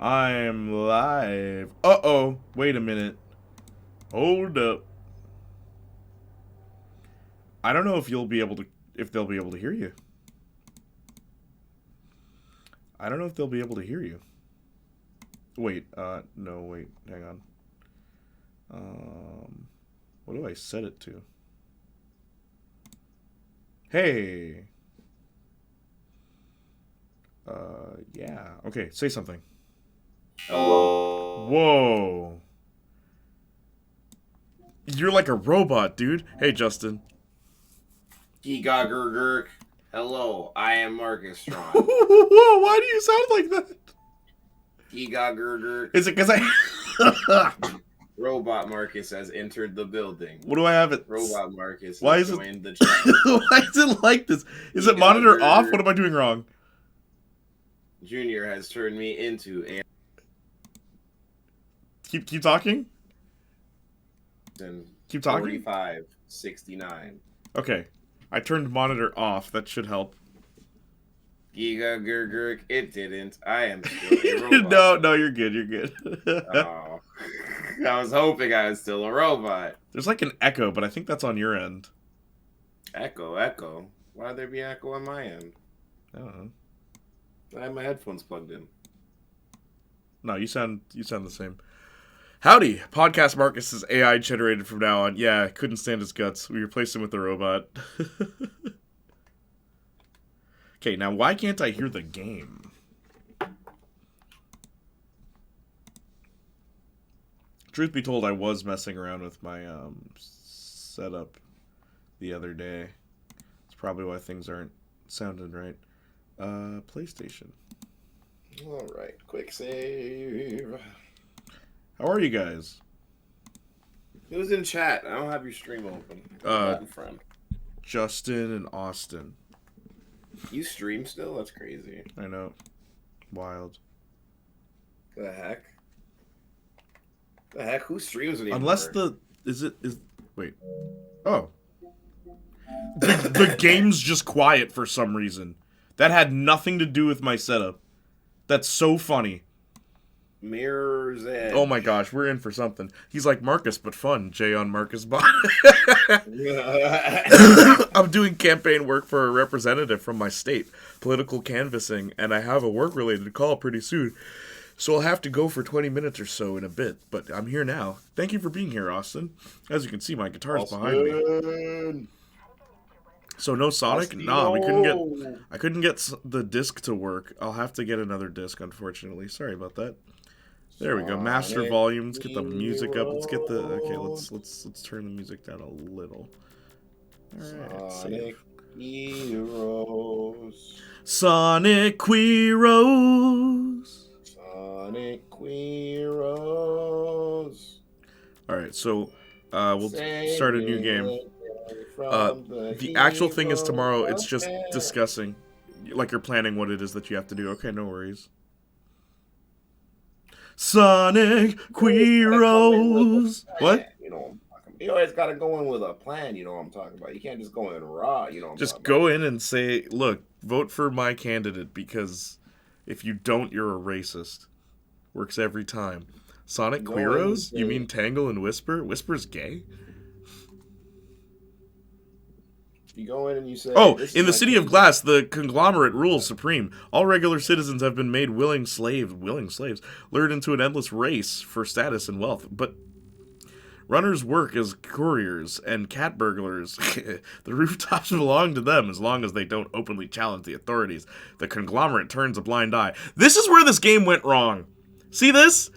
I'm live. Uh-oh. Wait a minute. Hold up. I don't know if they'll be able to hear you. I don't know if they'll be able to hear you. Wait, no, wait, hang on. What do I set it to? Hey. Yeah. Okay, say something. Hello. Whoa. You're like a robot, dude. Hey, Justin. Gigagurgurk. Hello, I am Marcus Strong. Whoa, why do you sound like that? Gigagurgurk. Is it because I... Robot Marcus has entered the building. What do I have it? Robot Marcus Why has is joined the chat. Why is it like this? Is it monitor off? What am I doing wrong? Junior has turned me into a... Keep talking? Keep talking? 4569. Okay. I turned monitor off. That should help. Gigagurgurk. It didn't. I am still a robot. No, you're good. You're good. Oh. I was hoping I was still a robot. There's like an echo, but I think that's on your end. Echo. Why'd there be echo on my end? I don't know. I have my headphones plugged in. No, you sound the same. Howdy, Podcast Marcus is AI generated from now on. Yeah, couldn't stand his guts. We replaced him with a robot. Okay, now why can't I hear the game? Truth be told, I was messing around with my setup the other day. It's probably why things aren't sounding right. PlayStation. Alright, quick save. How are you guys? It was in chat. I don't have your stream open. In front. Justin and Austin. You stream still? That's crazy. I know. Wild. The heck? The heck? Who streams anymore? Unless wait. Oh. The game's just quiet for some reason. That had nothing to do with my setup. That's so funny. Mirror's Edge. Oh my gosh, we're in for something. He's like Marcus, but fun. Jay on Marcus Bot. I'm doing campaign work for a representative from my state, political canvassing, and I have a work-related call pretty soon. So I'll have to go for 20 minutes or so in a bit, but I'm here now. Thank you for being here, Austin. As you can see, my guitar's behind me. So no Sonic? Nah, I couldn't get the disc to work. I'll have to get another disc, unfortunately. Sorry about that. There we go. Master volume. Let's get the music up. Let's get the let's turn the music down a little. Alright. Sonic Heroes. Sonic Heroes. Sonic Heroes. Alright, so we'll start a new game. The actual thing is tomorrow. It's just discussing, like you're planning what it is that you have to do. Okay, no worries. Sonic Heroes. What? You always gotta go in with a plan. You know what I'm talking about. You can't just go in raw. You know. Just go in and say, "Look, vote for my candidate," because if you don't, you're a racist. Works every time. Sonic Heroes? You mean Tangle and Whisper? Whisper's gay? You go in and you say, "Oh, in the City of Glass, the conglomerate rules supreme. All regular citizens have been made willing slaves, lured into an endless race for status and wealth. But runners work as couriers and cat burglars. The rooftops belong to them as long as they don't openly challenge the authorities. The conglomerate turns a blind eye." This is where this game went wrong. See this?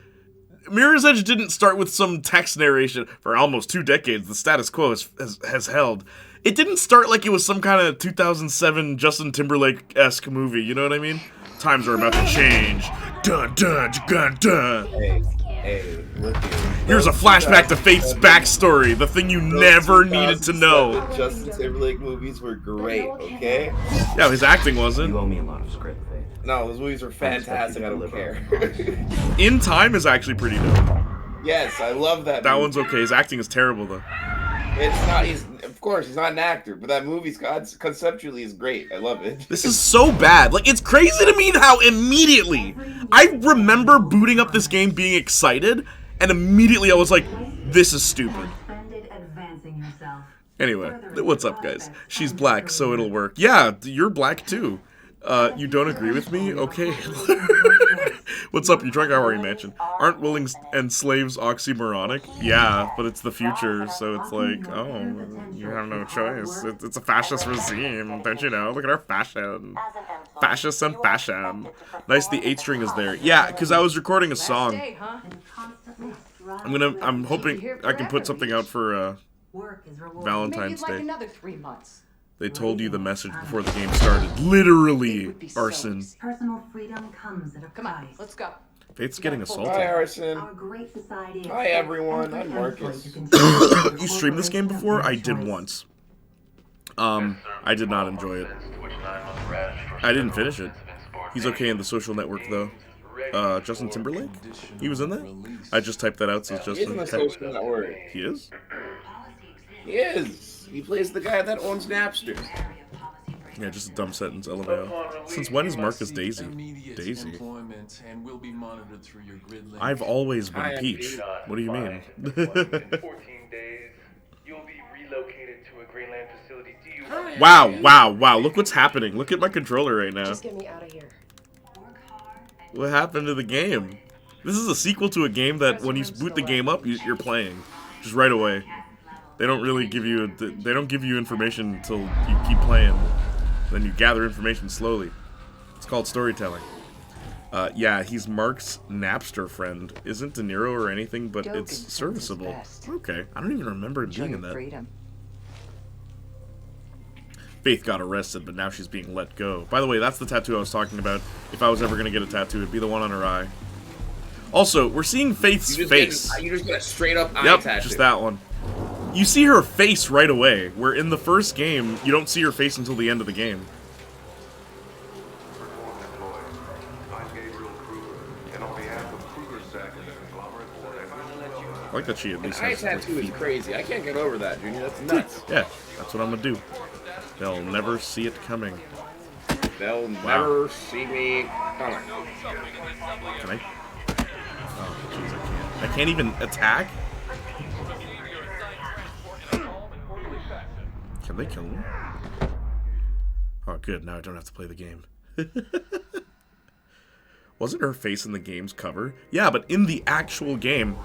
Mirror's Edge didn't start with some text narration. For almost 2 decades, the status quo has held. It didn't start like it was some kind of 2007 Justin Timberlake-esque movie, you know what I mean? Times are about to change. Dun dun dun dun. Hey, look here. Here's a flashback to Faith's backstory, the thing you never needed to know. Justin Timberlake movies were great, okay? Yeah, his acting wasn't. You owe me a lot of script, Faith. No, those movies were fantastic. I don't care. In Time is actually pretty dope. Yes, I love that. That one's okay. His acting is terrible though. It's not. course, he's not an actor, but that movie's conceptually is great. I love it. This is so bad. Like, it's crazy to me how immediately I remember booting up this game being excited, and immediately I was like, this is stupid. Anyway, what's up, guys? She's black, so it'll work. Yeah, you're black too. You don't agree with me? Okay. What's up? You drunk Hourly Mansion. Aren't willing and slaves oxymoronic? Yeah, but it's the future, so it's like, oh, you have no choice. It's a fascist regime, don't you know? Look at our fashion. Fascists and fashion. Nice, the 8-string is there. Yeah, because I was recording a song. I'm hoping I can put something out for Valentine's Day. They told you the message before the game started. Literally, Arson. Personal freedom comes at a price. Come on, let's go. Faith's getting assaulted. Hi, Arson. Hi, everyone. I'm Marcus. You streamed this game before? I did once. I did not enjoy it. I didn't finish it. He's okay in the Social Network, though. Justin Timberlake? He was in that? I just typed that out, so it's Justin. He's in the Social Network. He is? He is. He plays the guy that owns Napster. Yeah, just a dumb sentence, LMAO. Since when is Marcus Daisy? Daisy? I've always been Peach. What do you mean? Wow. Look what's happening. Look at my controller right now. Just get me out of here. What happened to the game? This is a sequel to a game that when you boot the game up, you're playing. Just right away. They don't really give you they don't give you information until you keep playing. Then you gather information slowly. It's called storytelling. Yeah, he's Mark's Napster friend. Isn't De Niro or anything, but it's serviceable. Okay, I don't even remember being in that. Faith got arrested, but now she's being let go. By the way, that's the tattoo I was talking about. If I was ever gonna get a tattoo, it'd be the one on her eye. Also, we're seeing Faith's face. You just get a straight up eye tattoo. Yep, just that one. You see her face right away, where in the first game, you don't see her face until the end of the game. I like that she at least has eye tattoo is crazy. I can't get over that, Junior. That's nuts. Yeah, that's what I'm gonna do. They'll never see it coming. They'll never see me coming. Can I? Oh, jeez, I can't. I can't even attack? Can they kill me? Oh, good. Now I don't have to play the game. Wasn't her face in the game's cover? Yeah, but in the actual game,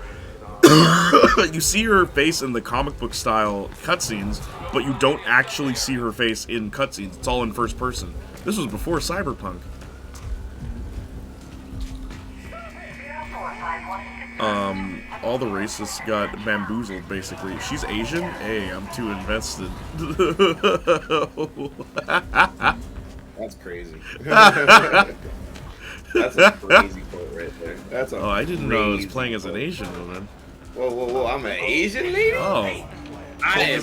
you see her face in the comic book style cutscenes, but you don't actually see her face in cutscenes. It's all in first person. This was before Cyberpunk. All the racists got bamboozled, basically. She's Asian? Hey, I'm too invested. That's crazy. That's a crazy quote right there. That's a I didn't know I was playing as an Asian woman. Whoa, I'm an Asian lady? Oh. I am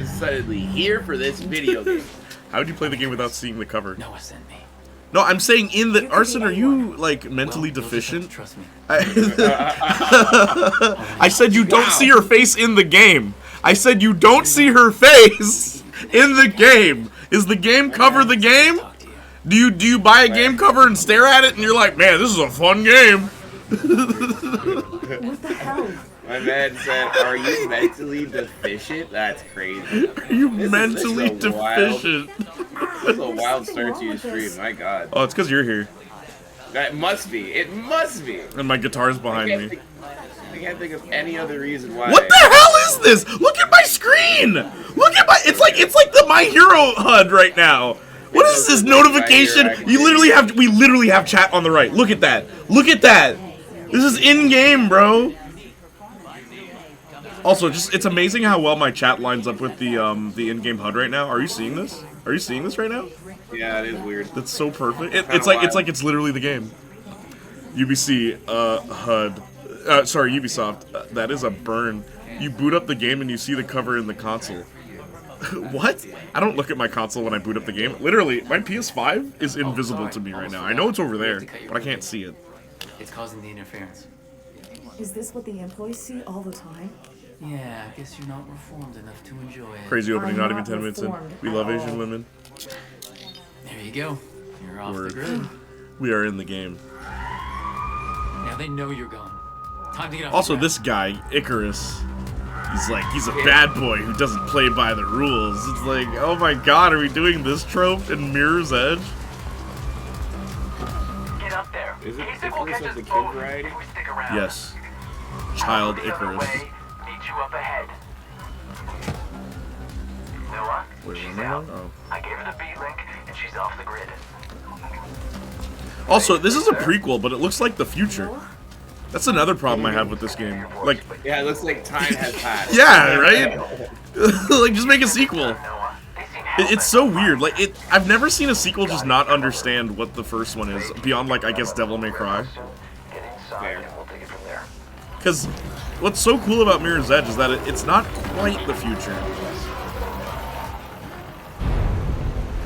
suddenly here for this video game. How would you play the game without seeing the cover? Noah sent me. No, I'm saying in the... Arson, are you, like, mentally deficient? Trust me. I said you don't see her face in the game. I said you don't see her face in the game. Is the game cover the game? Do you buy a game cover and stare at it and you're like, man, this is a fun game? What the hell? My man said, are you mentally deficient? That's crazy. Are you mentally deficient? This is a wild start to your stream, my god. Oh, it's because you're here. That must be. It must be. And my guitar's behind me. I can't think of any other reason why. What the hell is this? Look at my screen! Look at my... It's like the My Hero HUD right now. What is this notification? We literally have chat on the right. Look at that. Look at that. This is in-game, bro. Also, it's amazing how well my chat lines up with the in-game HUD right now. Are you seeing this? Are you seeing this right now? Yeah, it is weird. That's so perfect. It's like it's literally the game. UBC HUD. Sorry, Ubisoft. That is a burn. You boot up the game and you see the cover in the console. What? I don't look at my console when I boot up the game. Literally, my PS5 is invisible to me right now. I know it's over there, but I can't see it. It's causing the interference. Is this what the employees see all the time? Yeah, I guess you're not reformed enough to enjoy it. Crazy opening, I'm not even not 10 minutes in. reformed We at love all. Asian women. There you go. You're off Word. the grid. We are in the game. Now they know you're gone. Time to get off Also, the this guy, Icarus, he's a bad boy who doesn't play by the rules. It's like, oh my god, are we doing this trope in Mirror's Edge? Get up there. Is it Kasich will Icarus catch of the us kid both variety? if we stick around. Yes. Child The other Icarus. way, meet you up ahead. Noah, Wait, she's remember out. that? Oh. I gave her the B-link, and she's off the grid. Also, this is a prequel, but it looks like the future. That's another problem I have with this game. Like, Yeah, it looks like time has passed. yeah, right? Like, just make a sequel. Noah, they seem It's so weird. Like, I've never seen a sequel just not understand what the first one is, beyond, like, I guess Devil May Cry. Get inside, and we'll take it from there. Because what's so cool about Mirror's Edge is that it's not quite the future.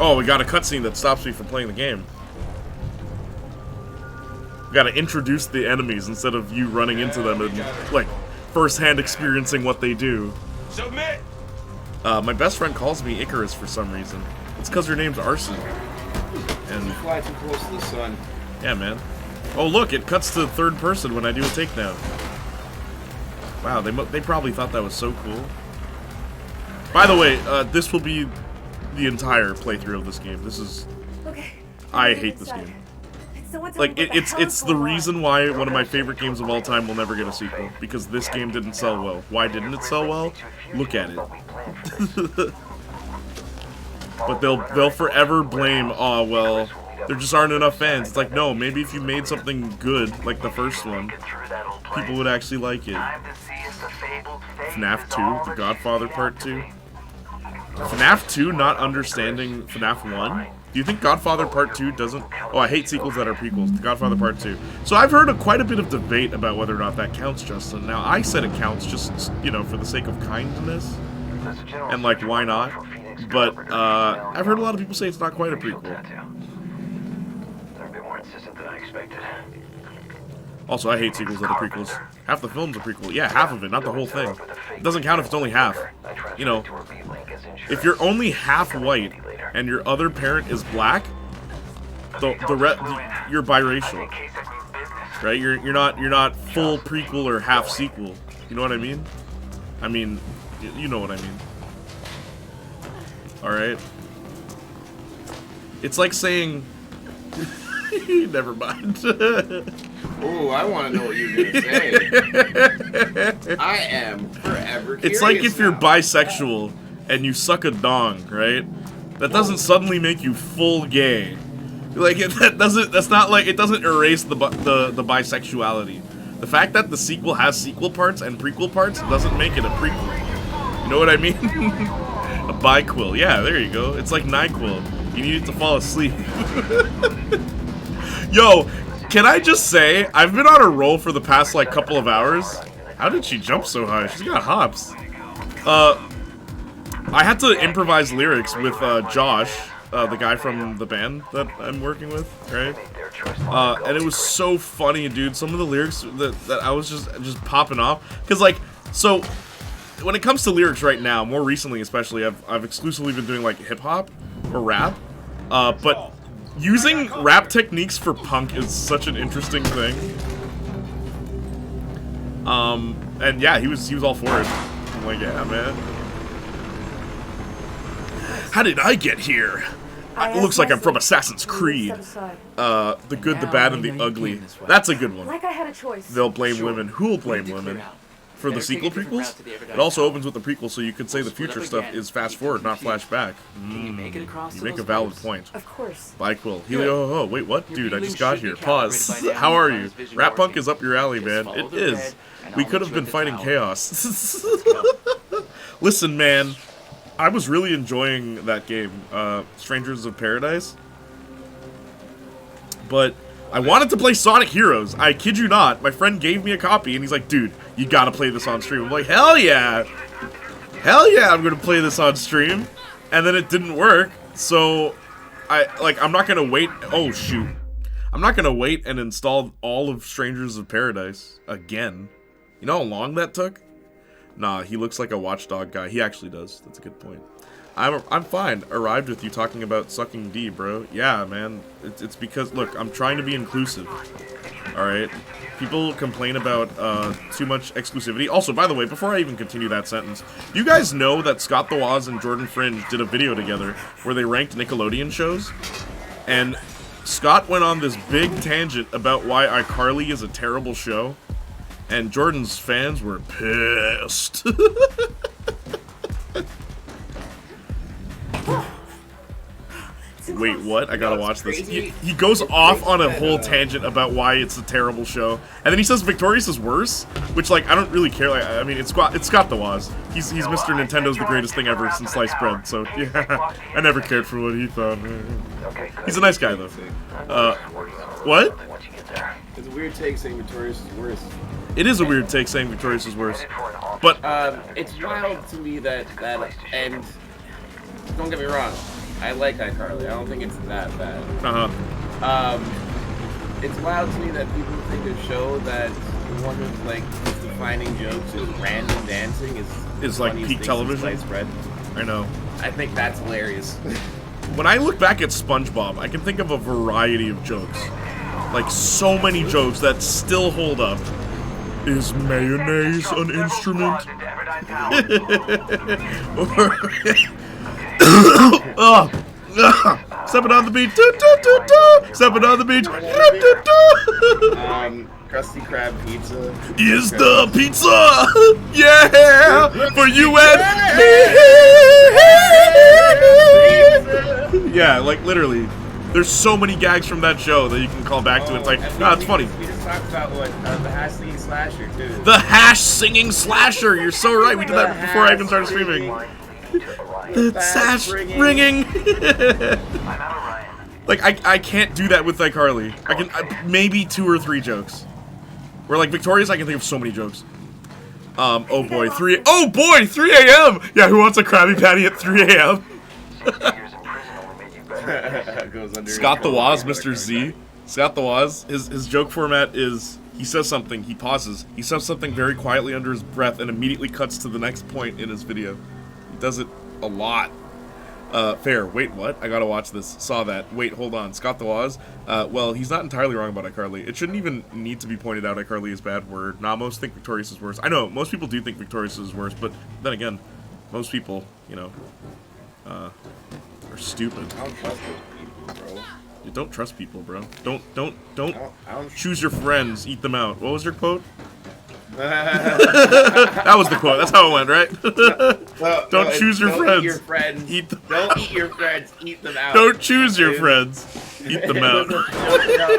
Oh, we got a cutscene that stops me from playing the game. We gotta introduce the enemies instead of you running into them and, like, first-hand experiencing what they do. Submit! My best friend calls me Icarus for some reason. It's because her name's Arson. And, Fly too close to the sun. yeah, man. Oh, look, it cuts to third person when I do a takedown. Wow, they probably thought that was so cool. By the way, this will be the entire playthrough of this game. This is... Okay. I hate this game. Like, it's the reason why one of my favorite games of all time will never get a sequel. Because this game didn't sell well. Why didn't it sell well? Look at it. But they'll forever blame, oh, well, there just aren't enough fans. It's like, no, maybe if you made something good, like the first one, people would actually like it. FNAF 2, The Godfather Part 2. FNAF 2 not understanding FNAF 1? Do you think Godfather Part 2 doesn't... Oh, I hate sequels that are prequels. The Godfather Part 2. So I've heard quite a bit of debate about whether or not that counts, Justin. Now, I said it counts just, you know, for the sake of kindness. And, like, why not? But, I've heard a lot of people say it's not quite a prequel. They're a bit more insistent than I expected. Also, I hate sequels that are prequels. Half the film's a prequel. Yeah, half of it, not the whole thing. It doesn't count if it's only half. You know, if you're only half white and your other parent is black, you're biracial, right? You're not full prequel or half sequel. You know what I mean? I mean, you know what I mean. All right. It's like saying. Never mind. Oh, I want to know what you're gonna say. I am forever curious. It's like if you're now. bisexual and you suck a dong, right? That doesn't suddenly make you full gay. Like it doesn't erase the bisexuality. The fact that the sequel has sequel parts and prequel parts doesn't make it a prequel. You know what I mean? A biquil. Yeah, there you go. It's like NyQuil. You need it to fall asleep. Yo, can I just say, I've been on a roll for the past, like, couple of hours. How did she jump so high? She's got hops. I had to improvise lyrics with, Josh, the guy from the band that I'm working with, right? And it was so funny, dude. Some of the lyrics that I was just popping off. Because, like, so, when it comes to lyrics right now, more recently especially, I've exclusively been doing, like, hip-hop or rap. But using rap techniques for punk is such an interesting thing. And yeah, he was all for it. I'm like, yeah, man. How did I get here? It looks like I'm from Assassin's Creed. The good, the bad, and the ugly. That's a good one. Like I had a choice. They'll blame women. Who'll blame women? For the sequel prequels? It also opens with the prequel, so you could say the future stuff is fast forward, not flashback. You make a valid point. Of course. Biquil. Helio, wait, what? Dude, I just got here. Pause. How are you? Rap punk is up your alley, man. It is. We could have been fighting chaos. Listen, man. I was really enjoying that game, Strangers of Paradise. But I wanted to play Sonic Heroes. I kid you not. My friend gave me a copy, and he's like, dude, you gotta play this on stream. I'm like, hell yeah. Hell yeah, I'm gonna play this on stream. And then it didn't work, so I'm not gonna wait. Oh, shoot. I'm not gonna wait and install all of Strangers of Paradise again. You know how long that took? Nah, he looks like a watchdog guy. He actually does. That's a good point. I'm fine. Arrived with you talking about sucking D, bro. Yeah, man. It's because, look, I'm trying to be inclusive. Alright? People complain about too much exclusivity. Also, by the way, before I even continue that sentence, you guys know that Scott the Woz and Jordan Fringe did a video together where they ranked Nickelodeon shows? And Scott went on this big tangent about why iCarly is a terrible show. And Jordan's fans were pissed. Wait, what? I gotta watch this. He goes off on a whole tangent about why it's a terrible show, and then he says Victorious is worse, which, like, I don't really care. Like, I mean, it's Scott the Woz. He's Mr. Nintendo's the greatest thing ever since sliced bread. So yeah, I never cared for what he thought. He's a nice guy though. What? It's a weird take saying Victorious is worse. It is a weird take saying Victorious is worse, but it's wild to me that and don't get me wrong. I like iCarly. I don't think it's that bad. It's wild to me that people think a show that one of like its defining jokes is random dancing is like peak television. Sliced bread. I know. I think that's hilarious. When I look back at SpongeBob, I can think of a variety of jokes, like so many jokes that still hold up. Is mayonnaise an instrument? Stepping on the beach, stepping on the beach. Krusty Krab pizza. Is the pizza? Yeah, for you and me. Yeah, like literally. There's so many gags from that show that you can call back to. It's like, no, it's funny. We just talked about what the hash singing slasher too. The hash singing slasher. You're so right. We did that before I even started streaming. The sash ringing. Like I can't do that with iCarly. I can maybe 2 or 3 jokes. Where like Victorious, I can think of so many jokes. Oh boy, 3 a.m. Yeah, who wants a Krabby Patty at 3 a.m.? Scott the Woz, Mr. Z. Scott the Woz. His joke format is he says something, he pauses, he says something very quietly under his breath, and immediately cuts to the next point in his video. He does it a lot. Fair. Wait, what? I gotta watch this. Saw that. Wait, hold on. Scott the Woz? Well, he's not entirely wrong about iCarly. It shouldn't even need to be pointed out iCarly is bad word. Nah, most think Victorious is worse. I know, most people do think Victorious is worse, but then again, most people, you know, are stupid. I don't trust those people, bro. You don't trust people, bro. Don't choose your friends, eat them out. What was your quote? That was the quote. That's how it went, right? Don't choose your friends. Eat your friends. Don't eat your friends. Eat them out. Don't choose your friends. Eat them out.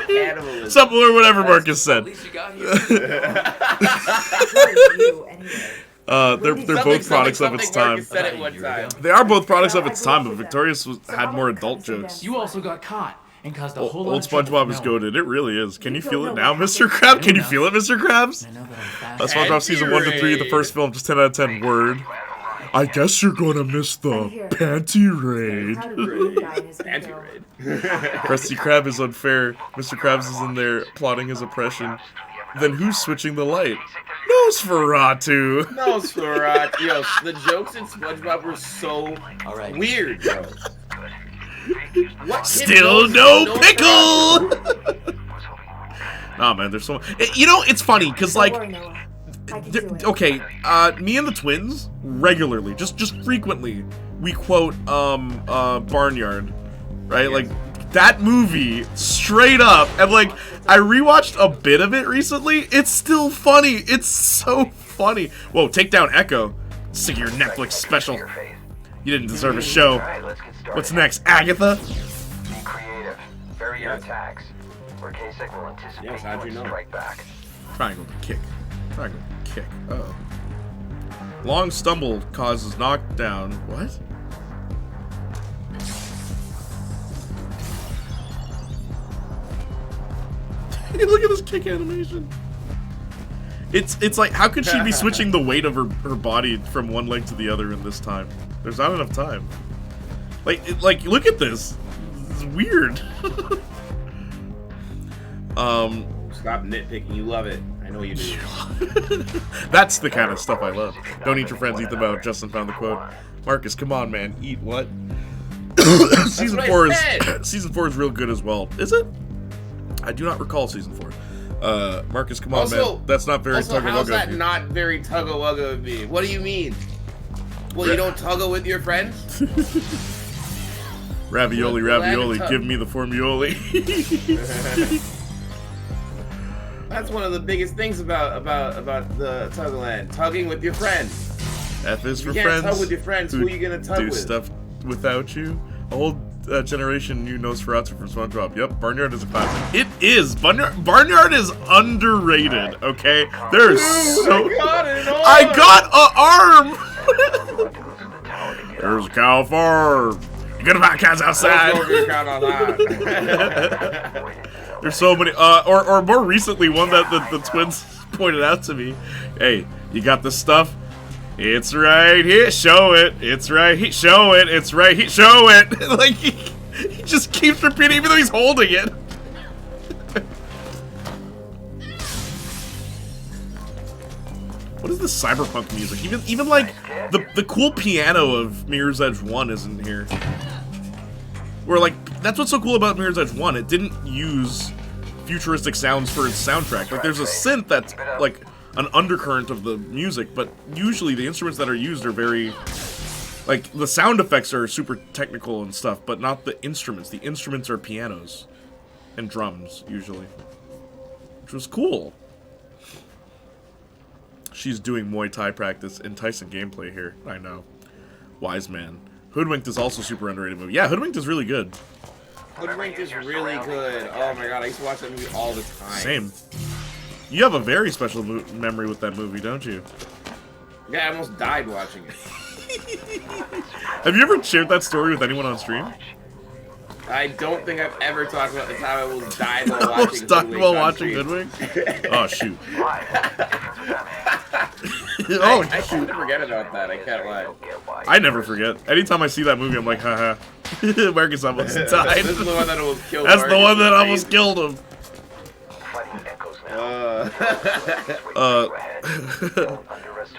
Cannibalism. Something or whatever Marcus said. At least you got here. They're both products of its time. Said it one time. They are both products of its time, but Victorious had more adult jokes. You also got caught and caused a whole lot Old of trouble SpongeBob for is no goated. It really is. Can you feel it now, Mr. Krabs? Can you feel it, Mr. Krabs? one. I know that I'm fast. SpongeBob season 1 to 3, the first film, just 10 out of 10. Word. I guess you're gonna miss the panty raid. Panty raid. Krusty Krab is unfair. Mr. Krabs is in there plotting his oppression. Then who's switching the light? Nosferatu. Nosferatu. Yo, the jokes in SpongeBob were so weird, bro. What Still no pickle. Nah, man, there's so much. You know, it's funny because like, okay, me and the twins regularly, just frequently, we quote Barnyard, right? Like that movie straight up, and like I rewatched a bit of it recently. It's still funny. It's so funny. Whoa, take down Echo. Sick of your Netflix special. You didn't deserve a show. What's next, Agatha? Be creative. Vary your attacks. Where Kasich will anticipate Yes, how'd you know? strike back. Triangle kick. Triangle kick. Oh. Long stumble causes knockdown. What? Look at this kick animation. It's like, how could she be switching the weight of her body from one leg to the other in this time? There's not enough time. Like look at this. It's weird. Stop nitpicking. You love it. I know you do. That's the kind of stuff I love. Don't eat your friends, eat them out. Justin found the quote. Marcus, come on, man. Eat what? Season 4 is real good as well. Is it? I do not recall season 4. Marcus, come on, Also- man. That's not very Also, tug of how's lug that of you. not very tug-a-wugga of me? What do you mean? Well, you don't tuggle with your friends? Ravioli, Well, ravioli, tug- give me the formioli. That's one of the biggest things about the Tug-a-Land. Tugging with your friends. F is If for you can't friends. tug with your friends, who are you gonna tug do with? stuff without you. Old generation knew Nosferatu from SpongeBob. Yep, Barnyard is a classic. It is. Barnyard is underrated. Okay, there's so. I got an arm. There's a cow farm. You gonna buy cows outside? There's so many. Or more recently, one that the twins pointed out to me. Hey, you got the stuff? It's right here. Show it. It's right here. Show it. It's right here. Show it. Like he just keeps repeating, even though he's holding it. What is this cyberpunk music? Even like the cool piano of Mirror's Edge 1 isn't here. Where like that's what's so cool about Mirror's Edge 1. It didn't use futuristic sounds for its soundtrack. Like there's a synth that's like an undercurrent of the music, but usually the instruments that are used are very like the sound effects are super technical and stuff, but not the instruments. The instruments are pianos and drums usually, which was cool. She's doing Muay Thai practice. Enticing gameplay here. I know. Wise man. Hoodwinked is also super underrated movie. Yeah, Hoodwinked is really good. Hoodwinked is really good. Oh my god, I used to watch that movie all the time. Same. You have a very special memory with that movie, don't you? Yeah, I almost died watching it. Have you ever shared that story with anyone on stream? I don't think I've ever talked about the time I almost died while watching Almost died Hoodwinked while on watching stream. Hoodwinked? Oh, shoot. I tend to forget about that, I can't lie. I never forget. Anytime I see that movie, I'm like, haha. Marcus almost died. This is the one that almost killed That's the Marcus. one that almost killed him.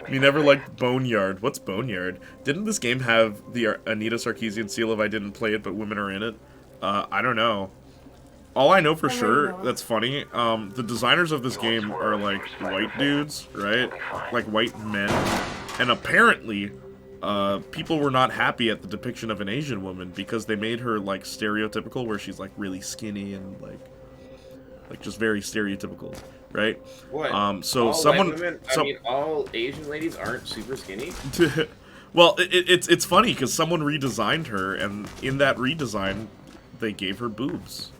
You never liked Boneyard. What's Boneyard? Didn't this game have the Anita Sarkeesian seal of I didn't play it, but women are in it? I don't know. All I know for sure, that's funny, the designers of this game are like white dudes, right? Like white men. And apparently, people were not happy at the depiction of an Asian woman because they made her like stereotypical, where she's like really skinny and like just very stereotypical, right? What? So all someone, white women, I mean, all Asian ladies aren't super skinny. well, it's funny because someone redesigned her, and in that redesign, they gave her boobs,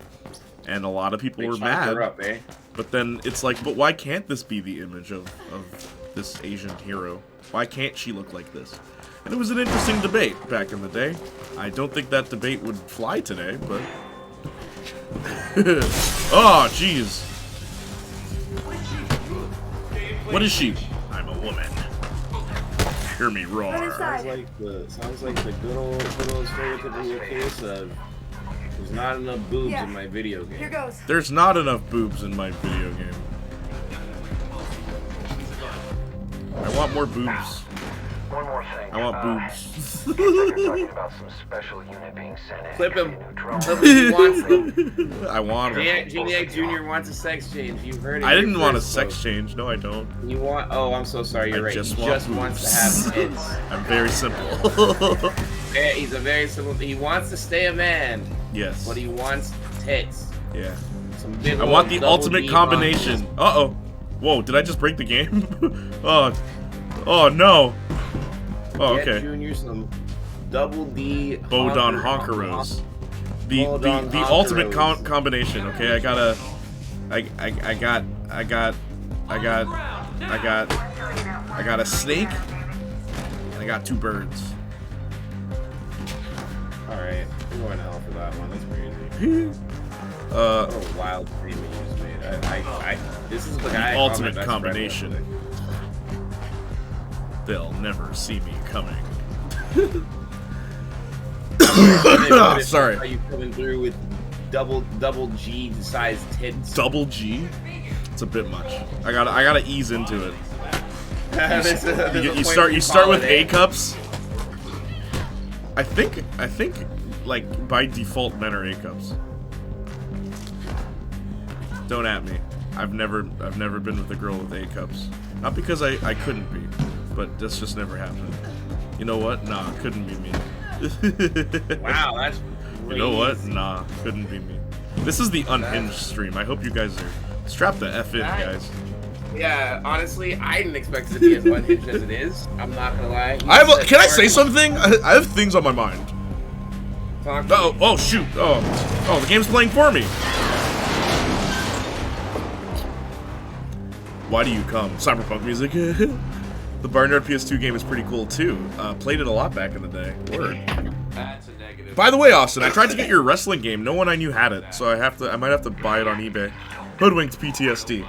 and a lot of people They were chopped mad. her up, eh? But then it's like, but why can't this be the image of this Asian hero? Why can't she look like this? And it was an interesting debate back in the day. I don't think that debate would fly today, but. Oh, jeez. What is she? I'm a woman. Hear me roar. Sounds like the good old stereotypical case of there's not enough boobs in my video game. Here goes. There's not enough boobs in my video game. I want more boobs. One more thing. I want boobs. You're talking about some special unit being sent in. Clip him. New drone. Clip him. He wants them. I want them. Geniac Jr. wants a sex change. You've heard it. I didn't here want a first, sex folks. change. No, I don't. You want? Oh, I'm so sorry. You're I right. just He want just wants boobs. to have kids. I'm very simple. Yeah, he's a very simple. He wants to stay a man, Yes. but he wants tits. Yeah. Some big I old want the double ultimate D combination. Uh-oh. Whoa, did I just break the game? Oh, no. Oh, Get okay. Junior some double D. Bodon Honkeros. The Bodon ultimate Honkeros. combination, okay? I got a snake, and I got 2 birds. Alright, I'm going to hell for that one. That's crazy. What a wild dream you just made. This is the guy. I call my Ultimate best combination. friend. They'll never see me coming. Hey, Sorry. Are you coming through with double G size tits. Double G? It's a bit much. I gotta ease into it. You start with A cups. I think like by default men are A cups. Don't at me. I've never been with a girl with A cups. Not because I couldn't be, but this just never happened. You know what? Nah, couldn't be me. Wow, that's You know what? Nah, couldn't be me. This is the unhinged stream. I hope you guys are strapped the F in, guys. Yeah, honestly, I didn't expect it to be as unhinged as it is. I'm not gonna lie. Can I say something? I have things on my mind. Oh shoot! Oh, the game's playing for me. Why do you come? Cyberpunk music. The Barnyard PS2 game is pretty cool too. Played it a lot back in the day. Word. That's a negative. By the way, Austin, I tried to get your wrestling game. No one I knew had it, so I might have to buy it on eBay. Hoodwinked PTSD.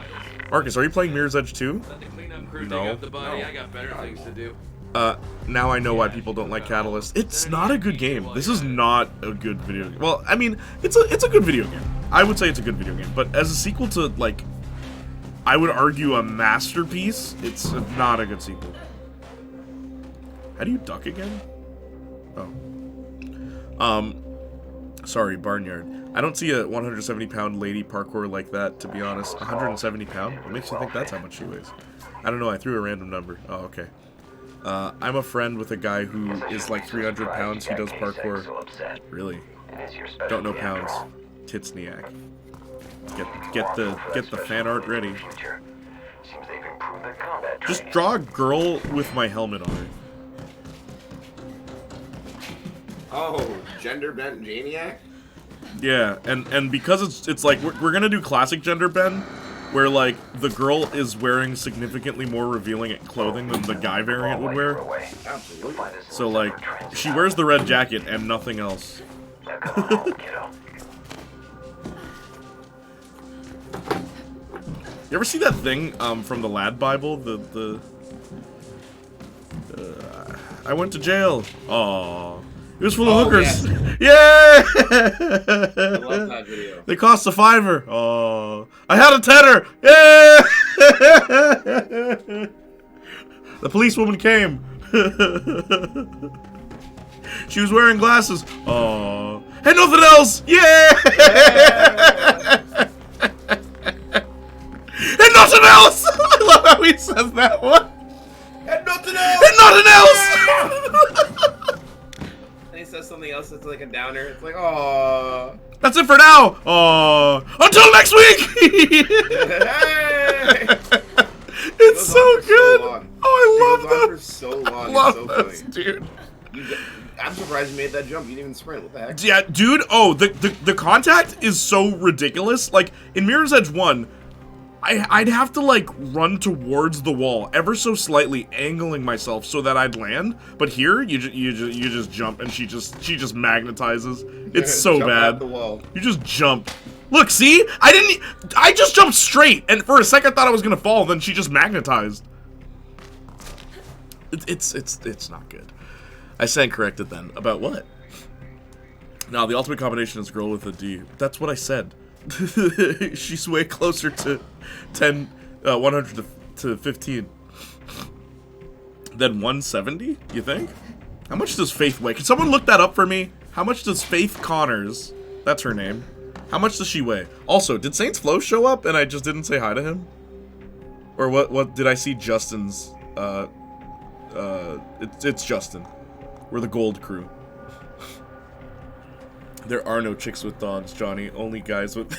Marcus, are you playing Mirror's Edge 2? No. I got better things to do. Now I know why people don't like Catalyst. It's not a good game. This is not a good video game. Well, I mean, it's a good video game. I would say it's a good video game, but as a sequel to, like, I would argue a masterpiece, it's not a good sequel. How do you duck again? Oh. Sorry, Barnyard. I don't see a 170-pound lady parkour like that, to be honest. 170 pound? What makes you think that's how much she weighs? I don't know, I threw a random number. Oh, okay. I'm a friend with a guy who is like 300 pounds. He does parkour. Really? Don't know pounds. Titsniak. Get the fan art ready. Just draw a girl with my helmet on her. Oh, gender bent Janiac? Yeah, and because it's like we're gonna do classic gender bend, where like the girl is wearing significantly more revealing clothing than the guy variant would wear. Absolutely. So like she wears the red jacket and nothing else. You ever see that thing from the Lad Bible? I went to jail. Aww. It was full of hookers. Yes. Yeah! I love that video. They cost a $5. Oh, I had a tenner. Yeah! The policewoman came. She was wearing glasses. Oh, and nothing else. Yeah! And nothing else. I love how he says that one. And nothing else. And nothing else. And he says something else that's like a downer. It's like, oh. That's it for now. Oh, until next week. It's so good. Oh, I love that. For so long. I love it's so this, dude. I'm surprised you made that jump. You didn't even sprint. What the heck? Yeah, dude. Oh, the contact is so ridiculous. Like in Mirror's Edge 1, I'd have to like run towards the wall ever so slightly, angling myself so that I'd land. But here, you just jump and she just magnetizes. It's so Jump bad. At the wall. You just jump. Look, see? I just jumped straight, and for a second I thought I was gonna fall. Then she just magnetized. It's not good. I stand corrected then. About what? No, the ultimate combination is girl with a D. That's what I said. She's way closer to 100 to 15 than 170, you think? How much does Faith weigh? Can someone look that up for me? How much does Faith Connors, that's her name, how much does she weigh? Also, did Saints Flow show up and I just didn't say hi to him? Or what did I see Justin's, it's Justin. We're the gold crew. There are no chicks with dogs, Johnny. Only guys with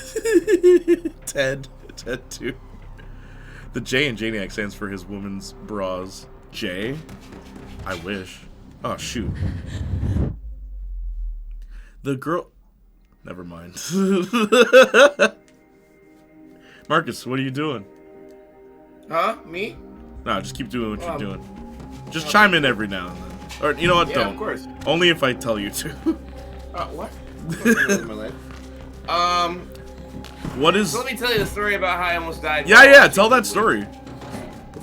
Ted too. The J in Janiac stands for his woman's bras. J? I wish. Oh, shoot. The girl... Never mind. Marcus, what are you doing? Huh? Me? Nah, just keep doing what you're doing. Just chime in every now and then. Or, you know what? Yeah, Don't. of course. Only if I tell you to. What? My life. What is... So let me tell you the story about how I almost died. Yeah, tell that story.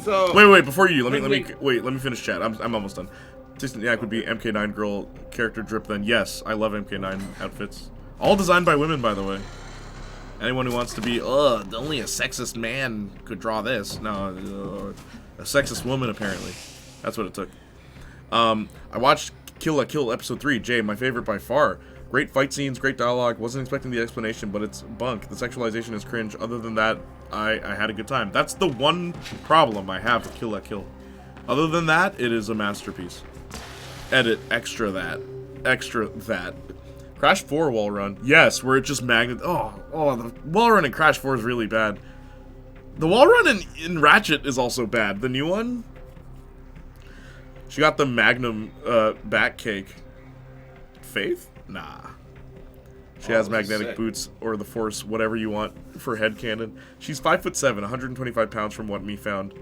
So Wait, before you, let me finish chat. I'm almost done. Titsniak would be MK9 girl character drip then. Yes, I love MK9 outfits. All designed by women, by the way. Anyone who wants to be, only a sexist man could draw this. No, a sexist woman, apparently. That's what it took. I watched Kill la Kill Episode 3. Jay, my favorite by far. Great fight scenes, great dialogue. Wasn't expecting the explanation, but it's bunk. The sexualization is cringe. Other than that, I had a good time. That's the one problem I have with Kill la Kill. Other than that, it is a masterpiece. Edit, extra that. Crash 4 wall run. Yes, where it just magnet. Oh, the wall run in Crash 4 is really bad. The wall run in Ratchet is also bad. The new one? She got the Magnum back cake. Faith? Nah. She has magnetic boots or the Force, whatever you want for headcanon. She's 5'7", 125 pounds from what me found.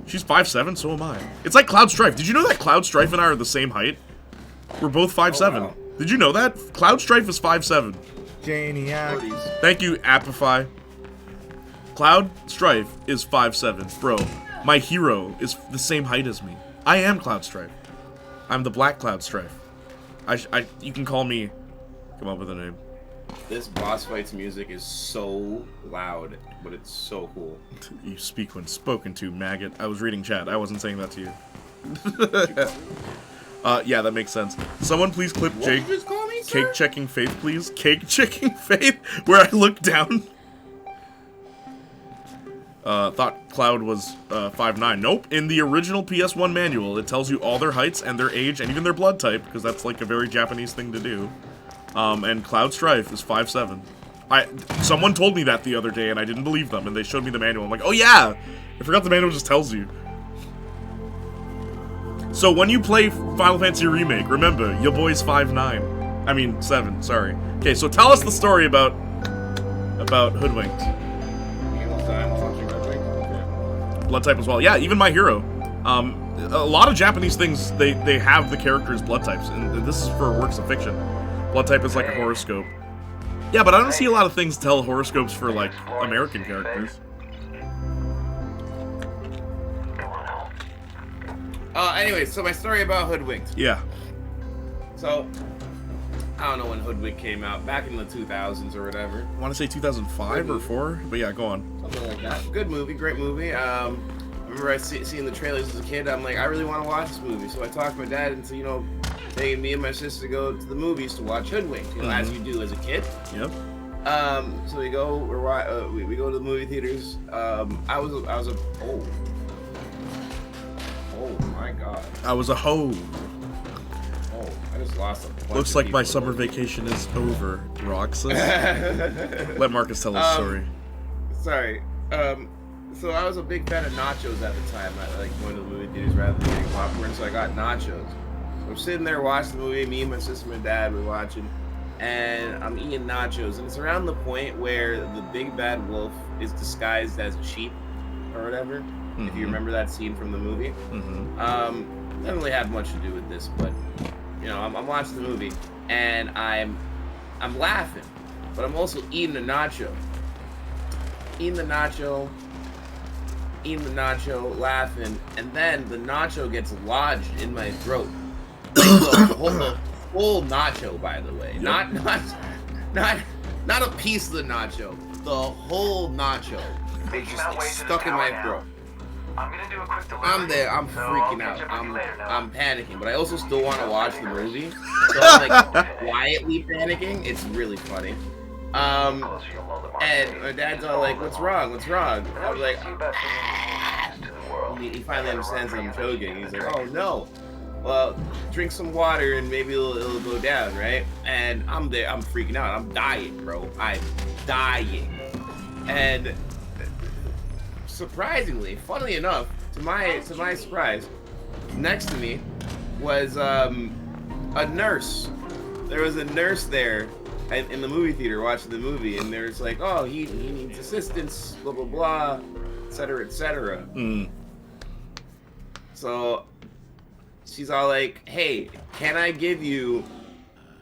She's 5'7", so am I. It's like Cloud Strife. Did you know that Cloud Strife and I are the same height? We're both 5'7". wow. Did you know that? Cloud Strife is 5'7". Janiac. Thank you, Appify. Cloud Strife is 5'7". Bro, my hero is the same height as me. I am Cloud Strife. I'm the Black Cloud Strife. You can call me... Come up with a name. This boss fight's music is so loud, but it's so cool. You speak when spoken to, maggot. I was reading chat. I wasn't saying that to you. Yeah, that makes sense. Someone please clip What Jake did you just call me, sir? cake checking Faith, please. Cake checking Faith, where I look down. Thought Cloud was 5'9". Nope. In the original PS1 manual, it tells you all their heights and their age and even their blood type, because that's like a very Japanese thing to do. And Cloud Strife is 5'7". Someone told me that the other day, and I didn't believe them, and they showed me the manual. I'm like, oh yeah! I forgot the manual just tells you. So when you play Final Fantasy Remake, remember, your boy's 5'9". I mean, 7, sorry. Okay, so tell us the story about Hoodwinked. Blood type as well. Yeah, even My Hero. A lot of Japanese things, they have the characters' blood types, and this is for works of fiction. Blood type is like a horoscope. Yeah, but I don't see a lot of things tell horoscopes for, like, American characters. Anyway, so my story about Hoodwinked. Yeah. So, I don't know when Hoodwinked came out, back in the 2000s or whatever. I want to say 2005 or 4, but yeah, go on. Something like that. Good movie, great movie. I remember seeing the trailers as a kid. I'm like, I really want to watch this movie. So I talked my dad into, you know, taking me and my sister to go to the movies to watch Hoodwinked, you know, as you do as a kid. Yep. So we go, we go to the movie theaters. Oh my god. I was a hoe. Oh, I just lost a bunch Looks of like my people. summer vacation is over, Roxas. Let Marcus tell his story. Sorry. So I was a big fan of nachos at the time. I like going to the movie theaters rather than getting popcorn, so I got nachos. So I'm sitting there watching the movie, me and my sister and my dad were watching, and I'm eating nachos, and it's around the point where the big bad wolf is disguised as a sheep, or whatever, if you remember that scene from the movie. Doesn't really have much to do with this, but, you know, I'm watching the movie, and I'm laughing, but I'm also eating a nacho. Eating the nacho, laughing, and then the nacho gets lodged in my throat. the whole nacho, by the way. Not a piece of the nacho. The whole nacho. It's just like, stuck in my throat. I'm gonna do a quick delivery. I'm there. I'm So freaking I'll out. catch up with you later now. I'm panicking, but I also still want to watch the movie. So I'm like quietly panicking. It's really funny. Closer you'll know the market. And my dad's all like, "What's wrong? What's wrong?" I was like, to the world. he finally understands that I'm joking. He's like, "Oh no, well, drink some water and maybe it'll go down, right?" And I'm there. I'm freaking out. I'm dying, bro. I'm dying. And surprisingly, funnily enough, to my surprise, next to me was a nurse. There was a nurse there in the movie theater watching the movie, and there's like, oh, he needs assistance, blah blah blah, etc. etc. So she's all like, hey, can I do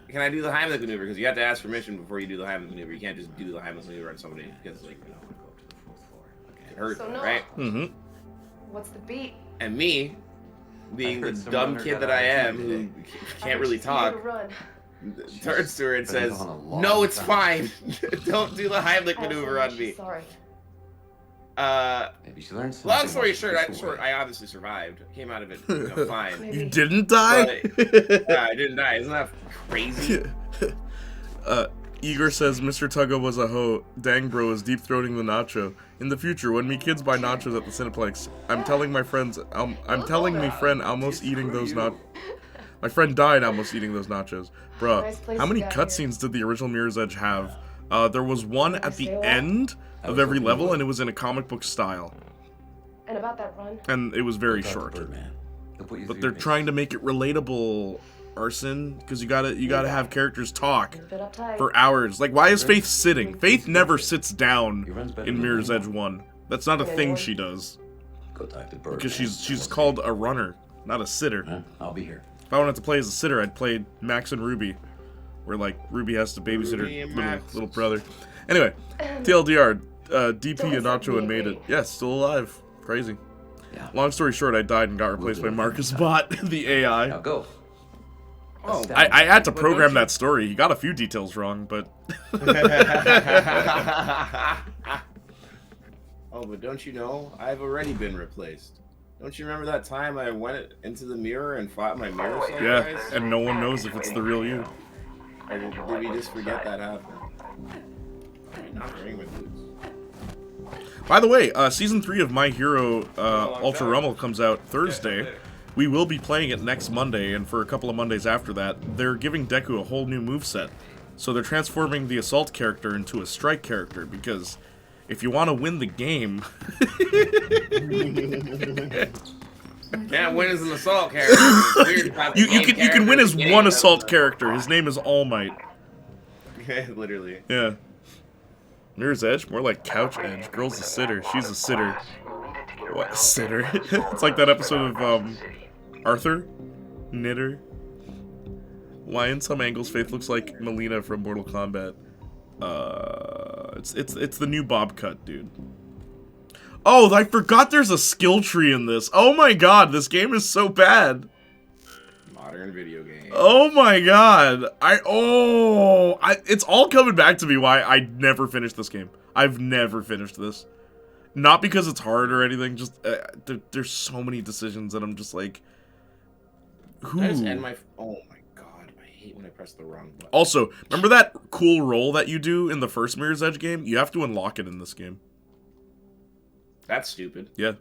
the Heimlich maneuver? Because you have to ask permission before you do the Heimlich maneuver. You can't just do the Heimlich maneuver on somebody because, like, you know, it hurts, So no. right? What's the beat? And me, being I the heard some dumb runner kid got that I out am, today. who can't really talk, turns to her and been says, gone a long "No, it's time." fine. Don't do the Heimlich maneuver on me." Sorry. Maybe she learned something. Long story while she short, was away. I obviously survived. Came out of it fine. Maybe. You didn't die? Yeah, I didn't die. Isn't that crazy? Igor says Mr. Tuggo was a hoe. Dang bro is deep throating the nacho. In the future, when me kids buy nachos at the Cineplex, I'm telling my friends, I'm telling me friend almost eating those nachos. My friend died almost eating those nachos. Bruh, Nice place how to many go here. cutscenes did the original Mirror's Edge have? There was one at the Stay away. end I of was every hoping you level, would. and it was in a comic book style. And about that run. And it was very Look out short. the Birdman. He'll put you But through they're your trying to make it relatable, Arson, because you gotta have characters talk You're a bit uptight. for hours. Like, why is Faith sitting? Faith never sits down He runs better in than Mirror's Edge anyone. 1. That's not a thing she does. Go talk to Birdman. Because she's We'll called see. a runner, not a sitter. Huh? I'll be here. If I wanted to play as a sitter, I'd play Max and Ruby, where like Ruby has to babysit Ruby her and little, Max. little brother. Anyway, TLDR, DP Don't and Nacho had made it. Yes, still alive. Crazy. Yeah. Long story short, I died and got replaced by Marcus Bot, the AI. Now go. Oh, I had to But program don't you- that story. He got a few details wrong, but Oh, but don't you know? I've already been replaced. Don't you remember that time I went into the mirror and fought my mirror self, yeah, guys? and no one knows if it's the real you. Or did we just forget that happened? I'm not wearing my boots. By the way, season 3 of My Hero Ultra Rumble comes out Thursday. We will be playing it next Monday, and for a couple of Mondays after that, they're giving Deku a whole new moveset. So they're transforming the Assault character into a Strike character, because if you want to win the game... Can't win as an assault character. It's weird about the you main can win character as in the game, one doesn't Assault it? character. His name is All Might. Literally. Yeah. Mirror's Edge? More like Couch Edge. Girl's a sitter. She's a sitter. What? Sitter? It's like that episode of, Arthur? Knitter? Why in some angles Faith looks like Melina from Mortal Kombat? It's the new bob cut, dude. Oh, I forgot there's a skill tree in this. Oh my god, this game is so bad. Modern video game. Oh my god. It's all coming back to me why I never finished this game. I've never finished this. Not because it's hard or anything, just there's so many decisions that I'm just like, who? I just end my. Oh my god, I hate when I press the wrong button. Also, remember that cool roll that you do in the first Mirror's Edge game? You have to unlock it in this game. That's stupid. Yeah.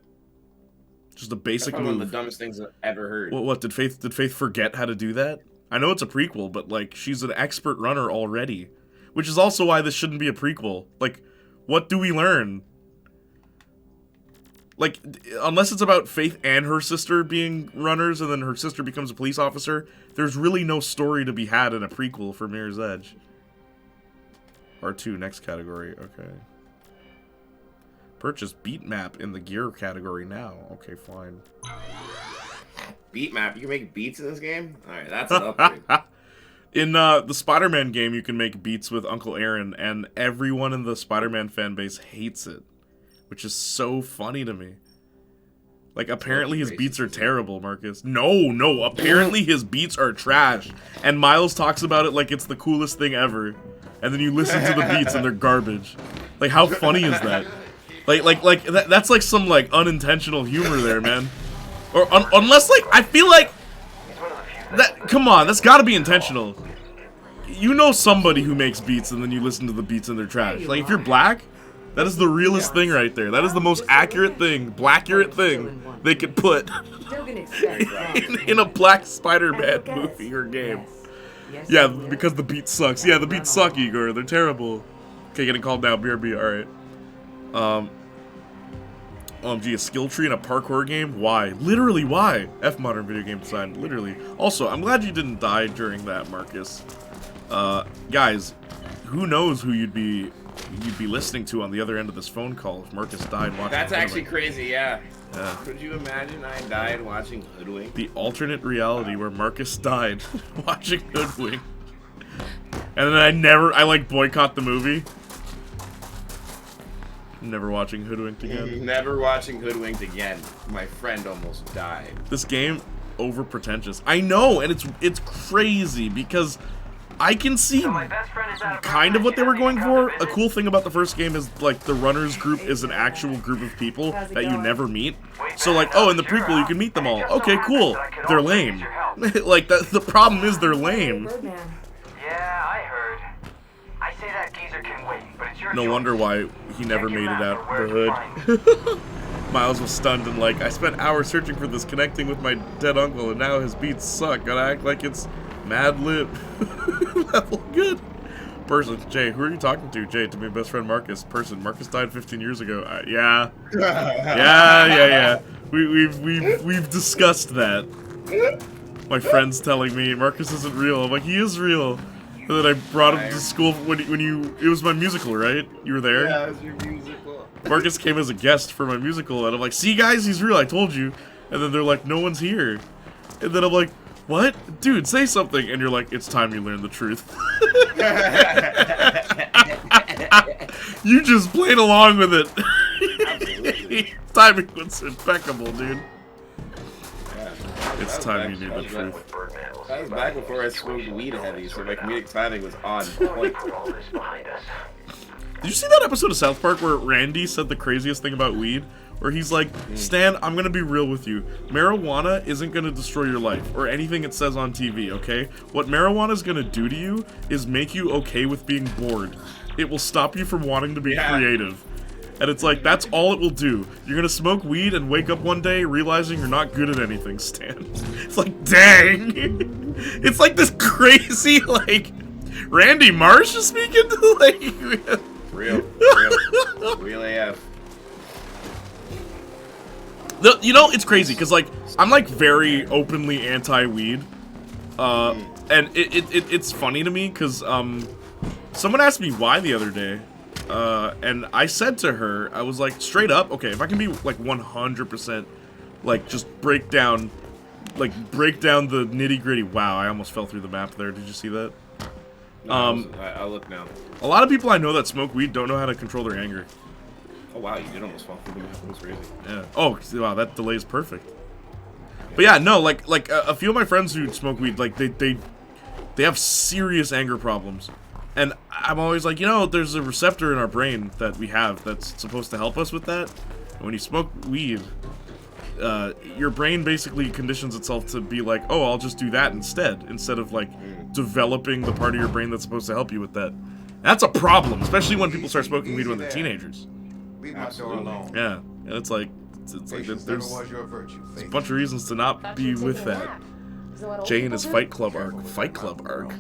Just a basic That's one of the move. dumbest things I've ever heard. What did Faith forget how to do that? I know it's a prequel, but like she's an expert runner already, which is also why this shouldn't be a prequel. Like, what do we learn? Like, unless it's about Faith and her sister being runners, and then her sister becomes a police officer, there's really no story to be had in a prequel for Mirror's Edge. R2, next category, okay. Purchase beat map in the gear category now. Okay, fine. Beat map. You can make beats in this game? Alright, that's an upgrade. In the Spider-Man game, you can make beats with Uncle Aaron, and everyone in the Spider-Man fan base hates it, which is so funny to me. Like, apparently his beats are terrible, Marcus. No, apparently his beats are trash, and Miles talks about it like it's the coolest thing ever, and then you listen to the beats and they're garbage. Like, how funny is that? That's like some, like, unintentional humor there, man. Or, unless, like, I feel like, come on, that's gotta be intentional. You know somebody who makes beats and then you listen to the beats and they're trash. Like, if you're black, that is the realest thing right there. That is the most accurate thing, black-accurate thing they could put in a black Spider-Man movie or game. Yeah, because the beat sucks. Yeah, the beats suck, Igor. They're terrible. Okay, getting called now. BRB, alright. OMG, a skill tree in a parkour game? Why? Literally, why? F modern video game design, literally. Also, I'm glad you didn't die during that, Marcus. Guys, who knows who you'd be listening to on the other end of this phone call if Marcus died watching That's actually Hoodwink. crazy, yeah. Yeah. Could you imagine I died watching Hoodwink? The alternate reality where Marcus died watching Hoodwink. And then I like boycott the movie. Never watching Hoodwinked again. Never watching Hoodwinked again. My friend almost died. This game, over pretentious. I know, and it's crazy because I can see So my best friend is out of kind of what they were going for. A visit. cool thing about the first game is, like, the runners group is an actual group of people that you never meet. So, like, oh, in the prequel you can meet them all. Okay, cool. They're lame. Like, the problem is they're lame. Birdman. Yeah, I heard. I say that geezer can wait, but it's your No choice. wonder why he never made it out the hood. Miles was stunned and like, I spent hours searching for this, connecting with my dead uncle, and now his beats suck. Gotta act like it's Mad Lib. Level good. Person, Jay, who are you talking to? Jay, to my best friend Marcus. Person, Marcus died 15 years ago. Yeah. Yeah. We've discussed that. My friend's telling me Marcus isn't real. I'm like, he is real. And then I brought him to school when you. It was my musical, right? You were there. Yeah, it was your musical. Marcus came as a guest for my musical, and I'm like, see, guys, he's real. I told you. And then they're like, no one's here. And then I'm like, what? Dude, say something. And you're like, it's time you learn the truth. You just played along with it. Timing was impeccable, dude. Yeah. It's time you knew the truth. That was back before I smoked weed heavy, so my comedic timing was on point. Put all this behind us. Did you see that episode of South Park where Randy said the craziest thing about weed? Where he's like, Stan, I'm gonna be real with you. Marijuana isn't gonna destroy your life, or anything it says on TV, okay? What marijuana is gonna do to you is make you okay with being bored. It will stop you from wanting to be creative. And it's like, that's all it will do. You're gonna smoke weed and wake up one day realizing you're not good at anything, Stan. It's like, dang! It's like this crazy, like, Randy Marsh is speaking to, like... Real AF. You know, it's crazy, because, like, I'm, like, very openly anti-weed. And it's funny to me, because, someone asked me why the other day. And I said to her, I was like, straight up, okay, if I can be, like, 100%, like, just break down the nitty-gritty. Wow, I almost fell through the map there. Did you see that? No, I'll look now. A lot of people I know that smoke weed don't know how to control their anger. Oh wow, you did almost fall through the map. That was crazy. Yeah. Oh, wow, that delay is perfect. But yeah, no, like a few of my friends who smoke weed, like, they have serious anger problems. And I'm always like, you know, there's a receptor in our brain that we have that's supposed to help us with that. And when you smoke weed, your brain basically conditions itself to be like, oh, I'll just do that instead of, like, developing the part of your brain that's supposed to help you with that. That's a problem, especially when people start smoking weed when they're teenagers. Leave my door alone. Yeah, and it's like, Patience there's never was your virtue, a Faith. bunch of reasons to not be with that. Jay and his Fight Club arc. Fight Club arc?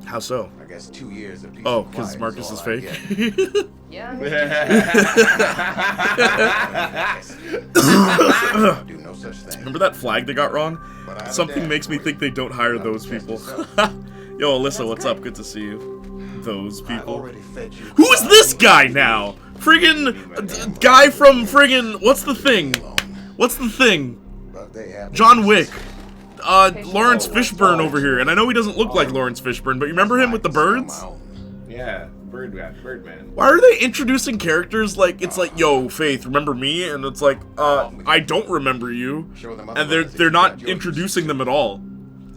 How so? I guess 2 years of peace Oh, and because quiet Marcus is all I fake? get. Yeah. Do no such thing. Remember that flag they got wrong? But I have a Something dad makes me for think they don't hire those people. Yo, Alyssa, what's up? Good to see you. Those I people. already fed you. Who is this guy now? Friggin' guy from friggin' what's the thing? What's the thing? But they have John Wick. Lawrence Fishburne over here, and I know he doesn't look like Lawrence Fishburne, but you remember him with the birds? Yeah, Birdman. Why are they introducing characters like it's like, yo, Faith, remember me? And it's like, I don't remember you. And they're not introducing them at all.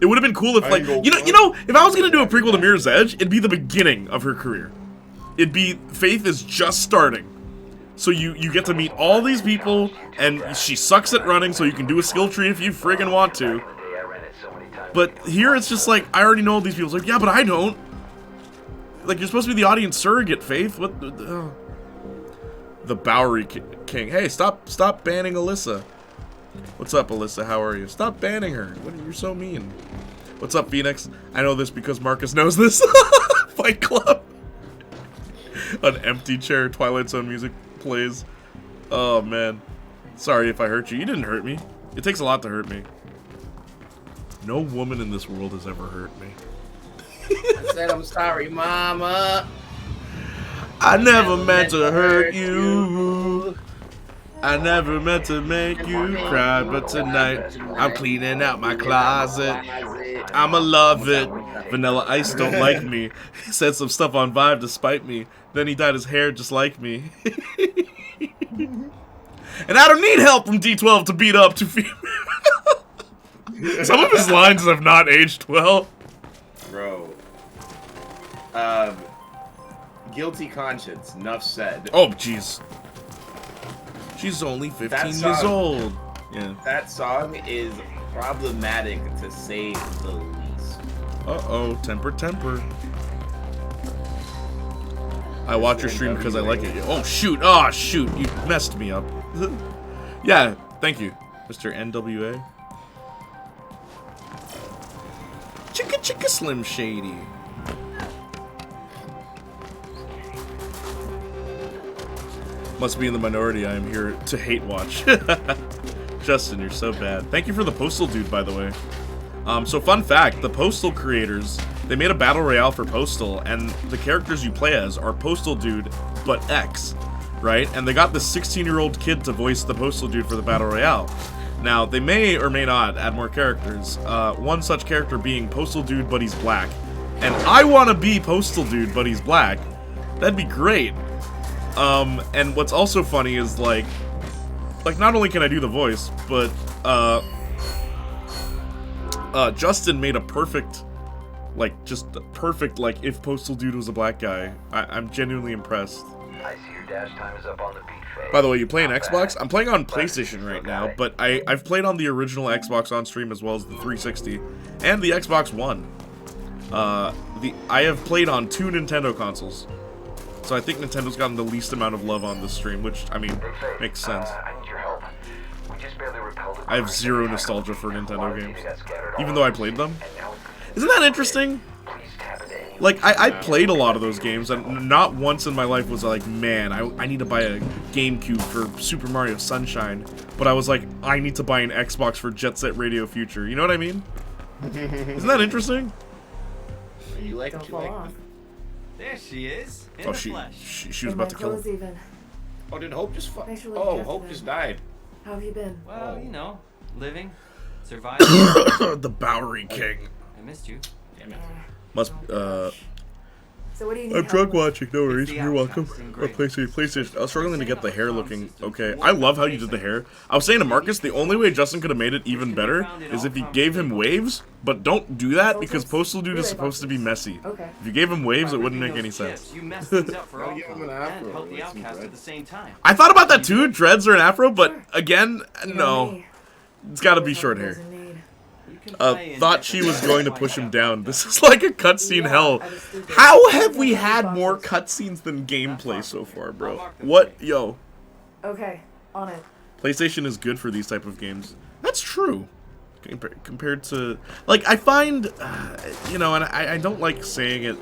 It would have been cool if, like, you know, if I was gonna do a prequel to Mirror's Edge, it'd be the beginning of her career. It'd be Faith is just starting. So you get to meet all these people, and she sucks at running, so you can do a skill tree if you friggin' want to. But here it's just like, I already know all these people. It's like, yeah, but I don't. Like, you're supposed to be the audience surrogate, Faith. What the Bowery King. Hey, stop banning Alyssa. What's up, Alyssa? How are you? Stop banning her. You're so mean. What's up, Phoenix? I know this because Marcus knows this. Fight Club. An empty chair, Twilight Zone music plays. Oh, man. Sorry if I hurt you. You didn't hurt me. It takes a lot to hurt me. No woman in this world has ever hurt me. I said I'm sorry, Mama. I never meant to hurt you. I never meant to make you cry, but tonight I'm cleaning out my closet. I'ma love it. Vanilla Ice don't like me. He said some stuff on Vibe to spite me. Then he dyed his hair just like me. And I don't need help from D12 to beat up 2 females. Some of his lines have not aged well. Bro. Guilty conscience. Enough said. Oh, jeez. She's only 15 years old. Yeah. That song is problematic to say the least. Uh-oh, temper. I watch your stream because I like it. Oh, shoot. Oh, shoot. You messed me up. Yeah, thank you, Mr. NWA. Chicka Slim Shady. Must be in the minority. I am here to hate watch. Justin, you're so bad. Thank you for the Postal Dude, by the way. So fun fact, the Postal creators, they made a battle royale for Postal, and the characters you play as are Postal Dude, but X, right? And they got this 16-year-old kid to voice the Postal Dude for the battle royale. Now, they may or may not add more characters. One such character being Postal Dude, but he's black. And I want to be Postal Dude, but he's black. That'd be great. And what's also funny is, like, not only can I do the voice, but, Justin made a perfect, just a perfect, if Postal Dude was a black guy. I'm genuinely impressed. I see your dash time is up on the beat phase. By the way, you playing Xbox? I'm playing on PlayStation right now, but I've played on the original Xbox on stream as well as the 360 and the Xbox One. I have played on 2 Nintendo consoles. So I think Nintendo's gotten the least amount of love on this stream, which, I mean, makes sense. I need your help. We just barely repelled I have zero nostalgia for Nintendo games, even though I played them. Isn't that interesting? Like, I played a lot of those games, and not once in my life was I like, man, I need to buy a GameCube for Super Mario Sunshine. But I was like, I need to buy an Xbox for Jet Set Radio Future. You know what I mean? Isn't that interesting? You like Don't what you fall like? off. There she is. In Oh, the she flesh. was And about to my kill clothes him. even. Oh, did Hope just Thanks for looking Oh, after Hope them. just died. How have you been? Well, Oh. you know, living, surviving. The Bowery King. I missed you. Damn it. Must, So what do you need I'm help drunk with? watching, no worries, the you're welcome. outcasting Or grade. PlayStation. I was struggling to get the hair looking okay. I love how you did the hair. I was saying to Marcus, the only way Justin could have made it even better is if he gave him waves, but don't do that because Postal Dude is supposed to be messy. Okay. If you gave him waves, By it wouldn't ripping make any those sense. chips, You messed things up for Oh, all give him an and afro help the with some outcast at dreads. the same time. I thought about that too, dreads or an afro, but again, You know no. me. It's gotta be Always short help those hair. in need. You can play in Thought she different was going to ways. push him down. This is like a cutscene Yeah, hell. I was stupid. How have we had Boxes. more cutscenes than gameplay so far, bro? What? Yo. Okay, on it. PlayStation is good for these type of games. That's true. Compared to... Like, I find... you know, and I don't like saying it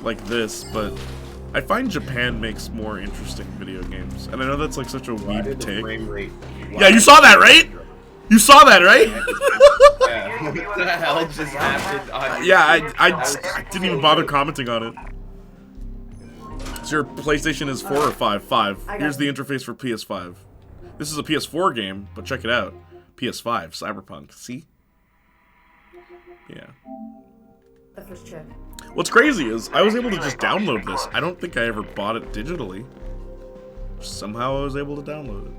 like this, but... I find Japan makes more interesting video games. And I know that's like such a Why weeb did the take. frame rate? Yeah, you saw that, right? You saw that, right? Yeah. What the hell just happened on Yeah, I didn't even bother commenting on it. So your PlayStation is 4 or 5? 5. Here's the interface for PS5. This is a PS4 game, but check it out. PS5, Cyberpunk. See? Yeah. The first chip. What's crazy is I was able to just download this. I don't think I ever bought it digitally. Somehow I was able to download it.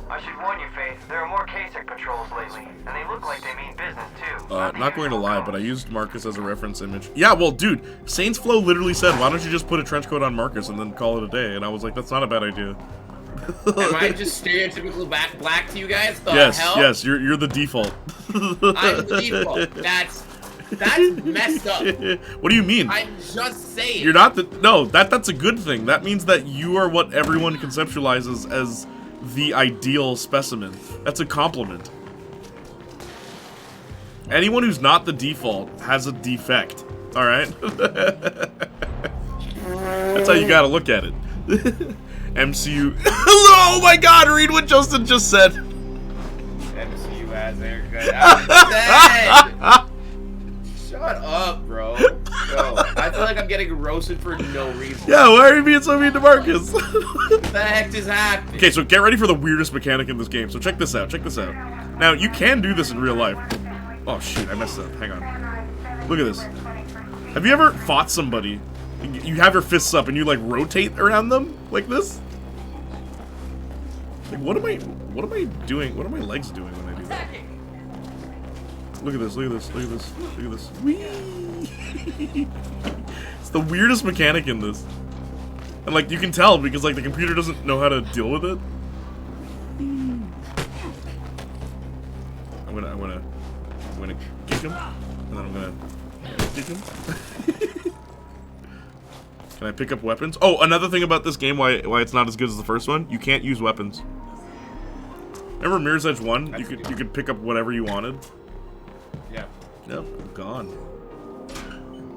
I should warn you, Faith. There are more KSEC patrols lately, and they look like they mean business too. Not going to lie, but I used Marcus as a reference image. Yeah, well, dude, Saints Flow literally said, why don't you just put a trench coat on Marcus and then call it a day? And I was like, that's not a bad idea. Am I just stereotypical black to you guys? The Yes, hell? yes, you're the default. I'm the default. That's messed up. What do you mean? I'm just saying. You're not the... No, that's a good thing. That means that you are what everyone conceptualizes as the ideal specimen. That's a compliment. Anyone who's not the default has a defect. Alright? That's how you gotta look at it. MCU... Oh my god, read what Justin just said. MCU has haircut. I'm dead. Shut up, bro. Yo, I feel like I'm getting roasted for no reason. Yeah, why are you being so mean to Marcus? What the heck is happening? Okay, so get ready for the weirdest mechanic in this game. So check this out, check this out. Now, you can do this in real life. Oh shoot, I messed up. Hang on. Look at this. Have you ever fought somebody? You have your fists up and you like rotate around them like this? Like what am I doing? What are my legs doing when I do that? Look at this. Look at this. Look at this. Look at this. Whee! It's the weirdest mechanic in this. And like you can tell because like the computer doesn't know how to deal with it. I'm gonna kick him, and then I'm gonna kick him. Can I pick up weapons? Oh, another thing about this game, why it's not as good as the first one, you can't use weapons. Remember Mirror's Edge 1? You could pick up whatever you wanted. Yeah. Yep, gone.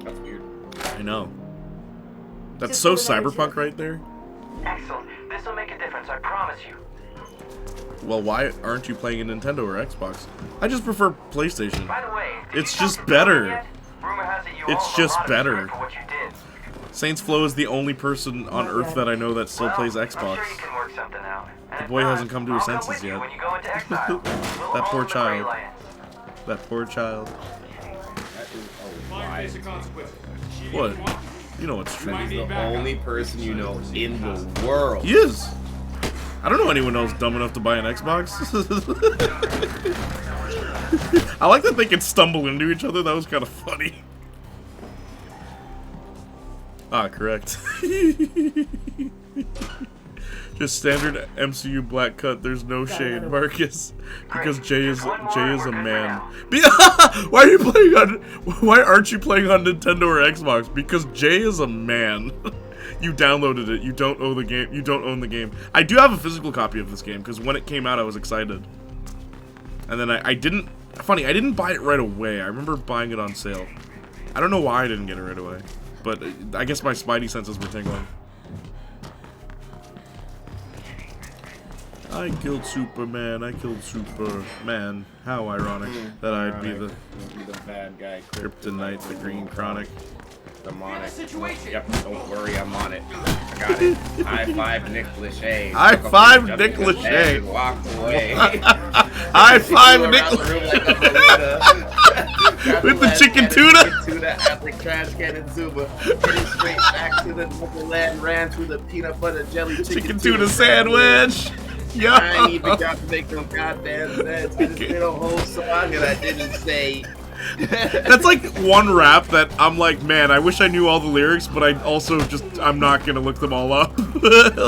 That's weird. I know. That's Just so put it on your cyberpunk chest. right there. Excellent. This'll make a difference, I promise you. Well, why aren't you playing a Nintendo or Xbox? I just prefer PlayStation. By the way, did It's you talk just to better. Tony yet? Rumor has it you It's owe him just a lot of better. credit for what you did. Saints Flow is the only person on Earth that I know that still Well, plays I'm Xbox. sure you can work something out. And The if boy not, hasn't come to his I'll come senses with you yet. when you go into exile. We'll That poor own the child. Grey Lands. That poor child. That is a lie. What? You know it's true. He's the only person you know in the world. He is. I don't know anyone else dumb enough to buy an Xbox. I like that they can stumble into each other. That was kind of funny. Ah, correct. Just standard MCU black cut. There's no shade, Marcus, because Jay is a man. Why are you playing on? Why aren't you playing on Nintendo or Xbox? Because Jay is a man. You downloaded it. You don't own the game. You don't own the game. I do have a physical copy of this game because when it came out, I was excited. And then I didn't. Funny, I didn't buy it right away. I remember buying it on sale. I don't know why I didn't get it right away, but I guess my spidey senses were tingling. I killed Superman. I killed Superman. How ironic that I'd be the bad guy. Kryptonite, the Green Chronic. I'm on it. Yep, don't worry, I'm on it. I got it. High five, Nick Lachey. High five, Nick Lachey. Walked away. High five, Nick with the chicken tuna. Tuna at the trash can in Zuma. Getting straight back to the Neverland, ran through the peanut butter jelly Chicken tuna sandwich. Yo. I ain't even got to make no goddamn sense. I just did a whole song and I didn't say. That's like one rap that I'm like, man, I wish I knew all the lyrics, but I also I'm not gonna look them all up.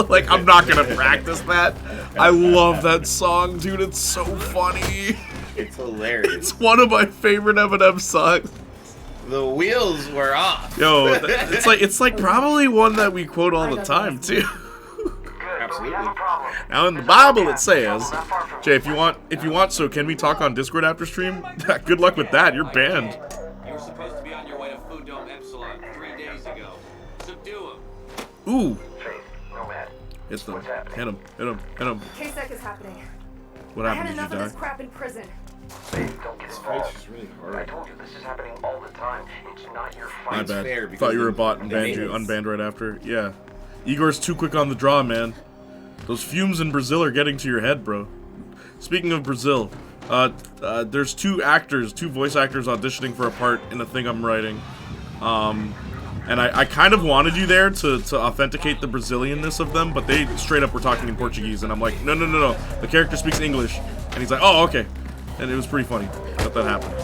Like, I'm not gonna practice that. I love that song, dude. It's so funny. It's hilarious. It's one of my favorite Eminem songs. The wheels were off. Yo, it's like probably one that we quote all the time too. Absolutely. Now in the Bible it says, Jay, if you want, so can we talk on Discord after stream? Good luck with that. You're banned. You were supposed to be on your way to Food Dome Epsilon 3 days ago. Subdue him. Ooh. Faith, Nomad. Hit them. What's happening? Hit him. Hit him. Hit him. K-Sec is happening. What I had happened? Did enough you of this die? crap in prison. Faith, don't get This fight's involved. just really I hard. told you this is happening all the time. It's not your My fight. bad. fair because Thought you were a they- bot and they banned made you. it- Unbanned right after. Yeah. Igor's too quick on the draw, man. Those fumes in Brazil are getting to your head, bro. Speaking of Brazil, there's two voice actors auditioning for a part in a thing I'm writing. And I kind of wanted you there to authenticate the Brazilianness of them, but they straight up were talking in Portuguese, and I'm like, no. The character speaks English. And he's like, oh, okay. And it was pretty funny that happened.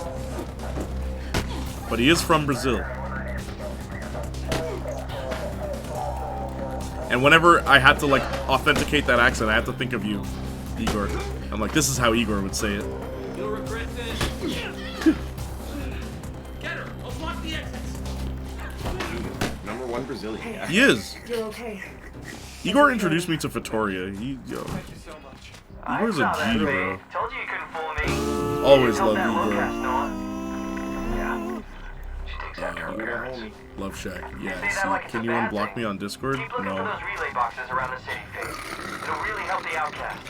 But he is from Brazil. And whenever I had to, like, authenticate that accent, I had to think of you, Igor. I'm like, this is how Igor would say it. You'll regret this. Get her. I'll block the exits. Number one Brazilian guy. He is. You're okay. Igor introduced me to Vittoria. Igor's a that, G, Faith. bro. Told you couldn't fool me. Always Told love that Igor. low-cast Noah. Yeah. She takes after her You're a parents. homie. Love Shack. Say Yeah, that like see, it's can a you bad unblock thing. me on Discord? Keep looking for No. those relay boxes around the city, Faith. It'll really help the outcast.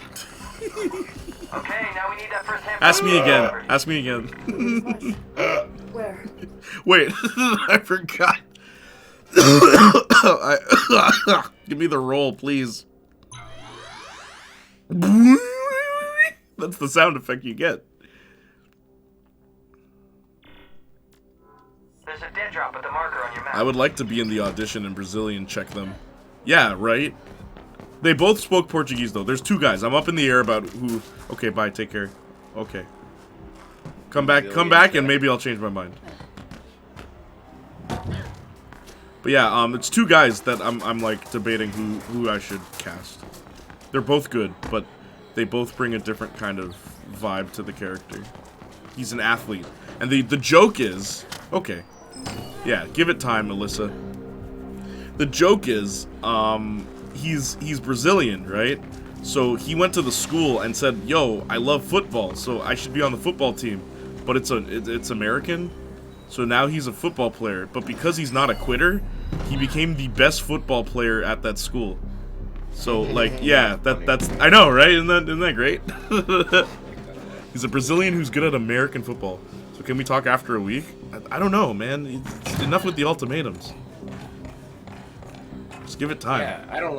Okay, now we need that first hand. Ask me again. Ask me again. Where? Wait, I forgot. Give me the roll, please. That's the sound effect you get. There's a dead drop with the marker on your map. I would like to be in the audition in Brazilian, check them. Yeah, right? They both spoke Portuguese, though. There's two guys. I'm up in the air about who... Okay, bye. Take care. Okay. Come back, and maybe I'll change my mind. But yeah, it's two guys that I'm like debating who I should cast. They're both good, but they both bring a different kind of vibe to the character. He's an athlete, and the joke is okay. Yeah, give it time, Alyssa. The joke is, he's Brazilian, right? So he went to the school and said, "Yo, I love football, so I should be on the football team." But it's American, so now he's a football player. But because he's not a quitter, he became the best football player at that school. So like, yeah, that's I know, right? Isn't that great? He's a Brazilian who's good at American football. So can we talk after a week? I don't know, man. It's enough with the ultimatums. Just give it time. Yeah, I don't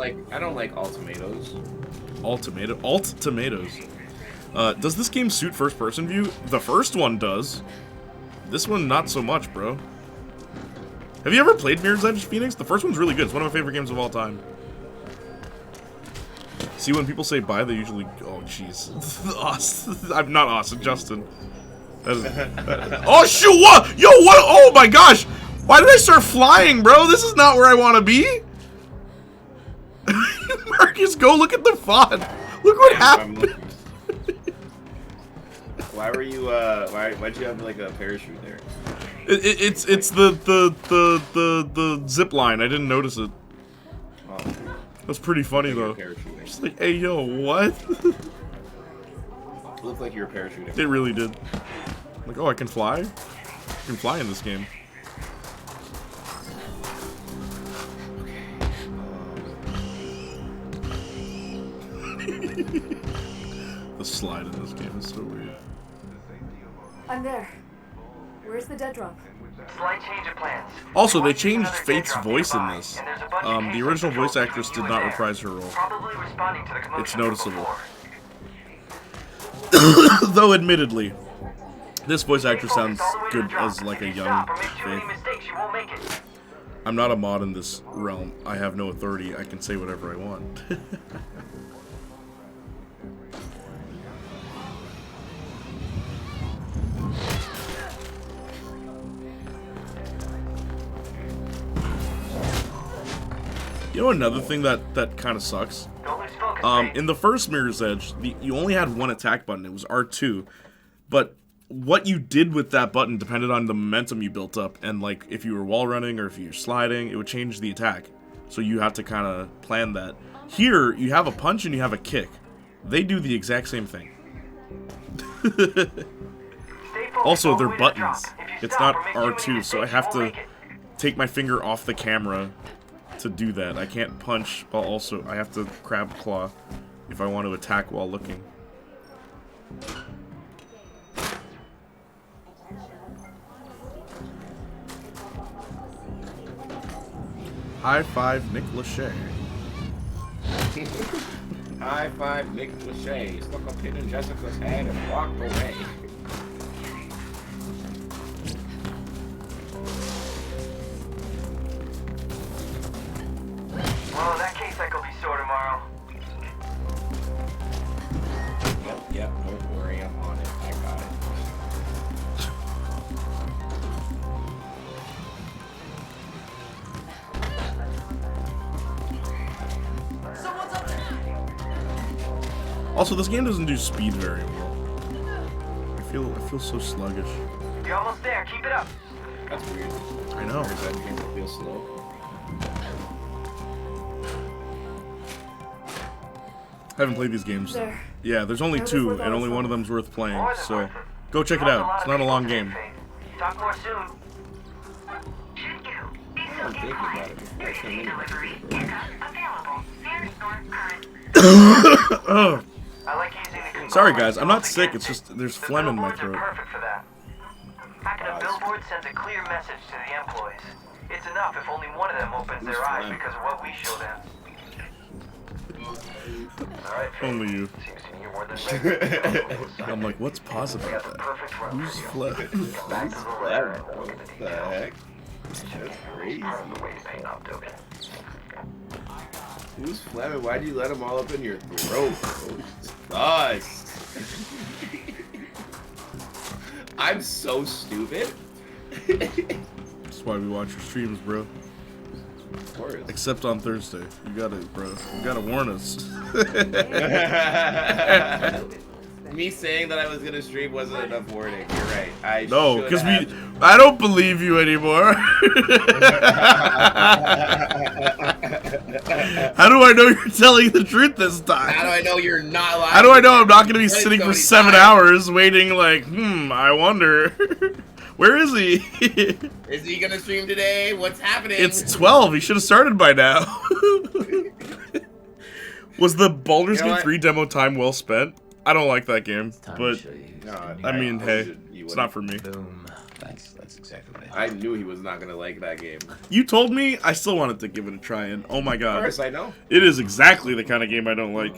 like all tomatoes. Alt tomatoes. Does this game suit first-person view? The first one does. This one, not so much, bro. Have you ever played Mirror's Edge, Phoenix? The first one's really good. It's one of my favorite games of all time. See, when people say bye, they usually... Oh, jeez. I'm not Austin, Justin. Oh, shoot! What? Yo, what? Oh, my gosh! Why did I start flying, bro? This is not where I want to be. Marcus, go look at the font. Look what happened. Why were you? Why'd you have like a parachute there? It's the zip line. I didn't notice it. Oh, That's pretty funny though. Just like, hey yo, what? it looked like you were parachuting. It really did. Like, oh, I can fly. I can fly in this game. The slide in this game is so weird. I'm there. Where's the dead drop? Slight change of plans. Also, they changed Faith's voice in this. The original voice actress did not reprise her role. Probably responding to the commotion It's noticeable. before. Though, admittedly, this voice actress sounds good as like a young Faith. I'm not a mod in this realm. I have no authority. I can say whatever I want. You know another thing that kind of sucks? In the first Mirror's Edge, you only had one attack button. It was R2. But what you did with that button depended on the momentum you built up. And like, if you were wall running or if you were sliding, it would change the attack. So you have to kind of plan that. Here, you have a punch and you have a kick. They do the exact same thing. Also, they're buttons. It's not R2, so I have to take my finger off the camera to do that. I can't punch while also I have to crab claw if I want to attack while looking. High five Nick Lachey. High five Nick Lachey. Stuck a pin in Jessica's head and walked away. Well, in that case, I could be sore tomorrow. Yep, don't worry, I'm on it. I got it. Also, this game doesn't do speed very well. I feel so sluggish. You're almost there. Keep it up. That's weird. I know. There's that game that feels slow. I haven't played these games. There. Yeah, there's only Notice two, what and that only was one of from. them's worth playing. More than So worth it. go check it out. It's not a long game. Talk more soon. I'm thinking about it before I came in. I like using the Sorry guys, I'm not sick. It's just there's phlegm in my billboards are throat. perfect for that. Hacking a billboard sends a clear message to the employees. It's enough if only one of them opens their eyes because of what we show them. Alright, Only you. seems to me you're more than ready. I'm like, what's positive Got about the that? perfect run Who's for you. phlegm? Back to the letter and we'll look at the What the details. heck? That's crazy. Part of the way to paying off token. Who's Fleming? Why'd you let him all up in your throat, bro? Us. I I'm so stupid. That's why we watch your streams, bro. Of course. Except on Thursday. You gotta, bro. You gotta warn us. Me saying that I was gonna stream wasn't enough warning. You're right. No, because I don't believe you anymore. How do I know you're telling the truth this time? How do I know you're not lying? How do I know I'm not gonna be sitting for many 7 times. hours waiting like, I wonder. Where is he? Is he gonna stream today? What's happening? It's 12. He should have started by now. Was the Baldur's You know Gate 3 demo time well spent? I don't like that game, but I mean, hey, it's not for me. Boom. That's exactly what I knew he was not gonna like that game. You told me, I still wanted to give it a try, and oh my Of god. course, I know. It is exactly the kind of game I don't like.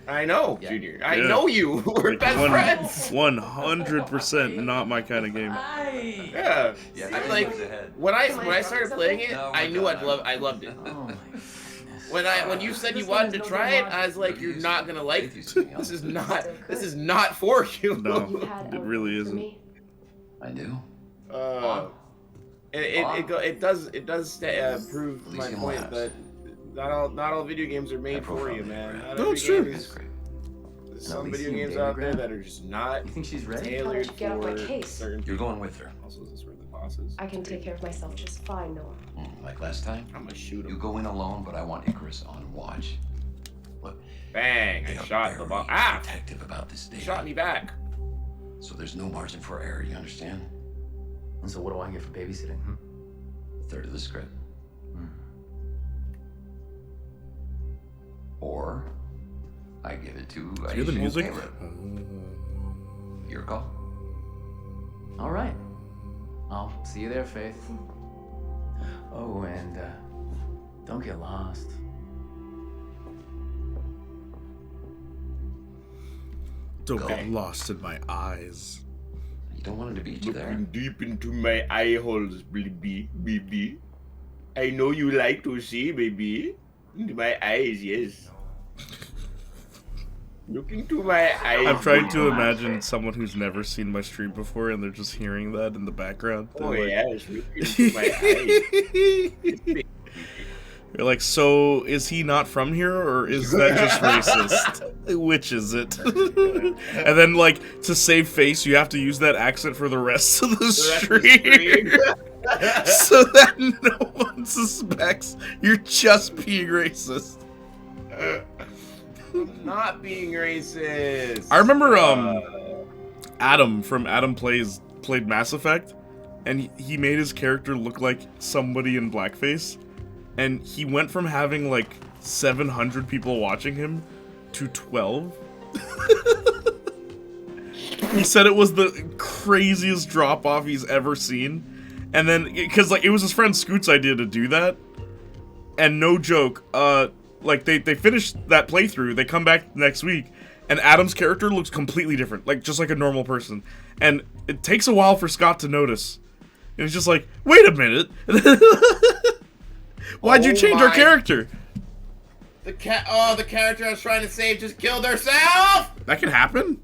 I know, Junior. I Yeah. know you. We're Like, best friends. 100% not my kind of game. Yeah. Yeah, I like when I started playing it, No, I we're knew done. I loved it. Oh my goodness. When you said you wanted to try it, I was like, you're not gonna like this. This is not for you. No, it really isn't. I do. It does prove my Elysium point Labs. that not all video games are made for you, man. Not No, every it's true. game That's is- great. There's some Elysium video games out there Battleground? that are just not You think she's ready? tailored Why don't you get off my for case? certain You're going with her. Also, is this where the boss is? I can take care of myself just fine, Noah. Like last time? I'm gonna shoot You him. go in alone, but I want Icarus on watch. Look, Bang! they I are shot the very boss. Ah! protective about this data. Shot me back. So there's no margin for error, you understand? And so what do I get for babysitting? A third of the script. Hmm. Or I give it to Hear the Aisha music? Caleb. Your call. All right. I'll see you there, Faith. Oh, and don't get lost. Don't Go. get lost in my eyes. You don't want him to beat you there. Looking deep into my eye holes, baby. I know you like to see, baby. Into my eyes, yes. Look into my eyes. I'm trying to baby. imagine someone who's never seen my stream before and they're just hearing that in the background. Oh They're like, yes, look into my eyes. They're like, so is he not from here or is that just racist? Which is it? And then, like, to save face, you have to use that accent for the rest of the stream. So that no one suspects you're just being racist. I'm not being racist. I remember Adam from Adam played Mass Effect, and he made his character look like somebody in blackface, and he went from having like 700 people watching him to 12. He said it was the craziest drop off he's ever seen, and then because like it was his friend Scoot's idea to do that, and no joke, like they finished that playthrough, they come back next week, and Adam's character looks completely different, like just like a normal person, and it takes a while for Scott to notice, and he's just like, wait a minute, why'd you Oh change our my- character? The character I was trying to save just killed herself. That can happen.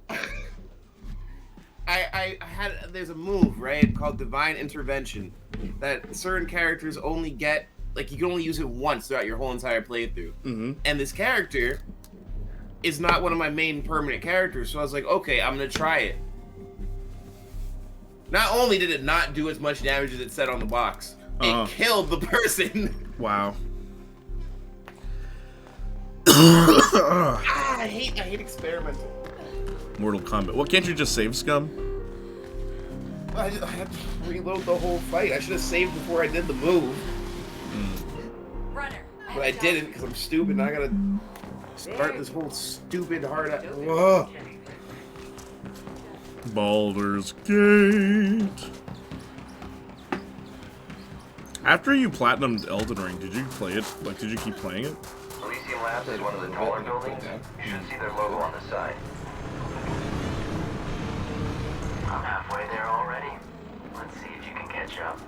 I had there's a move, right, called Divine Intervention that certain characters only get, like, you can only use it once throughout your whole entire playthrough. Mm-hmm. And this character is not one of my main permanent characters, so I was like, okay, I'm gonna try it. Not only did it not do as much damage as it said on the box, it killed the person. Wow. I hate experimental. Mortal Kombat. Well, can't you just save Scum? I had to reload the whole fight. I should have saved before I did the move. Runner. But I didn't because I'm stupid and I gotta start this whole stupid hard. Ugh. Baldur's Gate. After you platinumed Elden Ring, did you play it? Like, did you keep playing it? Elysium Labs is one of the taller buildings. You should see their logo on the side. I'm halfway there already. Let's see if you can catch up.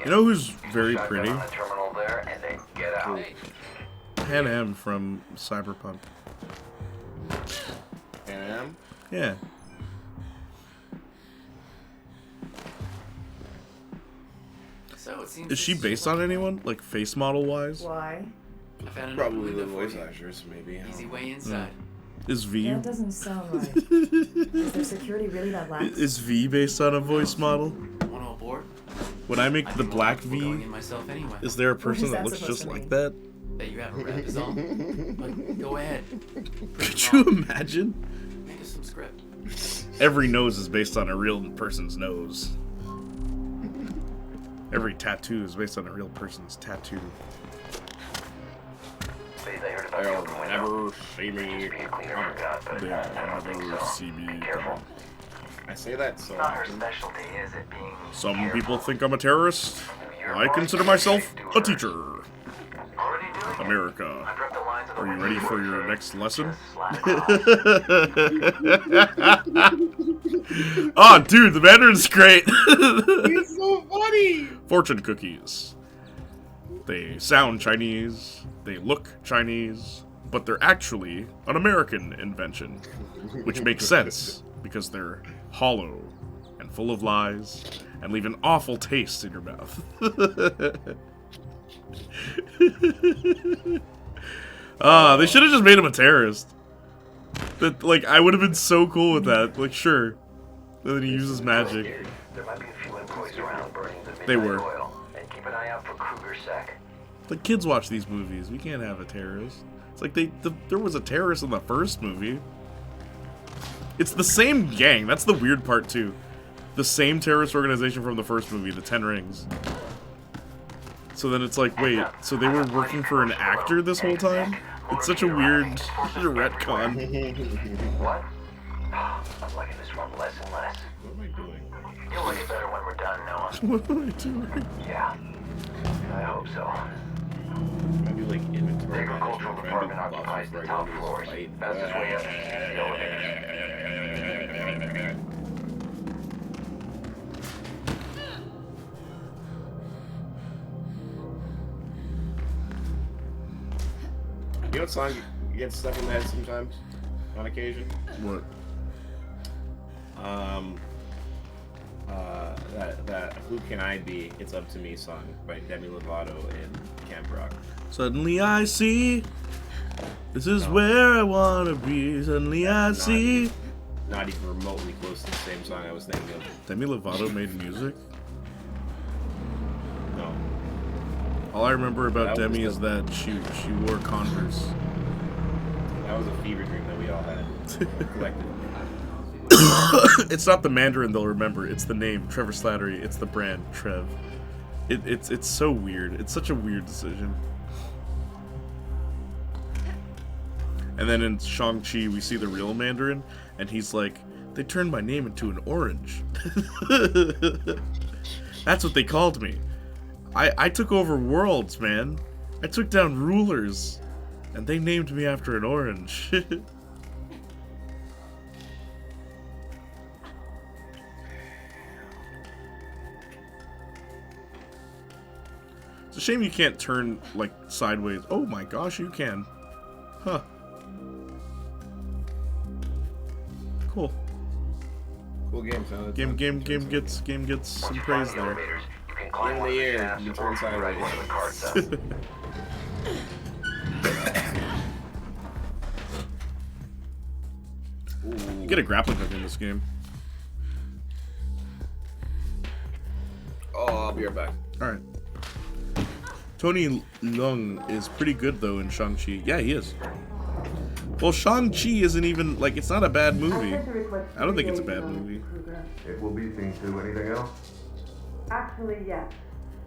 You know who's very pretty? On the terminal there, and then get out. Pan Am from Cyberpunk. Am? Yeah. So it seems Is she based on anyone? Like face model wise? Why? I found another Probably the window for voice you. actors, maybe. Easy way inside. Is V? That doesn't sound right. Is their security really that lax? Is V based on a voice model? Want to abort? When I make I the think black I'm going V, in myself anyway. is there a person is that that looks supposed just to like mean? that? Bet you haven't read is all. But go ahead. Could you imagine? Make us some script. Every nose is based on a real person's nose. Every tattoo is based on a real person's tattoo. Please, I heard about the They'll open window. never see me. Be a cleaner for God, but They'll I don't think never so. see me Be careful. coming. I say that so Not her often. specialty, is it being Some careful? people think I'm a terrorist. I consider myself a teacher. Already doing it. America. I've read the lines of the Are you window ready for before, your so next lesson? just slide it on. Oh, dude, the Mandarin's great. It's so funny! Fortune cookies. They sound Chinese, they look Chinese, but they're actually an American invention. Which makes sense, because they're hollow and full of lies and leave an awful taste in your mouth. They should have just made him a terrorist. That, like, I would have been so cool with that. Like, sure. And then he uses magic. There might be a few employees around burning the They midnight were. oil. And keep an eye out for Kruger's sack. The kids watch these movies. We can't have a terrorist. It's like there was a terrorist in the first movie. It's the same gang. That's the weird part too. The same terrorist organization from the first movie, the Ten Rings. So then it's like, wait, so they were working for an actor this whole time? It's such a weird retcon. What? I'm liking this one less and less. What am I doing? You'll like it better when we're done, Noah. What am I doing? Yeah. I hope so. I do like The inventory agricultural management. department occupies the top floors. Fastest way up is the elevator. You know what song you get stuck in that sometimes? On occasion? What? That Who Can I Be? It's Up to Me song by Demi Lovato in Camp Rock. Suddenly I see. This is where I wanna be. Suddenly I see. Not even remotely close to the same song I was thinking of. Demi Lovato made music. No. All I remember about That was Demi the- is that she wore Converse. That was a fever dream that we all had. Collectively. It's not the Mandarin they'll remember. It's the name, Trevor Slattery. It's the brand, Trev. It's so weird. It's such a weird decision. And then in Shang-Chi, we see the real Mandarin, and he's like, they turned my name into an orange. That's what they called me. I took over worlds, man. I took down rulers, and they named me after an orange. It's a shame you can't turn, like, sideways. Oh my gosh, you can. Huh. Cool. Cool game, son. Game gets some Once you find praise the there. elevators, you can climb In one the of air, shafts you or turn ride sideways. one of the carts up. You get a grappling hook in this game. Oh, I'll be right back. Alright. Tony Leung is pretty good, though, in Shang-Chi. Yeah, he is. Well, Shang-Chi isn't even, like, it's not a bad movie. I don't think it's a bad movie. It will be seen to. Anything else? Actually, yes.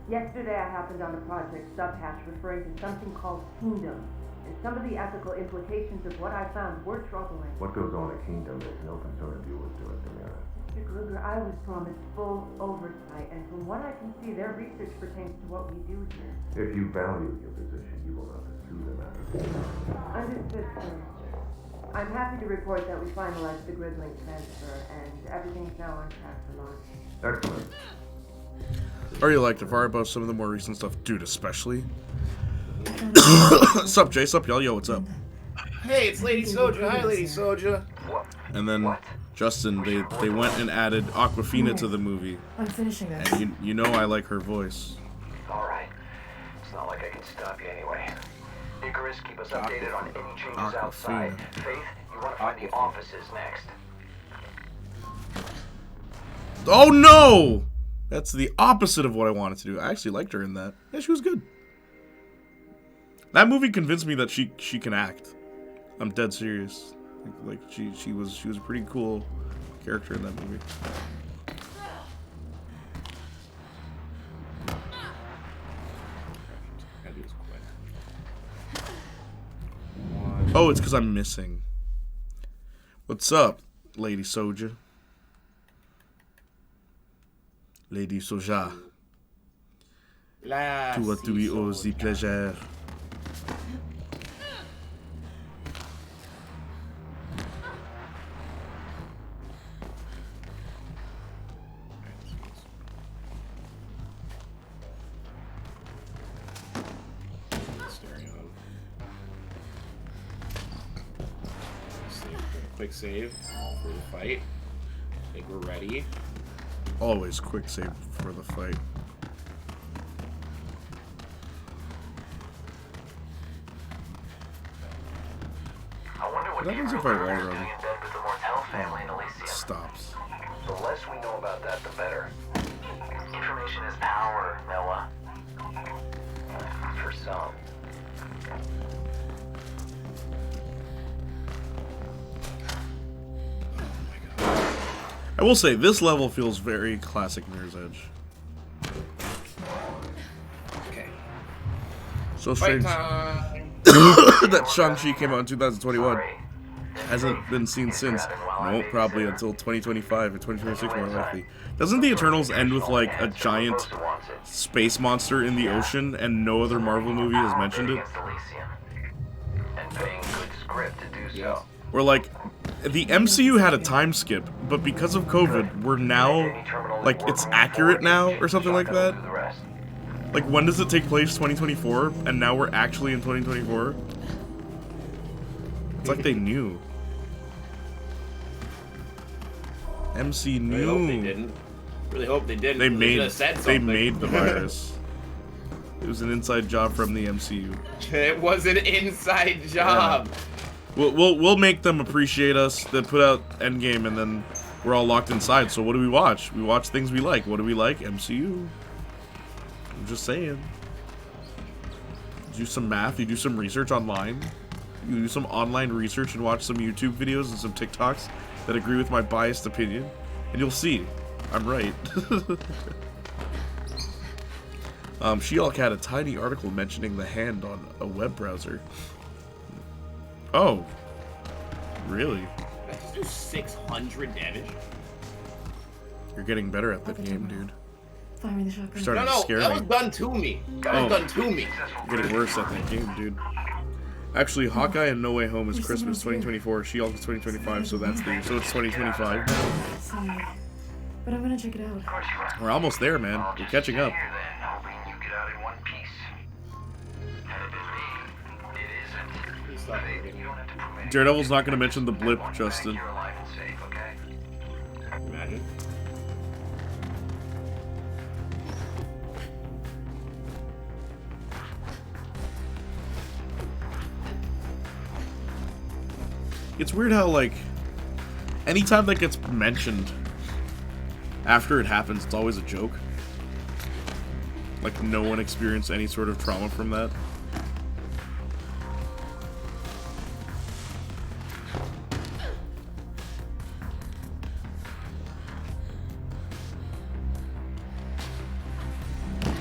Yesterday I happened on a project subhash referring to something called Kingdom, and some of the ethical implications of what I found were troubling. What goes on at Kingdom is no concern of yours, to it, to be honest. Mr. Kruger, I was promised full oversight, and from what I can see, their research pertains to what we do here. If you value your position, you will not pursue the matter. Understood, sir. I'm happy to report that we finalized the grid link transfer, and everything's now on track for launch. Excellent. Or you liked it far above some of the more recent stuff, dude, especially. Sup, Jay? Sup, y'all? Yo, what's up? Hey, it's Lady Soja. Hi, Lady Soja. And then Justin, they went and added Aquafina to the movie. I'm finishing this. And you know I like her voice. Alright. It's not like I can stop you anyway. Icarus, keep us updated on any changes outside. Faith, you want to find the offices next. Oh no! That's the opposite of what I wanted to do. I actually liked her in that. Yeah, she was good. That movie convinced me that she can act. I'm dead serious. Like she was a pretty cool character in that movie. Gotta do this quick. Oh, it's because I'm missing. What's up, Lady Soja? Lady Soja. Tu as tué aux plaisirs. Quick save for the fight. I think we're ready. Always quick save for the fight. I wonder what What happens if I Gabriel water is doing on in bed with the Mortel family in Elysium. Stops. The less we know about that, the better. Information is power, Noah. For some. I will say, this level feels very classic Mirror's Edge. Okay. So Fight strange time. that Shang-Chi came out in 2021. Hasn't been seen since. No, probably until 2025 or 2026 more likely. Doesn't the Eternals end with like a giant space monster in the ocean and no other Marvel movie has mentioned it? And paying good script to do so. Or like, the MCU had a time skip, but because of COVID, we're now, like, it's accurate now, or something like that. Like, when does it take place? 2024? And now we're actually in 2024? It's like they knew. MC Really hope they knew. didn't. Really hope they didn't. They They made the virus. It was an inside job from the MCU. It was an inside job. Yeah. We'll make them appreciate us. They put out Endgame, and then we're all locked inside. So what do we watch? We watch things we like. What do we like? MCU. I'm just saying. Do some math. You do some research online. You do some online research and watch some YouTube videos and some TikToks that agree with my biased opinion, and you'll see I'm right. She-Hulk had a tiny article mentioning the hand on a web browser. Oh, really? Let's do 600 damage. You're getting better at that game, dude. Fire me the shotgun. You're starting to No, scare that me. was done to me. That was done to me. You're getting worse at that game, dude. Actually, Hawkeye and No Way Home is Christmas 2024. She-Hulk is 2025, so that's the so it's 2025. Sorry. But I'm gonna check it out. We're almost there, man. We're catching up. Daredevil's not going to mention the blip, Justin. Imagine. It's weird how, like, anytime that gets mentioned after it happens, it's always a joke. Like, no one experienced any sort of trauma from that.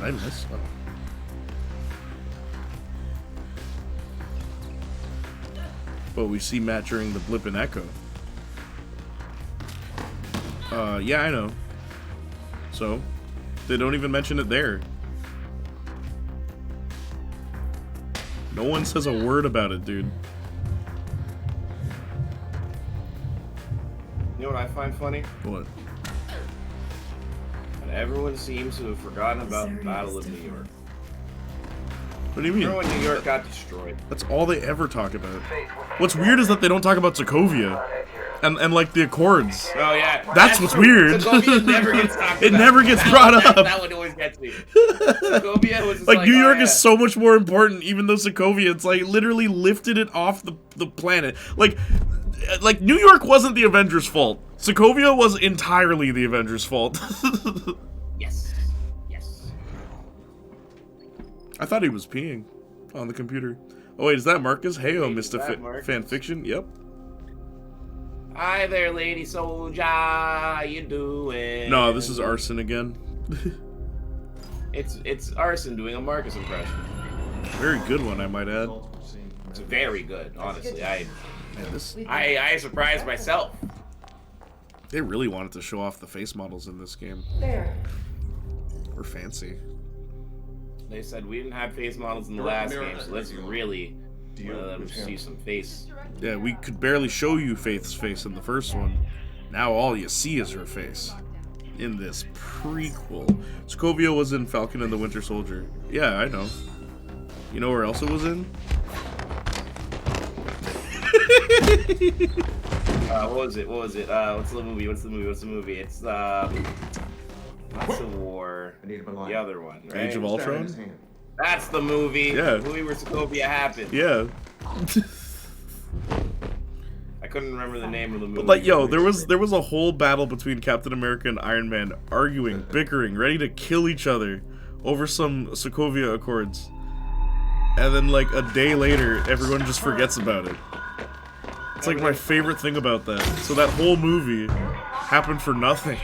I missed that. But we see Matt during the blip and echo. Yeah, I know. So, they don't even mention it there. No one says a word about it, dude. You know what I find funny? What? I Everyone seems to have forgotten about the This Battle area of is New York. What do you mean? Remember when New York got destroyed? That's all they ever talk about. What's weird is that they don't talk about Sokovia. And like the Accords. Oh yeah, That's what's weird. Sokovia never gets talked It about. never gets brought up. That one always gets me. Sokovia was just Like New oh, York yeah. is so much more important, even though Sokovia, it's like literally lifted it off the planet. Like New York wasn't the Avengers' fault. Sokovia was entirely the Avengers' fault. Yes. Yes. I thought he was peeing on the computer. Oh wait, is that Marcus? Heyo, Wait, Mr. is that Marcus? Fanfiction. Yep. Hi there, lady soldier. How you doing? No, this is Arson again. It's Arson doing a Marcus impression. Very good one, I might add. It's very good, honestly. I Man, surprised myself. they really wanted to show off the face models in this game. There. We're fancy. They said we didn't have face models in the last game, so let's really let them see some face. Yeah, we could barely show you Faith's face in the first one. Now all you see is her face. In this prequel. Sokovia was in Falcon and the Winter Soldier. Yeah, I know. You know where else it was in? What was it? What's the movie? It's not Civil War. The other one, right? Age of Ultron? That's the movie. Yeah. The movie where Sokovia happened. Yeah. I couldn't remember the name of the movie. But like, yo, there was a whole battle between Captain America and Iron Man, arguing, bickering, ready to kill each other over some Sokovia Accords. And then like a day later, everyone just forgets about it. It's like my favorite thing about that. So that whole movie happened for nothing.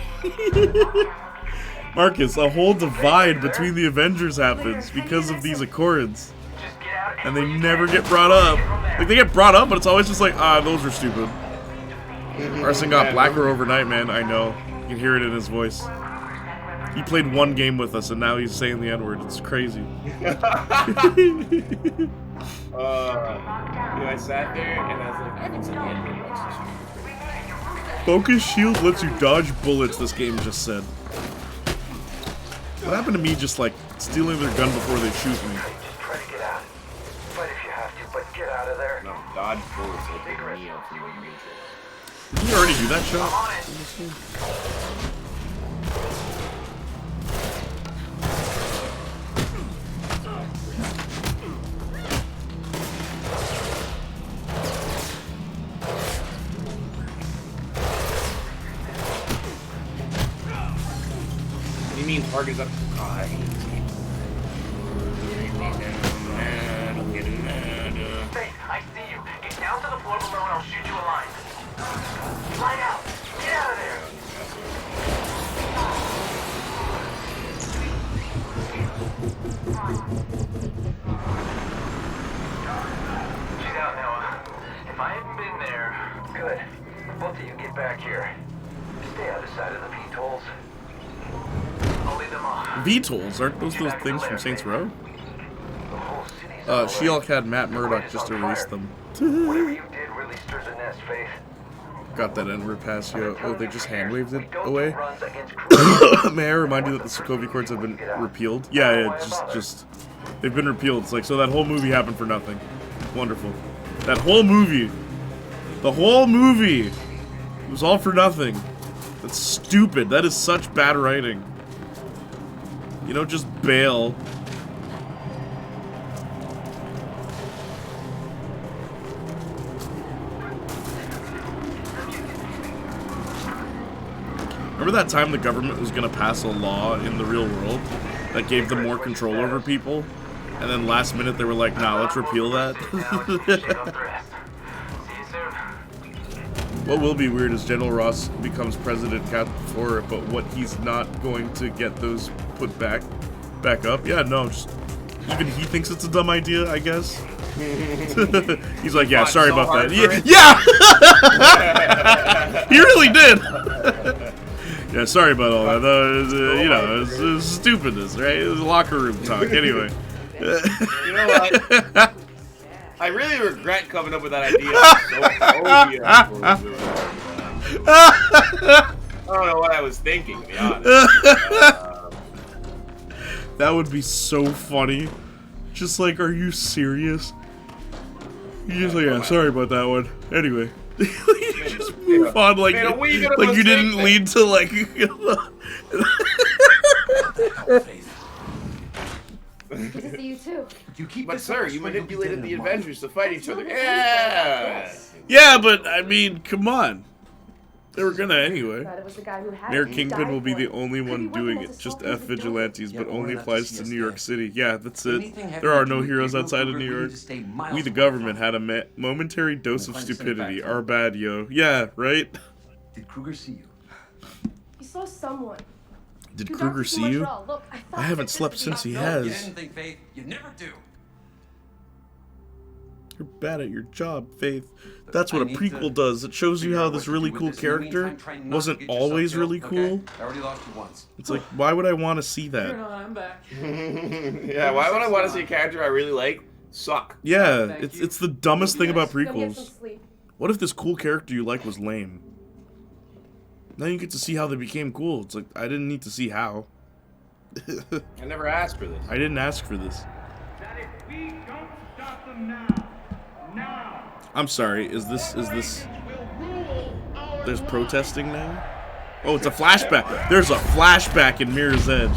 Marcus, a whole divide between the Avengers happens because of these Accords. And they never get brought up. Like, they get brought up, but it's always just like, those were stupid. Arson got blacker overnight, man. I know. You can hear it in his voice. He played one game with us, and now he's saying the N-word. It's crazy. I sat there, and I was like, I haven't said the N-word once. Focus shield lets you dodge bullets, this game just said. What happened to me just, like, stealing their gun before they shoot me? Just try to get out. Fight if you have to, but get out of there. No, dodge bullets like Neo from the Matrix. Didn't you already do that shot? What do you mean targets up? Oh, I hate this game. Faith, I see you. Get down to the floor below and I'll shoot you a line. Line out. Get out of there. She's out now. If I hadn't been there. Good. Both of you get back here. Stay out of sight of the P-tolls. I'll lead them off. VTOLs, aren't those things from Saints Row? The whole city's She-Hulk had Matt Murdock just erased them. Whatever you did really stirs a nest, Faith. Got that N-word pass, yo. Oh, they just hand-waved it We don't away? do runs against crews. May I remind you that the Sokovia Accords have been repealed? Yeah, just... They've been repealed. It's like, so that whole movie happened for nothing. Wonderful. That whole movie. The whole movie. It was all for nothing. That's stupid. That is such bad writing. You don't just bail. Remember that time the government was gonna pass a law in the real world that gave them more control over people? And then last minute they were like, nah, let's repeal that. What will be weird is General Ross becomes president for it, but what he's not going to get those put back up. Yeah, no, just even he thinks it's a dumb idea, I guess. He's like, yeah, sorry about that. Yeah, he really did. Yeah, sorry about all that. You know, it was stupidness, right? It was locker room talk. Anyway. You know what? I really regret coming up with that idea. I don't know what I was thinking, to be honest. That would be so funny. Just like, are you serious? You just like, yeah, sorry about that one. Anyway. You just move on like you didn't lead to like Good to see you too. You keep But sir, you manipulated the Avengers to fight each other. Yeah. Yeah, but I mean, come on. They were gonna anyway. Thought it was the guy who had Mayor it. He Kingpin died will be for the it. only Could one be doing working it. as a Just sole F person doing vigilantes, Yeah, but but we're only not applies the to CS New York guy. City. Yeah, that's it. Anything having There are to no do with heroes Gabriel outside of Kruger, New we need York. to stay miles We, the away government, from. had a momentary dose of Plan to send it stupidity. back. Our bad, yo. Yeah, right? Did Kruger see you? You saw someone. Did You Kruger talked to see you? Montreal. Look, I thought I haven't that slept this would since be he up- has. You anything, Faith? You never do. You're bad at your job, Faith. That's what I a need prequel to does. It shows you figure how out this what to really do with cool this. In the character meantime, try not to wasn't get yourself always killed, really okay? cool. I already lost you once. It's like, why would I want to see that? I'm back. Yeah, why would I want to see a character I really like suck? Yeah, Thank you. it's the dumbest thing about Go get some prequels. sleep. What if this cool character you like was lame? Now you get to see how they became cool. It's like, I didn't need to see how. I never asked for this. I didn't ask for this. That if we don't stop them now, I'm sorry, is this... There's protesting now? Oh, it's a flashback. There's a flashback in Mirror's Edge.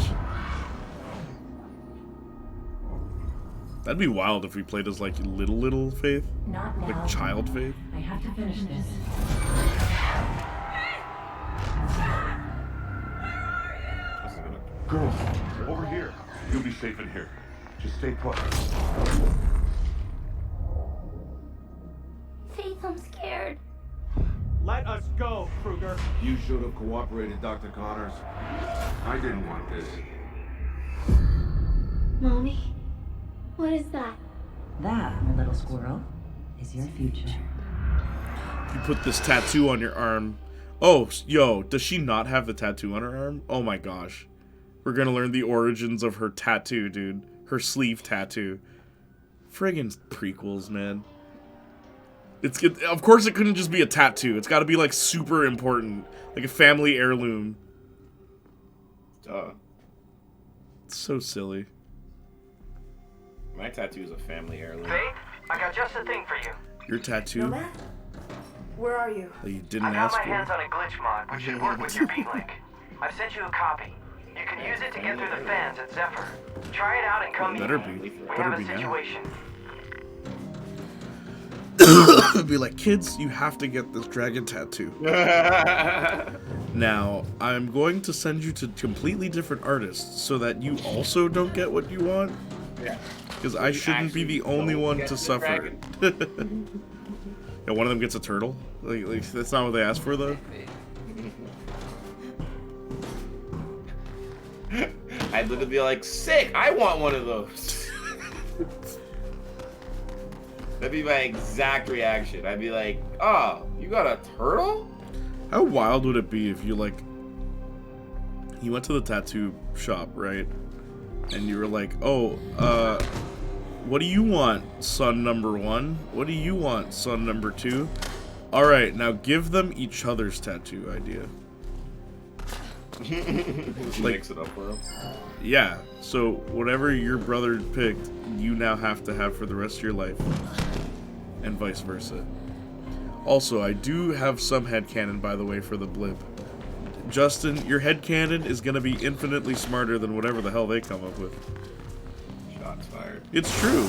That'd be wild if we played as like little Faith. Not now. Like child Faith. I have to finish this. Girls, over here. You'll be safe in here. Just stay put. Faith, I'm scared. let us go, Kruger. You should have cooperated, Dr. Connors. I didn't want this. Mommy, what is that? That, my little squirrel, is your future. You put this tattoo on your arm. Oh, yo, does she not have the tattoo on her arm? Oh my gosh. We're gonna learn the origins of her tattoo, dude. Her sleeve tattoo. Friggin' prequels, man. Of course it couldn't just be a tattoo. It's gotta be, like, super important. Like a family heirloom. Duh. It's so silly. My tattoo is a family heirloom. Faith, I got just the thing for you. Your tattoo that Where are you? you didn't I got ask my hands for. on a glitch mod, which should work with your P-Link. I've sent you a copy. You can use it to get through the fans at Zephyr. Try it out and come meet Better me. be. We Better have a be now. situation. Be like, kids, you have to get this dragon tattoo. Now, I'm going to send you to completely different artists so that you also don't get what you want. Yeah. Because I shouldn't be the only one to suffer. Yeah, one of them gets a turtle. Like, that's not what they asked for, though. I'd literally be like, sick, I want one of those. That'd be my exact reaction. I'd be like, oh, you got a turtle? How wild would it be if you, like, you went to the tattoo shop, right? And you were like, oh, what do you want, son number 1? What do you want, son number 2? Alright, now give them each other's tattoo idea. Mix it up for him. Yeah, so whatever your brother picked, you now have to have for the rest of your life. And vice versa. Also, I do have some headcanon, by the way, for the blip. Justin, your headcanon is going to be infinitely smarter than whatever the hell they come up with. Shots fired. It's true.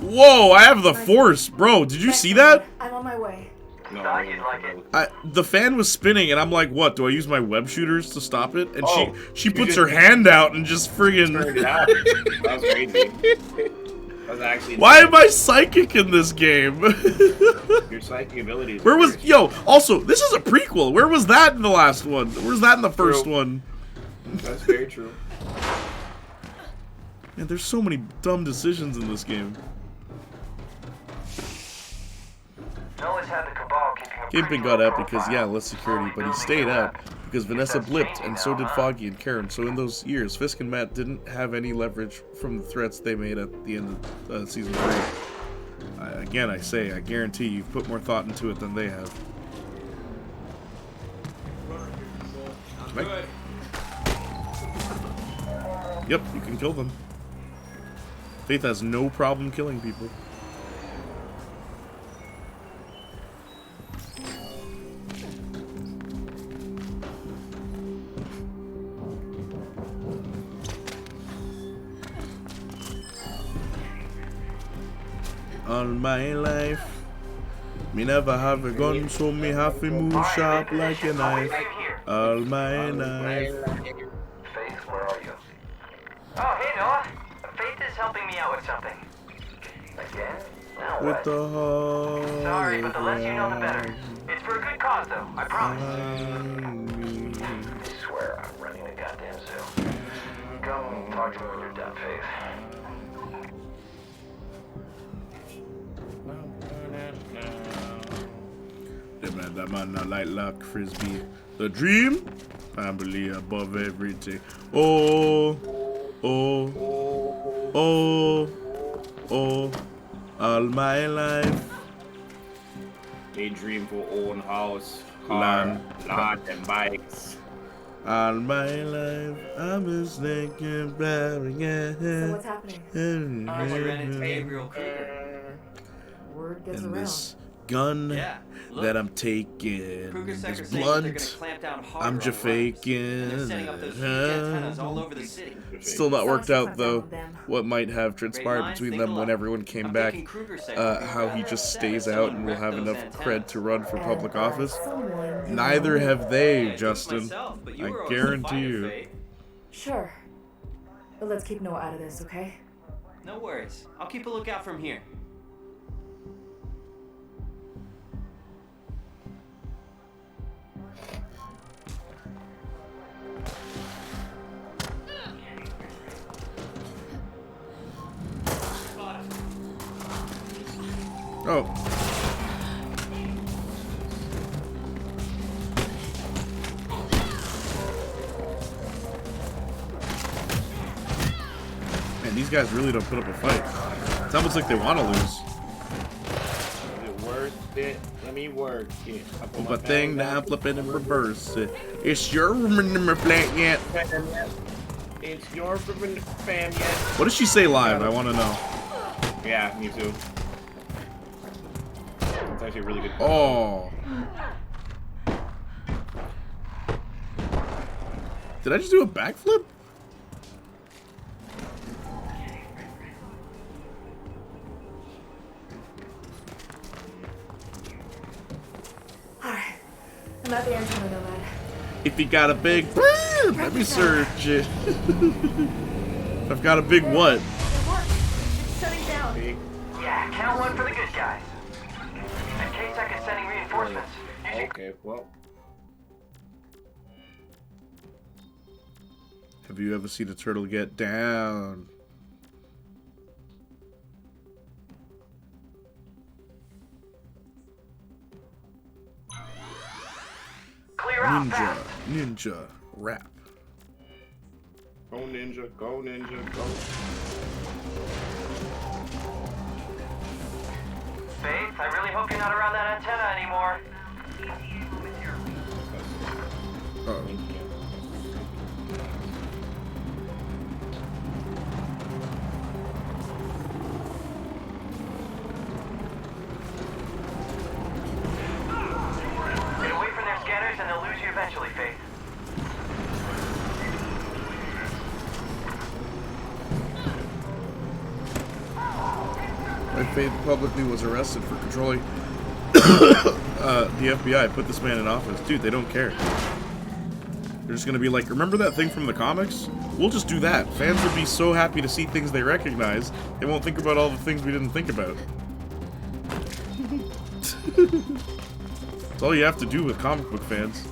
Whoa, I have the force. Bro, did you see that? I'm on my way. No, Thought you'd like it. The fan was spinning, and I'm like, what? Do I use my web shooters to stop it? And Oh, she you puts just- her hand out and just friggin'... Turned it out. That was crazy. That was actually. Why am I psychic in this game? Your psychic abilities. Where was... Yo, also, this is a prequel. Where was that in the last one? Where's that in the first True. one? That's very true. Man, there's so many dumb decisions in this game. Noah's had the Cabal keeping a Kingpin pretty got low out because, profile. yeah, less security, but he Slowly stayed building out it up. because Vanessa Stuff's blipped, changing and so now, did huh? Foggy and Karen. So in those years, Fisk and Matt didn't have any leverage from the threats they made at the end of Season 3. Again, I say, I guarantee you've put more thought into it than they have. Good. Yep, you can kill them. Faith has no problem killing people. All my life, me never have a gun, so me have to move sharp like a knife. All my life. Faith, where are you? Oh, hey, Noah. Faith is helping me out with something. Again? Now With what? the heart. Sorry, but the less you know, the better. It's for a good cause, though. I promise. I swear I'm running a goddamn zoo. Come talk to me when you're done, Faith. That man not like frisbee. The dream, family above everything. Oh, oh, oh, oh, all my life. They dream for own house, car, lot, and bikes. All my life, I'm just thinking about it. So what's happening? I ran into Gabriel Kruger. Word gets And around. this gun Yeah, look. that I'm taking Kruger is Sector's saying they're gonna blunt. clamp down hard I'm on just runners. And faking. they're setting up those huge antennas all over the city. Still not worked Sounds out though. like them. What might have transpired minds between think them when alike. everyone came I'm back. thinking Kruger Sector How he just stays Someone out and will wrecked have those enough antennas. cred to run for public office. Someone you Neither know. have they, I did it Justin. myself, but you were I always the guarantee fighter, you. Faith. Sure. But let's keep Noah out of this, okay? No worries. I'll keep a lookout from here. Oh. Man, these guys really don't put up a fight. It's almost like they want to lose. Is it worth it? Let me work it. Flip a thing down, flip it and reverse it. It's your plant yet. It's your fam yet. What does she say live? I want to know. Yeah, me too. It's actually really good. Oh. Did I just do a backflip? Alright. I'm at the antenna, Nomad. If you got a big... Let me search it. I've got a big what? It worked. It's shutting down. Yeah, count one for the good guys. And K-Tech is sending reinforcements. Okay, well. Have you ever seen a turtle get down? Clear out Ninja, fast. ninja, rap. Go ninja, go ninja, go. Faith, I really hope you're not around that antenna anymore. Uh-oh. Get away from their scanners and they'll lose you eventually, Faith. My faith publicly was arrested for controlling the FBI. Put this man in office. Dude, they don't care. They're just gonna be like, remember that thing from the comics? We'll just do that. Fans would be so happy to see things they recognize, they won't think about all the things we didn't think about. That's all you have to do with comic book fans.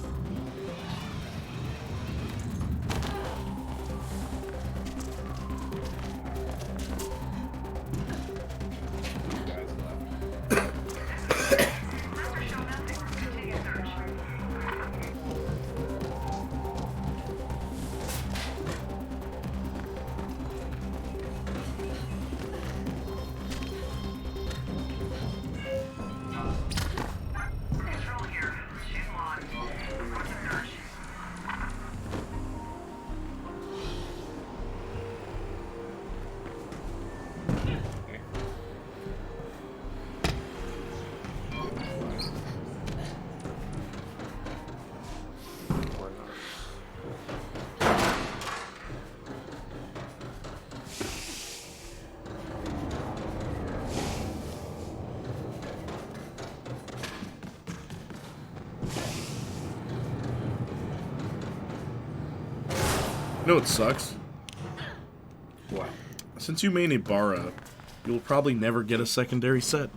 You know what sucks? What? Since you made Ibarra, you'll probably never get a secondary set.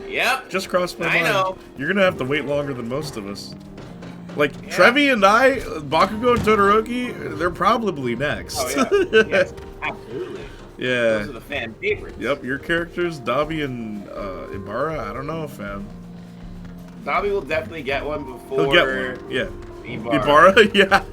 Yep. Just crossed my I mind. know. You're gonna have to wait longer than most of us. Like, Trevi and I, Bakugo and Todoroki, they're probably next. Oh, yeah. Yes, absolutely. Yeah. Those are the fan favorites. Yep, your characters, Dabi and Ibarra, I don't know, fam. Dabi will definitely get one before... He'll get one, yeah. Ibarra, yeah.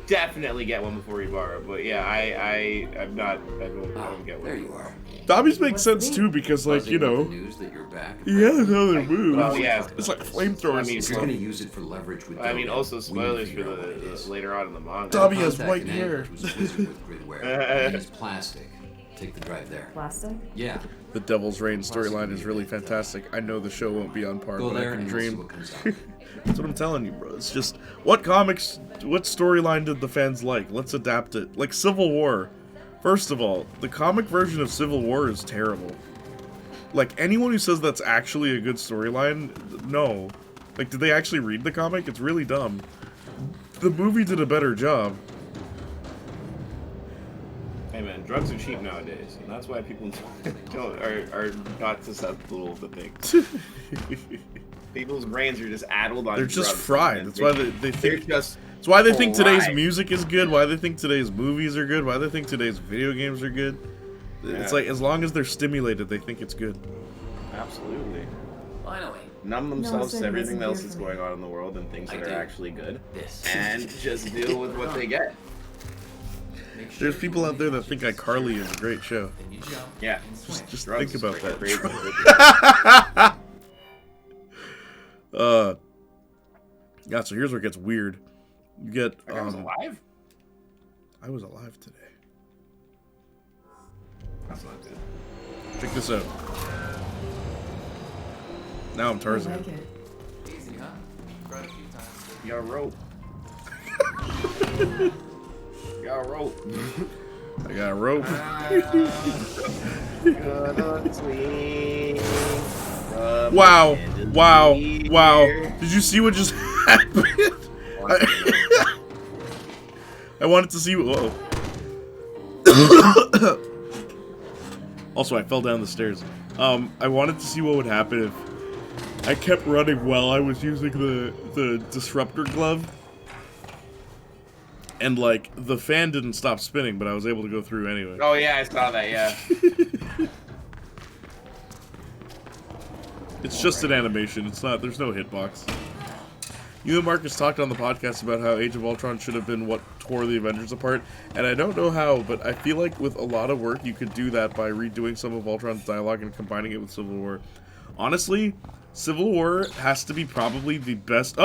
Definitely get one before Ibarra, but yeah, I don't get one. There you are. Dabi's makes sense too because, like, you know, News that you're back. he has other moves. Well, yeah. It's like flamethrowers. I mean, If you're gonna use it for leverage with also spoilers for the later on in the manga. Dabi has white hair. It's plastic. Take the drive there. Plastic? Yeah. The Devil's Reign storyline is really fantastic. I know the show won't be on par, Go but I there can and we'll see dream. what comes out. That's what I'm telling you, bro. It's just, what storyline did the fans like? Let's adapt it. Like Civil War. First of all, the comic version of Civil War is terrible. Like, anyone who says that's actually a good storyline, no. Like, did they actually read the comic? It's really dumb. The movie did a better job. Hey man, drugs are cheap nowadays, and that's why people are not susceptible to things. People's brains are just addled on. They're just drugs, fried. man. That's why they think. Just That's why they think today's fried. music is good. Why they think today's movies are good. Why they think today's video games are good. It's Yeah. like, as long as they're stimulated, they think it's good. Absolutely. Finally. Numb themselves so to it everything isn't else here that's for me. going on in the world and things that I are do. actually good, This. and just deal with what they get. Make sure There's people out there that think iCarly is a great show. Then you jump Yeah. and swing. Just Drugs think about is that. crazy. Yeah, so here's where it gets weird. You get, That guy was alive? I was alive today. That's not good. Check this out. Now I'm I Tarzan. like it. Easy, huh? Tried a few times. You got a rope. You got a rope. I got a rope. Gonna swing from Wow. the end of Wow. the Wow. year. Did you see what just happened? I wanted to see. Whoa. Also, I fell down the stairs. I wanted to see what would happen if I kept running while I was using the disruptor glove. And, like, the fan didn't stop spinning, but I was able to go through anyway. Oh yeah, I saw that. Yeah. It's just an animation. It's not. There's no hitbox. You and Marcus talked on the podcast about how Age of Ultron should have been what tore the Avengers apart, and I don't know how, but I feel like with a lot of work you could do that by redoing some of Ultron's dialogue and combining it with Civil War. Honestly, Civil War has to be probably the best.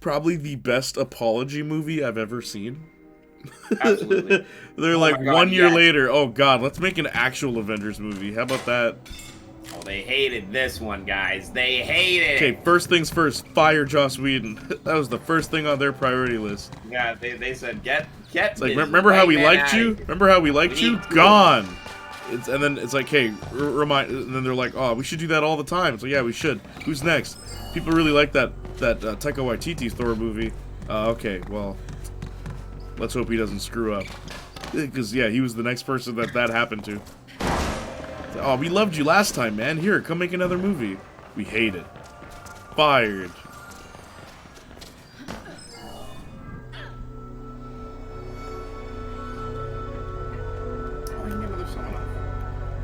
Probably the best apology movie I've ever seen. Absolutely. They're Oh like, my God, 1 year yes. later, oh god, let's make an actual Avengers movie. How about that? Oh, they hated this one, guys. They hated it. Okay, first things first, fire Joss Whedon. That was the first thing on their priority list. Yeah, they said get. It's like, this remember how white we man liked outta you? here. Remember how we liked We you? need to- Gone. And then it's like, hey, remind. And then they're like, oh, we should do that all the time. So yeah, we should. Who's next? People really like that Taika Waititi Thor movie. Okay, well, let's hope he doesn't screw up. Because yeah, he was the next person that happened to. Oh, we loved you last time, man. Here, come make another movie. We hate it. Fired. Oh, you need another song.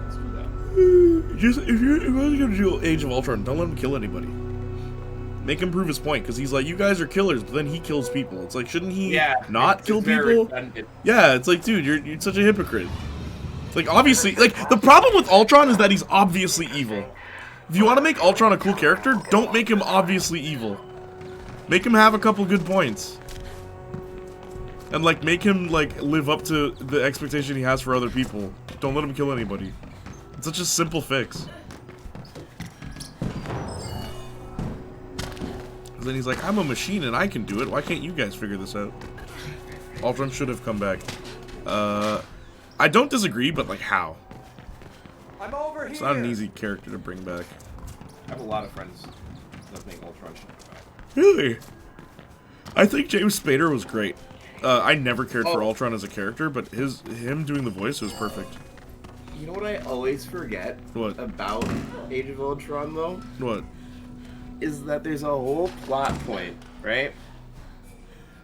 Let's do that. Just if you're gonna do Age of Ultron, don't let him kill anybody. Make him prove his point, because he's like, you guys are killers, but then he kills people. It's like, shouldn't he not kill very people? redundant. Yeah, it's like, dude, you're such a hypocrite. It's like, obviously, like, the problem with Ultron is that he's obviously evil. If you want to make Ultron a cool character, don't make him obviously evil. Make him have a couple good points. And, like, make him, like, live up to the expectation he has for other people. Don't let him kill anybody. It's such a simple fix. Then he's like, I'm a machine and I can do it. Why can't you guys figure this out? Ultron should have come back. I don't disagree, but like how? I'm over It's here. not an easy character to bring back. I have a lot of friends nothing Ultron should provide. Really? I think James Spader was great. I never cared for Ultron as a character, but him doing the voice was perfect. You know what I always forget about Age of Ultron, though? What? Is that there's a whole plot point, right?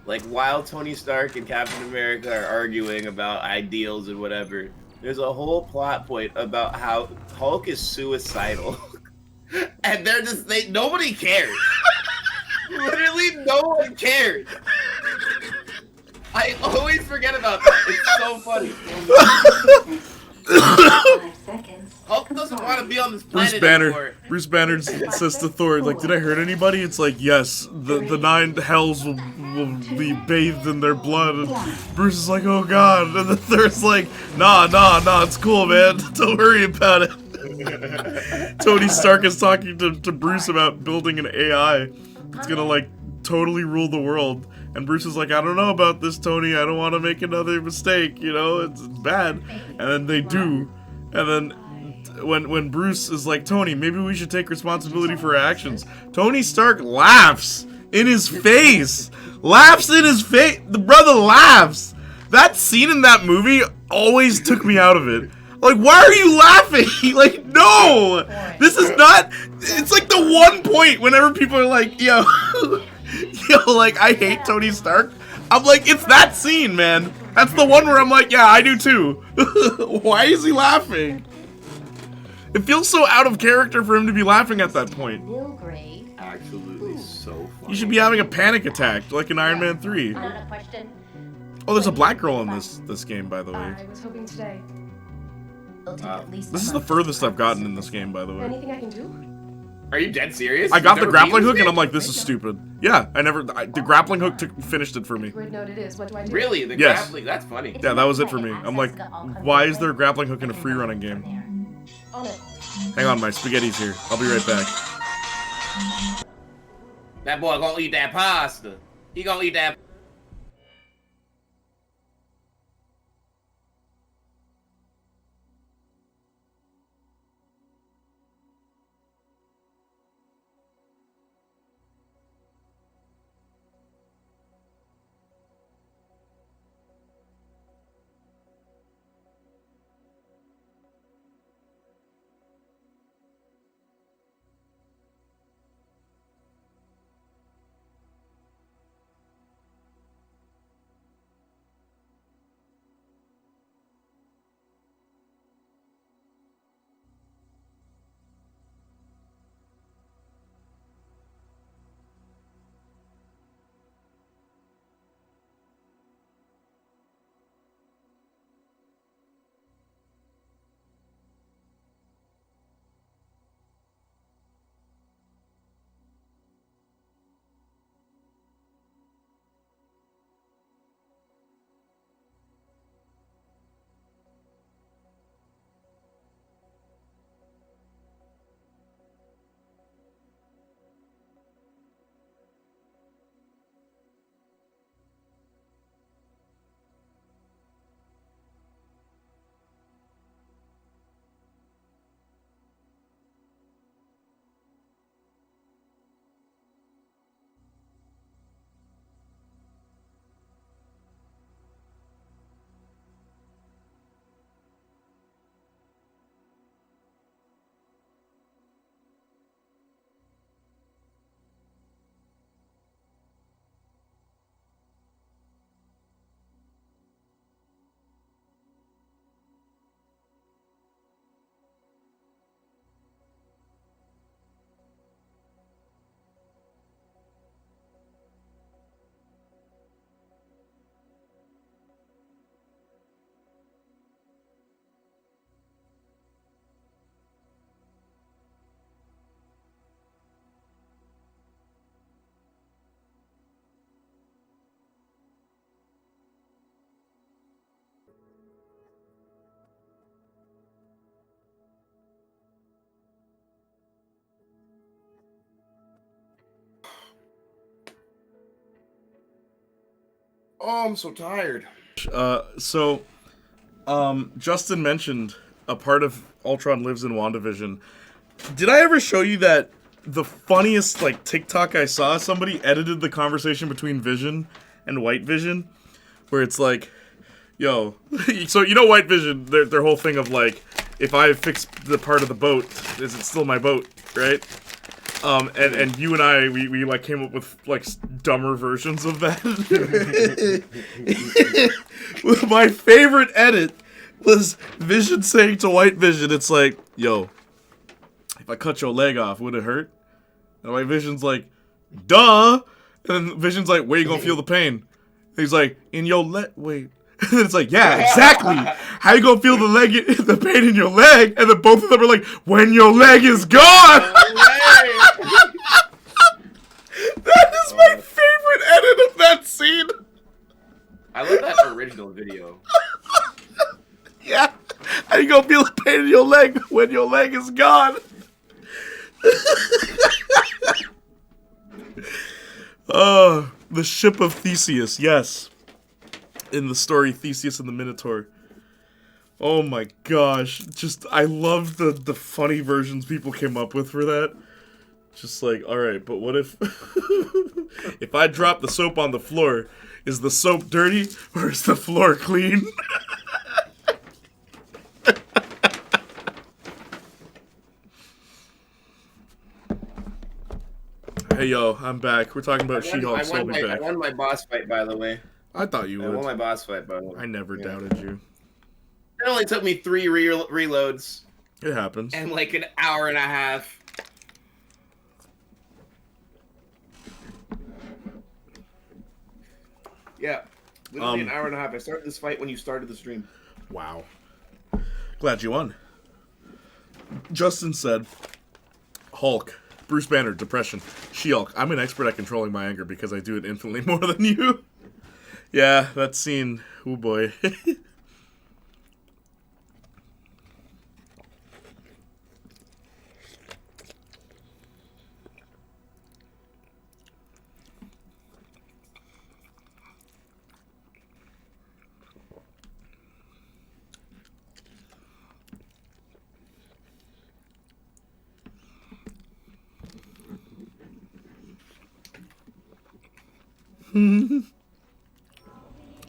Like, while Tony Stark and Captain America are arguing about ideals and whatever, there's a whole plot point about how Hulk is suicidal. And they're just, nobody cares. Literally, no one cares. I always forget about that. It's so funny. Hulk doesn't want to be on this planet anymore. Bruce Banner says to Thor, like, did I hurt anybody? It's like, yes, the 9 hells will be bathed in their blood. And Bruce is like, oh god. And the Thor's like, nah, it's cool, man. Don't worry about it. Tony Stark is talking to Bruce about building an AI that's gonna, like, totally rule the world. And Bruce is like, I don't know about this, Tony. I don't want to make another mistake, you know? It's bad. And then they do. And then when Bruce is like, Tony, maybe we should take responsibility for our actions, Tony Stark laughs in his face. Laughs in his face. The brother laughs. That scene in that movie always took me out of it. Like, why are you laughing? Like, no! This is not... It's like the one point whenever people are like, yo... Yo, like, I hate Tony Stark. I'm like, it's that scene, man. That's the one where I'm like, yeah, I do too. Why is he laughing? It feels so out of character for him to be laughing at that point. Absolutely so funny. You should be having a panic attack, like in Iron Man 3. Oh, there's a black girl in this game, by the way. I was hoping today. This is the furthest I've gotten in this game, by the way. Anything I can do? Are you dead serious? I got the grappling hook and I'm like, this is stupid. Yeah, the grappling hook finished it for me. Grid node it is. What do I do? Really? The Yes. grappling? That's funny. Yeah, that was it for me. I'm like, why is there a grappling hook in a free running game? Hang on, my spaghetti's here. I'll be right back. That boy gonna eat that pasta. He gonna eat that. Oh, I'm so tired. Justin mentioned a part of Ultron lives in WandaVision. Did I ever show you that the funniest like TikTok I saw, somebody edited the conversation between Vision and White Vision, where it's like, yo, so you know White Vision, their whole thing of like, if I fix the part of the boat, is it still my boat, right? And you and I, we like came up with like dumber versions of that. My favorite edit was Vision saying to White Vision, it's like, yo, if I cut your leg off, would it hurt? And White Vision's like, duh. And then Vision's like, where you gonna feel the pain? And he's like, in your leg, wait. And then it's like, yeah, exactly. How you gonna feel the pain in your leg? And then both of them are like, when your leg is gone. That is my favorite edit of that scene. I love that original video. Yeah. How you gonna feel the pain in your leg when your leg is gone? The ship of Theseus, yes. In the story Theseus and the Minotaur. Oh my gosh. Just, I love the funny versions people came up with for that. Just like, alright, but what if... if I drop the soap on the floor, is the soap dirty or is the floor clean? Hey yo, I'm back. We're talking about She-Hulk, so I'll be back. I won my boss fight, by the way. I thought you would. I won my boss fight, by the way. I never doubted you. It only took me 3 reloads. It happens. And like an hour and a half. Yeah. Literally an hour and a half. I started this fight when you started the stream. Wow. Glad you won. Justin said, Hulk, Bruce Banner, depression. She-Hulk, I'm an expert at controlling my anger because I do it infinitely more than you. Yeah, that scene. Oh boy.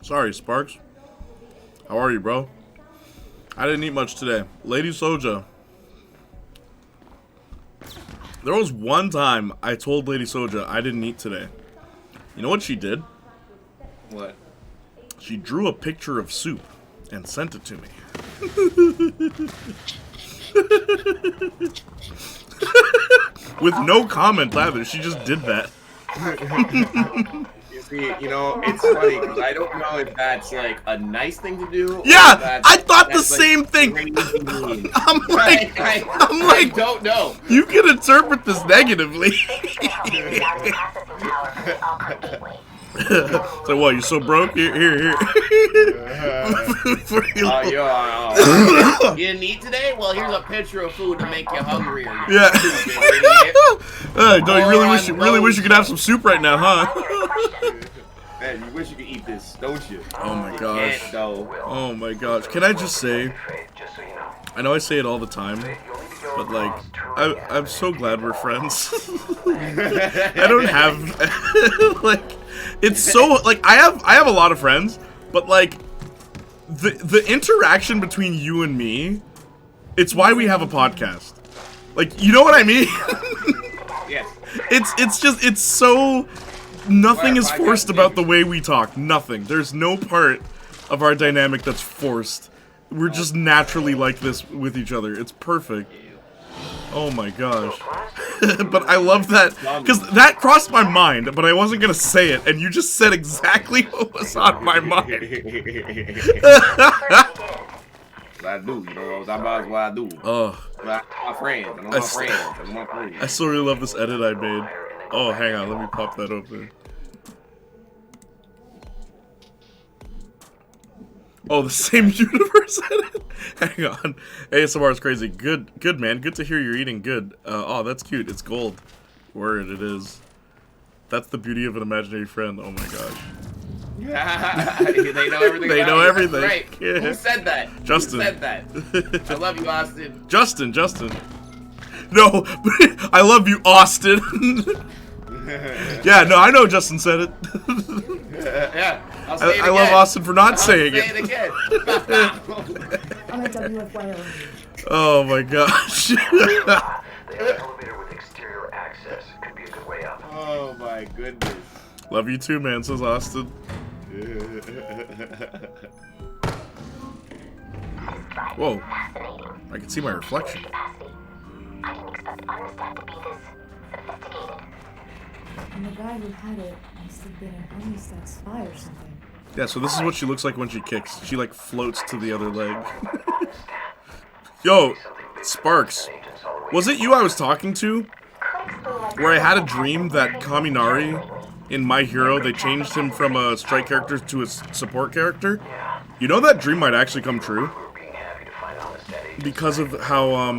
Sorry, Sparks. How are you, bro? I didn't eat much today. Lady Soja. There was one time I told Lady Soja I didn't eat today. You know what she did? What? She drew a picture of soup and sent it to me. With no comment either. She just did that. You see, you know, it's funny because I don't know if that's like a nice thing to do. Yeah, I thought the same like thing. I'm like, I don't know. You can interpret this negatively. So what? You're so broke? Here. You didn't eat today? Well, here's a picture of food to make you hungrier. Yeah. Don't you really wish you could have some soup right now, huh? Man, you wish you could eat this, don't you? Oh my gosh. Can't, though. Oh my gosh. Can I just say? I know I say it all the time, but like, I'm so glad we're friends. I don't have like, it's so like I have a lot of friends, but like the interaction between you and me, it's why we have a podcast. Like, you know what I mean? Yes. It's so nothing is forced about the way we talk. Nothing. There's no part of our dynamic that's forced. We're just naturally like this with each other. It's perfect. Oh my gosh. But I love that, because that crossed my mind, but I wasn't going to say it, and you just said exactly what was on my mind. I do, you know, that's what I do. Oh. My friends, I know my friends. I still really love this edit I made. Oh, hang on, let me pop that open. Oh, the same universe edit? Hang on. ASMR is crazy. Good, man. Good to hear you're eating good. Oh, that's cute. It's gold. Word, it is. That's the beauty of an imaginary friend. Oh my gosh. They know everything. They know everything. Right. Yeah. Who said that? Justin. Who said that? I love you, Austin. Justin. No, I love you, Austin. Yeah, no, I know Justin said it. Yeah, I'll say it I again. love Austin for not I'll saying say it again. I'm a WFYO. Oh my gosh. They have an elevator with exterior access. Could be a good way up. Oh my goodness. Love you too, man, says Austin. Whoa. I can see my reflection. I didn't expect Understand to be this sophisticated. And the guy who had it must have been an Understand spy or something. Yeah, so this is what she looks like when she kicks. She like floats to the other leg. Yo, Sparks. Was it you I was talking to? Where I had a dream that Kaminari in My Hero, they changed him from a strike character to a support character? You know that dream might actually come true? Because of how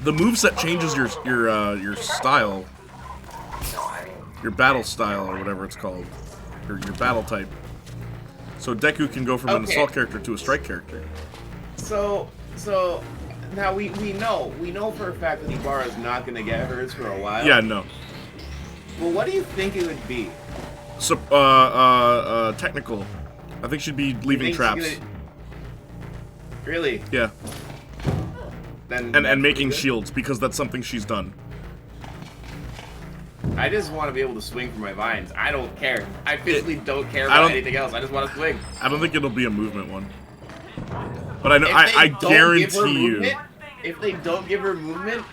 the moveset changes your style. Your battle style or whatever it's called. Or your battle type. So Deku can go from an assault character to a strike character. So now we know for a fact that Ibarra's not gonna get hers for a while. Yeah, no. Well, what do you think it would be? So, technical. I think she'd be leaving traps. Really? Yeah. Then and making shields, because that's something she's done. I just want to be able to swing for my vines. I don't care. I physically don't care about anything else. I just want to swing. I don't think it'll be a movement one. But I know, I guarantee you. If they don't give her movement,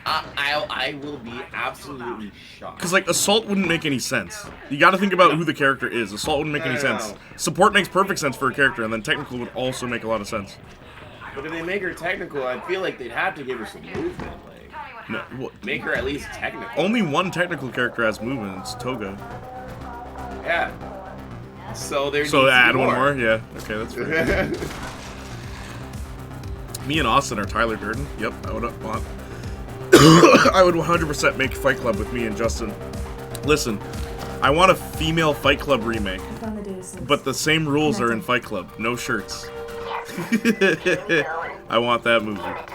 I will be absolutely shocked. Because, like, Assault wouldn't make any sense. You gotta think about who the character is. Assault wouldn't make any sense. Support makes perfect sense for a character, and then Technical would also make a lot of sense. But if they make her technical, I feel like they'd have to give her some movement. Like, no, make her at least technical. Only one technical character has movement. It's Toga. Yeah. So there's. So add one more? Yeah. Okay, that's fair. Me and Austin are Tyler Durden. Yep, I would want. I would 100% make Fight Club with me and Justin. Listen, I want a female Fight Club remake. But the same rules are in Fight Club. No shirts. I want that movie. What?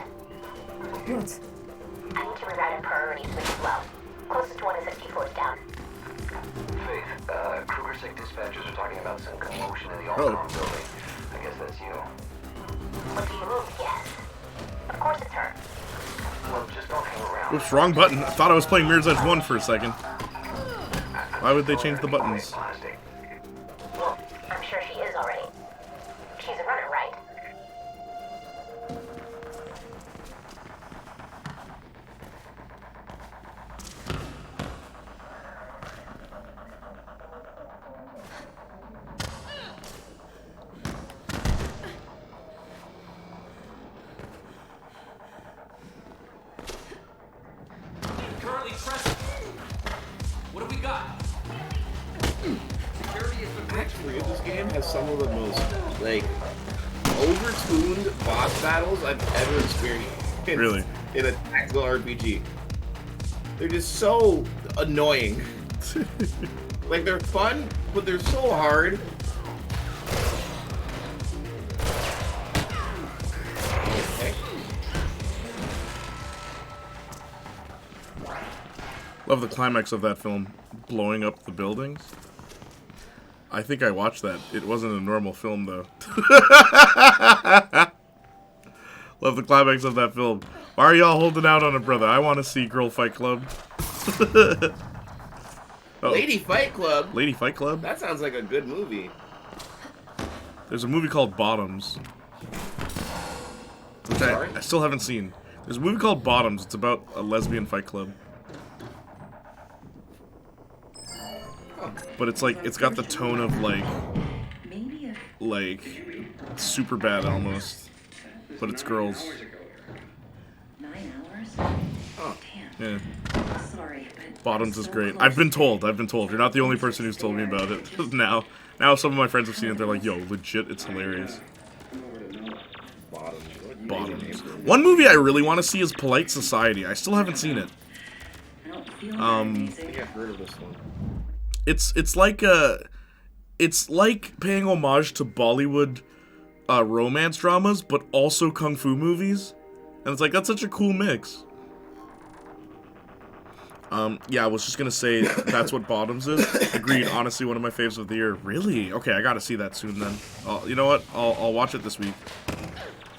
I need to reroute a priority switch as well. Closest one is 50 floors down. Faith, Kruger Sec dispatchers are talking about some commotion in the Alcon building. I guess that's you. What do you mean, yes? Of course it's her. Well, just don't hang around. Oops, wrong button. I thought I was playing Mirror's Edge 1 for a second. Why would they change the buttons? Well, I'm sure she is already. She's a runner, right? Currently present. What have we got? Security has been Actually, this game has some of the most, like, overtuned boss battles I've ever experienced. Really? In a tactical RPG. They're just so annoying. Like, they're fun, but they're so hard. Okay. Love the climax of that film, blowing up the buildings. I think I watched that. It wasn't a normal film, though. Love the climax of that film. Why are y'all holding out on it, brother? I want to see Girl Fight Club. Lady Fight Club? Lady Fight Club? That sounds like a good movie. There's a movie called Bottoms, which I still haven't seen. There's a movie called Bottoms. It's about a lesbian fight club. But it's like, it's got the tone of like super bad almost. But it's girls. 9 hours? Oh. Yeah. Sorry, but Bottoms is great. I've been told. You're not the only person who's told me about it. Now some of my friends have seen it. They're like, yo, legit, it's hilarious. Bottoms. One movie I really want to see is Polite Society. I still haven't seen it. I think I've heard of this one. It's like paying homage to Bollywood romance dramas, but also kung fu movies. And it's like, that's such a cool mix. Yeah, I was just gonna say that's what Bottoms is. Agreed. Honestly, one of my faves of the year. Really? Okay, I gotta see that soon then. You know what? I'll watch it this week.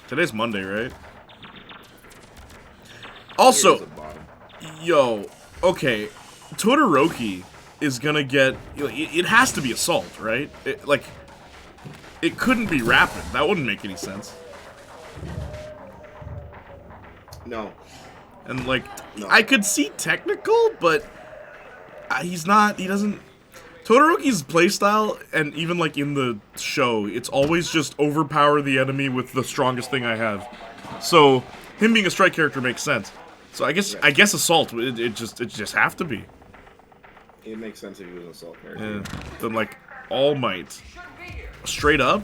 Today's Monday, right? Also, yo, okay, Todoroki is gonna get. It has to be Assault, right? It couldn't be Rapid. That wouldn't make any sense. No. And like, no. I could see technical, but he's not. He doesn't. Todoroki's playstyle, and even like in the show, it's always just overpower the enemy with the strongest thing I have. So him being a strike character makes sense. So I guess Assault. It just have to be. It makes sense if he was an Assault character. Yeah. Then like All Might, straight up,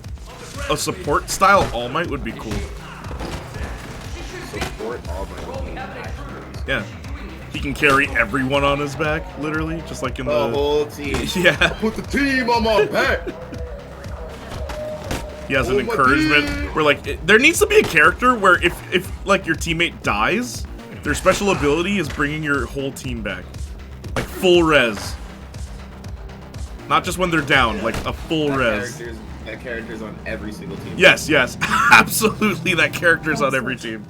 a support style All Might would be cool. Support All Might would be nice. Yeah. He can carry everyone on his back, literally, just like in the whole team. Yeah. Put the team on my back. He has an encouragement where like there needs to be a character where if like your teammate dies, their special ability is bringing your whole team back, like full res. Not just when they're down, like a full res. That character's on every single team. Yes, absolutely. That character's on every team.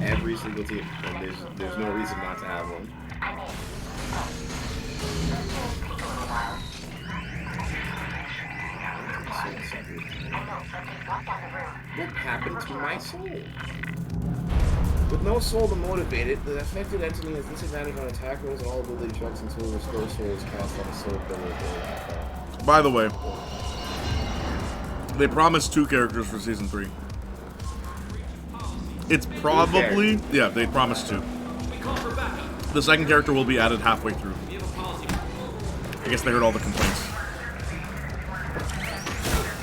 Every single team, and there's no reason not to have one. What happened to my soul? With no soul to motivate it, the affected entity has disadvantage on attack rolls and all ability checks until restore soul is cast on a soul ability. By the way, they promised 2 characters for Season 3. It's probably... Yeah, they promised 2. The second character will be added halfway through. I guess they heard all the complaints.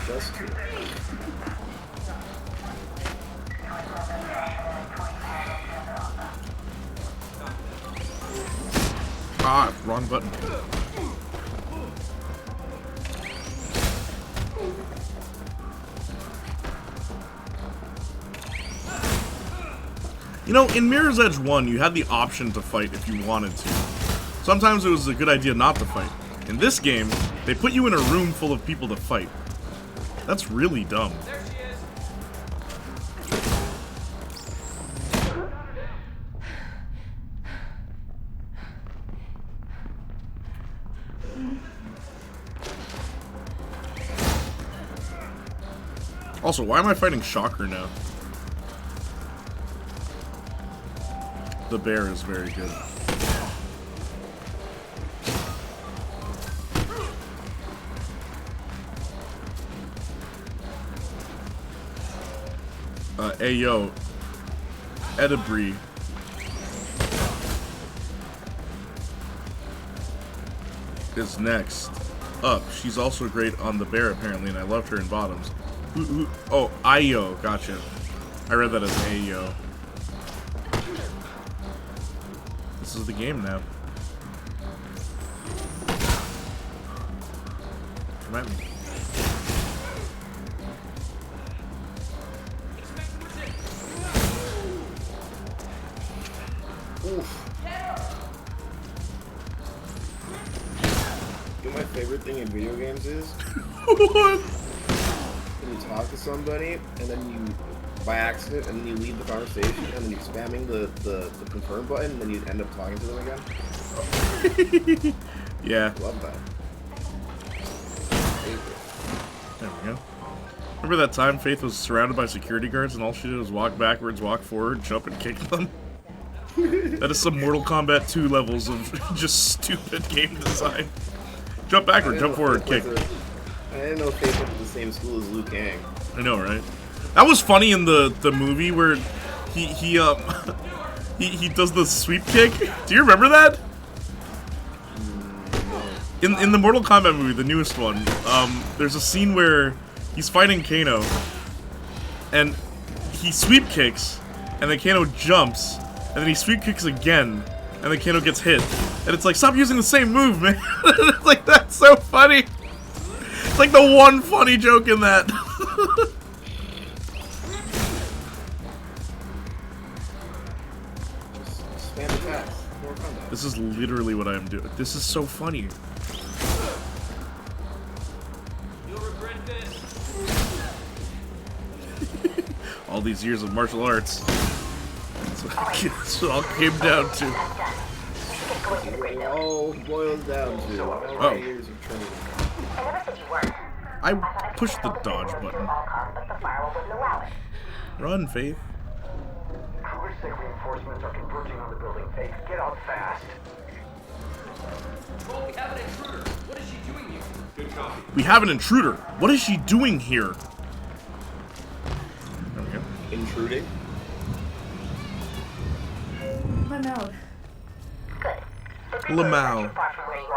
Just 2. Ah, wrong button. You know, in Mirror's Edge 1, you had the option to fight if you wanted to. Sometimes it was a good idea not to fight. In this game, they put you in a room full of people to fight. That's really dumb. Also, why am I fighting Shocker now? The bear is very good. Hey yo, Edibri. Is next up. She's also great on the bear apparently, and I loved her in Bottoms. Oh, Ayo, gotcha. I read that as Ayo. This is the game now. Come at me. Oof. You know my favorite thing in video games is? What? When you talk to somebody, and then you, by accident, and then you leave the conversation, and then you're spamming the confirm button, and then you end up talking to them again. Yeah. Love that. There we go. Remember that time Faith was surrounded by security guards and all she did was walk backwards, walk forward, jump, and kick them? That is some Mortal Kombat 2 levels of just stupid game design. Jump backward, jump forward, kick. I didn't know Faith went to the same school as Liu Kang. I know, right? That was funny in the movie where he does the sweep kick. Do you remember that? In the Mortal Kombat movie, the newest one, there's a scene where he's fighting Kano, and he sweep kicks, and then Kano jumps, and then he sweep kicks again, and then Kano gets hit. And it's like, stop using the same move, man. It's like, that's so funny. It's like the one funny joke in that. Just spam attacks. This is literally what I am doing. This is so funny. You'll regret this. All these years of martial arts. That's what it all came down to. It all boils down to all my years of training. I never said you weren't. I pushed the dodge button. But the firewall wouldn't allow it. Run, Faith. We're sick reinforcements are converging on the building. Faith, get out fast. Oh, we have an intruder. What is she doing here? Good copy. We have an intruder. What is she doing here? There we go. Intruding? I'm out. Good. Lamau. Too far from where you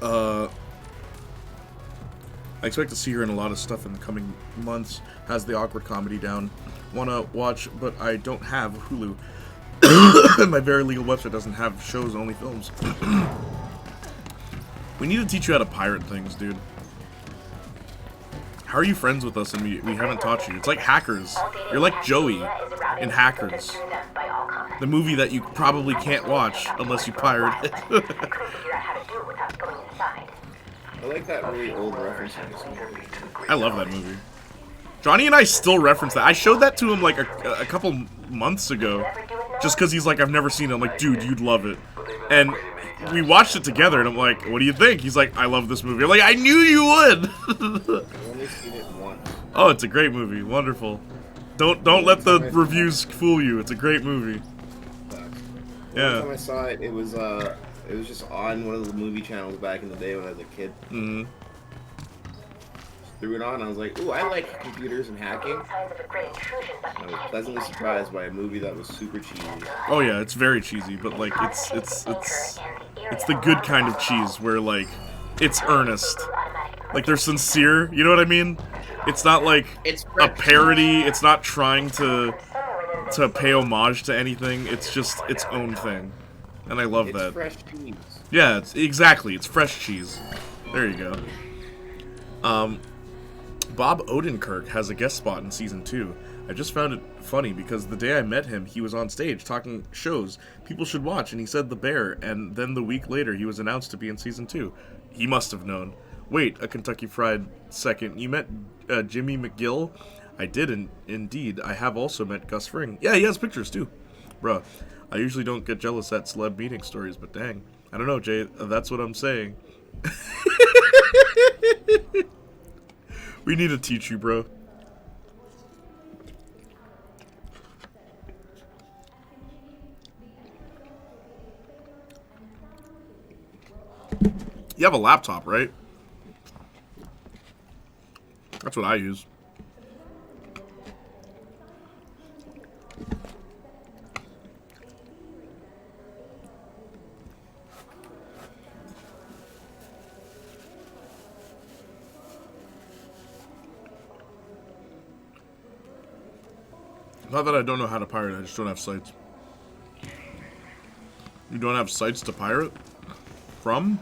are. I expect to see her in a lot of stuff in the coming months. Has the awkward comedy down. Wanna watch, but I don't have Hulu. My very legal website doesn't have shows, only films. We need to teach you how to pirate things, dude. How are you friends with us and we haven't taught you? It's like Hackers. You're like Joey in Hackers. The movie that you probably can't watch unless you pirate it. I like that really old reference. I love that movie. Johnny and I still reference that. I showed that to him like a couple months ago. Just because he's like, I've never seen it. I'm like, dude, you'd love it. And we watched it together and I'm like, what do you think? He's like, I love this movie. I'm like, I knew you would! I've only seen it once. Oh, it's a great movie. Wonderful. Don't let the reviews fool you. It's a great movie. Yeah. The time I saw it, it was just on one of the movie channels back in the day when I was a kid. Mm-hmm. Threw it on, I was like, ooh, I like computers and hacking. And I was pleasantly surprised by a movie that was super cheesy. Oh yeah, it's very cheesy, but like it's the good kind of cheese where like it's earnest. Like they're sincere, you know what I mean? It's not like a parody, it's not trying to pay homage to anything, it's just its own thing. And I love that. It's fresh cheese. Yeah, it's fresh cheese. There you go. Bob Odenkirk has a guest spot in season 2. I just found it funny because the day I met him, he was on stage talking shows people should watch, and he said The Bear, and then the week later he was announced to be in season 2. He must have known. Wait, a Kentucky Fried second. You met Jimmy McGill? I did, indeed. I have also met Gus Fring. Yeah, he has pictures too. Bruh, I usually don't get jealous at celeb meeting stories, but dang. I don't know, Jay, that's what I'm saying. We need to teach you, bro. You have a laptop, right? That's what I use. Not that I don't know how to pirate, I just don't have sites. You don't have sites to pirate from?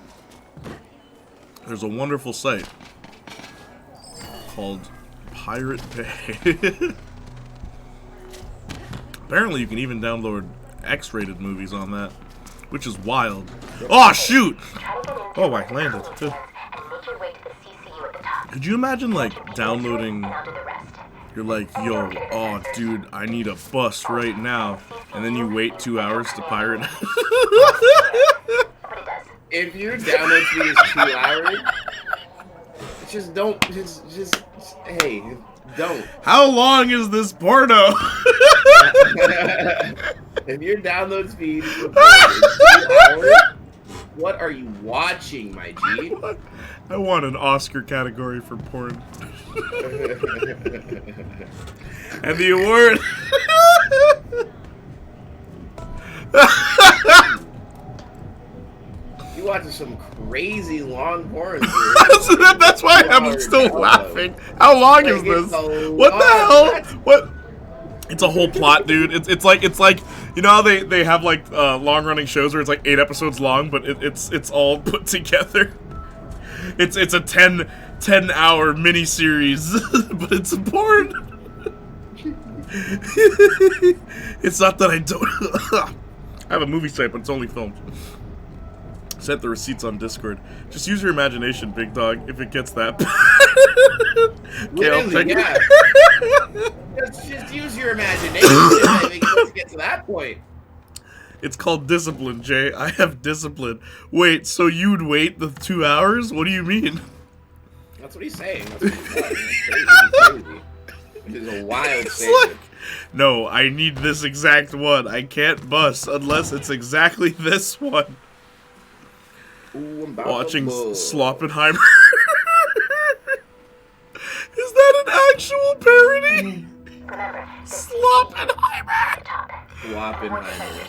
There's a wonderful site called Pirate Bay. Apparently you can even download X-rated movies on that, which is wild. Oh, shoot! Oh, I landed. Could you imagine, like, downloading... You're like, yo, oh, dude, I need a bus right now. And then you wait 2 hours to pirate. If your download speed is 2 hours, just don't, hey, don't. How long is this porno? If your download speed is 2 hours, what are you watching, my G? I want an Oscar category for porn. And the award. You watching some crazy long porn. That's why I'm still laughing. How long is this? What the hell? What? It's a whole plot, dude. It's like you know how they have like long running shows where it's like 8 episodes long, but it's all put together. It's a 10-hour miniseries, but it's porn. It's not that I don't. I have a movie site, but it's only filmed. Sent the receipts on Discord. Just use your imagination, big dog. If it gets that bad. Okay, I'll Really, take yeah. it. Just use your imagination. I think let's get to that point. It's called discipline, Jay. I have discipline. Wait, so you'd wait the 2 hours? What do you mean? That's what he's saying. That's what he's saying. It's crazy. It is a wild statement. Like, no, I need this exact one. I can't bust unless it's exactly this one. Ooh, I'm about Watching to buzz. Sloppenheimer. Is that an actual parody? Sloppenheimer. Sloppenheimer.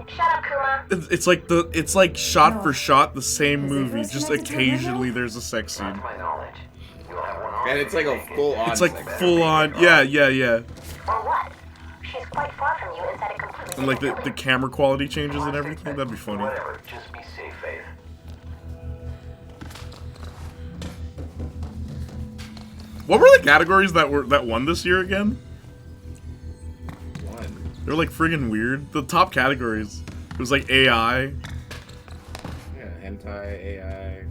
Shut up, Kuma. It's like shot for shot the same movie. Just occasionally there's a sex scene. And it's like a full on. It's like full on. Yeah. Or what? She's quite far from you inside a completely. And like the camera quality changes and everything. That'd be funny. Whatever, just be safe, Faith. What were the categories that won this year again? They were like friggin' weird. The top categories. It was like AI. Yeah, hentai, AI.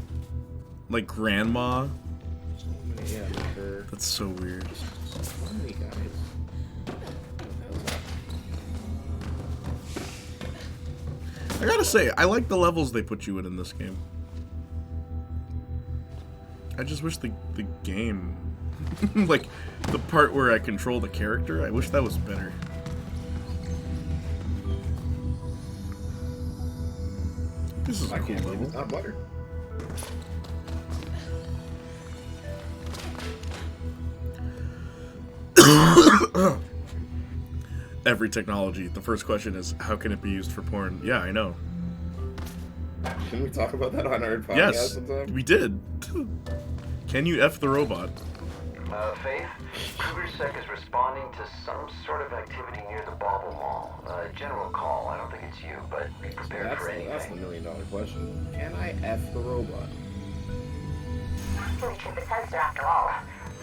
Like grandma. Yeah, sure. That's so weird. So many guys. I gotta say, I like the levels they put you in this game. I just wish the game, like the part where I control the character, I wish that was better. This is a cool level. It's not butter. Every technology. The first question is, how can it be used for porn? Yeah, I know. Didn't we talk about that on our podcast Yes, sometime? we did. Can you F the robot? Faith, Krugersec is responding to some sort of activity near the Bauble Mall. General call. I don't think it's you, but be prepared for anything. That's the $1 million question. Can I F the robot? Really trip the sensor after all.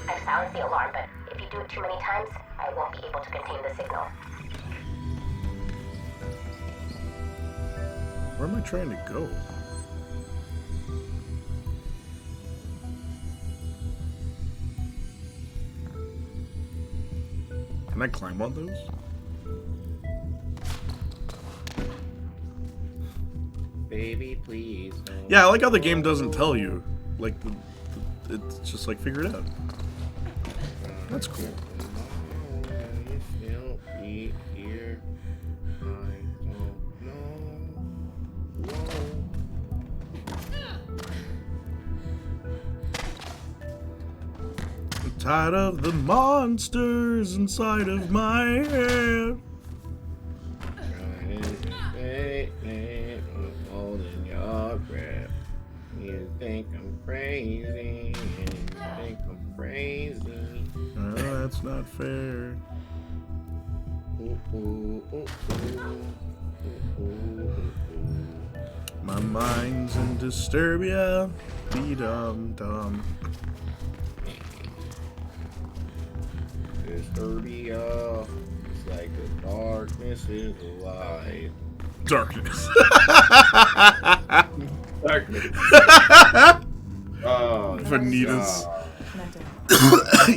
I've silenced the alarm, but if you do it too many times, I won't be able to contain the signal. Where am I trying to go? Can I climb on those? Baby, please. No. Yeah, I like how the game doesn't tell you. Like, it's just like, figure it out. That's cool. I'm tired of the monsters inside of my head. Holding your breath. You think I'm crazy. You think I'm crazy. Oh, that's not fair. Ooh, ooh, ooh, ooh. My mind's in disturbia. Be dum dum. Disturbia. It's like the darkness is alive. Darkness. Darkness. Oh, Vanitas.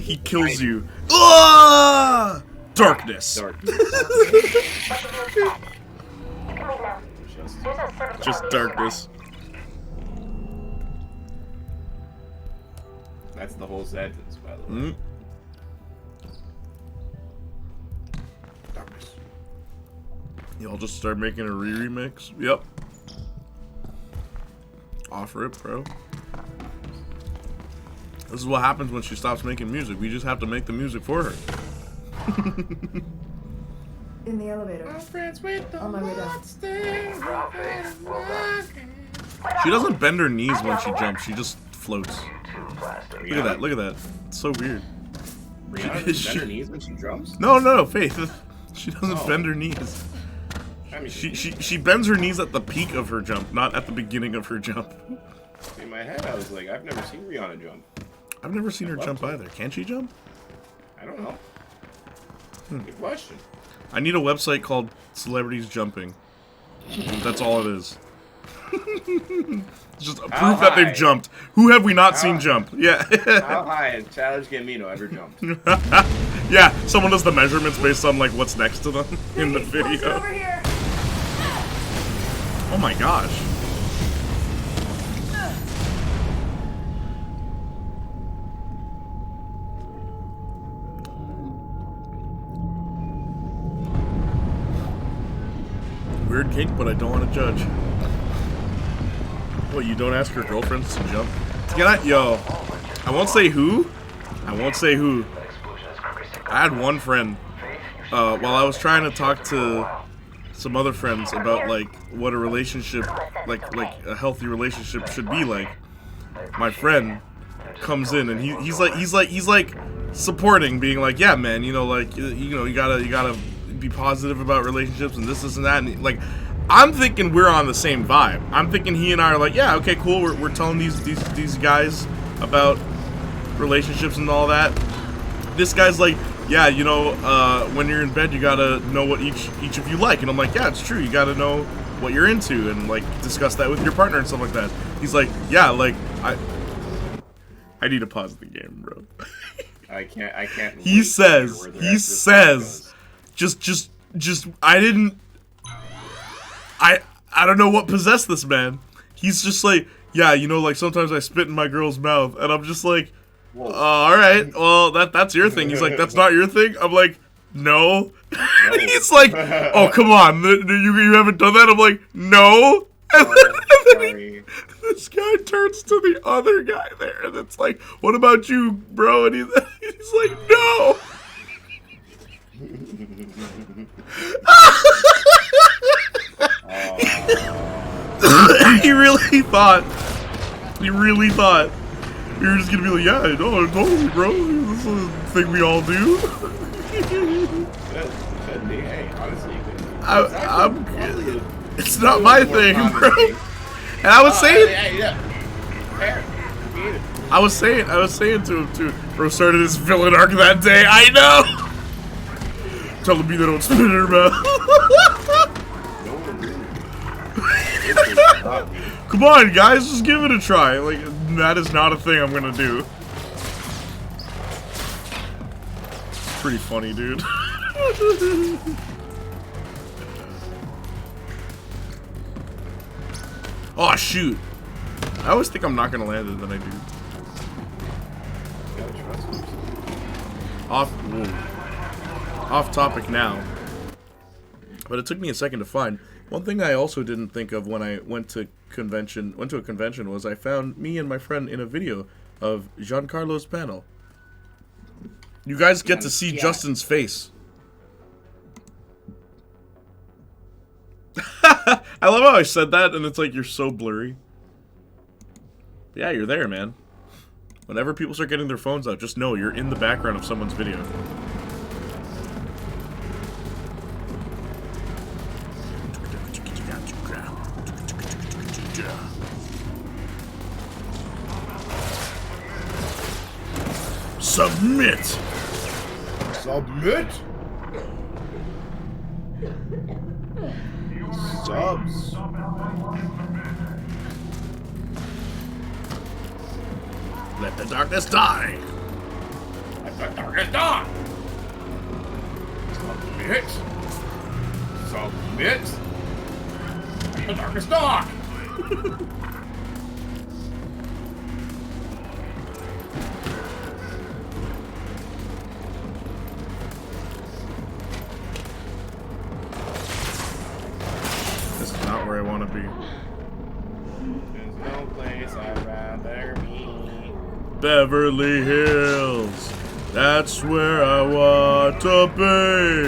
He kills you. Ah! Darkness. Just darkness. That's the whole sentence, by the way. Mm. Y'all just start making a re-remix? Yep. Offer it, bro. This is what happens when she stops making music. We just have to make the music for her. In the elevator. On my way down. She doesn't bend her knees when she jumps. She just floats. Look at that. Look at that. It's so weird. Rihanna doesn't bend her knees when she jumps? No, Faith. She doesn't bend her knees. I mean, She bends her knees at the peak of her jump, not at the beginning of her jump. in my head, I was like, I've never seen Rihanna jump. I've never seen her jump either. Can she jump? I don't know. Good question. I need a website called Celebrities Jumping. That's all it is. It's just a proof that they've jumped. Who have we not seen jump? Yeah. How high has Childish Gambino ever jumped? Yeah, someone does the measurements based on like what's next to them in the video. Over here. Oh my gosh. Weird kink, but I don't want to judge. What, you don't ask your girlfriends to jump? Can I? Yo, I won't say who. I won't say who. I had one friend, while I was trying to talk to some other friends about like what a relationship, like a healthy relationship should be like. My friend comes in and he's like supporting, being like, yeah, man, you know, like you gotta be positive about relationships and this and that, and like. I'm thinking we're on the same vibe. I'm thinking he and I are like, yeah, okay, cool. We're telling these guys about relationships and all that. This guy's like, yeah, you know, when you're in bed, you gotta know what each of you like. And I'm like, yeah, it's true. You gotta know what you're into and like discuss that with your partner and stuff like that. He's like, yeah, like I need to pause the game, bro. I can't. He says, just I don't know what possessed this man. He's just like, yeah, you know, like sometimes I spit in my girl's mouth, and I'm just like, all right, well that's your thing. He's like, that's not your thing. I'm like, no. He's like, oh come on, you haven't done that. I'm like, no. And then this guy turns to the other guy there, and it's like, what about you, bro? And he's like, no. He really thought we were just gonna be like, yeah, no, totally, bro. This is a thing we all do. Hey, honestly, I'm good. It's not my thing, bro. And I was saying, I was saying to him too. Bro started his villain arc that day. I know. Telling me they don't spit in her mouth. Come on, guys, just give it a try. Like, that is not a thing I'm gonna do. It's pretty funny, dude. Oh, shoot. I always think I'm not gonna land it, then I do. Off topic now. But it took me a second to find. One thing I also didn't think of when I went to a convention was I found me and my friend in a video of Giancarlo's panel. You guys get to see Justin's face. I love how I said that and it's like you're so blurry. But yeah, you're there, man. Whenever people start getting their phones out, just know you're in the background of someone's video. Submit! Submit? Subs. Let the darkness die! Let the darkness die! Submit? Submit? Let the darkness die! This is not where I want to be. There's no place I'd rather be. Beverly Hills, that's where I want to be.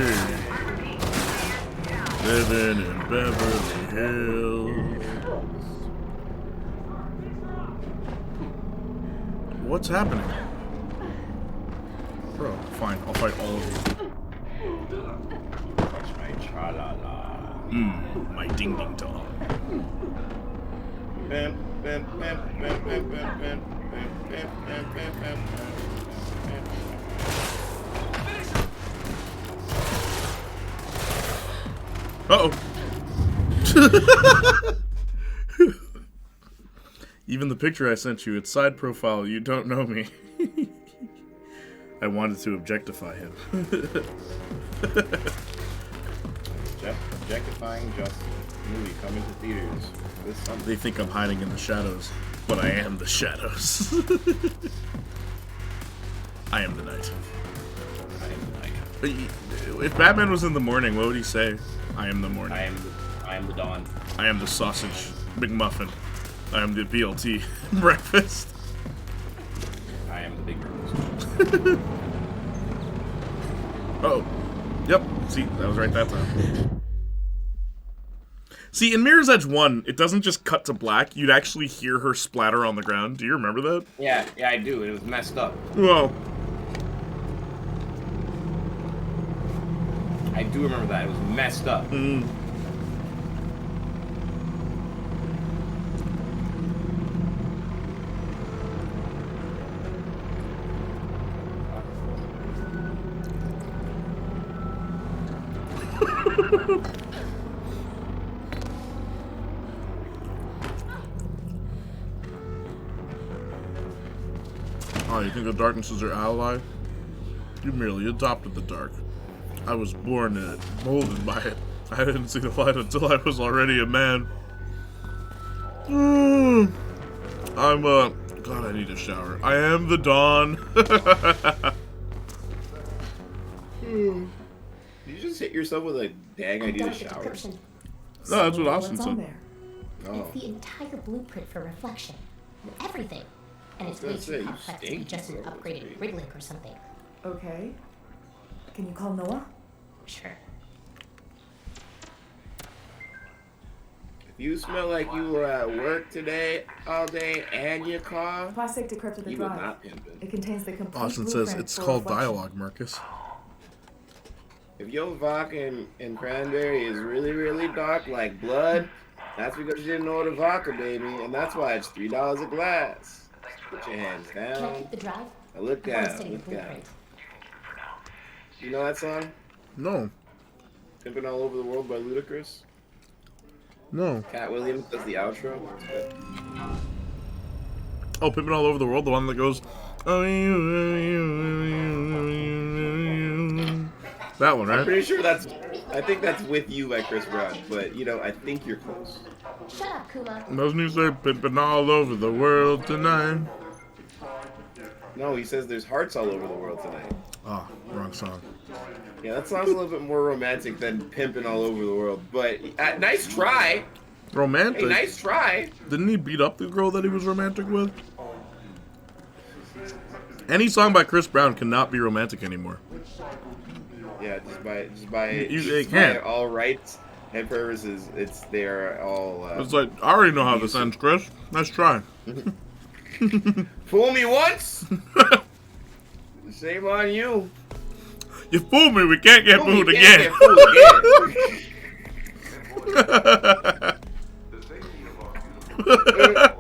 Living in Beverly Hills. What's happening? Bro, fine, I'll fight all of you. Watch my tra-la-la. My ding-ding dong. Bam, bam, bam, bam, bam, bam, bam. Uh-oh. Even the picture I sent you, it's side profile, you don't know me. I wanted to objectify him. Objectifying Justice movie coming to theaters this summer. They think I'm hiding in the shadows, but I am the shadows. I am the night. I am the night. If Batman was in the morning, what would he say? I am the morning. I am the dawn. I am the sausage McMuffin. I am the BLT breakfast. I am the big breakfast. Oh. Yep. See, that was right that time. See, in Mirror's Edge 1, it doesn't just cut to black. You'd actually hear her splatter on the ground. Do you remember that? Yeah, I do. It was messed up. Well, I do remember that. It was messed up. oh, you think the darkness is your ally? You merely adopted the dark. I was born in it, molded by it. I didn't see the light until I was already a man. God, I need a shower. I am the dawn. Did you just hit yourself with a dang idea to shower? No, that's what Austin What's on said. there? Oh. It's the entire blueprint for reflection. Everything. And it's way gonna say, too you complex to be stink, just an bro. upgraded rig link or something. Okay. Can you call Noah? Sure. If you smell like you were at work today, all day, and your car, Plastic decrypted the you would drive. not pimp it. It contains the complete Austin says blueprint it's for called reflection. dialogue, Marcus. If your vodka and cranberry is really, really dark like blood, that's because you didn't order vodka, baby, and that's why it's $3 a glass. Put your hands Can I down. keep the drive? Now look I want to down, study the look down. blueprint. You know that song? No. Pimpin' All Over the World by Ludacris? No. Cat Williams does the outro. Oh, Pimpin' All Over the World, the one that goes, oh, that one, I'm right? pretty sure I think that's With You by Chris Brown, but you know, I think you're close. Shut up, Kuma. Doesn't he say pimpin' all over the world tonight? No, he says there's hearts all over the world tonight. Oh, wrong song. Yeah, that sounds a little bit more romantic than Pimpin' All Over the World, but nice try. Romantic? Hey, nice try. Didn't he beat up the girl that he was romantic with? Any song by Chris Brown cannot be romantic anymore. Yeah, just by They can't. all rights and purposes, they're all. It's like, I already know how this ends, Chris. Nice try. Fool me once. Shame on you. You fooled me. We can't get fooled You again. can't get fooled again.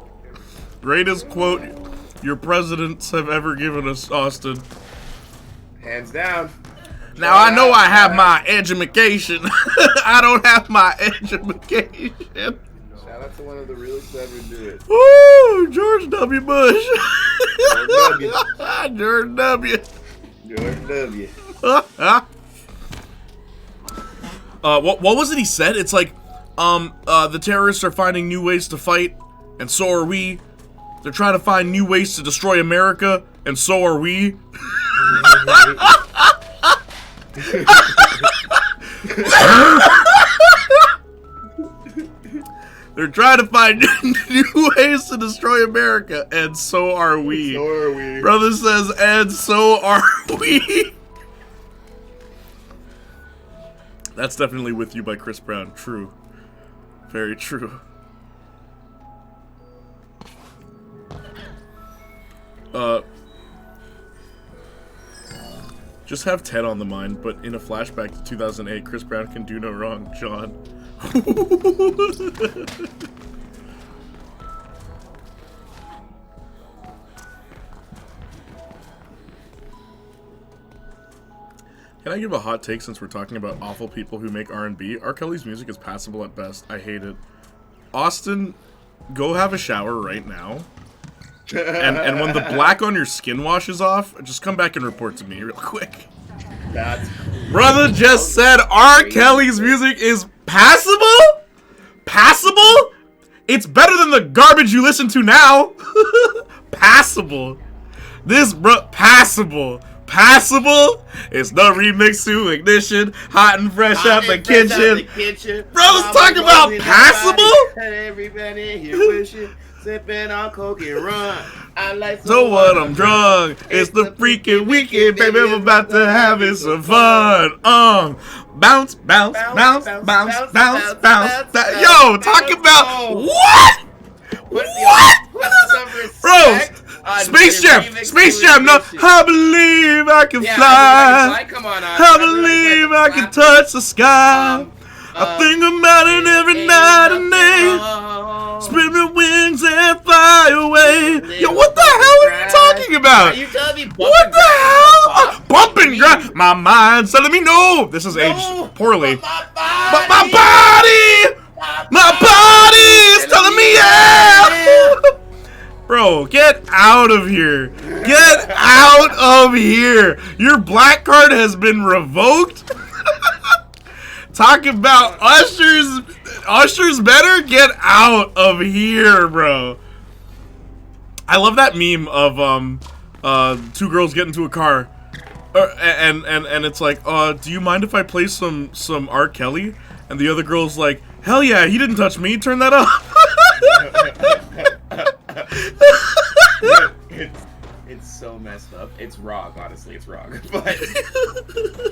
Greatest quote your presidents have ever given us, Austin. Hands down. Now I know I have my education. I don't have my education. Shout out to one of the really clever dudes. Woo! George W. Bush. George W. George W. George W. What was it he said? It's like, the terrorists are finding new ways to fight, and so are we. They're trying to find new ways to destroy America, and so are we. They're trying to find new ways to destroy America, and so are we. So are we. Brother says, and so are we. That's definitely With You by Chris Brown. True. Very true. Just have Ted on the mind, but in a flashback to 2008, Chris Brown can do no wrong, John. Can I give a hot take since we're talking about awful people who make R&B? R. Kelly's music is passable at best. I hate it. Austin, go have a shower right now. And when the black on your skin washes off, just come back and report to me real quick. That's Brother just said R. Kelly's music is passable? Passable? It's better than the garbage you listen to now. Passable. This, bro, passable. Passable? It's no remix to Ignition, hot and fresh out the kitchen. Bro, let's talk about passable? Everybody here wishing, sipping on coke and run. I like So what, I'm drunk. It's the freaking weekend, baby. I'm about to have it some fun. Bounce, bounce, bounce, bounce, bounce, bounce. Yo, talk about what? What? Bro, Space Jam, no. I believe I can fly. I believe I can touch the sky. I think about it every night and day. Spread my wings and fly away. Yo, what the hell are you talking about? You telling me what the hell? Bumping grind. My mind's telling me no. This is aged poorly. But my body is telling me yeah. Bro, get out of here. Get out of here. Your black card has been revoked. Talk about Usher's better? Get out of here, bro. I love that meme of two girls get into a car and it's like, do you mind if I play some R. Kelly? And the other girl's like, hell yeah, he didn't touch me, turn that up. It's so messed up. It's wrong, honestly, it's wrong. But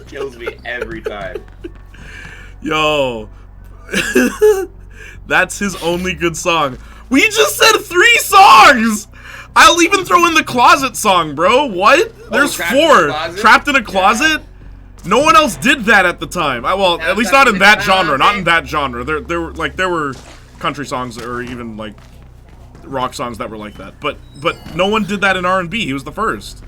kills me every time. Yo. That's his only good song. We just said 3 songs! I'll even throw in the Closet song, bro. What? There's 4. Trapped in a Closet? No one else did that at the time. Well, at least not in that genre. Not in that genre. There were country songs or even like rock songs that were like that. But no one did that in R&B. He was the first.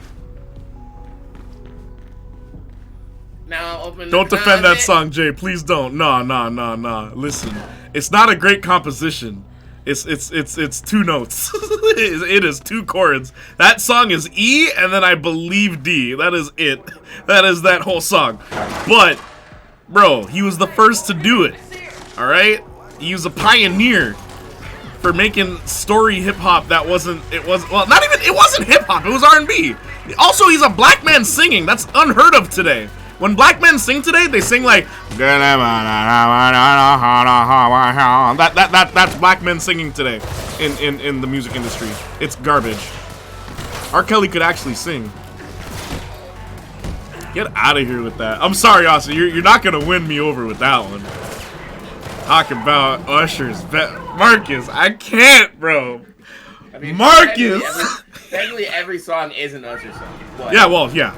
Now open don't defend that song, Jay. Please don't. Nah. Listen, it's not a great composition. It's 2 notes. It is 2 chords. That song is E, and then I believe D. That is it. That is that whole song. But, bro, he was the first to do it. All right, he was a pioneer for making story hip hop. That wasn't. It wasn't hip hop. It was R&B. Also, he's a black man singing. That's unheard of today. When black men sing today, they sing like that's black men singing today in the music industry. It's garbage. R. Kelly could actually sing. Get out of here with that. I'm sorry, Austin. You're not gonna win me over with that one. Talk about Usher's Marcus. I can't, bro. I mean, Marcus. Technically, every song is an Usher song. But yeah, well, yeah.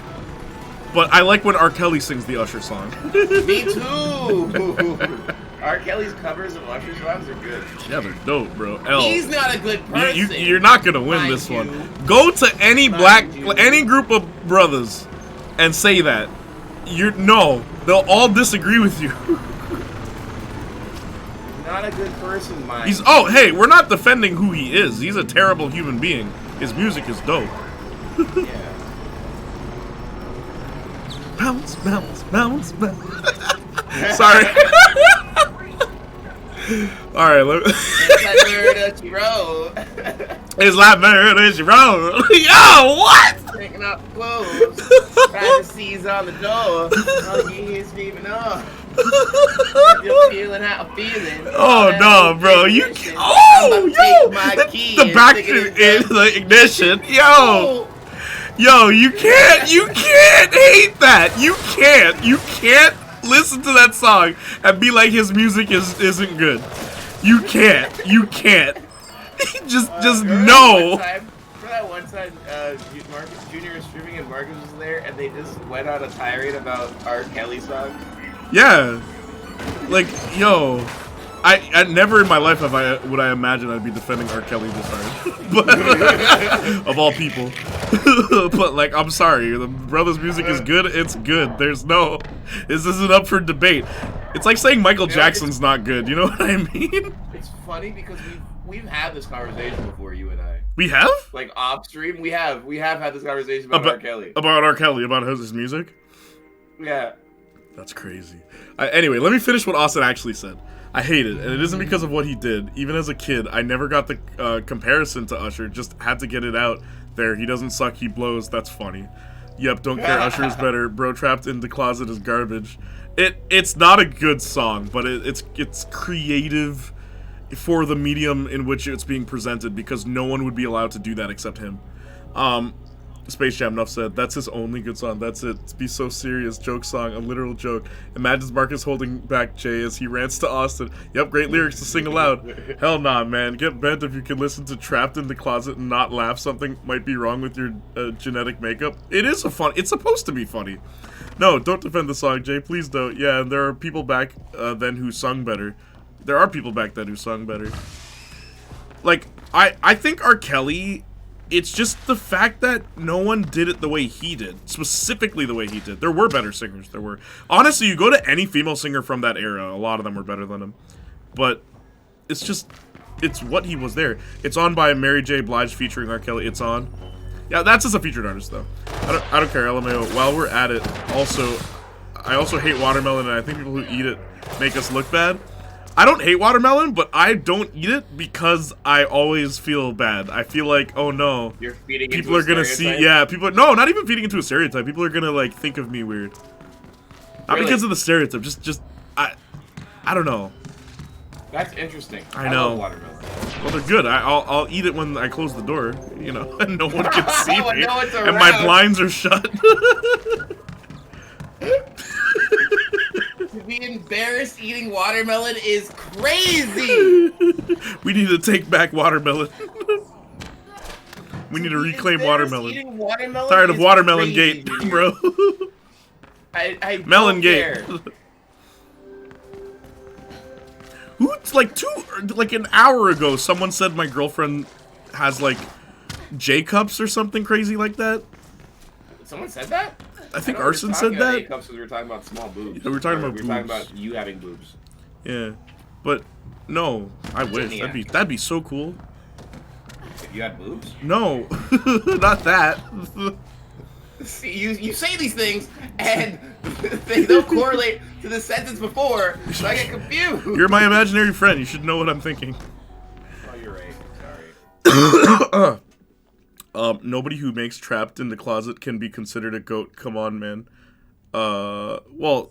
But I like when R. Kelly sings the Usher song. Me too. R. Kelly's covers of Usher songs are good. Yeah, they're dope, bro. He's not a good person. You're not gonna win this one. Go to any any group of brothers and say that. No, they'll all disagree with you. Not a good person, Mike. Hey, we're not defending who he is. He's a terrible human being. His music is dope. Yeah. Bounce, bounce, bounce, bounce. Sorry. Alright, it's like murder, she wrote. Yo, what? Taking off clothes. Privacy's on the door. All you hear is screaming off. You're feeling how I'm feeling. Oh no, bro. You can't. Oh, yo. The back in the ignition. Yo. Yo, you can't hate that. You can't listen to that song and be like his music isn't good. You can't. just no. For that one time, Marcus Jr. was streaming and Marcus was there, and they just went on a tirade about R. Kelly songs. Yeah. Like, yo. I never in my life would I imagine I'd be defending R. Kelly this hard, but of all people. But like, I'm sorry, the brother's music is good. It's good. This isn't up for debate. It's like saying Michael Jackson's not good. You know what I mean? It's funny because we've had this conversation before, you and I. We have? Like off stream, we have had this conversation about R. Kelly. About R. Kelly, about his music. Yeah. That's crazy. Anyway, let me finish what Austin actually said. I hate it, and it isn't because of what he did. Even as a kid, I never got the comparison to Usher, just had to get it out there. He doesn't suck, he blows, that's funny. Yep, don't care, Usher is better. Bro Trapped in the Closet is garbage. It's not a good song, but it's creative for the medium in which it's being presented, because no one would be allowed to do that except him. Space Jam, enough said. That's his only good song. That's it. To be so serious. Joke song. A literal joke. Imagines Marcus holding back Jay as he rants to Austin. Yep, great lyrics to sing aloud. Hell nah, man. Get bent if you can listen to Trapped in the Closet and not laugh. Something might be wrong with your genetic makeup. It's supposed to be funny. No, don't defend the song, Jay. Please don't. Yeah, and there are people back then who sung better. There are people back then who sung better. Like, I think R. Kelly... It's just the fact that no one did it the way he did. Specifically the way he did. There were better singers. There were. Honestly, you go to any female singer from that era, a lot of them were better than him. But it's just... It's what he was there. It's on by Mary J. Blige featuring R. Kelly. It's on. Yeah, that's as a featured artist, though. I don't care, LMAO. While we're at it, I also hate watermelon, and I think people who eat it make us look bad. I don't hate watermelon, but I don't eat it because I always feel bad. I feel like, oh no, you're feeding people are gonna see. Yeah, no, not even feeding into a stereotype. People are gonna like think of me weird. Not really? Because of the stereotype. Just I don't know. That's interesting. I know. love watermelon. Well, they're good. I'll eat it when I close the door, you know, and no one can see me, no one's and my around. blinds are shut. To be embarrassed eating watermelon is crazy. We need to take back watermelon. We need to reclaim watermelon. Tired of watermelon gate, bro. I Melon don't gate. care. Who's like an hour ago, someone said my girlfriend has like J cups or something crazy like that. Someone said that? I think Arson said that. A-cups because we were talking about small boobs. Yeah, we were talking about boobs. We were talking about you having boobs. Yeah, but no, I wish that'd be so cool. If you had boobs? No, not that. See, you say these things and they don't correlate to the sentence before, so I get confused. You're my imaginary friend. You should know what I'm thinking. Oh, you're right. Sorry. Nobody who makes Trapped in the Closet can be considered a goat. Come on, man. Well,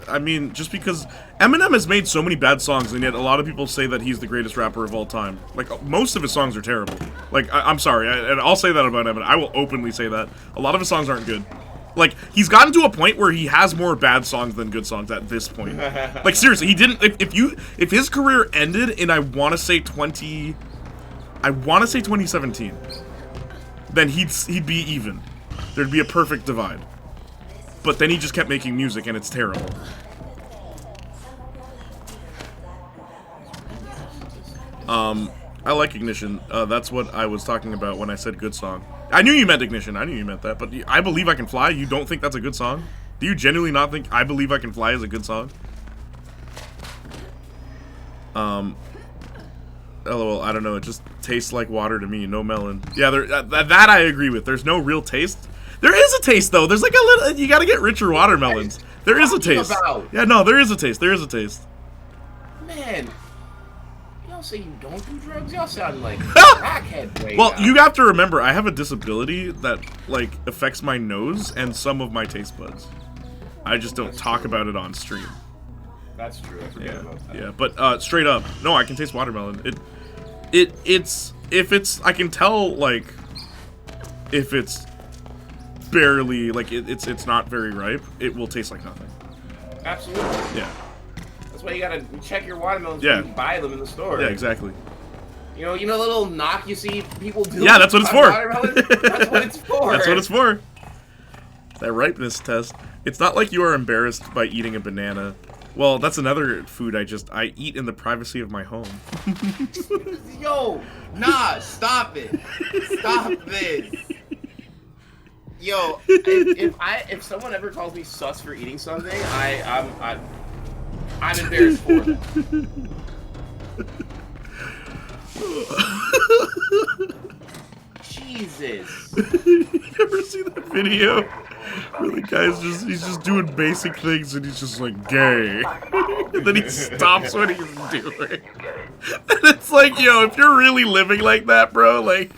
I mean, just because Eminem has made so many bad songs, and yet a lot of people say that he's the greatest rapper of all time. Like, most of his songs are terrible. Like, I'm sorry, and I'll say that about Eminem. I will openly say that. A lot of his songs aren't good. Like, he's gotten to a point where he has more bad songs than good songs at this point. Like, seriously, he didn't... If his career ended in, I want to say 2017... then he'd be even. There'd be a perfect divide. But then he just kept making music, and it's terrible. I like Ignition. That's what I was talking about when I said good song. I knew you meant Ignition. I knew you meant that. But I Believe I Can Fly, you don't think that's a good song? Do you genuinely not think I Believe I Can Fly is a good song? LOL, I don't know, it just tastes like water to me, no melon. Yeah, that I agree with. There's no real taste. There is a taste, though. There's like a little, you gotta get richer watermelons. There is a taste. Yeah, no, there is a taste. There is a taste. Man, y'all say you don't do drugs? Y'all sound like crackhead right Well, now. you have to remember, I have a disability that, like, affects my nose and some of my taste buds. I just don't talk about it on stream. That's true. I forget about that. Yeah, but straight up, no, I can taste watermelon. It's if it's I can tell like if it's barely like it's not very ripe, it will taste like nothing. Absolutely. Yeah. That's why you gotta check your watermelons Yeah. when you buy them in the store. Yeah, exactly. You know the little knock you see people do. Yeah, that's what it's on for. watermelon? That's what it's for. That's what it's for. That ripeness test. It's not like you are embarrassed by eating a banana Well, that's another food I eat in the privacy of my home. Yo, nah, stop it. Stop this. Yo, if someone ever calls me sus for eating something, I'm embarrassed for them. Jesus. You ever see that video where the guy's he's just doing basic things and he's just like gay, and then he stops what he's doing, and it's like, yo, if you're really living like that, bro, like,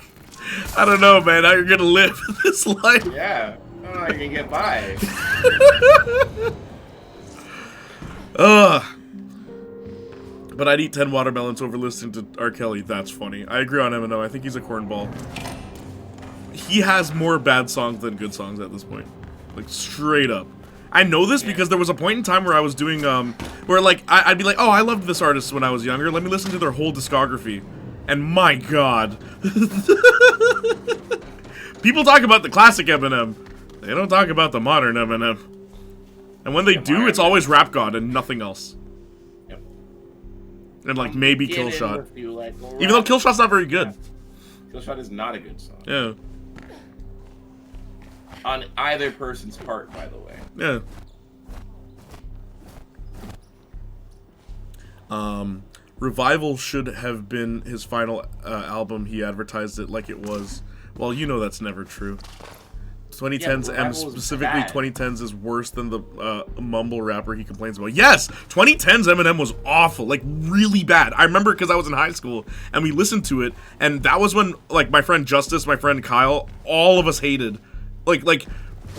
I don't know, man, how you're gonna live this life. Yeah, I don't know how you're gonna get by. Ugh. But I'd eat 10 watermelons over listening to R. Kelly. That's funny. I agree on Eminem. I think he's a cornball. He has more bad songs than good songs at this point. Like, straight up. I know this because there was a point in time where I was doing, where, like, I'd be like, oh, I loved this artist when I was younger. Let me listen to their whole discography. And my God. People talk about the classic Eminem. They don't talk about the modern Eminem. And when they do, it's always Rap God and nothing else. And, like, maybe Killshot. Even though Killshot's not very good. Killshot is not a good song. Yeah. On either person's part, by the way. Yeah. Revival should have been his final album. He advertised it like it was. Well, you know that's never true. 2010's M, specifically 2010's, is worse than the mumble rapper he complains about. Yes! 2010's Eminem was awful. Like, really bad. I remember because I was in high school, and we listened to it, and that was when, like, my friend Justice, my friend Kyle, all of us hated. Like,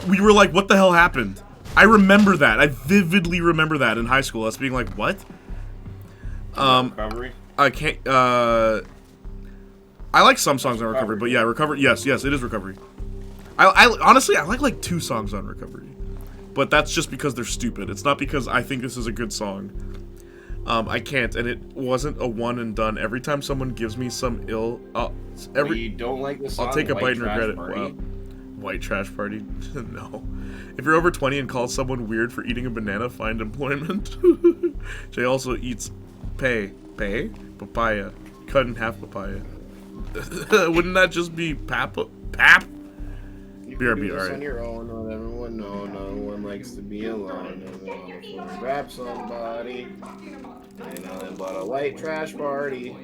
we were like, what the hell happened? I remember that. I vividly remember that in high school. Us being like, what? Recovery? I can't, I like some songs on Recovery, but yeah, Recovery, yes, it is Recovery. I honestly, I like 2 songs on Recovery, but that's just because they're stupid. It's not because I think this is a good song. I can't, and it wasn't a one and done. Every time someone gives me some ill, you don't like this song, I'll take a bite and regret it. Party? Wow. White trash party? No. If you're over 20 and call someone weird for eating a banana, find employment. Jay also eats papaya, cut in half papaya. Wouldn't that just be pap? BRB, alright. On your own, not everyone know. No one likes to be alone. No one grab somebody. Ain't nothing but a white trash party.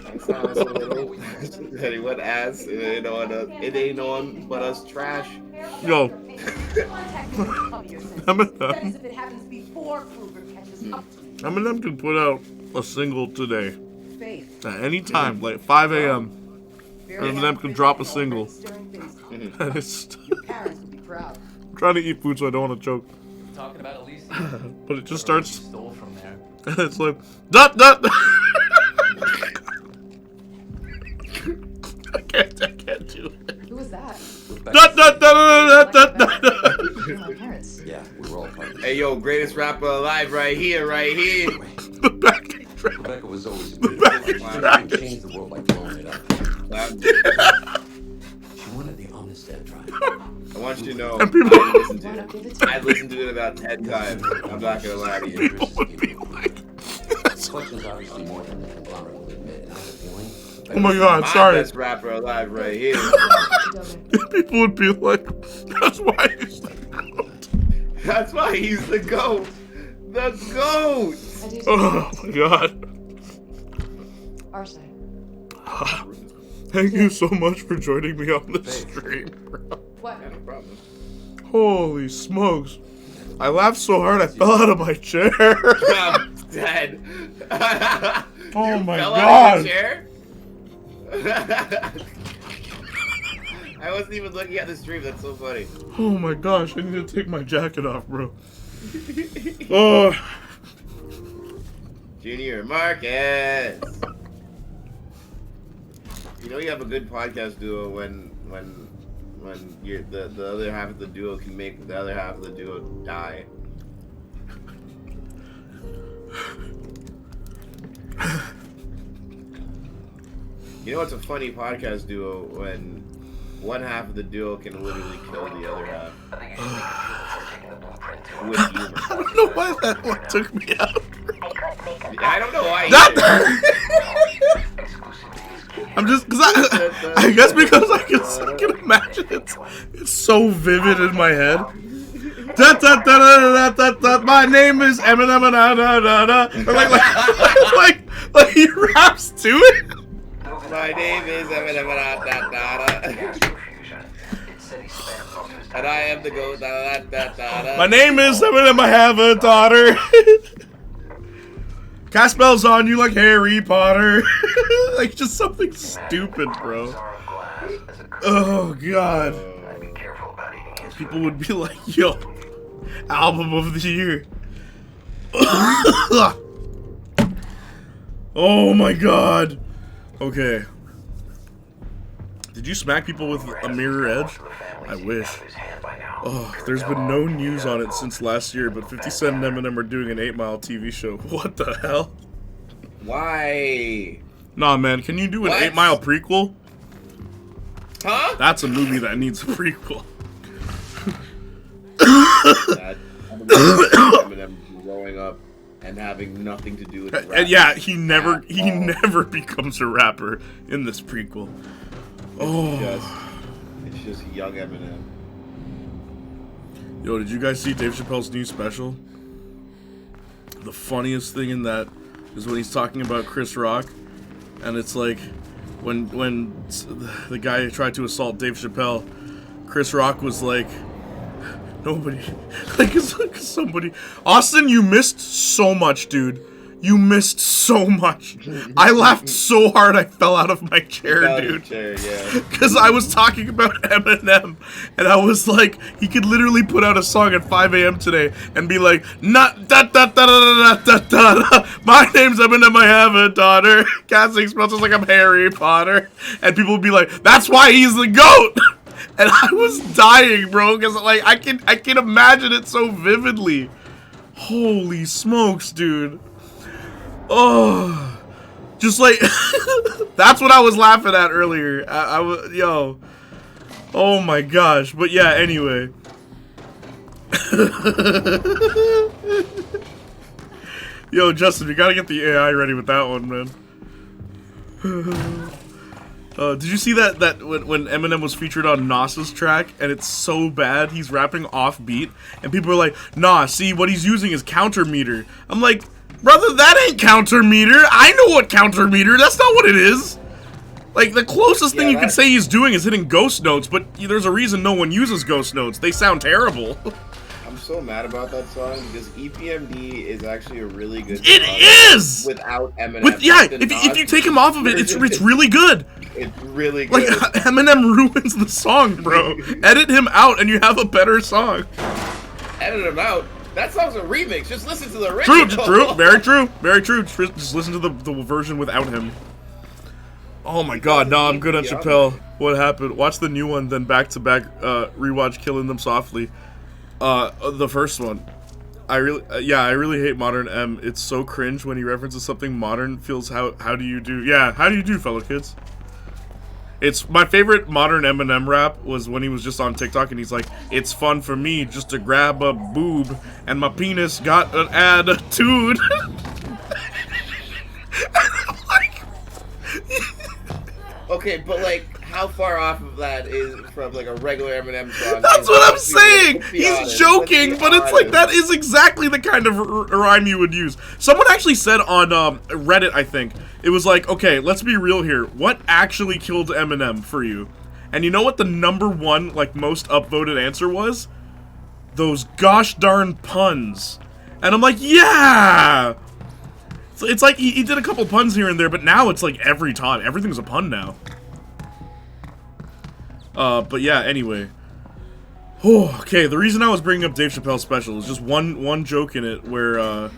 That sounds a little. Anyone asks, it ain't no one but us trash. Yo. Eminem can put out a single today. At any time, like 5 a.m. Eminem can drop a single. And it's I'm trying to eat food so I don't want to choke. Talking about Alicia. But it just starts. Stole from there. And it's like, dut. I can't do it. Who was that? Dut. My parents. Yeah, we were all partners. Hey, yo, greatest rapper alive right here. The backing track. Rebecca was always The backing track. She changed the world by blowing it up. She wanted the honest dead drive. I want you to know, And people- I listened to it about 10 times. I'm not gonna lie to you. Question's obviously more than the conglomerate will admit. How's it feeling? Oh my god, My sorry. best rapper alive right here. People would be like, that's why he's the GOAT. That's why he's the GOAT. The GOAT. Oh my god. Arsenic. Thank you so much for joining me on this stream, bro. What? Yeah, no problem. Holy smokes. I laughed so hard I fell out of my chair. I'm dead. Oh my fell god. out of your chair? I wasn't even looking at the stream. That's so funny. Oh my gosh, I need to take my jacket off, bro. Oh. Junior Marcus. You know you have a good podcast duo when you're the other half of the duo can make the other half of the duo die. You know it's a funny podcast duo one half of the duo can literally kill the other half. With humor. I don't know why that one took me out. I don't know why. I'm just, cause I guess because I can imagine it's so vivid in my head. My name is Eminem, like he raps to it. My name is Eminem, and I am the ghost. My name is Eminem, I have a daughter. Cast spells on you like Harry Potter. Like just something stupid, bro. Oh god. People would be like, yo, album of the year. Oh my god. Okay. Did you smack people with a mirror edge? I wish. Oh, there's been no news on it since last year, but 50 Cent and Eminem are doing an 8 Mile TV show. What the hell? Why? Nah, man, can you do an 8 Mile prequel? Huh? That's a movie that needs a prequel. Eminem growing up and having nothing to do with rap. And yeah, he never becomes a rapper in this prequel. It's just young Eminem. Yo, did you guys see Dave Chappelle's new special? The funniest thing in that is when he's talking about Chris Rock, and it's like when the guy tried to assault Dave Chappelle, Chris Rock was like, nobody, like somebody, Austin, you missed so much, dude. You missed so much. I laughed so hard I fell out of my chair, dude. Because I was talking about Eminem, and I was like, he could literally put out a song at 5 a.m. today and be like, not da da da da da da da. My name's Eminem, I have a daughter. Casting smells like I'm Harry Potter, and people would be like, that's why he's the GOAT. And I was dying, bro, because like I can imagine it so vividly. Holy smokes, dude. Oh, just like that's what I was laughing at earlier. I was, yo, oh my gosh. But yeah, anyway. Yo, Justin, you gotta get the AI ready with that one, man. Did you see that when Eminem was featured on Nas's track and it's so bad he's rapping off beat and people are like, nah, see what he's using is counter meter. I'm like, brother, that ain't counter meter. I know what counter meter. That's not what it is. Like the closest thing you can say he's doing is hitting ghost notes, but there's a reason no one uses ghost notes. They sound terrible. I'm so mad about that song because EPMD is actually a really good song. It is! Without Eminem. If you take him off of it, it's really good. It's really good. Like, Eminem ruins the song, bro. Edit him out and you have a better song. Edit him out? That song's a remix. Just listen to the original. True. Very true. Very true. Just listen to the version without him. Oh my god, no, I'm good on Chappelle. What happened? Watch the new one, then back-to-back rewatch Killing Them Softly. The first one. I really hate Modern M. It's so cringe when he references something modern. Feels how do you do? Yeah, how do you do, fellow kids? It's my favorite Modern Eminem rap was when he was just on TikTok and he's like, it's fun for me just to grab a boob and my penis got an attitude. Okay, but like, how far off of that is from like a regular Eminem song? That's what I'm saying! He's joking, but it's like, that is exactly the kind of rhyme you would use. Someone actually said on Reddit, I think, it was like, okay, let's be real here. What actually killed Eminem for you? And you know what the #1, like, most upvoted answer was? Those gosh darn puns. And I'm like, yeah! So it's like, he did a couple puns here and there, but now it's like every time. Everything's a pun now. But yeah, anyway. Oh, okay, the reason I was bringing up Dave Chappelle's special is just one joke in it where,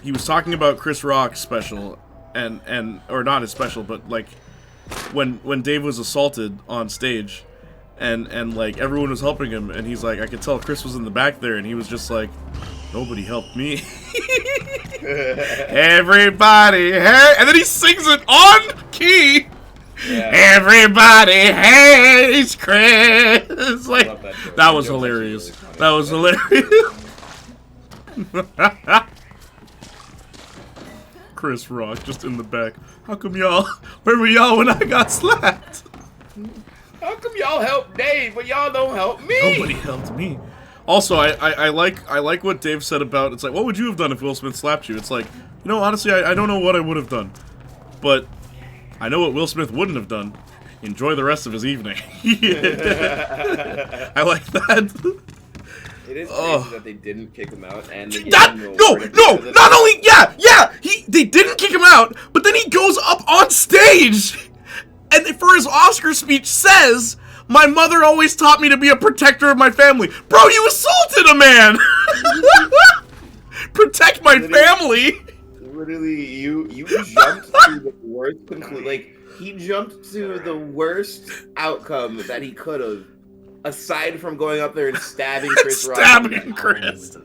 he was talking about Chris Rock's special, or not his special, but like, when Dave was assaulted on stage, and like, everyone was helping him, and he's like, I could tell Chris was in the back there, and he was just like, nobody helped me. Everybody, hey, and then he sings it on key. Everybody hates Chris. Like that was hilarious. That was hilarious. Chris Rock just in the back. How come y'all? Where were y'all when I got slapped? How come y'all help Dave, but y'all don't help me? Nobody helped me. Also, I like what Dave said about, it's like, what would you have done if Will Smith slapped you? It's like, you know, honestly, I don't know what I would have done. But I know what Will Smith wouldn't have done. Enjoy the rest of his evening. I like that. It is crazy that they didn't kick him out, and they no, not only, they didn't kick him out, but then he goes up on stage, and for his Oscar speech says, "My mother always taught me to be a protector of my family." Bro, you assaulted a man! Protect my family! Literally, you jumped to the worst conclusion. Like, he jumped to the worst outcome that he could have. Aside from going up there and stabbing Chris Rock. Stabbing Chris.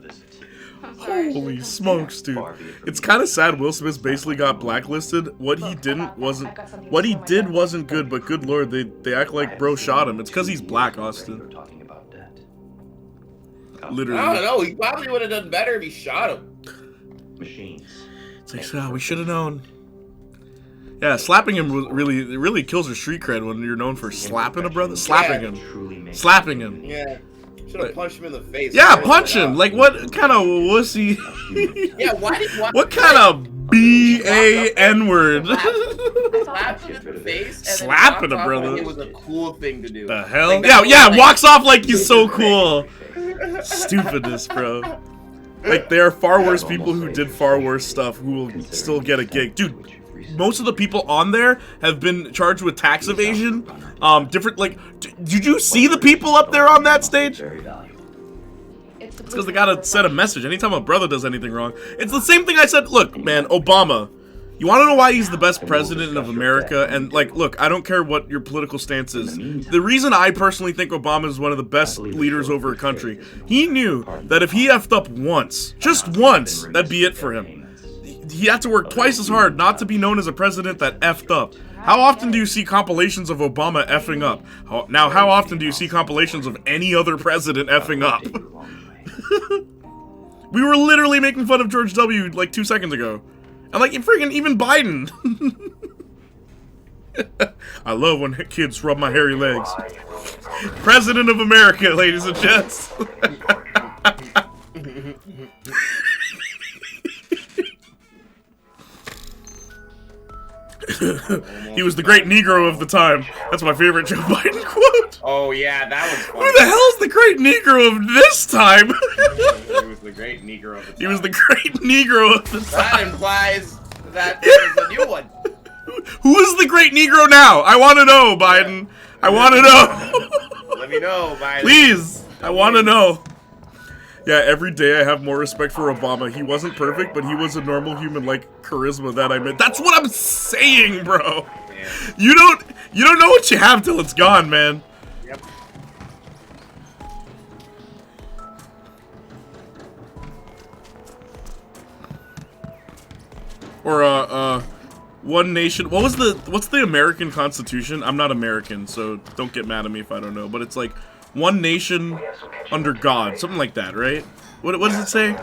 Holy smokes, dude. It's kind of sad Will Smith basically got blacklisted. What he did wasn't good, but good lord, they act like bro shot him. It's because he's black, Austin. Literally. I don't know, he probably would have done better if he shot him. It's like, so, we should have known. Yeah, slapping him really kills your street cred when you're known for slapping a brother. Slapping him. Yeah. Should have punched him in the face. Yeah, punch him. Like, what kind of wussy? Yeah, what kind of B-A-N-word? Slap him in the face. Slapping a brother. Like it was a cool thing to do. The hell? Like, yeah, walks off like he's so cool. Stupidness, bro. Like, there are far worse people who did far worse stuff who will still get a gig. Dude, most of the people on there have been charged with tax evasion. Different, like, did you see the people up there on that stage? It's because they gotta send a message. Anytime a brother does anything wrong. It's the same thing I said. Look, man, Obama. You want to know why he's the best president of America? And, like, look, I don't care what your political stance is. The reason I personally think Obama is one of the best leaders over a country, he knew that if he effed up once, just once, that'd be it for him. He had to work twice as hard not to be known as a president that effed up. How often do you see compilations of Obama effing up? Now, how often do you see compilations of any other president effing up? We were literally making fun of George W. like 2 seconds ago. And like, friggin' even Biden. I love when kids rub my hairy legs. President of America, ladies and gents. He was the great Negro of the time. That's my favorite Joe Biden quote. Oh yeah, that was funny. Who the hell's the great Negro of this time? He was the great Negro of the time. He was the great Negro of the time. That implies that there's a new one. Who is the great Negro now? I want to know, Biden. I want to know. Let me know, Biden. Please. I want to know. Yeah, every day I have more respect for Obama. He wasn't perfect, but he was a normal human, like charisma that I meant. That's what I'm saying, bro. Yeah. You don't know what you have till it's gone, man. Yep. Or one nation. What's the American Constitution? I'm not American, so don't get mad at me if I don't know. But it's like one nation under God, something like that, right? What does it say?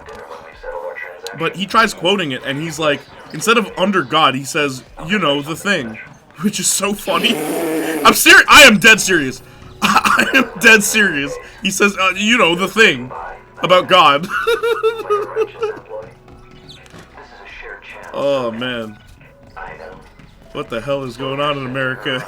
But he tries quoting it, and he's like, instead of under God, he says, you know, the thing, which is so funny. I'm serious. I am dead serious. I am dead serious. He says, you know, the thing about God. Oh man, what the hell is going on in America?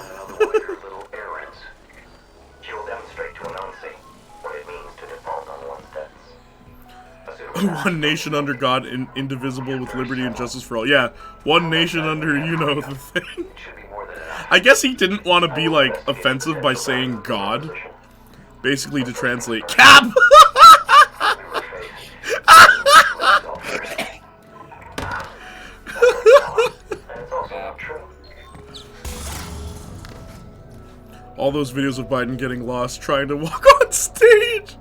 One nation under God, indivisible, with liberty and justice for all. Yeah, one nation under, you know, the thing. I guess he didn't want to be, like, offensive by saying God. Basically to translate, Cap! All those videos of Biden getting lost, trying to walk on stage.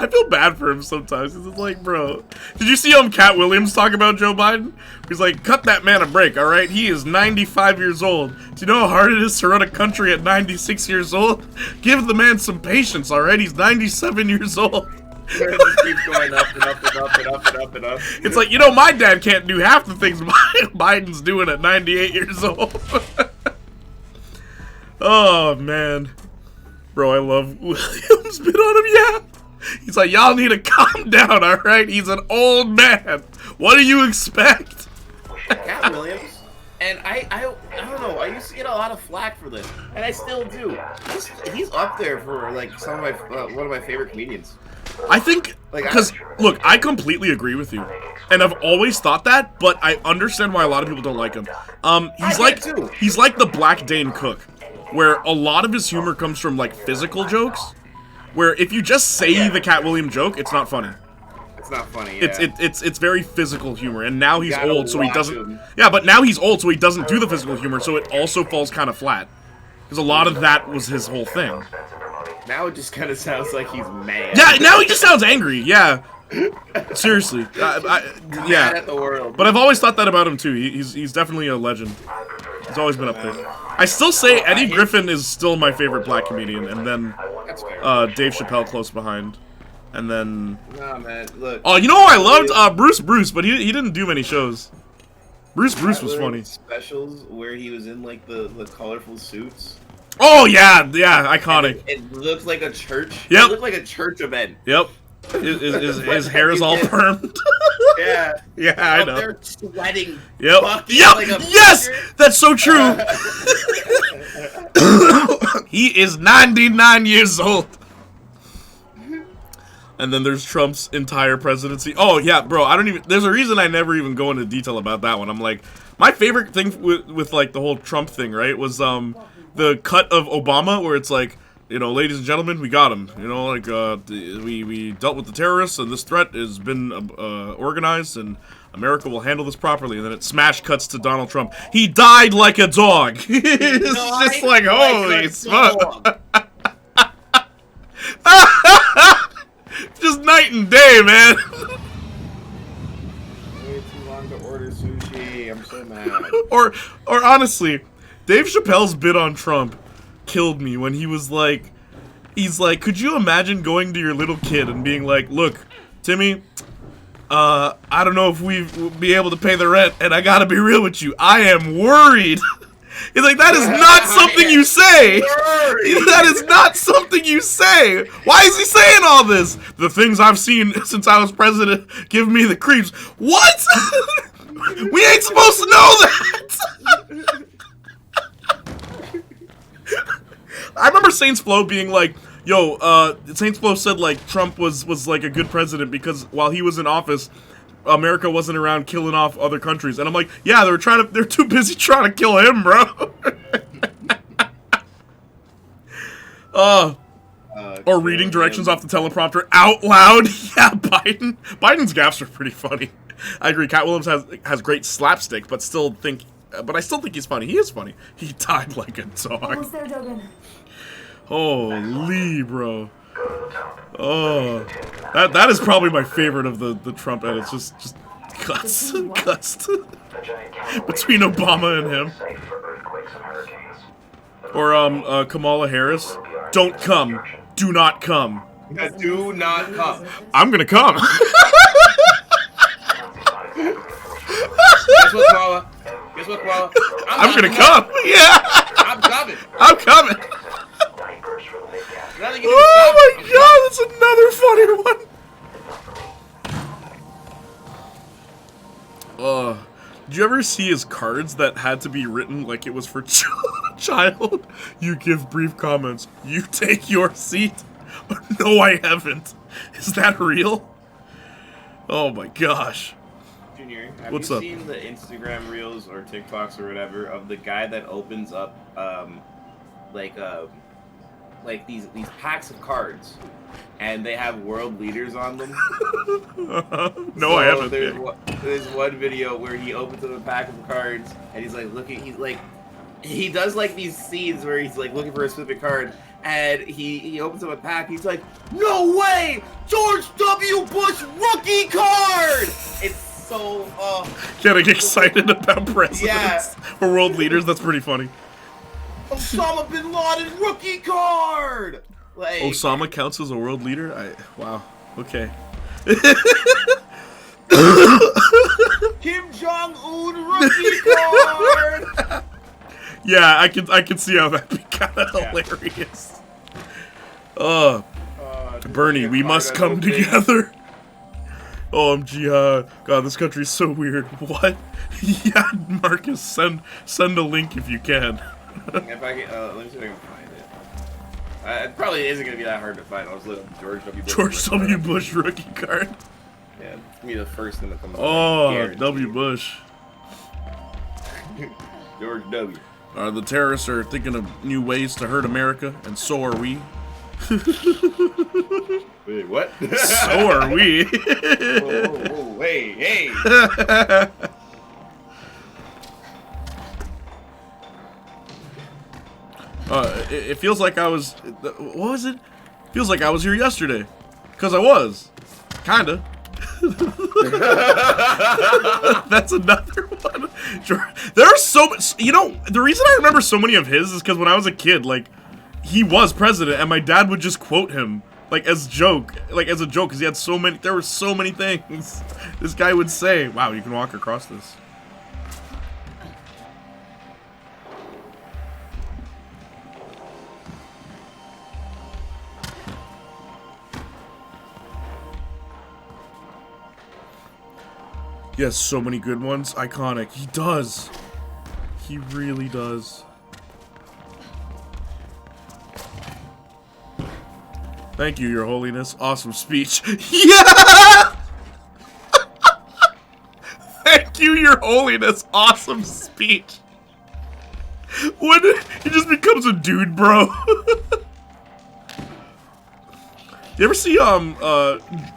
I feel bad for him sometimes. It's like, bro. Did you see Cat Williams talk about Joe Biden? He's like, cut that man a break, all right? He is 95 years old. Do you know how hard it is to run a country at 96 years old? Give the man some patience, all right? He's 97 years old. It just keeps going up and up and up and up and up and up. It's like, you know, my dad can't do half the things Biden's doing at 98 years old. Oh, man. Bro, I love Williams bit on him, yeah. He's like, y'all need to calm down, all right? He's an old man. What do you expect? Cat Williams, and I don't know. I used to get a lot of flack for this, and I still do. He's up there for like some of my one of my favorite comedians. I think because look, I completely agree with you, and I've always thought that, but I understand why a lot of people don't like him. He's like the Black Dane Cook, where a lot of his humor comes from like physical jokes. Where if you just say the Cat Williams joke, it's not funny. It's not funny. Yeah. It's very physical humor, and now he's old, so he doesn't. Yeah, but now he's old, so he doesn't do the physical humor, so it also falls kind of flat. Because a lot of that was his whole thing. Now it just kind of sounds like he's mad. Yeah, now he just sounds angry. Yeah, seriously. Mad at the world. But I've always thought that about him too. He's definitely a legend. He's always been up there. I still say Eddie Griffin is still my favorite black comedian, and then Dave Chappelle close behind, and then. Nah, man, look. Oh, you know who I loved? Bruce, but he didn't do many shows. Bruce was funny. Specials where he was in like the colorful suits. Oh yeah, iconic. It looks like a church. Yep. It looked like a church event. Yep. His hair is all permed. Yeah. Yeah, I know. They're sweating. Yep. Like yes! That's so true. He is 99 years old. And then there's Trump's entire presidency. Oh, yeah, bro, there's a reason I never even go into detail about that one. I'm like, my favorite thing with like, the whole Trump thing, right, was, the cut of Obama where it's like, you know, ladies and gentlemen, we got him. You know, like, we dealt with the terrorists, and this threat has been organized, and America will handle this properly. And then it smash cuts to Donald Trump. He died like a dog. It's just like, holy smoke. Just night and day, man. Way too long to order sushi. I'm so mad. Or honestly, Dave Chappelle's bit on Trump killed me when he was like, he's like, could you imagine going to your little kid and being like, look, Timmy, I don't know if we'll be able to pay the rent, and I gotta be real with you, I am worried. He's like, that is not something you say. That is not something you say. Why is he saying all this? The things I've seen since I was president give me the creeps. What? We ain't supposed to know that. I remember Saints Flow being like, yo, Saints Flow said like Trump was like a good president because while he was in office, America wasn't around killing off other countries. And I'm like, yeah, they're too busy trying to kill him, bro. Or reading directions off the teleprompter out loud. Yeah, Biden's gaffes are pretty funny. I agree. Cat Williams has great slapstick, but I still think he's funny. He is funny. He died like a dog. Almost there, Dogan. Holy, bro. Oh, that is probably my favorite of the Trump edits. Just cuts between Obama and him. Or Kamala Harris. Don't come. Do not come. Do not come. I'm gonna come. Guess what, Kamala? I'm gonna come. Yeah. I'm coming. I'm coming. Oh my god, that's another funny one. Did you ever see his cards that had to be written like it was for child? You give brief comments. You take your seat. No, I haven't. Is that real? Oh my gosh. Junior, What's have up? you seen the Instagram reels or TikToks or whatever of the guy that opens up like these packs of cards, and they have world leaders on them? No, I haven't. There's one video where he opens up a pack of cards, and he's like looking. He's like, he does like these scenes where he's like looking for a specific card, and he opens up a pack. He's like, "No way, George W. Bush rookie card!" It's so getting excited about presidents Yeah. or world leaders. That's pretty funny. Osama bin Laden rookie card. Like, Osama counts as a world leader. Wow. Okay. Kim Jong Un rookie card. Yeah, I can see how that'd be kind of hilarious. Bernie, we must come together. OMG, God, this country's so weird. What? Yeah, Marcus, send a link if you can. If I can, let me see if I can find it. It probably isn't gonna be that hard to find. I'll just look up George W. Bush. George W. Bush rookie card. Yeah, it's gonna be the first thing that comes up. Oh, W. Bush. George W. The terrorists are thinking of new ways to hurt America, and so are we. Wait, what? So are we. Whoa, hey. It feels like I was. What was it? Feels like I was here yesterday, cause I was, kinda. That's another one. There are so much. You know, the reason I remember so many of his is because when I was a kid, like, he was president, and my dad would just quote him like as a joke, because he had so many. There were so many things this guy would say. Wow, you can walk across this. He has so many good ones. Iconic. He does. He really does. Thank you, Your Holiness. Awesome speech. Yeah! Thank you, Your Holiness. Awesome speech. When he just becomes a dude, bro. You ever see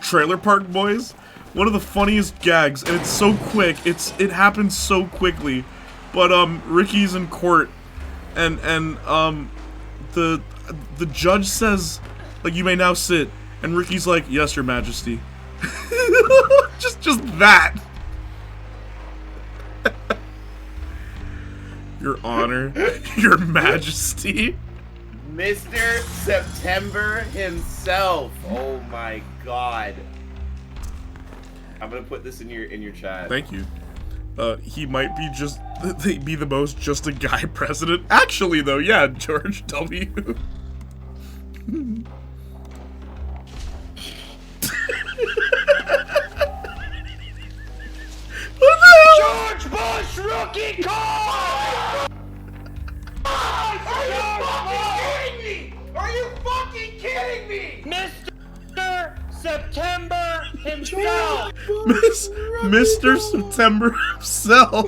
Trailer Park Boys? One of the funniest gags, and it's so quick. It happens so quickly. But Ricky's in court, and the judge says, like, you may now sit, and Ricky's like, yes, Your Majesty. just that. Your Honor, Your Majesty. Mr. September himself. Oh my God. I'm gonna put this in your chat. Thank you. He might be the most just a guy president. Actually, though, yeah, George W. What the hell? George Bush rookie card! Are you fucking kidding me? Mr. September himself! Mr. September himself.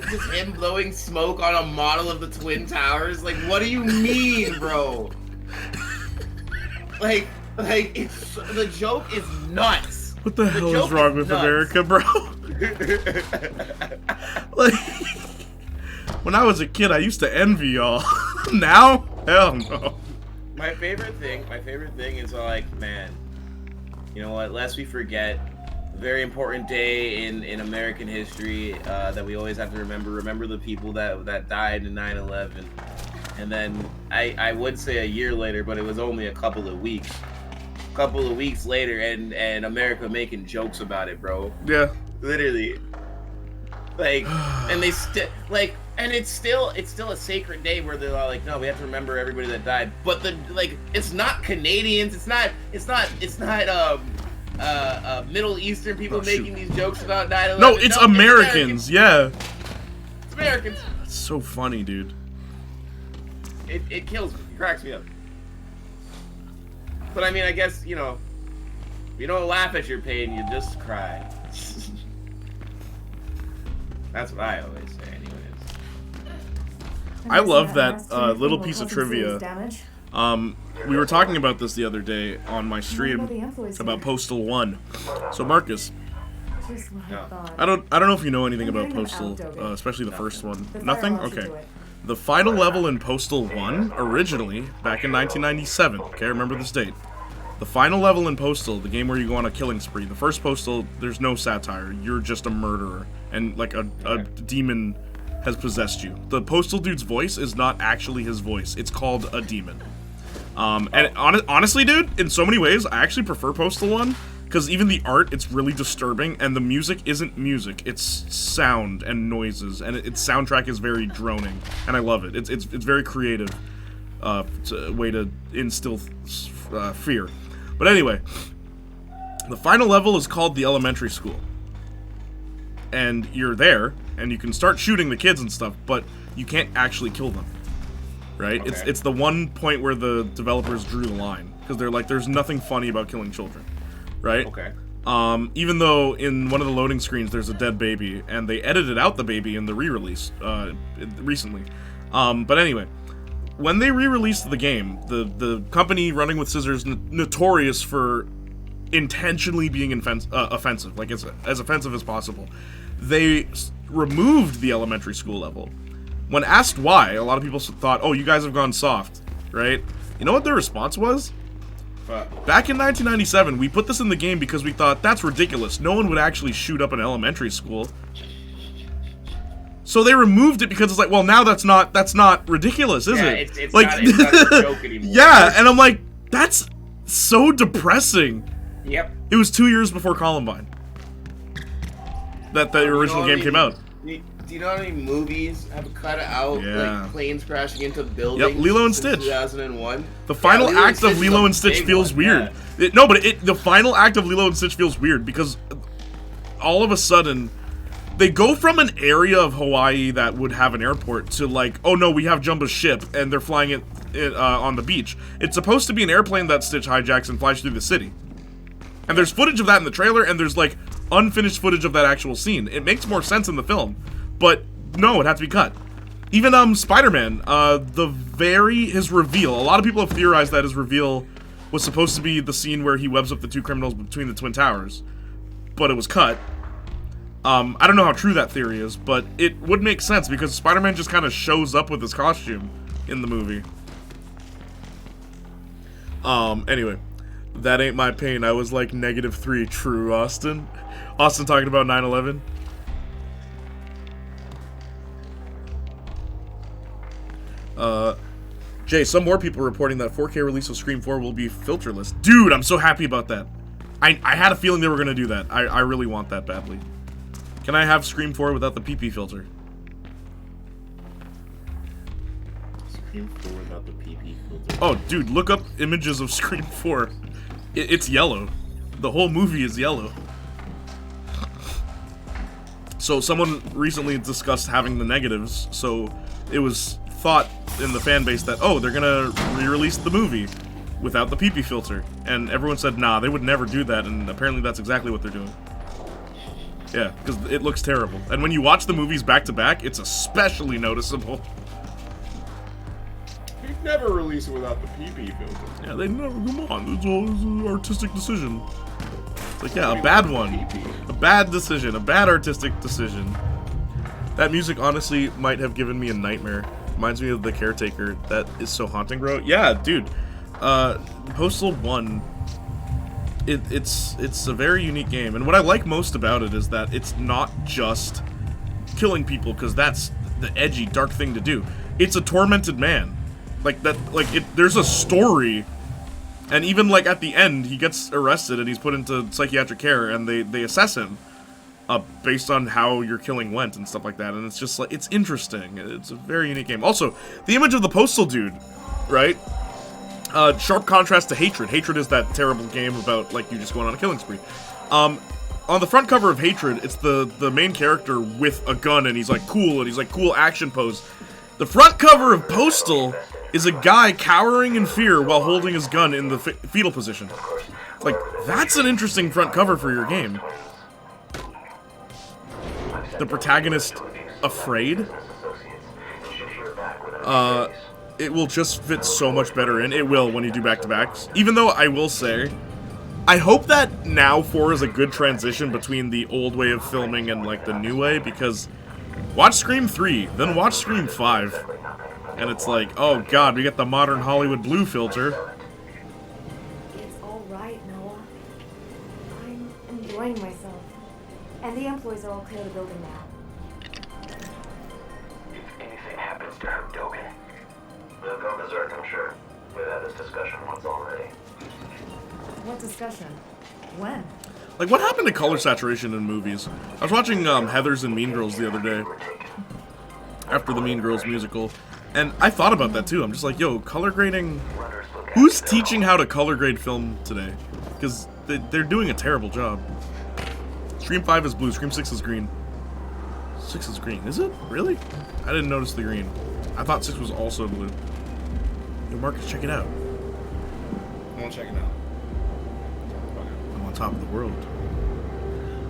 Just him blowing smoke on a model of the Twin Towers. Like, what do you mean, bro? Like it's the joke is nuts. What the hell is wrong with America, bro? Like, when I was a kid, I used to envy y'all. Now, hell no. My favorite thing is like, man, you know what? Lest we forget, a very important day in American history that we always have to remember. Remember the people that died in 9/11, and then I would say a year later, but it was only a couple of weeks. Couple of weeks later, and America making jokes about it, bro. Yeah. Literally. Like, and they and it's still a sacred day where they're like, no, we have to remember everybody that died. But it's not Canadians, it's not Middle Eastern people making these jokes about 9/11. No, it's Americans. Yeah. It's Americans. It's so funny, dude. It kills me. It cracks me up. But I mean, I guess, you know, you don't laugh at your pain, you just cry. That's what I always say, anyways. I love that little piece of trivia. We were talking about this the other day on my stream about Postal 1. So Marcus, just what I thought. I don't know if you know anything I'm about getting them Postal, out, Dobie. especially the first one. The fire Nothing? alarm should Okay. do it. The final level in Postal 1, originally, back in 1997, okay, remember this date. The final level in Postal, the game where you go on a killing spree, the first Postal, there's no satire. You're just a murderer, and like a demon has possessed you. The Postal dude's voice is not actually his voice. It's called a demon. And honestly, dude, in so many ways, I actually prefer Postal 1, because even the art, it's really disturbing, and the music isn't music, it's sound and noises, and its soundtrack is very droning, and I love it. It's very creative way to instill fear. But anyway, the final level is called the elementary school, and you're there, and you can start shooting the kids and stuff, but you can't actually kill them, right? Okay. It's the one point where the developers drew the line, because they're like, there's nothing funny about killing children. Right? Okay. Even though in one of the loading screens there's a dead baby, and they edited out the baby in the re-release recently. But anyway, when they re-released the game, the company Running with Scissors, notorious for intentionally being offensive, like as offensive as possible, they removed the elementary school level. When asked why, a lot of people thought, "Oh, you guys have gone soft," right? You know what their response was? Back in 1997, we put this in the game because we thought, that's ridiculous. No one would actually shoot up an elementary school. So they removed it because it's like, well, now that's not ridiculous, is it? It's like, it's not a joke anymore. Yeah, and I'm like, that's so depressing. Yep. It was 2 years before Columbine that the original game came out. Do you know how many movies have cut out like planes crashing into buildings? Yep, Lilo and since Stitch. 2001. The final act of Lilo and Stitch feels weird. The final act of Lilo and Stitch feels weird because all of a sudden they go from an area of Hawaii that would have an airport to like, oh no, we have Jumba's ship and they're flying it on the beach. It's supposed to be an airplane that Stitch hijacks and flies through the city. And there's footage of that in the trailer, and there's like unfinished footage of that actual scene. It makes more sense in the film. But no, it had to be cut. Even Spider-Man, his reveal. A lot of people have theorized that his reveal was supposed to be the scene where he webs up the two criminals between the Twin Towers, but it was cut. I don't know how true that theory is, but it would make sense because Spider-Man just kind of shows up with his costume in the movie. Anyway, that ain't my pain. I was like -3. True, Austin. Austin talking about 9/11. Jay, some more people reporting that 4K release of Scream 4 will be filterless. Dude, I'm so happy about that. I had a feeling they were going to do that. I really want that badly. Can I have Scream 4 without the PP filter? Scream 4 without the PP filter. Oh, dude, look up images of Scream 4. It's yellow. The whole movie is yellow. So someone recently discussed having the negatives, so it was thought in the fan base that, oh, they're gonna re-release the movie without the PP filter, and everyone said, nah, they would never do that, and apparently that's exactly what they're doing. Yeah, because it looks terrible. And when you watch the movies back to back, it's especially noticeable. You'd never release it without the PP filter. Yeah, they never, come on, it's an artistic decision. It's like, yeah, a bad one. A bad decision, a bad artistic decision. That music honestly might have given me a nightmare. Reminds me of The Caretaker. That is so haunting, bro. Yeah, dude. Postal 1, it's a very unique game, and what I like most about it is that it's not just killing people, because that's the edgy, dark thing to do. It's a tormented man. There's a story, and even like at the end, he gets arrested and he's put into psychiatric care, and they assess him based on how your killing went and stuff like that, and it's just like, it's interesting. It's a very unique game. Also, the image of the Postal dude, right? Sharp contrast to Hatred. Hatred is that terrible game about, like, you just going on a killing spree. On the front cover of Hatred, it's the main character with a gun, and he's like cool, and he's like cool action pose. The front cover of Postal is a guy cowering in fear while holding his gun in the fetal position. Like, that's an interesting front cover for your game. The protagonist afraid. It will just fit so much better in. It will when you do back-to-backs. Even though I will say, I hope that now 4 is a good transition between the old way of filming and like the new way, because watch Scream 3, then watch Scream 5, and it's like, oh god, we got the modern Hollywood blue filter. It's all right, Noah. I'm enjoying myself. And the employees are all clear the building now. If anything happens to her, Dogan, they'll go berserk, I'm sure. We've had this discussion once already. What discussion? When? Like, what happened to color saturation in movies? I was watching Heathers and Mean Girls the other day, after the Mean Girls musical, and I thought about that too. I'm just like, yo, color grading... Who's teaching how to color grade film today? Because they're doing a terrible job. Scream 5 is blue, Scream 6 is green. 6 is green, is it? Really? I didn't notice the green. I thought 6 was also blue. Yo, Marcus, check it out. I won't check it out. I'm on top of the world.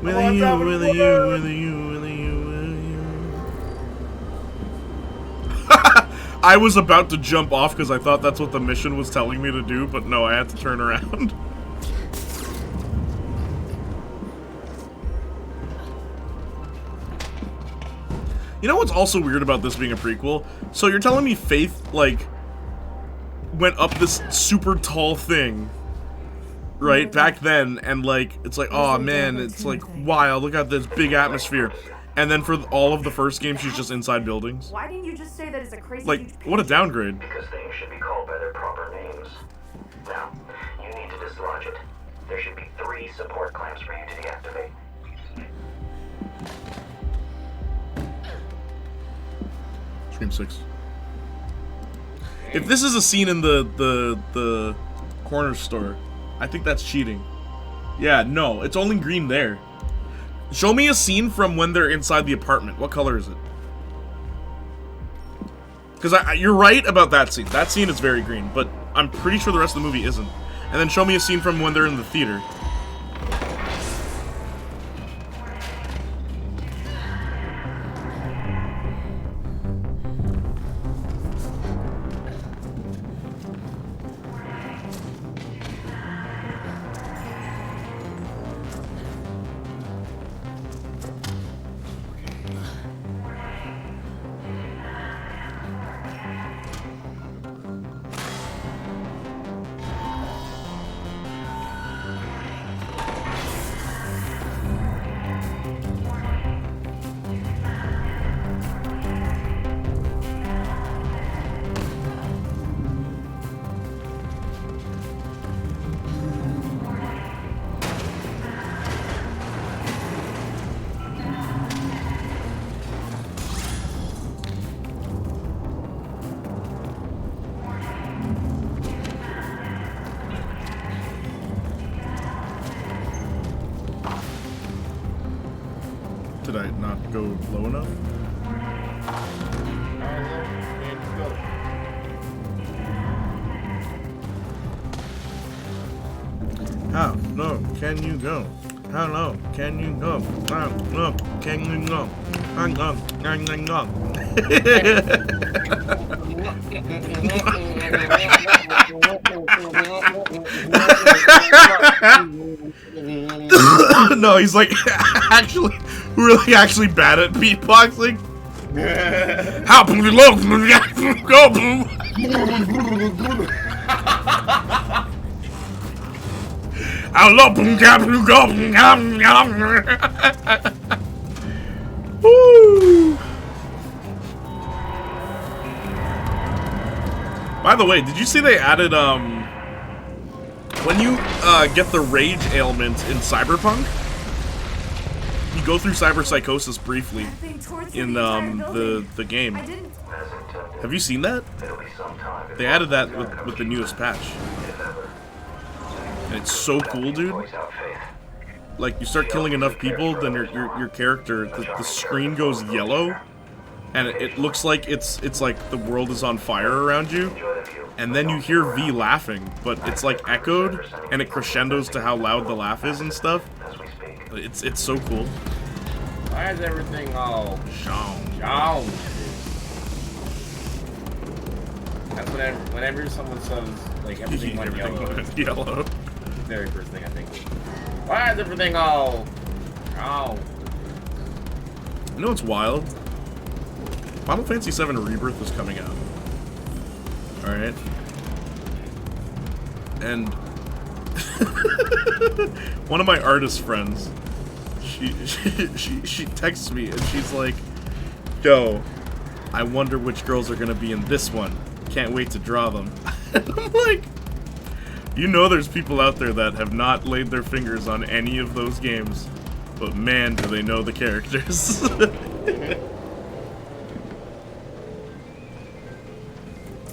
I'm on top of the world. With you. I was about to jump off because I thought that's what the mission was telling me to do, but no, I had to turn around. You know what's also weird about this being a prequel? So you're telling me Faith, like, went up this super tall thing, right, back then, and, like, it's like, oh man, it's, like, wild, look at this big atmosphere. And then for all of the first game, she's just inside buildings. Why didn't you just say that it's a crazy... Like, what a downgrade. Because things should be called by their proper names. Now, you need to dislodge it. There should be 3 support clamps for you to deactivate. Scream 6. If this is a scene in the corner store, I think that's cheating. Yeah, no, it's only green there. Show me a scene from when they're inside the apartment. What color is it? Because you're right about that scene. That scene is very green, but I'm pretty sure the rest of the movie isn't. And then show me a scene from when they're in the theater. Did I not go low enough? How low can you go? How low can you go? How low can you go? How low can you go? No, he's like actually bad at beatboxing. How low can you go? How low can you go? Woo! By the way, did you see they added when you get the rage ailment in Cyberpunk, you go through cyberpsychosis briefly in the game. Have you seen that? They added that with the newest patch. And it's so cool, dude. Like, you start killing enough people, then your character, the screen goes yellow, and it looks like it's like the world is on fire around you. And then you hear V laughing, but it's like echoed, and it crescendos to how loud the laugh is and stuff. It's so cool. Why is everything all Sean? That's whenever someone says like everything went yellow. very first thing I think of. Why is everything all... Oh. You know what's wild? Final Fantasy VII Rebirth is coming out. Alright. And one of my artist friends, she texts me and she's like, yo, I wonder which girls are gonna be in this one. Can't wait to draw them. And I'm like, you know there's people out there that have not laid their fingers on any of those games, but man, do they know the characters.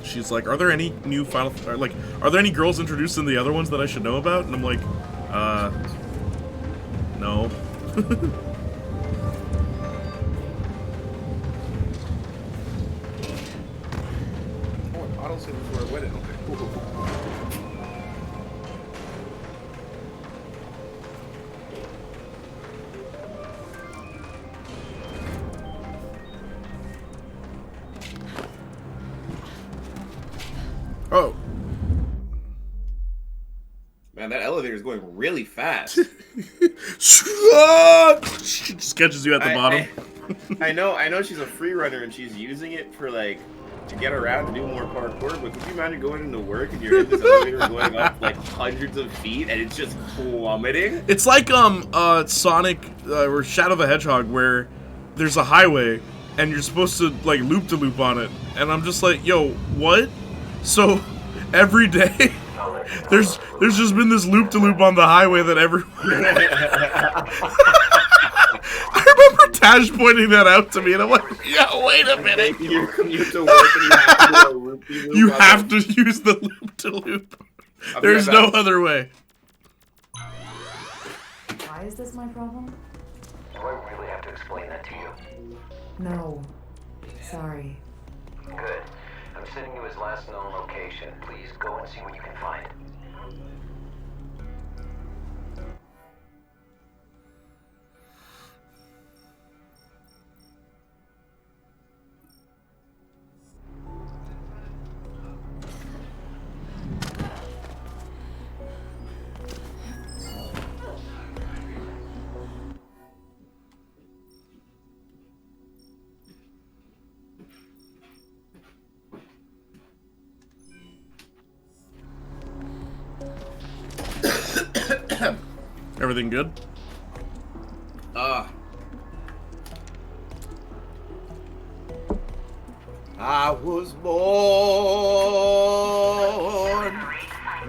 She's like, are there any new are there any girls introduced in the other ones that I should know about? And I'm like, no. Autosave before I wet it. Okay, cool. Oh. Man, that elevator is going really fast. Just catches you at the bottom. I know she's a free runner and she's using it for like to get around to do more parkour, but could you imagine going into work and you're in this elevator going up like hundreds of feet and it's just plummeting? It's like Sonic or Shadow the Hedgehog where there's a highway and you're supposed to like loop-de-loop on it, and I'm just like, yo, what? So every day there's just been this loop-de-loop on the highway that everyone I remember Taj pointing that out to me, and I'm like, yeah, wait a minute. You commute to work and you have to do a loop-de-loop. You have to use the loop-de-loop. There's no other way. Why is this my problem? Do I really have to explain that to you? No. Sorry. Good. I'm sending you his last known location. Please go and see what you can find. Everything good? I was born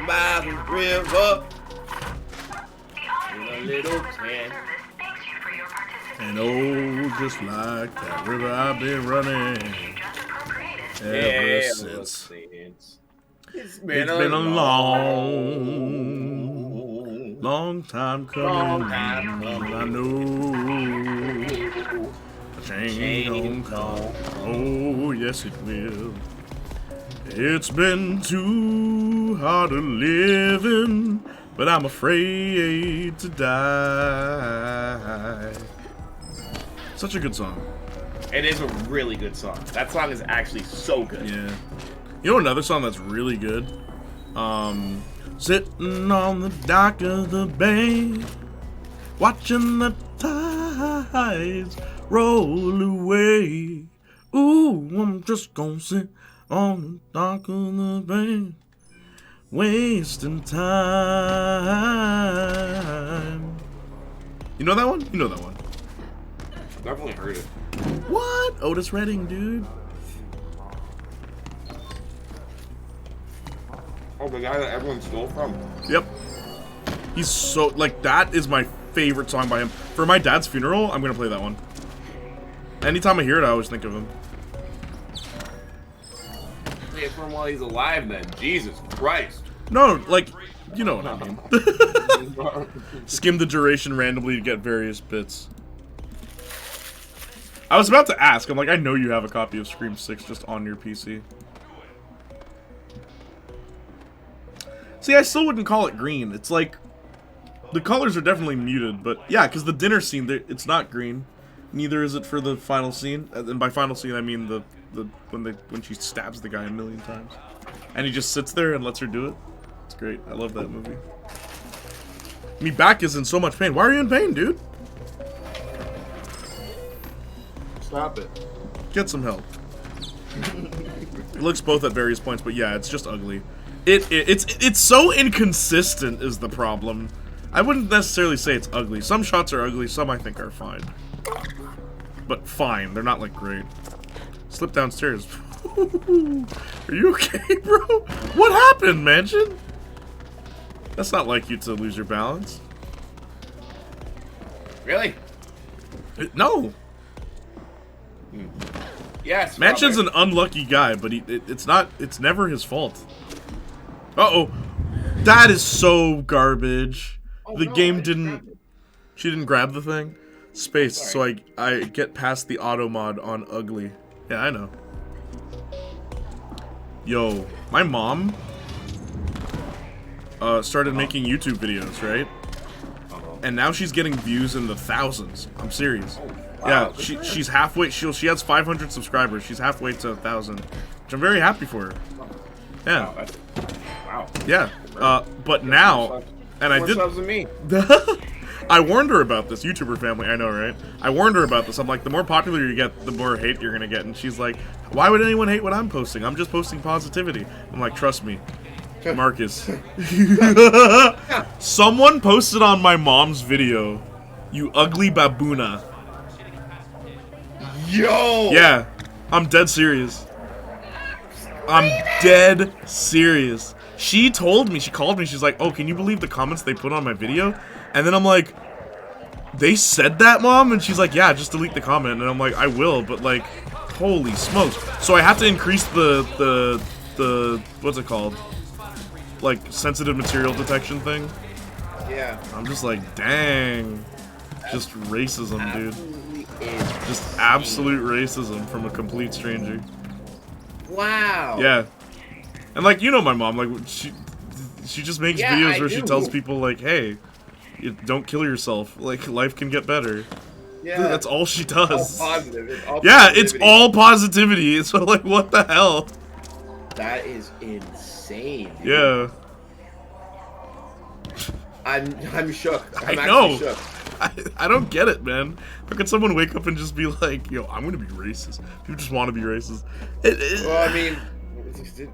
by the river in a little tent. And oh, just like that river I've been running ever since. It's been a long time coming. I know a change don't come. Oh, yes it will. It's been too hard a living, but I'm afraid to die. Such a good song. It is a really good song. That song is actually so good. Yeah. You know another song that's really good? Sitting on the dock of the bay, watching the tides roll away. Ooh, I'm just gonna sit on the dock of the bay, wasting time. You know that one? You know that one. Definitely heard it. What? Otis Redding, dude. Oh, the guy that everyone stole from? Yep. He's so, like, that is my favorite song by him. For my dad's funeral, I'm gonna play that one. Anytime I hear it, I always think of him. Play it for him while he's alive, then. Jesus Christ. No, like, you know what I mean. Skim the duration randomly to get various bits. I was about to ask, I'm like, I know you have a copy of Scream 6 just on your PC. See, I still wouldn't call it green. It's like, the colors are definitely muted, but yeah, because the dinner scene, it's not green. Neither is it for the final scene. And by final scene, I mean when she stabs the guy a million times. And he just sits there and lets her do it. It's great. I love that movie. Me back is in so much pain. Why are you in pain, dude? Stop it. Get some help. It looks both at various points, but yeah, it's just ugly. It's so inconsistent is the problem. I wouldn't necessarily say it's ugly. Some shots are ugly, some I think are fine. But fine, they're not like great. Slip downstairs. Are you okay, bro? What happened, Mansion? That's not like you to lose your balance. Really? No. Yes. Mansion's an unlucky guy, but it's never his fault. Uh-oh. That is so garbage. The game didn't... She didn't grab the thing? Space, so I get past the auto mod on ugly. Yeah, I know. Yo, my mom started making YouTube videos, right? And now she's getting views in the thousands. I'm serious. Wow, yeah, she's halfway. She has 500 subscribers. She's halfway to 1,000, which I'm very happy for her. Yeah. Wow. Yeah. But now, and I did. Subs than me. I warned her about this. YouTuber family, I know, right? I warned her about this. I'm like, the more popular you get, the more hate you're gonna get. And she's like, why would anyone hate what I'm posting? I'm just posting positivity. I'm like, trust me, Marcus. Someone posted on my mom's video, you ugly baboona. Yo! Yeah, I'm dead serious. I'm dead serious. She told me, she called me, she's like, oh, can you believe the comments they put on my video? And then I'm like, they said that, Mom? And she's like, yeah, just delete the comment. And I'm like, I will, but like, holy smokes. So I have to increase the what's it called? Like, sensitive material detection thing? Yeah. I'm just like, dang. Just racism, dude. Just absolute racism from a complete stranger. Wow. Yeah. And like, you know my mom, like, she just makes videos where she tells people, like, hey, don't kill yourself. Like, life can get better. Yeah. That's all she does. All positive. It's all yeah, positivity. it's all positivity. So, like, what the hell? That is insane, dude. Yeah. I'm shook. I'm I know. Shook. I don't get it, man. How could someone wake up and just be like, yo, I'm gonna be racist? People just want to be racist. Well, I mean,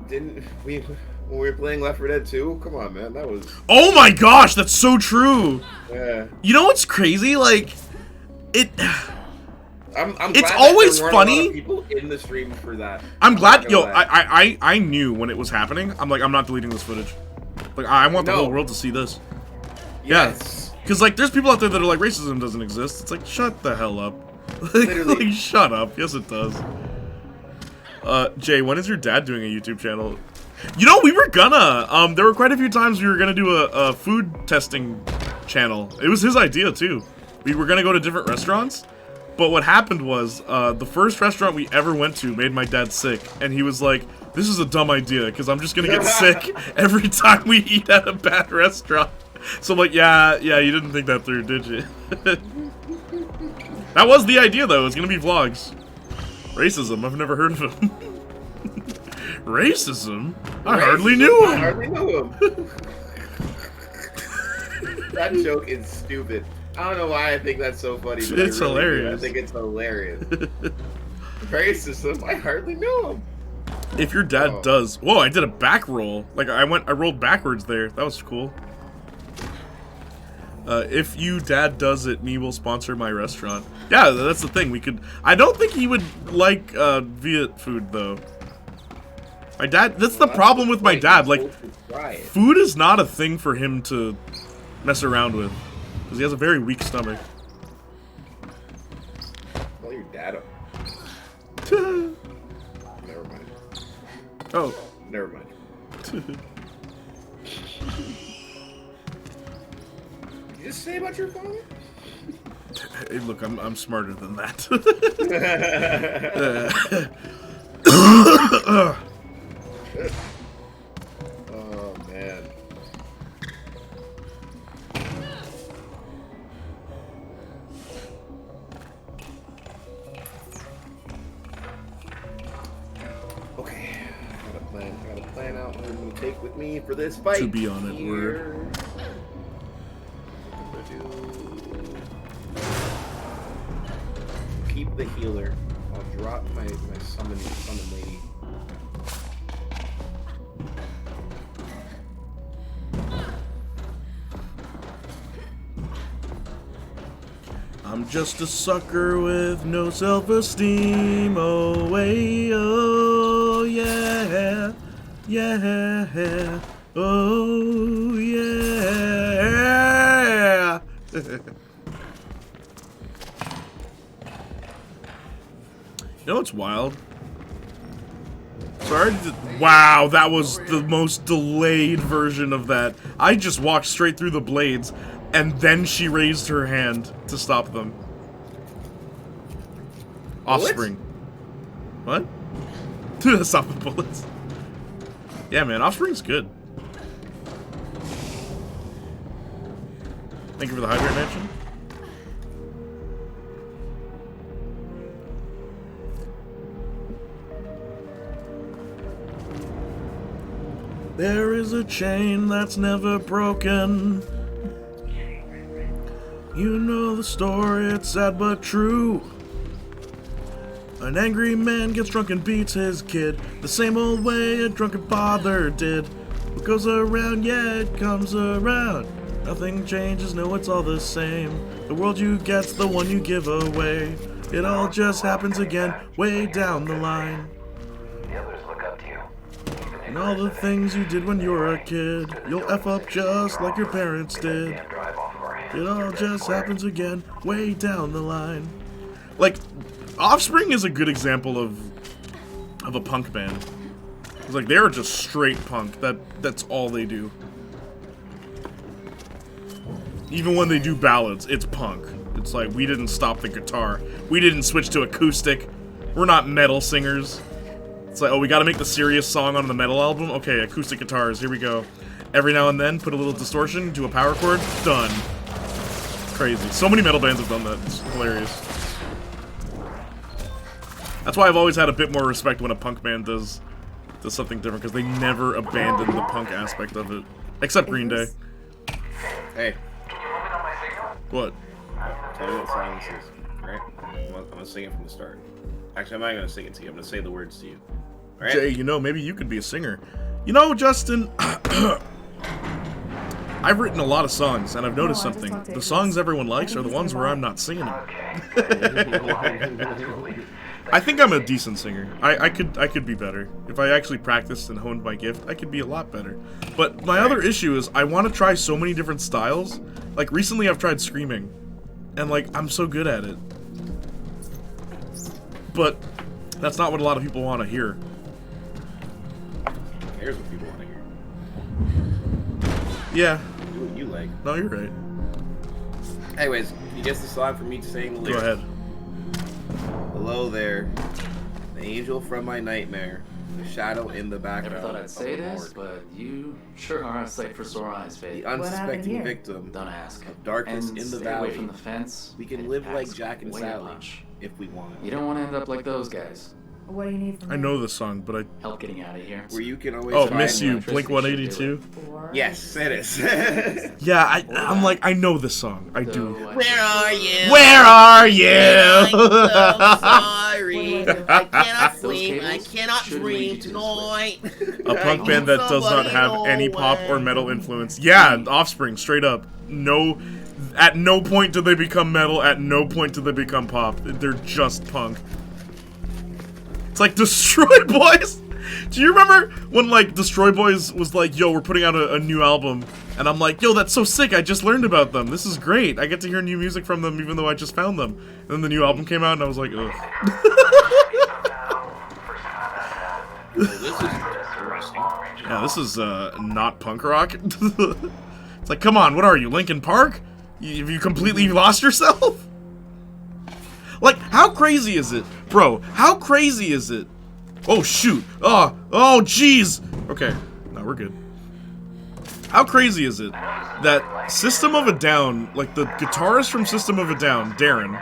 didn't we, when we were playing Left 4 Dead 2? Come on, man, that was... Oh my gosh, that's so true! Yeah. You know what's crazy? Like, I'm it's glad always that there weren't funny. A lot of people in the stream for that. I'm glad, yo, I knew when it was happening. I'm like, I'm not deleting this footage. Like, I want the whole world to see this. Yes. Yeah. Because, like, there's people out there that are like, racism doesn't exist. It's like, shut the hell up. like, shut up. Yes, it does. Jay, when is your dad doing a YouTube channel? You know, we were gonna. There were quite a few times we were gonna do a food testing channel. It was his idea, too. We were gonna go to different restaurants. But what happened was, the first restaurant we ever went to made my dad sick. And he was like, this is a dumb idea, because I'm just gonna get sick every time we eat at a bad restaurant. So I'm like, yeah, you didn't think that through, did you? That was the idea, though. It was gonna be vlogs. Racism, I've never heard of him. Racism? I hardly knew him. I hardly knew him. That joke is stupid. I don't know why I think that's so funny. But It's hilarious. I think it's hilarious. Racism? I hardly knew him. If your dad does... Whoa, I did a back roll. Like, I rolled backwards there. That was cool. If you dad does it, me will sponsor my restaurant. Yeah, that's the thing. We could... I don't think he would like, Viet food, though. My dad... That's the problem with my dad. Like, food is not a thing for him to mess around with. Because he has a very weak stomach. Call your dad up. Never mind. Oh. Never mind. Did you just say about your father? Hey, look, I'm smarter than that. Oh, man. Okay, I gotta plan out what I'm gonna take with me for this fight. To be on it, word. the healer. I'll drop my summon lady. I'm just a sucker with no self-esteem. Oh, way, oh, yeah, yeah, oh, yeah. You know what's wild? Sorry. Wow, that was the most delayed version of that. I just walked straight through the blades. And then she raised her hand to stop them. Offspring. What? To stop the bullets. Yeah, man, Offspring's good. Thank you for the hydrate mention. There is a chain that's never broken. You know the story, it's sad but true. An angry man gets drunk and beats his kid, the same old way a drunken father did. What goes around, yeah, it comes around. Nothing changes, no, it's all the same. The world you get's the one you give away. It all just happens again, way down the line. The others look up to you. And all the things you did when you were a kid, you'll F up just like your parents did. It all just happens again, way down the line. Like, Offspring is a good example of a punk band. It's like, they're just straight punk. That's all they do. Even when they do ballads, it's punk. It's like, we didn't stop the guitar. We didn't switch to acoustic. We're not metal singers. It's like, oh, we gotta make the serious song on the metal album? Okay, acoustic guitars, here we go. Every now and then, put a little distortion, do a power chord, done. Crazy. So many metal bands have done that. It's hilarious. That's why I've always had a bit more respect when a punk band does something different, because they never abandon the punk aspect of it. Except Green Day. Hey. What? Tell me what song this is, alright? I'm gonna sing it from the start. Actually, I'm not gonna sing it to you. I'm gonna say the words to you. Alright? Jay, you know, maybe you could be a singer. You know, Justin, I've written a lot of songs, and I've noticed something. The songs everyone likes are the ones where I'm not singing them. I think I'm a decent singer. I could be better. If I actually practiced and honed my gift, I could be a lot better. But my other issue is I want to try so many different styles. Like, recently I've tried screaming, and, like, I'm so good at it. But that's not what a lot of people want to hear. Here's what people want to hear. Yeah. Do what you like. No, you're right. Anyways, you guess the song for me saying the lyrics. Go ahead. Hello there, the angel from my nightmare, the shadow in the background. Never thought I'd say this, but you sure are a sight for sore eyes, Faith. The unsuspecting victim. Don't ask. Of darkness and in the stay valley. away from the fence. We can live like Jack and way Sally much. if we want. You don't want to end up like those guys. What do you need from me? I know this song, but I... Help getting out of here. Where you can always... Oh, Miss You, Blink 182? Yes, it is. Yeah, I'm like, I know this song. I do. Where are you? Where are you? I'm so sorry. I cannot sleep. I cannot dream tonight. A punk band that does not have any pop or metal influence. Yeah, Offspring, straight up. No... At no point do they become metal. At no point do they become pop. They're just punk. It's like Destroy Boys. Do you remember when, like, Destroy Boys was like, yo, we're putting out a new album, and I'm like, yo, that's so sick, I just learned about them, this is great, I get to hear new music from them even though I just found them. And then the new album came out and I was like, ugh. Yeah, this is not punk rock. It's like, come on, what are you, Linkin Park? Have you completely lost yourself? Like, how crazy is it? Bro, how crazy is it? Oh, shoot. Oh, jeez. Okay, no, we're good. How crazy is it that System of a Down, like the guitarist from System of a Down, Darren,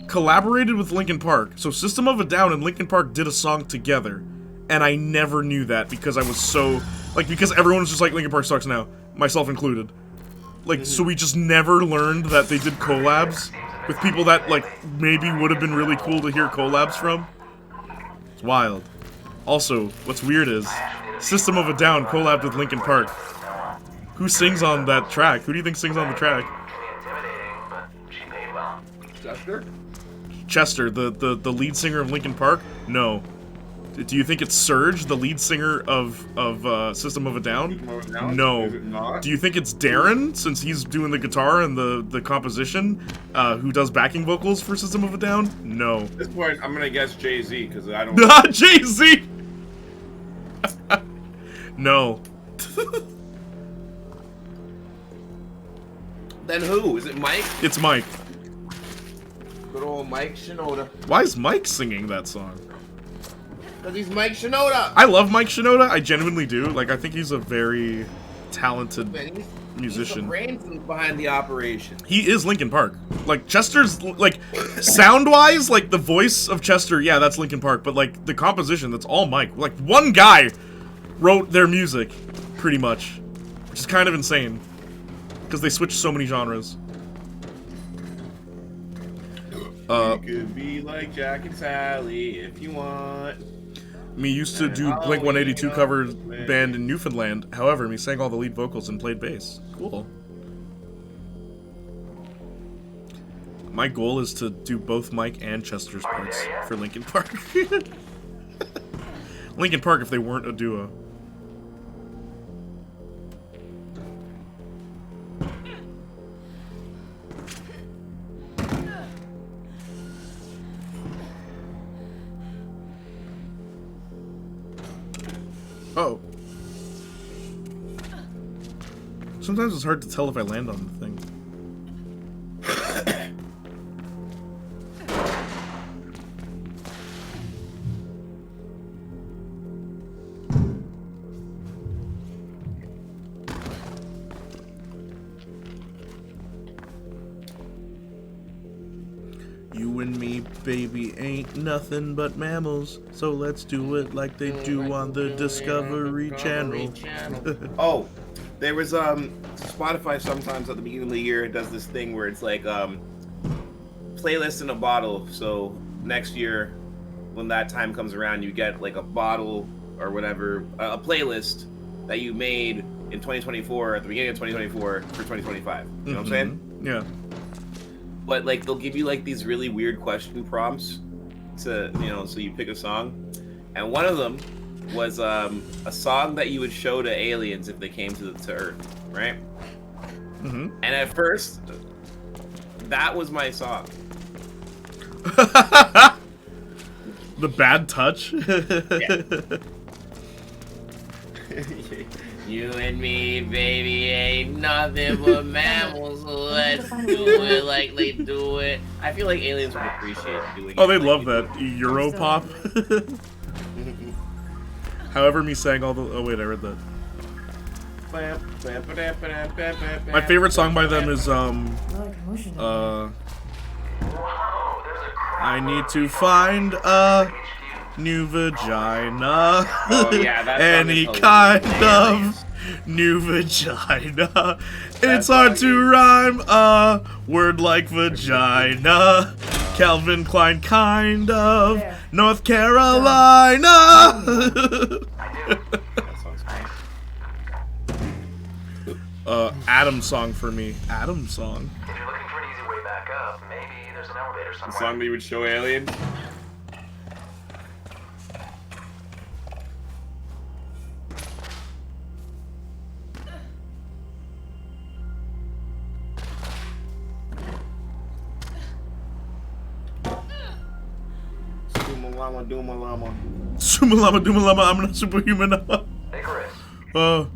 collaborated with Linkin Park. So System of a Down and Linkin Park did a song together, and I never knew that because I was so, like, because everyone was just like, Linkin Park sucks now, myself included. Like, so we just never learned that they did collabs. with people that, like, maybe would have been really cool to hear collabs from. It's wild. Also, what's weird is, System of a Down collabed with Linkin Park. Who sings on that track? Who do you think sings on the track? Chester? Chester, the lead singer of Linkin Park? No. Do you think it's Serge, the lead singer of System of a Down? No. Is it not? Do you think it's Darren, since he's doing the guitar and the composition, who does backing vocals for System of a Down? No. At this point, I'm gonna guess Jay-Z, because I don't... Jay-Z! No. Then who? Is it Mike? It's Mike. Good old Mike Shinoda. Why is Mike singing that song? Because he's Mike Shinoda! I love Mike Shinoda, I genuinely do. Like, I think he's a very talented musician. He's the brains behind the operation. He is Linkin Park. Like, Chester's, like, sound-wise, like, the voice of Chester, yeah, that's Linkin Park. But, like, the composition, that's all Mike. Like, one guy wrote their music, pretty much. Which is kind of insane. Because they switched so many genres. You could be like Jack and Sally if you want. Me used to do Blink-182 cover band in Newfoundland. However, me sang all the lead vocals and played bass. Cool. My goal is to do both Mike and Chester's parts for Linkin Park. Linkin Park if they weren't a duo. Oh. Sometimes it's hard to tell if I land on the thing. You and me, baby, ain't nothing but mammals, so let's do it like they do on the Discovery Channel. Oh, there was Spotify sometimes at the beginning of the year it does this thing where it's like playlist in a bottle. So next year, when that time comes around, you get like a bottle or whatever, a playlist that you made in 2024 at the beginning of 2024 for 2025. You know what I'm saying? Yeah. But like they'll give you like these really weird question prompts to, you know, so you pick a song, and one of them was a song that you would show to aliens if they came to Earth, right? Mm-hmm. And at first, that was my song. The Bad Touch. You and me, baby, ain't nothing but mammals. Let's do it like they do it. I feel like aliens would appreciate doing it. Oh, they love that. Europop. However, me sang all the... Oh, wait, I read that. My favorite song by them is, I need to find a new vagina. Oh, yeah, that any kind of new vagina. It's hard to rhyme a word like vagina. Calvin Klein kind of North Carolina. Adam's song for me. Adam's song. If you're looking for an easy way back up, maybe there's an elevator The somewhere. song that you would show aliens. Sumalama Doomalama. Sumalama Doomalama, I'm not superhuman. Hey, Chris. Oh,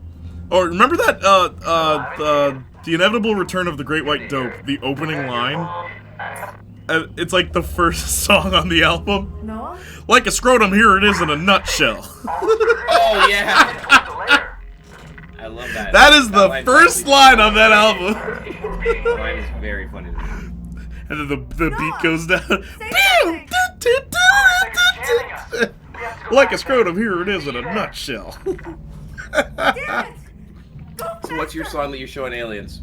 remember that, The Inevitable Return of the Great White Dope, the opening line? It's like the first song on the album. Noah? Like a scrotum, here it is in a nutshell. Oh, yeah. I love that. That is the first line of that album. That line is very funny to me. And then the beat goes down. Like a scrotum, here it is in a nutshell. So what's your song that you're showing aliens?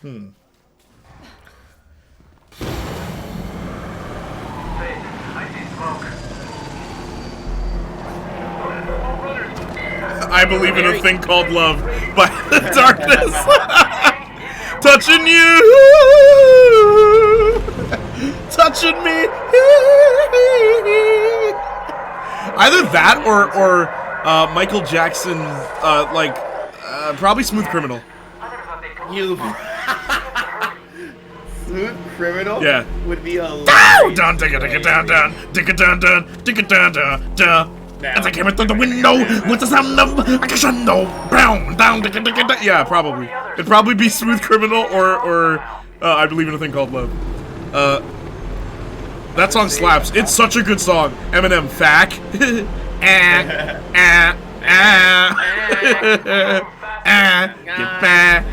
I see smoke. I believe in a thing called love by the darkness. Touching you, touching me. Either that or Michael Jackson, probably Smooth Criminal. You Smooth Criminal? Yeah. Would be a down, down, digga, digga, down, down, digga, down, down, digga, down, down, down. As I came in through the window with the sound of a crescendo, down, down, digga, digga, digga. Yeah, probably. It'd probably be Smooth Criminal or I Believe in a Thing Called Love. That song slaps. It's such a good song. Eminem, fack. Get back,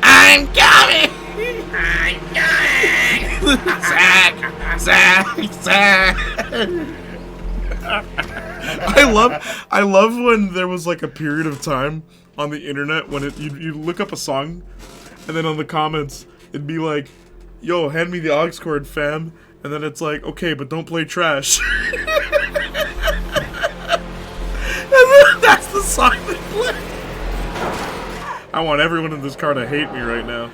I'm coming. I'm coming. Zach. I love when there was like a period of time on the internet when you look up a song, and then on the comments it'd be like, "Yo, hand me the aux cord, fam," and then it's like, "Okay, but don't play trash." And then that's the song they play. I want everyone in this car to hate me right now.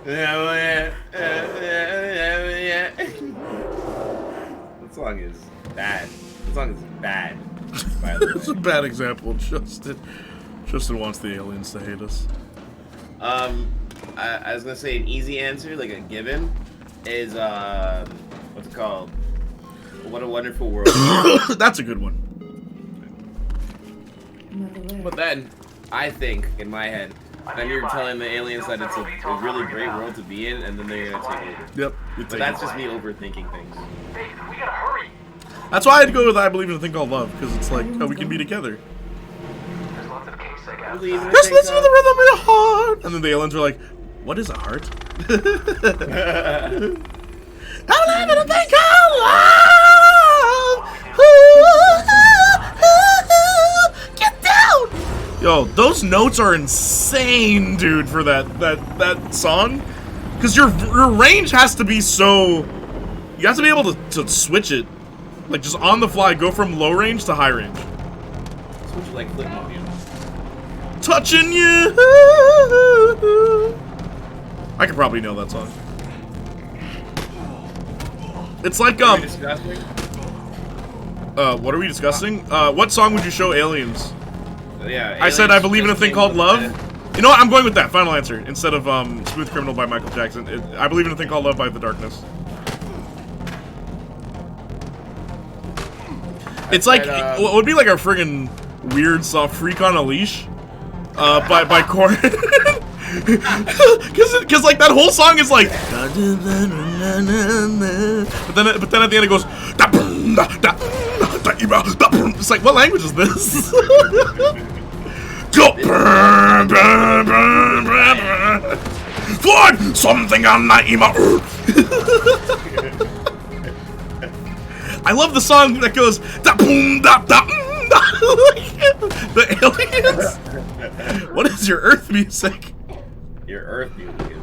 That song is bad. That song is bad, by the way. It's a bad example. Justin wants the aliens to hate us. I was gonna say an easy answer, like a given, is what's it called? What a Wonderful World. That's a good one. But then, I think, in my head, then you're telling the aliens that it's a really great world to be in, and then they're gonna take over. Yep. But that's just me overthinking things. Hey, we gotta hurry. That's why I had to go with I Believe in a Thing Called Love, because it's like, oh, we can be together. There's lots of case I got. Just listen to the rhythm of your heart. And then the aliens are like, what is a heart? I believe in a thing called love. Get down. Yo, those notes are insane, dude, for that song. Because your range has to be so... You have to be able to switch it. Like, just on the fly, go from low range to high range. Switch it like Flipmode, you know? Touching you. I could probably know that song. It's like, What are we discussing? what are we discussing? What song would you show aliens? Yeah, I said I aliens believe in a just thing came called with love. that. You know what? I'm going with that final answer instead of Smooth Criminal by Michael Jackson. I believe in a thing called love by The Darkness. It's like it would be like a friggin' weird song, "Freak on a Leash," by Korn. Because like that whole song is like, but then at the end it goes, it's like, what language is this? Go find something on my emo. I love the song that goes da boom da da. The aliens. What is your Earth music? Your Earth music is...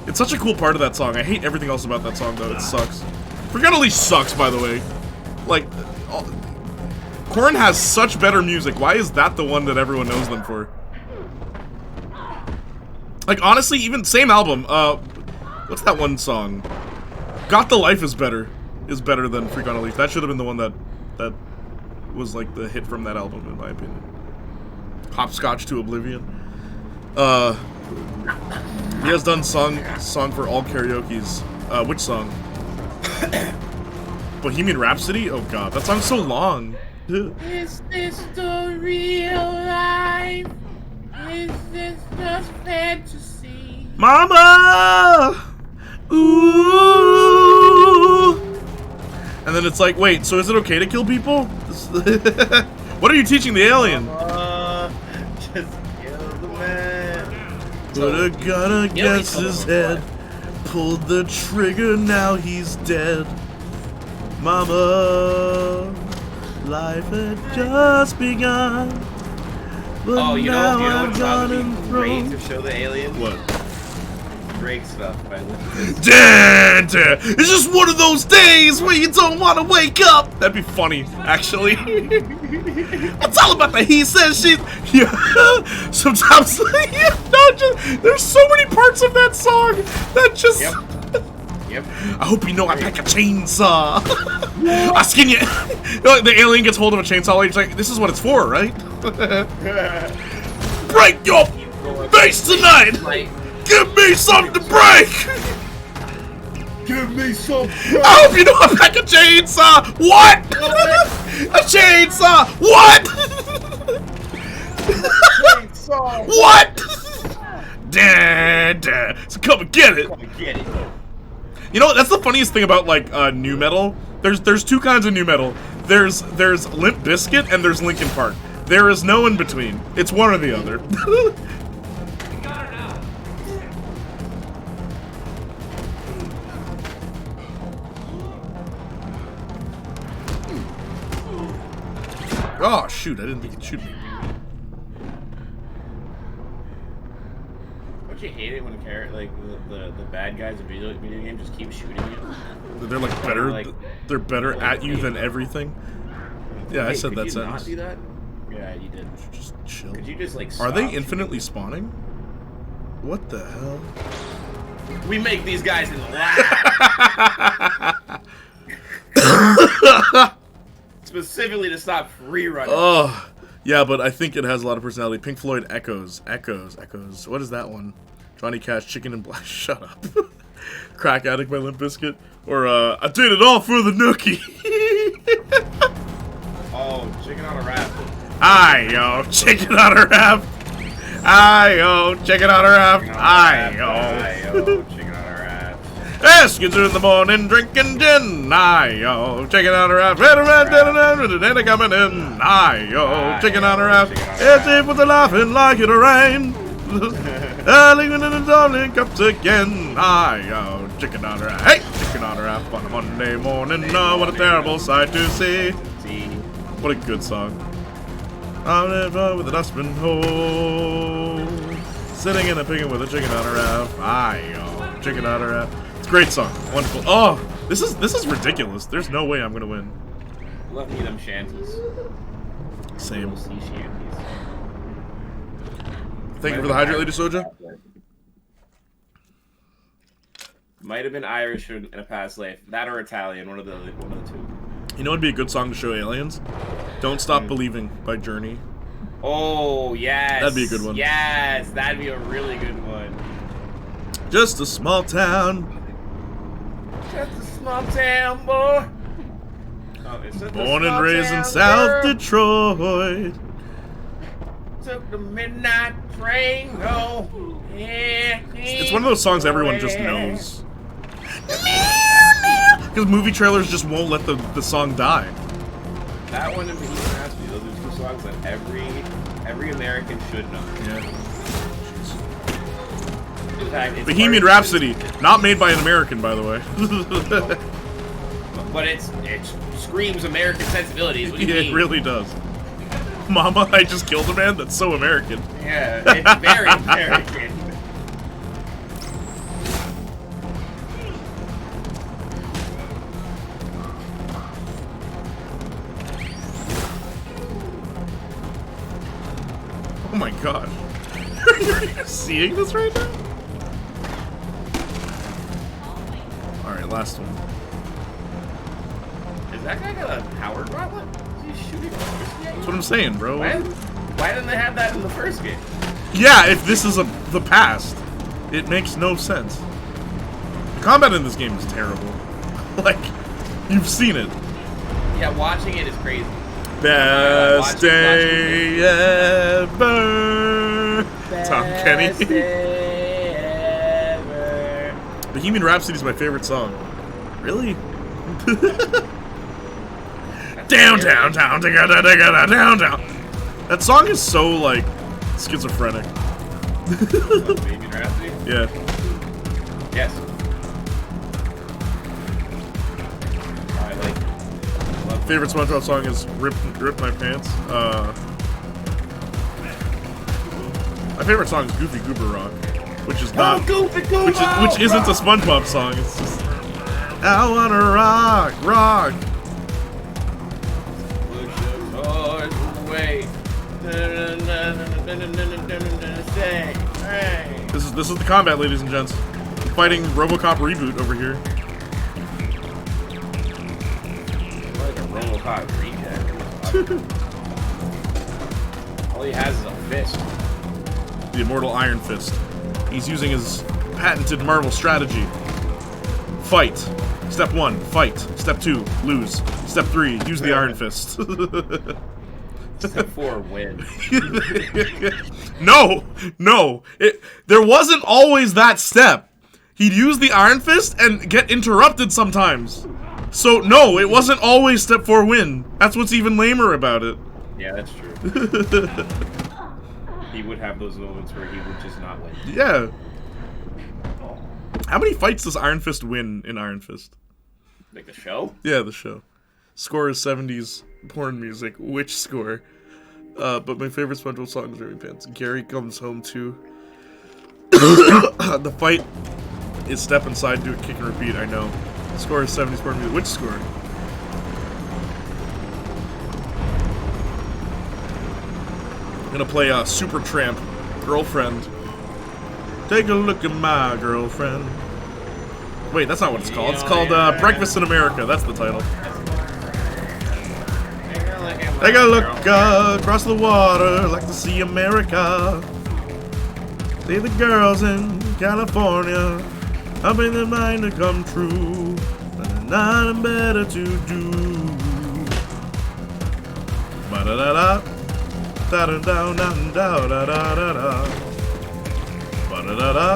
It's such a cool part of that song. I hate everything else about that song, though. It sucks. Freak on a Leash sucks, by the way. Like, Korn has such better music. Why is that the one that everyone knows them for? Like, honestly, even same album. What's that one song? Got the Life is better than Freak on a Leash. That should have been the one that was like the hit from that album, in my opinion. Hopscotch to Oblivion. He has done song for all karaoke's. Which song? Bohemian Rhapsody? Oh god, that song's so long. Is this the real life? Is this just fantasy? Mama! Ooh! And then it's like, wait, so is it okay to kill people? What are you teaching the alien? Just kill the man. Put a gun against his head. Pulled the trigger, now he's dead. Mama. Life had just begun. But Oh, you now know I'm what gone would and be great thrown. to show the aliens? What? Drake stuff by Limp Bizkit. Dad, it's just one of those days where you don't want to wake up. That'd be funny, actually. It's all about the he says she. Yeah. Sometimes, yeah, no, just, there's so many parts of that song that just. Yep. Yep. I hope you know I pack a chainsaw. I skin you. The alien gets hold of a chainsaw. He's like, "This is what it's for, right?" Break your face tonight. Give me something to break. Give me some. I hope you know I pack a chainsaw. What? A chainsaw. What? Chainsaw. What? Dad. So come and get it. Come and get it. You know, that's the funniest thing about like new metal. There's two kinds of new metal. There's Limp Bizkit and there's Linkin Park. There is no in between. It's one or the other. Oh shoot! I didn't think he'd shoot me. Don't you hate it when the bad guys in video games just keep shooting you? They're like better. Like, they're better at you than everything. Yeah, I said that Could you sentence. not do that? Yeah, you did. Just chill. Could you just like? Are they stop infinitely spawning? What the hell? shooting? We make these guys in the lab. Specifically to stop free running. Oh, yeah, but I think it has a lot of personality. Pink Floyd Echoes. What is that one? Johnny Cash, Chicken and Black. Shut up. Crack Addict by Limp Bizkit. Or, I did it all for the nookie. Oh, Chicken on a Raft. Aye, yo, chicken on a raft. Aye, yo, chicken on a raft. Aye, yo. Chicken on a Raft. Eskins in the morning drinking gin. Aye, yo, chicken on a raft. Dinner coming in. Aye, yo, chicken on a raft. It's if with the laughing like it'll rain. Early in the darling cups again. Aye, yo, chicken on a raft. Hey, chicken on a raft on a Monday morning. Oh, what a terrible sight to see. What a good song. I'm living with a dustbin hole. Sitting in a pig with a chicken on a raft. Aye, yo, chicken on a raft. It's a great song. Wonderful. Oh, this is ridiculous. There's no way I'm gonna win. Love me them shanties. Same. Sea shanties. Thank you for the hydrate, Lady Soja. Might have been Irish in a past life. That or Italian, one of the two. You know what'd be a good song to show aliens? Don't Stop Believing by Journey. Oh, yes. That'd be a good one. Yes, that'd be a really good one. Just a small town. Just a small town boy. Oh, it's just Born a and small raised in town South girl. Detroit. Took the midnight train home. Yeah, It's one of those songs everyone just knows. Because movie trailers just won't let the song die. That one and Bohemian Rhapsody, those are two songs that every American should know. Yeah. In fact, it's Bohemian Rhapsody, not made by an American, by the way. But it screams American sensibilities. What do you mean? It really does. Mama, I just killed a man. That's so American. Yeah, it's very American. Oh my god. Are you seeing this right now? Alright, last one. Is that guy got a power gauntlet? Is he shooting electricity at you? That's what I'm saying, bro. Why didn't they have that in the first game? Yeah, if this is the past, it makes no sense. The combat in this game is terrible. Like, you've seen it. Yeah, watching it is crazy. Best day ever. Tom Kenny. Bohemian Rhapsody is my favorite song. Really? Downtown, down, together, downtown. That song is so like schizophrenic. Bohemian Rhapsody? Yeah. Yes. favorite SpongeBob song is "Rip My Pants." My favorite song is "Goofy Goober Rock," which is not which isn't a SpongeBob song. It's just I wanna rock. This is the combat, ladies and gents. Fighting RoboCop reboot over here. Like a RoboCop reject. All he has is a fist. The immortal Iron Fist. He's using his patented Marvel strategy. Fight. Step 1, fight. Step 2, lose. Step 3, use the Iron Fist. Step 4, win. No! There wasn't always that step. He'd use the Iron Fist and get interrupted sometimes. So, no, it wasn't always step 4 win. That's what's even lamer about it. Yeah, that's true. He would have those moments where he would just not win. Yeah. How many fights does Iron Fist win in Iron Fist? Like the show? Yeah, the show. Score is 70s porn music. Which score? But my favorite SpongeBob song is Rip My Pants. Gary comes home too. The fight is step inside, do a kick and repeat, I know. Score is 70s porn music. Which score? I'm gonna play Supertramp, Girlfriend. Take a look at my girlfriend. Wait, that's not what it's called. It's called Breakfast in America. That's the title. Take a look across the water, like to see America. See the girls in California, hoping their mind to come true. Nothing better to do. Ba-da-da-da. Da-da-da-da-da-da-da-da-da. Ba-da-da-da.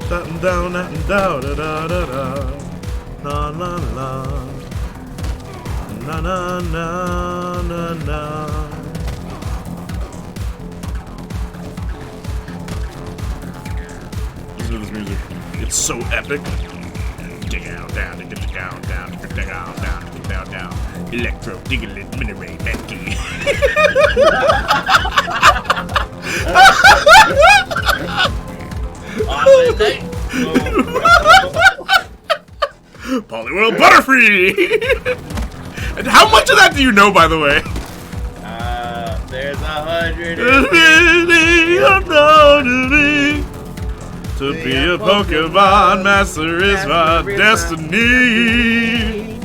Da-da-da-da-da-da-da-da. La-la-la. Na-na-na-na-na. Listen to this music. It's so epic. Down, down, down, down, down, down, down, down, down. Electro, diggling, mineral, Becky. Polyworld Butterfree! And how much of that do you know, by the way? There's 100. To be a Pokemon master is my destiny.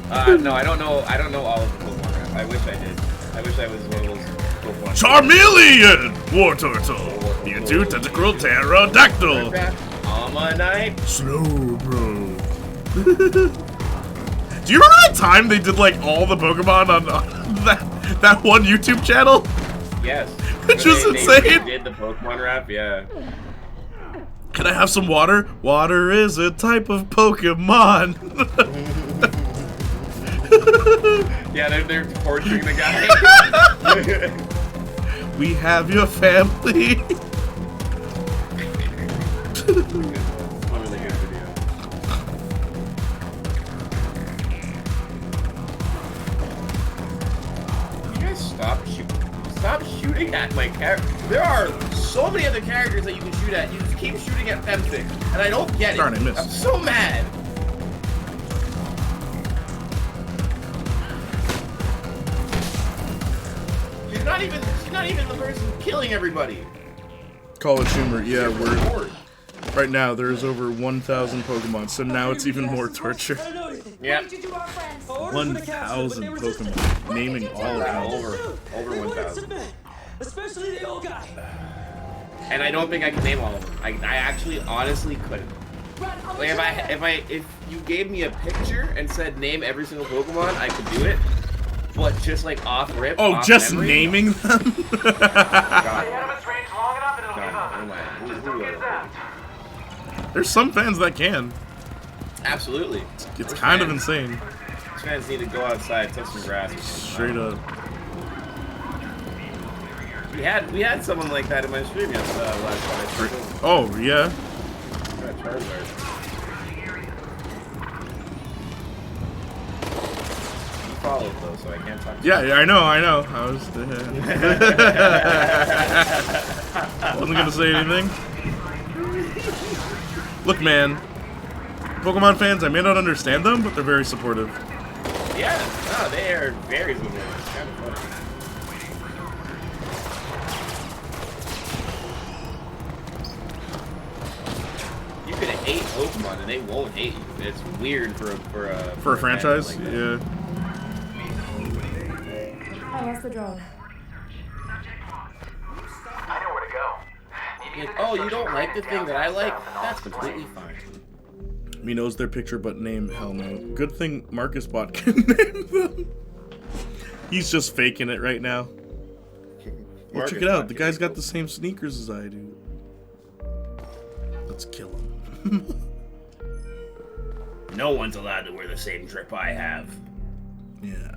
No, I don't know all of the Pokemon rap. I wish I did. I wish I was one of those Pokemon. Charmeleon! War Turtle! Mewtwo, Tentacruel, Pterodactyl! Almanite! Slow, bro. Do you remember that time they did like all the Pokemon on that one YouTube channel? Yes. Which was insane. They did the Pokemon rap, yeah. Can I have some water? Water is a type of Pokemon. Yeah, they're torturing the guy. We have your family. Really good video. You guys stop shooting at my character. There are so many other characters that you can shoot at. You just keep shooting at Femfix, and I don't get it. Darn, I missed. I'm so mad. She's not even the person killing everybody. Call it humor. Yeah, right now there's over 1,000 Pokemon, so now it's even more torture. Yeah. 1,000 Pokemon. Naming all of them. Over 1,000. Especially the old guy. And I don't think I can name all of them. I actually honestly couldn't. Like if you gave me a picture and said name every single Pokemon, I could do it. But just like off rip. Oh, off just memory, naming them? There's some fans that can. Absolutely. It's kind of insane. These fans need to go outside, touch some grass or something. Straight up. We had someone like that in my stream last time. Oh, yeah. unfollowed though, so I can't talk to Yeah, I know. I was wasn't gonna say anything. Look, man, Pokemon fans, I may not understand them, but they're very supportive. Yeah, no, they are very supportive. It's kind of funny. You could hate Pokemon and they won't hate you. It's weird for a franchise. Like that. Yeah. I lost the drone. I know where to go. Like, oh, you don't like the thing that I like? That's completely fine. Me knows their picture, but name, hell no. Good thing Marcus Bot can name them. He's just faking it right now. Well, check it out. The guy's got the same sneakers as I do. Let's kill him. No one's allowed to wear the same drip I have. Yeah.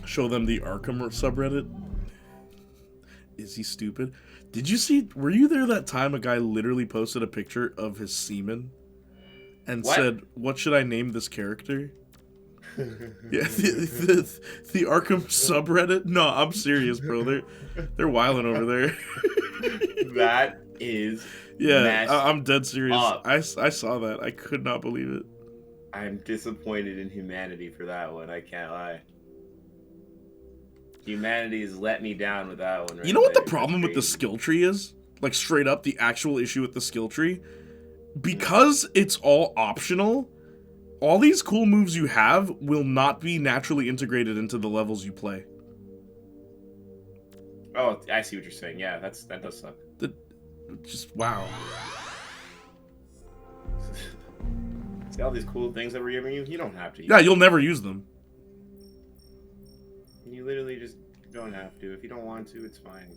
Show them the Arkham subreddit. Is he stupid? Did you see? Were you there that time a guy literally posted a picture of his semen and said, "What should I name this character?" Yeah, the Arkham subreddit. No, I'm serious, bro. They're wilding over there. That is I'm dead serious. up. I saw that. I could not believe it. I'm disappointed in humanity for that one. I can't lie. Humanity's let me down with that one. Right, you know what the problem with the skill tree is? Like, straight up, the actual issue with the skill tree? Because it's all optional, all these cool moves you have will not be naturally integrated into the levels you play. Oh, I see what you're saying. Yeah, that does suck. Just, wow. See all these cool things that we're giving you? You don't have to. Yeah, you'll never use them. You literally just don't have to. If you don't want to, it's fine.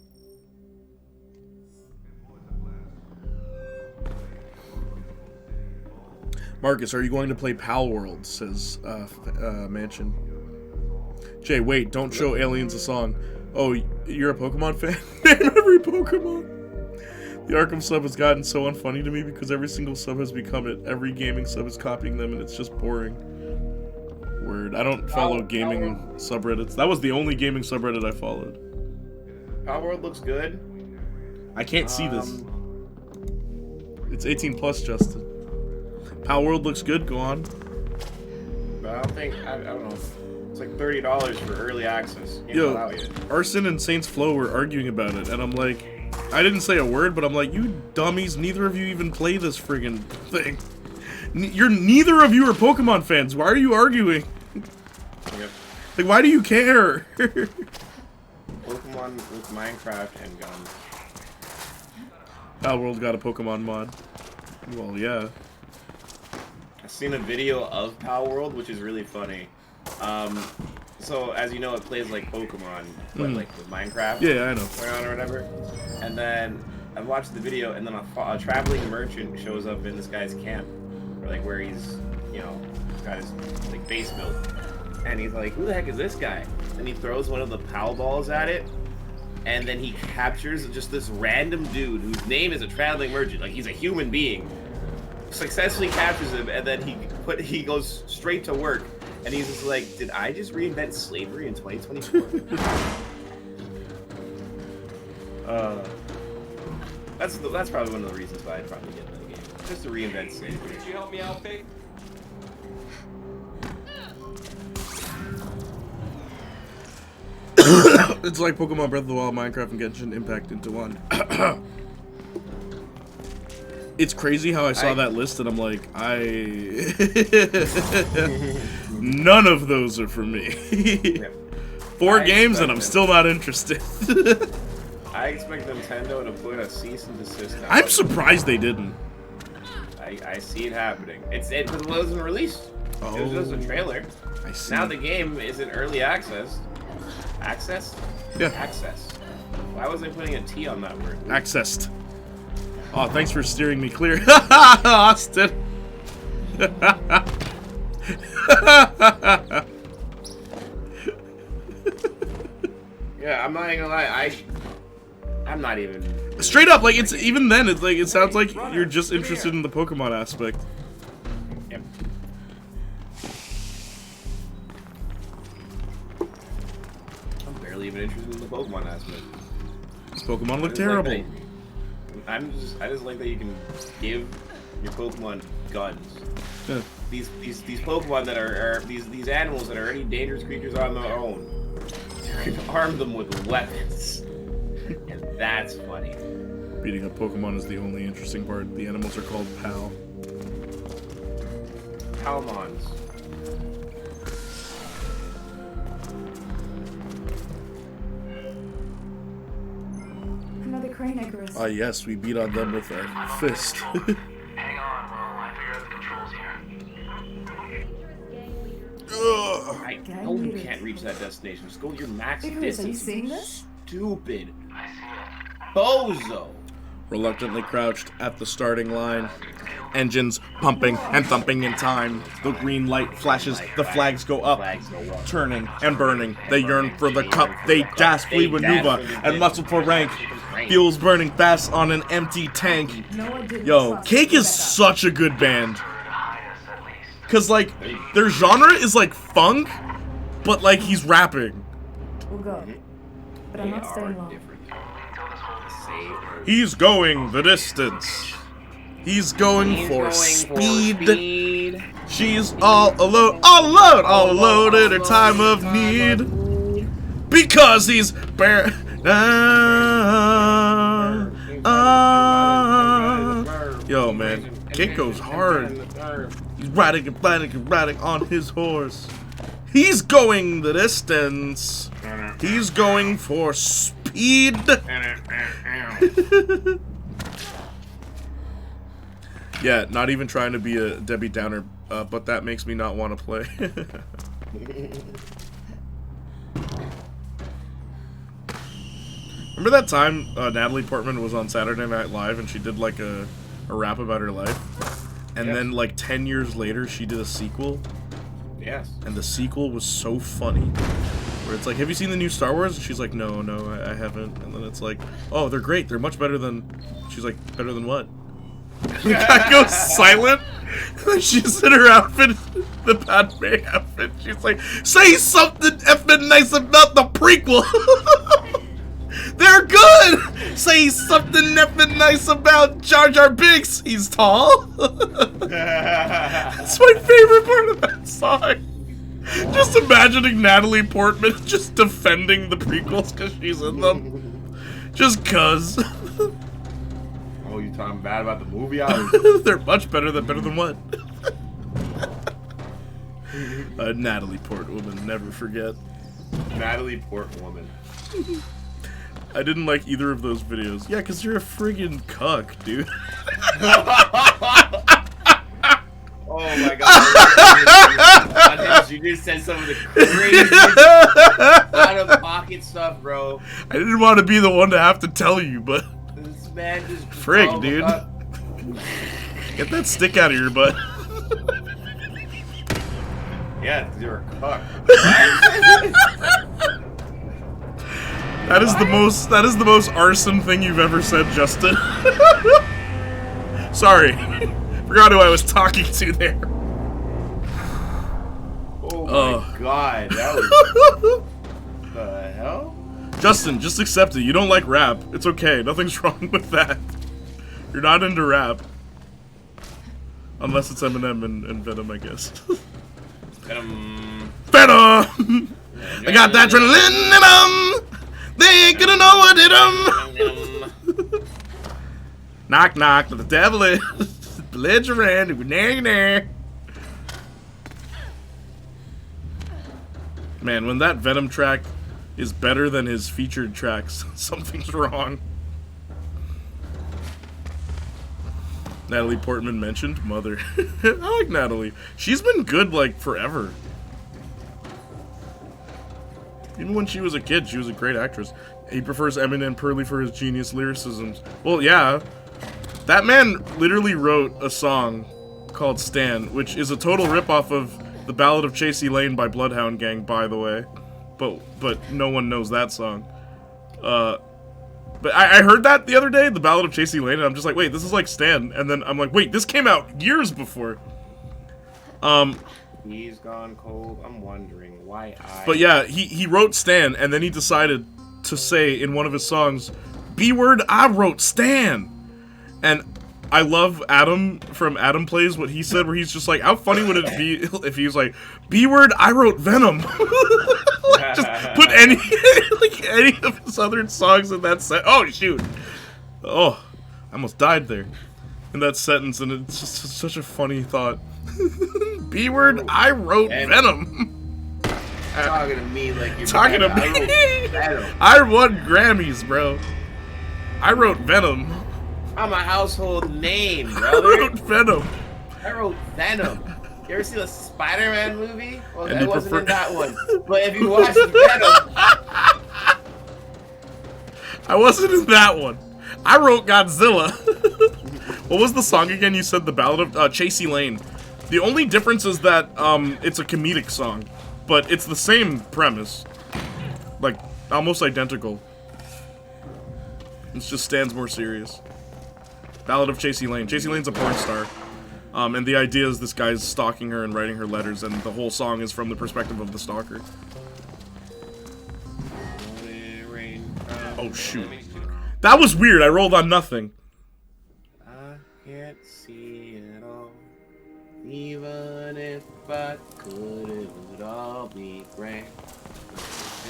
Marcus, are you going to play Pal World? Says Mansion. Jay, wait, don't show aliens a song. Oh, you're a Pokemon fan? Name every Pokemon. The Arkham sub has gotten so unfunny to me because every single sub has become it. Every gaming sub is copying them and it's just boring. Word. I don't follow gaming subreddits. That was the only gaming subreddit I followed. Pal World looks good. I can't see this. It's 18 plus, Justin. Pal World looks good. Go on. But I don't know. It's like $30 for early access. Yo, Arson and Saints Flow were arguing about it, and I'm like, I didn't say a word, but I'm like, you dummies, neither of you even play this friggin' thing. Neither of you are Pokemon fans. Why are you arguing? Okay. Like, why do you care? Pokemon with Minecraft and guns. Pal World got a Pokemon mod. Well, yeah. I've seen a video of Pal World, which is really funny. So as you know, it plays like Pokemon, but like with Minecraft. Yeah, I know. Going on or whatever. And then I watched the video, and then a traveling merchant shows up in this guy's camp, or like where he's, you know, got his like base built, and he's like, "Who the heck is this guy?" And he throws one of the Pal balls at it, and then he captures just this random dude whose name is a traveling merchant, like he's a human being. Successfully captures him, and then he goes straight to work. And he's just like, did I just reinvent slavery in 2024? That's probably one of the reasons why I'd probably get the game. Just to reinvent slavery. Did you help me out, Pig? It's like Pokemon Breath of the Wild, Minecraft, and Genshin Impact into one. It's crazy how I saw that list and I'm like, none of those are for me. 4 games and I'm still not interested. I expect Nintendo to put a cease and desist down. I'm surprised they didn't. I see it happening. It wasn't released. It was just a trailer. I see. Now the game is in early access. Access? Yeah. Access. Why was I putting a T on that word? Accessed. Oh, thanks for steering me clear. Austin. Yeah, I'm not even gonna lie. I'm not even. Straight up, like, it's even then, it's like, it sounds like you're just interested in the Pokemon aspect. Yep. barely even interested in the Pokemon aspect. This Pokemon look I terrible. I just like that you can give your Pokemon guns. Yeah. These Pokemon that are these animals that are already dangerous creatures on their own. You can arm them with weapons, and that's funny. Beating up Pokemon is the only interesting part. The animals are called Pal. Palmons. Another crane, Icarus. Ah, yes, we beat on them with our fist. Hang on while I figure out the controls here. I know you can't reach that destination. Just go your max Icarus, distance. are you seeing this? Stupid. I see it. Bozo. Reluctantly crouched at the starting line. Engines pumping and thumping in time. The green light flashes, the flags go up, turning and burning. They yearn for the cup, they gasply maneuver and muscle for rank. Fuel's burning fast on an empty tank. Yo, Cake is such a good band. Cause like, their genre is like funk, but like he's rapping. We'll go. But I'm not staying long. He's going the distance. He's going for speed. She's all alone at her time of need. Because he's Yo, man, Kid goes hard. He's riding and planning and riding on his horse. He's going the distance. He's going for speed. Yeah, not even trying to be a Debbie Downer, but that makes me not want to play. Remember that time Natalie Portman was on Saturday Night Live and she did like a rap about her life? And then like 10 years later she did a sequel? Yes. And the sequel was so funny. Where it's like, have you seen the new Star Wars? And she's like, no, I haven't. And then it's like, oh, they're great. They're much better than... She's like, better than what? The guy goes silent. And then she's in her outfit, the Padme outfit. She's like, say something effing nice about the prequel. They're good. Say something effing nice about Jar Jar Binks. He's tall. That's my favorite part of that song. Just imagining Natalie Portman just defending the prequels because she's in them. Just cuz. Oh, you talking bad about the movie? They're much better than what? Natalie Portwoman, never forget. Natalie Portwoman. I didn't like either of those videos. Yeah, because you're a friggin' cuck, dude. Oh my god. You just said some of the crazy out-of-pocket stuff, bro. I didn't want to be the one to have to tell you, but... This man just... Frig, dude. Get that stick out of your butt. Yeah, you're a cuck. That is the most arson thing you've ever said, Justin. Sorry. Forgot who I was talking to there. Oh my god, that was... the hell? Justin, just accept it. You don't like rap. It's okay. Nothing's wrong with that. You're not into rap. Unless it's Eminem and Venom, I guess. Venom! I got that adrenaline in 'em! They ain't gonna know what hit 'em! Knock knock, the devil is belligerent. Man, when that Venom track is better than his featured tracks, something's wrong. Natalie Portman mentioned Mother. I like Natalie. She's been good like forever. Even when she was a kid, she was a great actress. He prefers Eminem Pearly for his genius lyricisms. Well, yeah. That man literally wrote a song called Stan, which is a total ripoff of The Ballad of Chasey Lane by Bloodhound Gang, by the way. But no one knows that song. But I heard that the other day, The Ballad of Chasey Lane, and I'm just like, wait, this is like Stan. And then I'm like, wait, this came out years before. He's gone cold. I'm wondering why But yeah, he wrote Stan, and then he decided to say in one of his songs, B-word, I wrote Stan. And I love Adam from Adam Plays what he said, where he's just like, how funny would it be if he was like, B-word, I wrote Venom. Like, just put any like any of his other songs in that set. Oh shoot! Oh, I almost died there in that sentence, and it's just such a funny thought. B-word, I wrote Venom. Talking to me like you're talking to me. I won Grammys, bro. I wrote Venom. I'm a household name, brother. I wrote Venom. I wrote Venom. You ever seen the Spider-Man movie? Well, And that you wasn't prefer- in that one. But if you watch Venom, I wasn't in that one. I wrote Godzilla. What was the song again? You said the Ballad of Chasey Lane. The only difference is that it's a comedic song, but it's the same premise, like almost identical. It just stands more serious. Ballad of Chasey Lane. Chasey Lane's a porn star. And the idea is this guy's stalking her and writing her letters, and the whole song is from the perspective of the stalker. Oh, shoot. That was weird. I rolled on nothing. I can't see it all. Even if I could, it would all be great.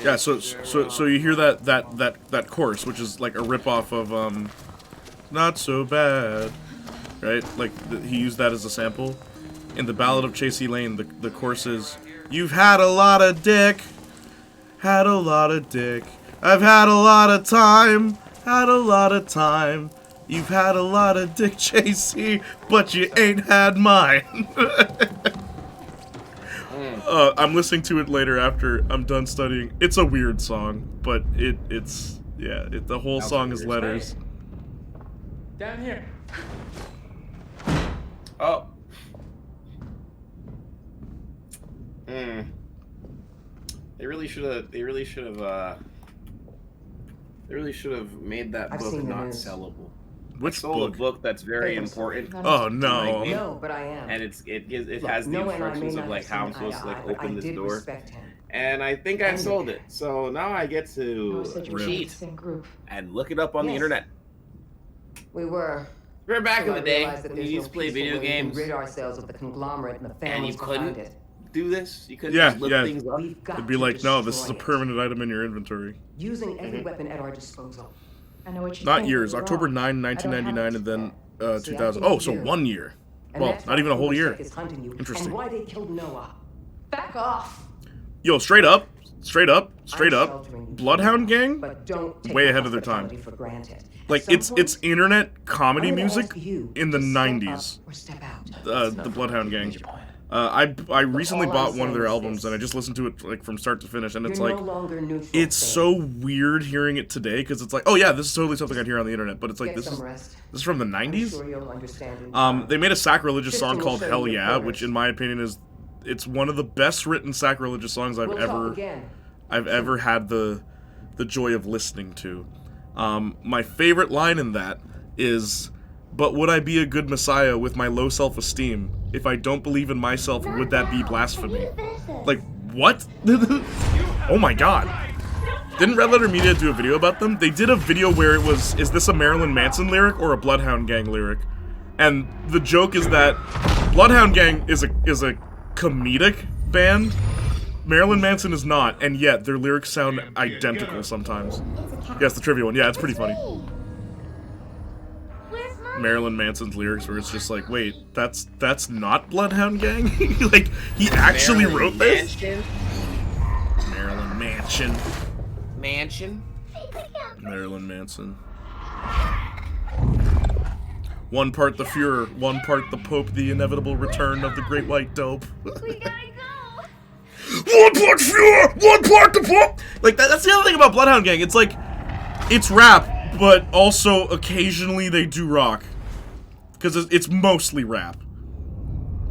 Yeah, so you hear that chorus, which is like a ripoff of Not So Bad, right? Like he used that as a sample. In the Ballad of Chasey Lane, the chorus is, "You've had a lot of dick, had a lot of dick. I've had a lot of time, had a lot of time. You've had a lot of dick, Chasey, but you ain't had mine." I'm listening to it later after I'm done studying. It's a weird song, but the whole song is letters. Down here. Oh. They really should have made that I've book seen the not news. sellable. Which sold book? a book that's very important. Oh no! No, but I am. And it Look, has the Noah and I may instructions not of like have how I'm seen supposed to eye like to eye, but open I this did door. respect him. And I think I And sold it. So now I get to cheat and look it up on the Yes. internet. We were. Remember back So in the I day realized that when you there's used no to play peaceful video way we can games rid ourselves of the conglomerate and the and you families behind couldn't it. do this? You couldn't Yeah, just look yeah. things up? We've got It'd be to like, no, this is a destroy it. permanent item in your inventory. Using every weapon at our disposal. I know what you're Not saying, years. but you're October wrong. 9, I don't 1999, have and then See, 2000. I Oh, think so you do. 1 year. And Well, that's not why even a whole year. Oversight is hunting you, Interesting. And why they killed Noah. Back off. Yo, straight up, I'm Bloodhound sheltering you, Bloodhound Gang, but don't take way my ahead of their time. hospitality for granted. At Like some it's point, internet comedy I'm gonna music ask you in the to step 90s. up or step out. The Bloodhound Gang. I recently bought one of their albums and I just listened to it like from start to finish, and it's You're like no longer neutral, it's Sam. so weird hearing it today because it's like, oh yeah, this is totally something I'd hear on the internet, but it's like Get this some is rest. from the I'm 90s. sure you'll understand in time. They made a sacrilegious song Tristan will called show Hell you Yeah, quarters. which in my opinion it's one of the best written sacrilegious songs We'll talk again. I've ever had the joy of listening to. My favorite line in that is, "But would I be a good messiah with my low self-esteem? If I don't believe in myself, would that be blasphemy?" Like, what? Oh my god. Didn't Red Letter Media do a video about them? They did a video where it was, is this a Marilyn Manson lyric or a Bloodhound Gang lyric? And the joke is that Bloodhound Gang is a comedic band. Marilyn Manson is not, and yet their lyrics sound identical sometimes. Yes, the trivia one. Yeah, it's pretty funny. Marilyn Manson's lyrics where it's just like, wait, that's not Bloodhound Gang? Like, he actually wrote this? Marilyn Manson. Marilyn Manson. One part the Fuhrer, one part the Pope, the inevitable return of the Great White Dope. One part Fuhrer, one part the Pope! Like, that's the other thing about Bloodhound Gang. It's like, it's rap, but also occasionally they do rock. Because it's mostly rap.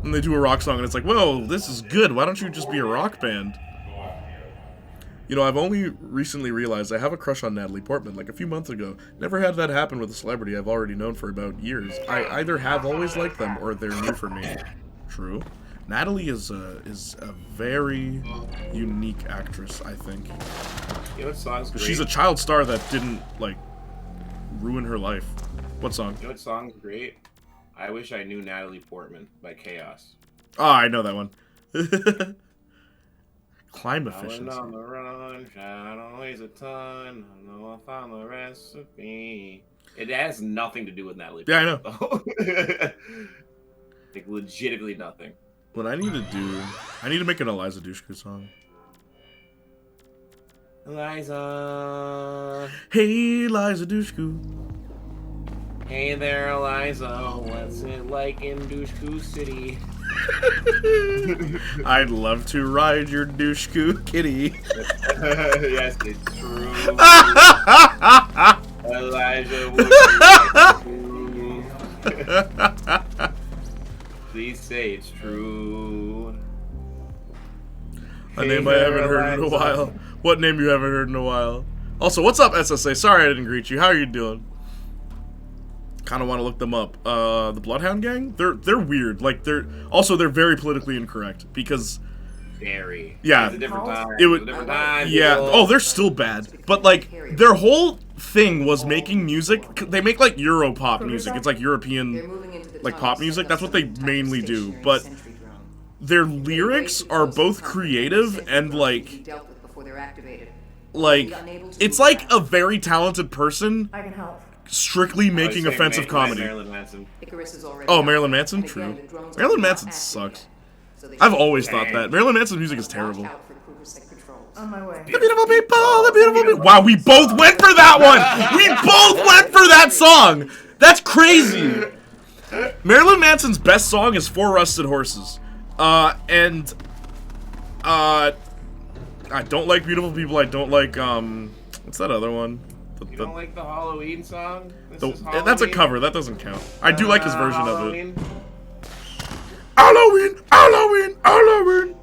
And they do a rock song and it's like, whoa, this is good. Why don't you just be a rock band? You know, I've only recently realized I have a crush on Natalie Portman, like a few months ago. Never had that happen with a celebrity I've already known for about years. I either have always liked them or they're new for me. True. Natalie is a very unique actress, I think. You know what song's great? She's a child star that didn't, like, ruin her life. What song? You know what song's great? I Wish I Knew Natalie Portman by Chaos. Oh, I know that one. Climb efficiency. On the run, shine always a ton. I know I found the recipe. It has nothing to do with Natalie Yeah, Portman, I know. Like, legitimately nothing. What I need to do... I need to make an Eliza Dushku song. Eliza. Hey, Eliza Dushku. Hey there, Eliza. What's it like in Dushku City? I'd love to ride your Dushku kitty. Yes, it's true. Elijah, would you like to? Please say it's true. A name I haven't heard in a while. What name you haven't heard in a while? Also, what's up, SSA? Sorry I didn't greet you. How are you doing? Kind of want to look them up. The Bloodhound Gang? They're weird. Like, they're very politically incorrect because... Very. Yeah. It's a different time. It would, It's a different time. yeah. People. Oh, they're still bad. But, like, their whole thing was making music. They make, like, Europop music. It's, like, European, like, pop music. That's what they mainly do. But their lyrics are both creative and, like, it's like a very talented person I can help. strictly making offensive comedy. Marilyn Manson. Oh, Marilyn Manson? True. Marilyn Manson sucks. I've always thought that. Marilyn Manson's music is terrible. On my way. The beautiful people, the beautiful people. Wow, we both went for that one! We both went for that song! That's crazy! Marilyn Manson's best song is Four Rusted Horses. I don't like Beautiful People, I don't like, what's that other one? You don't like the Halloween song? This is That's a Halloween? cover, that doesn't count. I do like his version Halloween? of it. Halloween! Halloween! Halloween!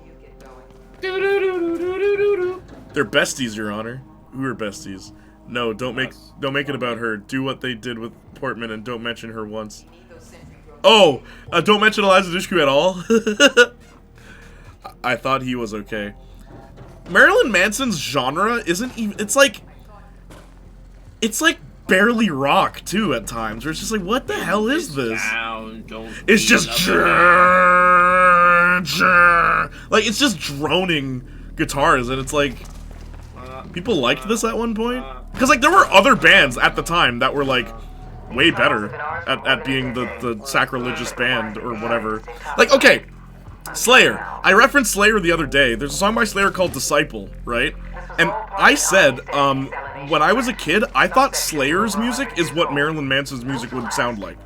They're besties, Your Honor. Who are besties? No, don't make it about her. Do what they did with Portman and don't mention her once. Oh, don't mention Eliza Dushku at all? I thought he was okay. Marilyn Manson's genre isn't even... It's like barely rock, too, at times. Where it's just like, what the hell is this? It's just... Like, it's just droning guitars, and it's like... People liked this at one point? Because, like, there were other bands at the time that were, like, way better at being the sacrilegious band or whatever. Like, okay, Slayer. I referenced Slayer the other day. There's a song by Slayer called Disciple, right? And I said, when I was a kid, I thought Slayer's music is what Marilyn Manson's music would sound like.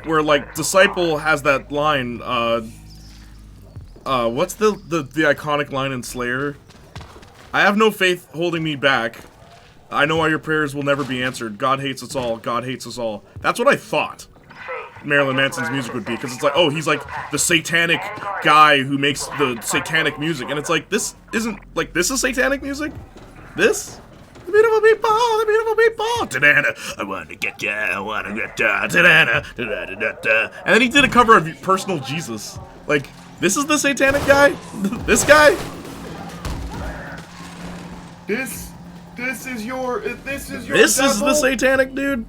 Where, like, Disciple has that line, what's the iconic line in Slayer? I have no faith holding me back. I know all your prayers will never be answered. God hates us all. God hates us all. That's what I thought Marilyn Manson's music would be, because it's like, oh, he's like the satanic guy who makes the satanic music, and it's like, this isn't, like, this is satanic music? This? The beautiful people, the beautiful people, da-da-da, I wanna get ya, I wanna get ya, da-da-da, da-da-da-da. And then he did a cover of Personal Jesus. Like, this is the satanic guy? This guy? This is This devil? is the satanic dude?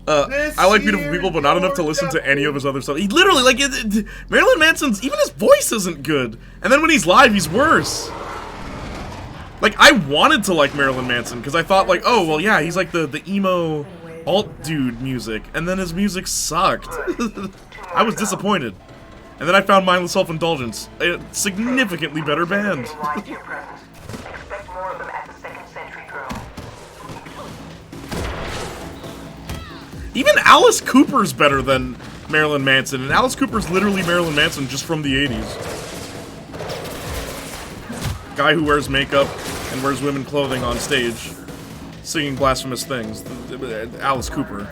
I like Beautiful People, but not enough to listen to any of his other stuff. He literally, like, Marilyn Manson's, even his voice isn't good. And then when he's live, he's worse. Like, I wanted to like Marilyn Manson, because I thought, like, oh, well, yeah, he's like the emo alt dude music. And then his music sucked. I was disappointed. And then I found Mindless Self-Indulgence, a significantly better band. Even Alice Cooper's better than Marilyn Manson, and Alice Cooper's literally Marilyn Manson just from the 80s. Guy who wears makeup and wears women clothing on stage, singing blasphemous things. Alice Cooper.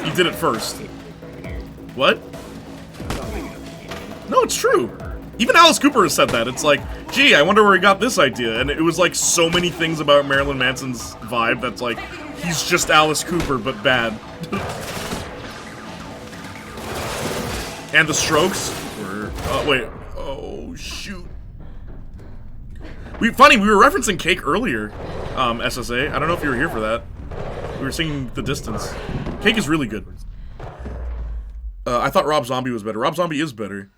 He did it first. What? No, it's true. Even Alice Cooper has said that. It's like, gee, I wonder where he got this idea. And it was like so many things about Marilyn Manson's vibe that's like, he's just Alice Cooper, but bad. And the Strokes were... wait. Oh, shoot. We were referencing Cake earlier, SSA. I don't know if you were here for that. We were singing The Distance. Cake is really good. I thought Rob Zombie was better. Rob Zombie is better.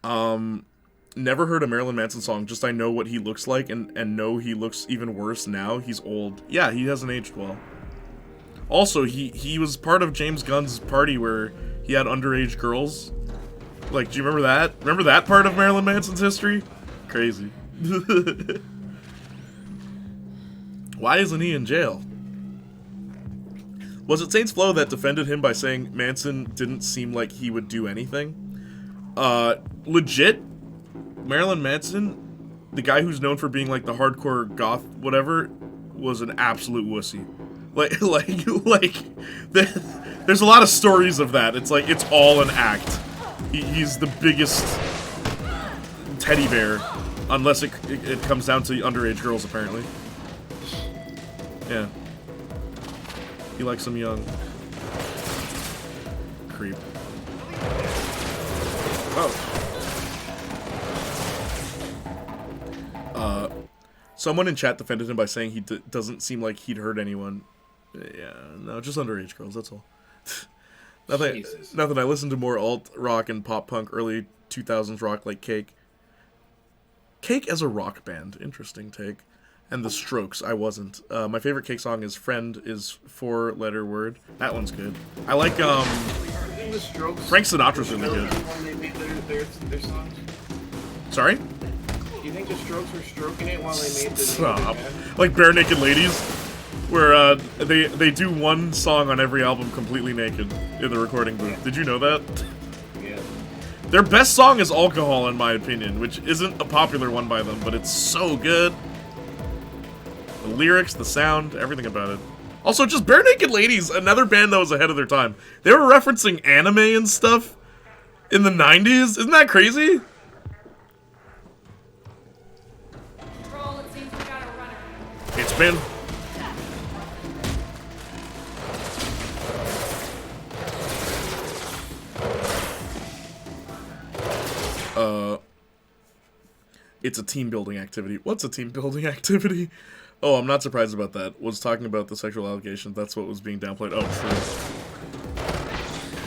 Never heard a Marilyn Manson song, just I know what he looks like, and know he looks even worse now. He's old. Yeah, he hasn't aged well. Also, he was part of James Gunn's party where he had underage girls. Like, do you remember that? Remember that part of Marilyn Manson's history? Crazy. Why isn't he in jail? Was it Saints Flow that defended him by saying Manson didn't seem like he would do anything? Legit, Marilyn Manson, the guy who's known for being like the hardcore goth whatever, was an absolute wussy. There's a lot of stories of that. It's like, it's all an act. He's the biggest teddy bear, unless it comes down to underage girls, apparently. Yeah. He likes them young. Creep. Oh. Someone in chat defended him by saying he doesn't seem like he'd hurt anyone. Yeah, no, just underage girls, that's all. Nothing. I listened to more alt rock and pop punk early 2000s rock like Cake. Cake as a rock band, interesting take. And the Strokes, I wasn't. My favorite Cake song is Friend is 4-letter word. That one's good. I like Frank Sinatra's really good. When they made their songs? Sorry? Do you think the Strokes were stroking it while they made the Stop. Like Bare Naked Ladies, where they do one song on every album completely naked in the recording booth. Did you know that? Yeah. Their best song is Alcohol, in my opinion, which isn't a popular one by them, but it's so good. The lyrics, the sound, everything about it. Also, just Bare Naked Ladies, another band that was ahead of their time. They were referencing anime and stuff in the 90s. Isn't that crazy? It's been... It's a team building activity. What's a team building activity? Oh, I'm not surprised about that. Was talking about the sexual allegations. That's what was being downplayed. Oh, true.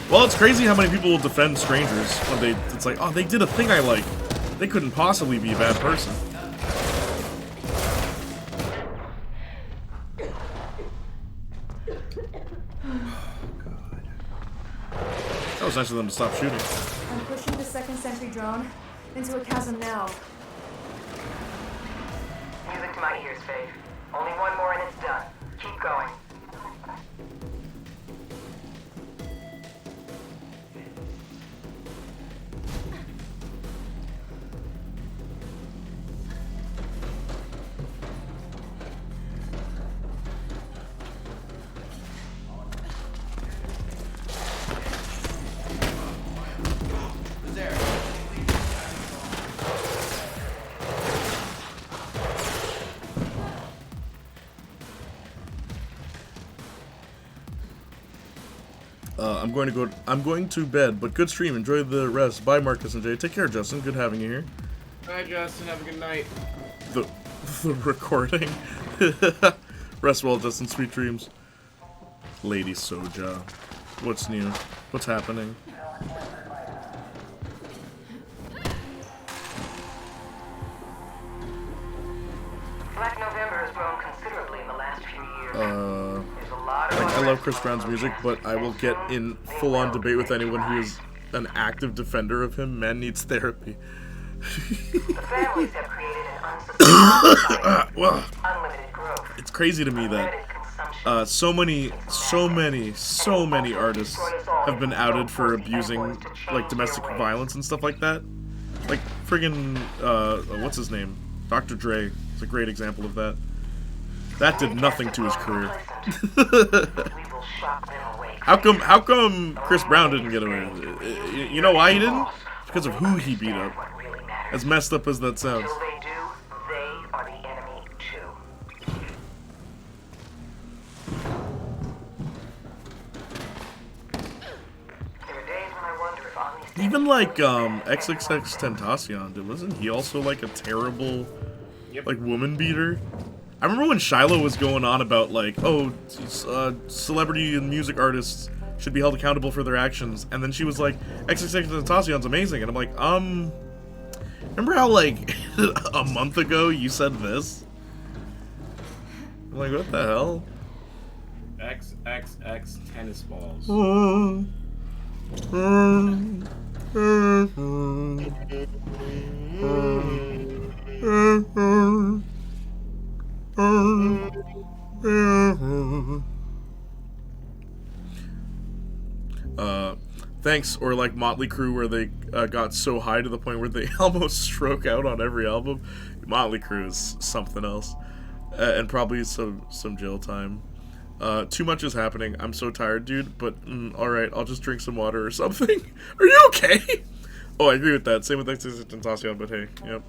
Well, it's crazy how many people will defend strangers when it's like, oh, they did a thing I like. They couldn't possibly be a bad person. That was nice of them to stop shooting. I'm pushing the second sentry drone into a chasm now. Music to my ears, Faith. Only one more and it's done. Keep going. I'm going to bed, but good stream. Enjoy the rest. Bye, Marcus and Jay. Take care, Justin. Good having you here. Bye, Justin. Have a good night. The recording. Rest well, Justin. Sweet dreams. Lady Soja. What's new? What's happening? Black November has grown considerably in the last few years. I love Chris Brown's music, but I will get in full-on debate with anyone who is an active defender of him. Man needs therapy. The families have created an unsustainable Well, unlimited growth. it's crazy to me that so many artists have been outed for abusing like domestic violence and stuff like that. Like friggin' what's his name? Dr. Dre is a great example of that. That did nothing to his career. How come Chris Brown didn't get away with it? You know why he didn't? Because of who he beat up. As messed up as that sounds. Until they do, they are the enemy too. There are days when I wonder if like XXX Tentacion did. Wasn't he also like a terrible like woman beater? I remember when Shiloh was going on about like, oh, celebrity and music artists should be held accountable for their actions, and then she was like, XXX Tentacion's amazing, and I'm like, remember how like a month ago you said this? I'm like, what the hell? XXX tennis balls. Thanks, or like Motley Crue, where they got so high to the point where they almost stroke out on every album. Motley Crue is something else, and probably some jail time. Too much is happening. I'm so tired, dude. But all right, I'll just drink some water or something. Are you okay? Oh, I agree with that. Same with XXX Tentacion, but hey, yep.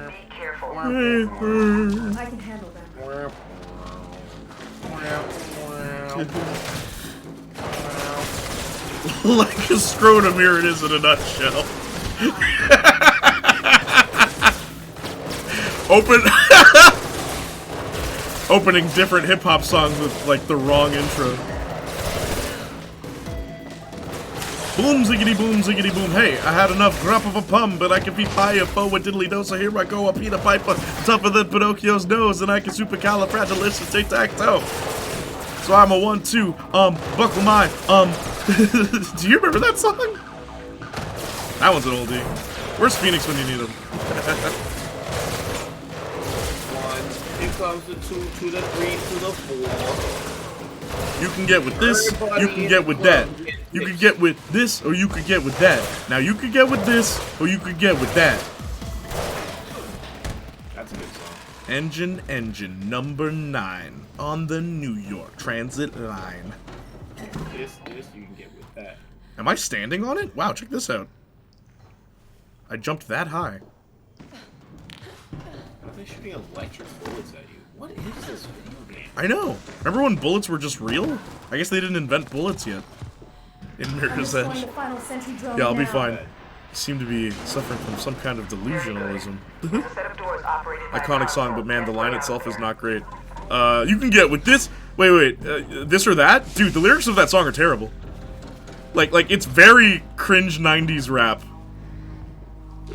Be careful. I can handle that. Like a scrotum, here it is in a nutshell. Opening different hip-hop songs with like the wrong intro. Boom ziggity boom. Hey, I had enough grub of a pum, but I can feed pie a foe with diddly do, so here I go, a Peter Piper, tougher than Pinocchio's nose, and I can supercalifragilistic tic-tac-toe. So I'm a 1-2, buckle my, do you remember that song? That one's an oldie. Where's Phoenix when you need him? 1, here comes the 2 to the 3 to the 4. You can get with this, you can get with that. You can get with this, or you could get with that. Now you could get with this, or you could get with that. That's a good song. Engine number 9 on the New York Transit line. This, you can get with that. Am I standing on it? Wow, check this out. I jumped that high. Are they shooting electric bullets at you? What is this video game? I know. Remember when bullets were just real? I guess they didn't invent bullets yet. In Mirror's Edge. Yeah, I'll be fine. You seem to be suffering from some kind of delusionalism. Iconic song, but man, the line itself is not great. You can get with this. Wait, this or that? Dude, the lyrics of that song are terrible. Like it's very cringe 90s rap.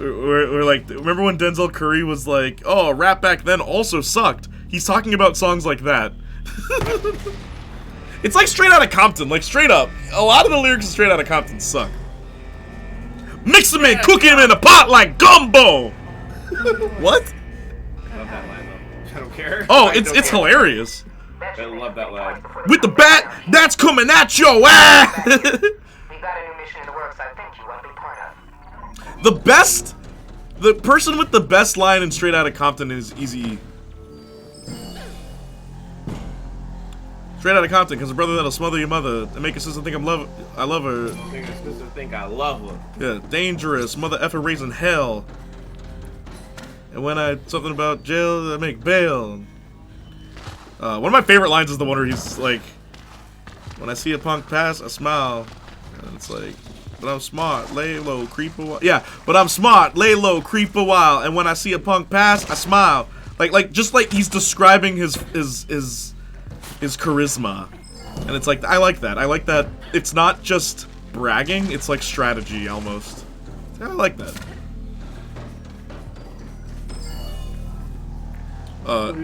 Or like, remember when Denzel Curry was like, oh, rap back then also sucked. He's talking about songs like that. It's like Straight Outta Compton, like straight up. A lot of the lyrics of Straight Outta Compton suck. Mix them in, cook him in a pot like gumbo! What? I love that line though. I don't care. Oh, it's hilarious. I love that line. With the bat, that's coming at your ass! We got a new mission in the works I think you want to be part of. The person with the best line in Straight Outta Compton is Easy. Straight Outta Compton, because a brother that'll smother your mother and make a sister think I love her. Make a sister think I love her. Yeah, dangerous, mother effer raising hell. And when something about jail, I make bail. One of my favorite lines is the one where he's like, when I see a punk pass, I smile. And it's like, but I'm smart, lay low, creep a while. Yeah, but I'm smart, lay low, creep a while. And when I see a punk pass, I smile. Just like he's describing his charisma. And it's like, I like that. I like that it's not just bragging, it's like strategy almost. I like that.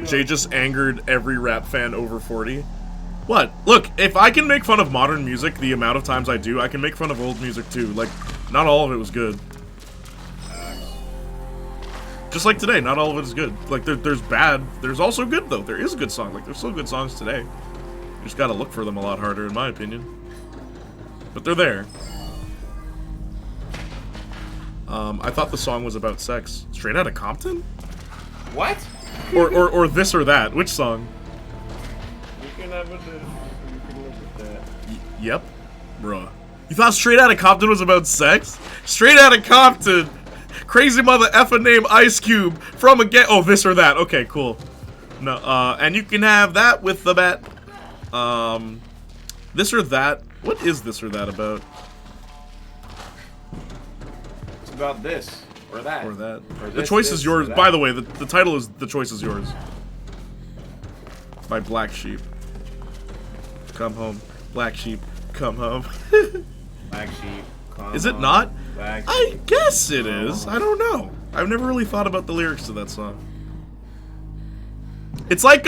Jay just angered every rap fan over 40. What? Look, if I can make fun of modern music the amount of times I do, I can make fun of old music too. Like, not all of it was good. Just like today, not all of it is good. Like, there's bad. There's also good, though. There is a good song. Like, there's still good songs today. You just gotta look for them a lot harder, in my opinion. But they're there. I thought the song was about sex. Straight Outta Compton? What? Or this or that. Which song? You can have it. You can live with that. Yep. Bruh. You thought Straight Outta Compton was about sex? Straight Outta Compton! Crazy mother effer named Ice Cube from a get. Oh, this or that. Okay, cool. No, and you can have that with the bat. This or that. What is this or that about? It's about this or that. Or that. Or The this, choice this, is yours. or that. By the way, the title is The Choice Is Yours. By Black Sheep. Come home. Black Sheep, come home. Black Sheep, come Is it home. not? Black I Sheep, guess it come is. home. I don't know. I've never really thought about the lyrics to that song. It's like,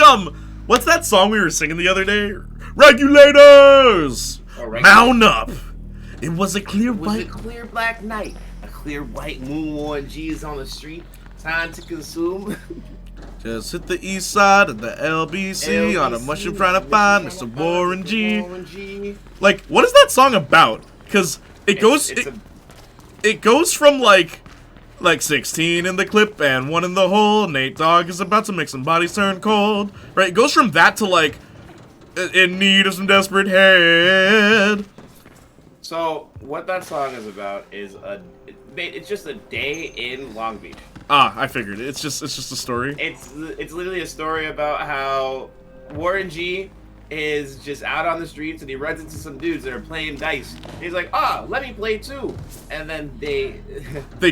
what's that song we were singing the other day? Regulators! Oh, regulators. Mount up! It was a clear It was white... a clear black night. A clear white moon, Warren G is on the street. Time to consume. Just hit the east side of the LBC on a mushroom trying to find Mr. Warren G. Like, what is that song about? Because it goes... It goes from, like 16 in the clip and 1 in the hole. Nate Dogg is about to make some bodies turn cold. Right? It goes from that to, like, in need of some desperate head. So, what that song is about is it's just a day in Long Beach. Ah, I figured. It's just a story. It's literally a story about how Warren G is just out on the streets and he runs into some dudes that are playing dice. He's like, let me play too. And then they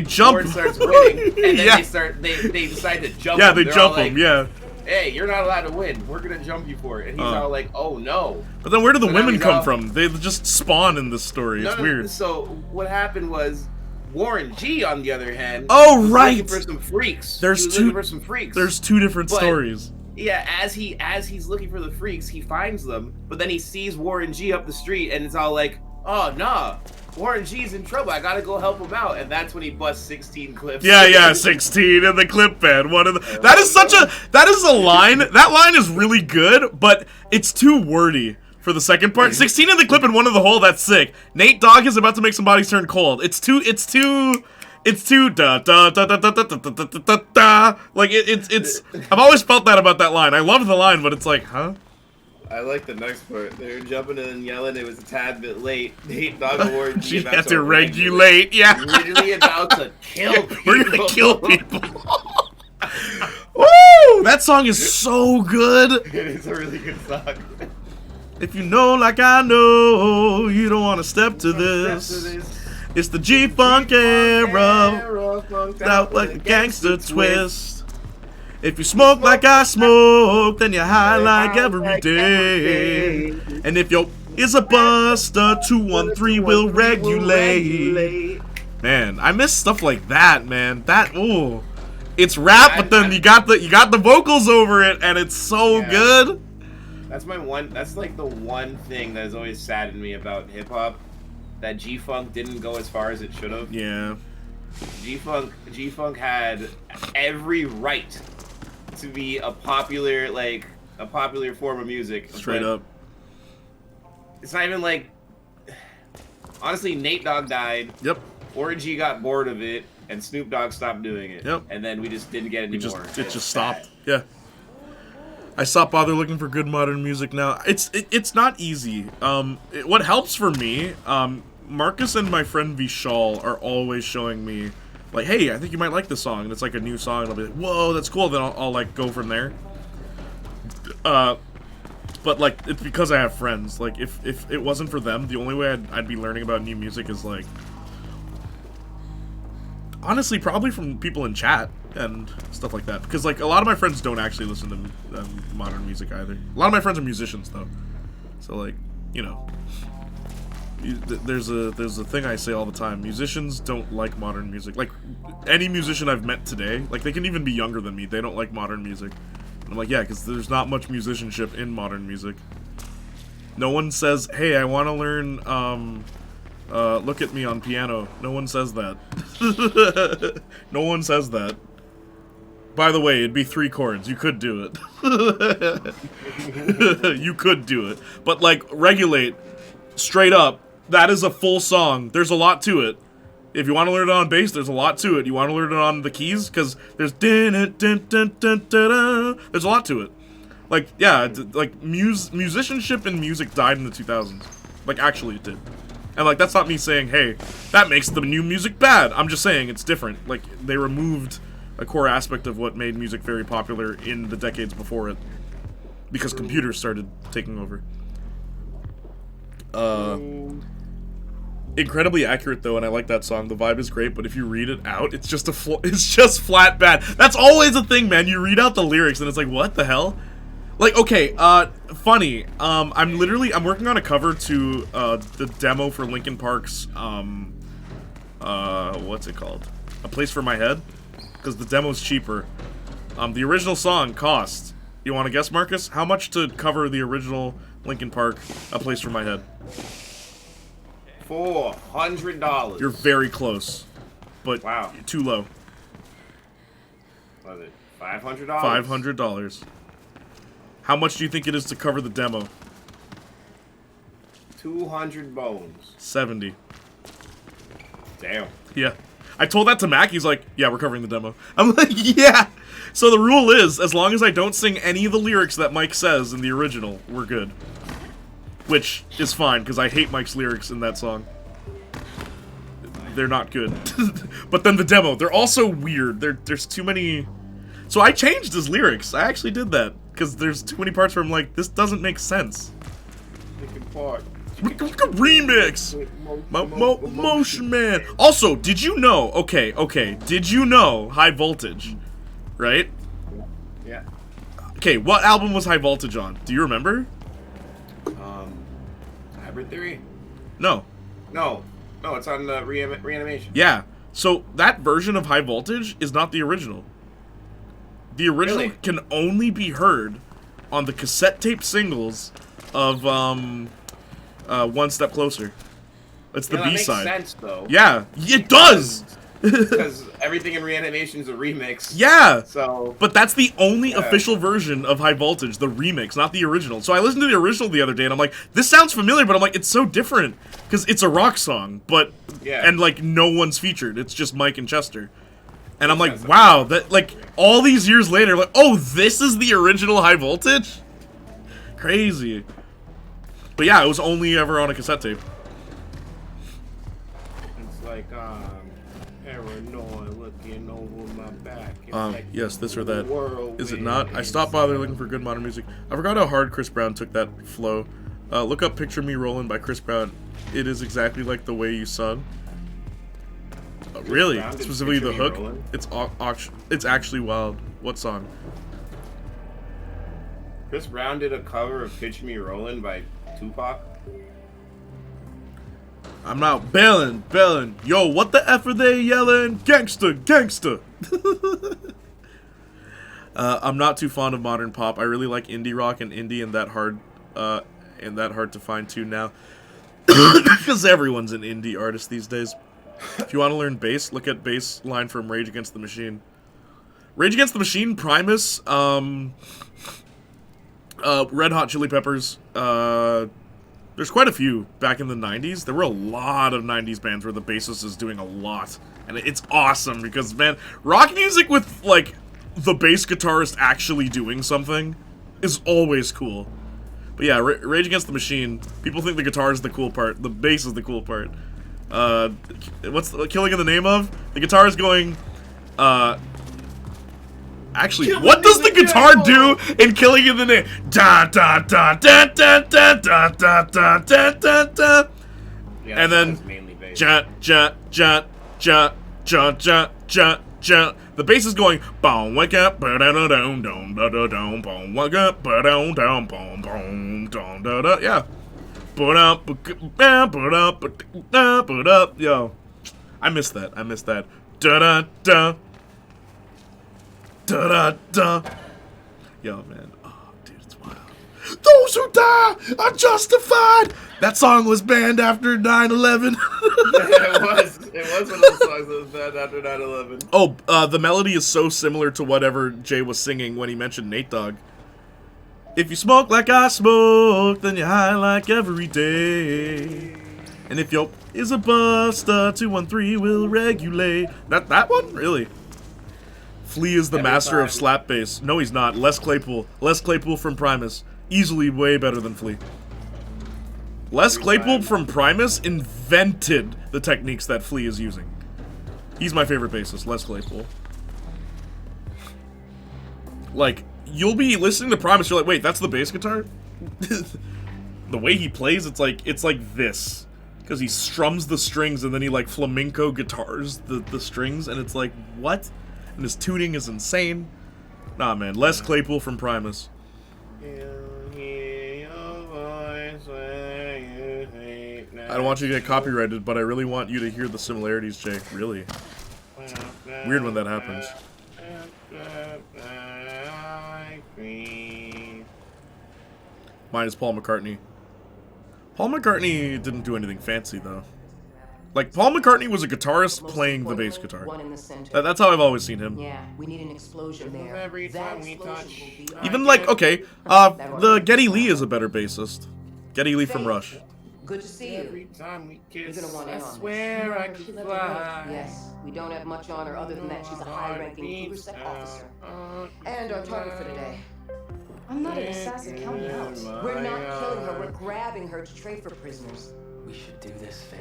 jump. Warren starts winning, and then Yeah. they decide to jump Yeah, him. they They're jump all like, him, yeah. Hey, you're not allowed to win. We're gonna jump you for it. And he's all like, oh no. But then where do the So now women he's come all- from? They just spawn in this story. It's weird. So what happened was Warren G, on the other hand, Oh, was right. looking for some freaks. There's He was two- looking for some freaks. There's two different But- stories. Yeah, as he's looking for the freaks, he finds them, but then he sees Warren G up the street, and it's all like, oh nah, Warren G's in trouble. I gotta go help him out, and that's when he busts 16 clips. Yeah, 16 in the clip band. One of the that is a line. That line is really good, but it's too wordy for the second part. 16 in the clip and 1 in the hole. That's sick. Nate Dogg is about to make some bodies turn cold. It's too da da da da da da da da da da. Like it's. I've always felt that about that line. I love the line, but it's like, huh? I like the next part. They were jumping in and yelling. It was a tad bit late. Nate Dogg and Warren G She about had to regulate. Yeah. Literally about to kill people. We're gonna kill people. Woo! That song is so good. It is a really good song. If you know like I know, you don't want to step to this. It's the G-Funk era, out like a gangster twist. If you smoke like I smoke, then you high like every day. And if your is a buster, 213 will regulate. Man, I miss stuff like that, man. Ooh. It's rap, but then you got the vocals over it, and it's so good. That's like the one thing that has always saddened me about hip hop, that G-Funk didn't go as far as it should have. Yeah. G-Funk had every right to be a popular form of music. Straight up. It's not even like, honestly, Nate Dogg died. Yep. Warren G got bored of it, and Snoop Dogg stopped doing it. Yep. And then we just didn't get any more. It just stopped. Yeah. I stopped bother looking for good modern music now. It's not easy. What helps for me, Marcus and my friend Vishal are always showing me, like, hey, I think you might like this song, and it's like a new song, and I'll be like, whoa, that's cool. Then I'll like go from there. But like, it's because I have friends. Like, if it wasn't for them, the only way I'd be learning about new music is like, honestly, probably from people in chat and stuff like that. Because like a lot of my friends don't actually listen to modern music either. A lot of my friends are musicians though, so like, you know, there's a thing I say all the time. Musicians don't like modern music. Like any musician I've met today, like they can even be younger than me, they don't like modern music. And I'm like, yeah, because there's not much musicianship in modern music. No one says, hey, I want to learn Look at Me on piano. No one says that. No one says that. By the way, it'd be 3 chords. You could do it. You could do it. But like, Regulate, straight up, that is a full song. There's a lot to it. If you want to learn it on bass, there's a lot to it. You want to learn it on the keys? Because there's there's a lot to it. Like, yeah, like, musicianship in music died in the 2000s. Like, actually it did. And, like, that's not me saying, hey, that makes the new music bad. I'm just saying it's different. Like, they removed a core aspect of what made music very popular in the decades before it. Because computers started taking over. Incredibly accurate though, and I like that song. The vibe is great, but if you read it out, it's just it's just flat bad. That's always a thing, man. You read out the lyrics and it's like, what the hell? Like, okay, funny. I'm working on a cover to the demo for Linkin Park's what's it called? A Place for My Head, because the demo's cheaper. The original song cost. You want to guess, Marcus? How much to cover the original Linkin Park A Place for My Head? $400. You're very close, but wow, too low. What is it? $500. $500. How much do you think it is to cover the demo? 200 bones. 70. Damn. Yeah. I told that to Mac, he's like, yeah, we're covering the demo. I'm like, yeah! So the rule is, as long as I don't sing any of the lyrics that Mike says in the original, we're good. Which is fine, because I hate Mike's lyrics in that song. They're not good. But then the demo, they're also weird. There's too many... So I changed his lyrics. I actually did that, because there's too many parts where I'm like, this doesn't make sense. Linkin Park. Remix! Motion Man! Also, did you know, okay, did you know High Voltage? Right? Yeah. Okay, what album was High Voltage on? Do you remember? Hybrid Theory? No. No, it's on the Reanimation. Yeah. So that version of High Voltage is not the original. The original Really? can only be heard on the cassette tape singles of One Step Closer. It's the B-side. That makes sense, though. Yeah, it does. Because everything in Reanimation is a remix. Yeah. So. But that's the only official version of High Voltage, the remix, not the original. So I listened to the original the other day, and I'm like, this sounds familiar, but I'm like, it's so different because it's a rock song, but and like no one's featured. It's just Mike and Chester. And I'm like, wow, that like all these years later, like, oh, this is the original High Voltage? Crazy. But yeah, it was only ever on a cassette tape. It's like, paranoid looking over my back. Yes, this or that. Is it not? I stopped bothering looking for good modern music. I forgot how hard Chris Brown took that flow. Look up Picture Me Rollin' by Chris Brown. It is exactly like the way you sung. Really? Specifically the hook? It's actually wild. What song? Chris Brown did a cover of Picture Me Rollin' by Tupac. I'm not bailing. Yo, what the F are they yelling? Gangsta. I'm not too fond of modern pop. I really like indie rock and indie and that hard to find too now. Because everyone's an indie artist these days. If you want to learn bass, look at bass line from Rage Against the Machine. Rage Against the Machine, Primus, Red Hot Chili Peppers, there's quite a few back in the 90s. There were a lot of 90s bands where the bassist is doing a lot. And it's awesome because, man, rock music with, like, the bass guitarist actually doing something is always cool. But yeah, Rage Against the Machine, people think the guitar is the cool part. The bass is the cool part. What's the Killing in the Name of? The guitar is going, actually, what does the guitar do in Killing in the Name? Da da da da da da da da da da da da. And then ja ja ja ja ja ja ja ja. The bass is going boom wake up ba da da dum dum da da dum boom wake up ba dum dum boom boom dum da da. Yeah. Put up, yo. I miss that. Da da da. Da da da. Yo, man. Oh, dude, it's wild. Those who die are justified. That song was banned after 9/11. It was one of those songs that was banned after 9/11. Oh, the melody is so similar to whatever Jay was singing when he mentioned Nate Dogg. If you smoke like I smoke, then you're high like every day. And if your is a buster, 213 will regulate. That one? Really? Flea is the master of slap bass. No, he's not. Les Claypool. Les Claypool from Primus. Easily way better than Flea. Les Claypool from Primus invented the techniques that Flea is using. He's my favorite bassist, Les Claypool. Like, you'll be listening to Primus, you're like, wait, that's the bass guitar? the way he plays, it's like this. Because he strums the strings and then he like flamenco guitars the strings, and it's like, what? And his tuning is insane. Nah, man, Les Claypool from Primus. I don't want you to get copyrighted, but I really want you to hear the similarities, Jake. Really. It's weird when that happens. Mine is Paul McCartney. Paul McCartney didn't do anything fancy, though. Like, Paul McCartney was a guitarist playing the bass guitar. That's how I've always seen him. Yeah, we need an explosion there. Every time we touch. Even like, okay, the Geddy Lee is a better bassist. Geddy Lee from Rush. Good to see you. Every time we kiss, You're gonna want I in on swear I could fly. Yes, we don't have much on her other than that she's a high-ranking Kubersec officer. And our target for today. I'm not an assassin, count me out. We're not killing her, we're grabbing her to trade for prisoners. We should do this, Faye.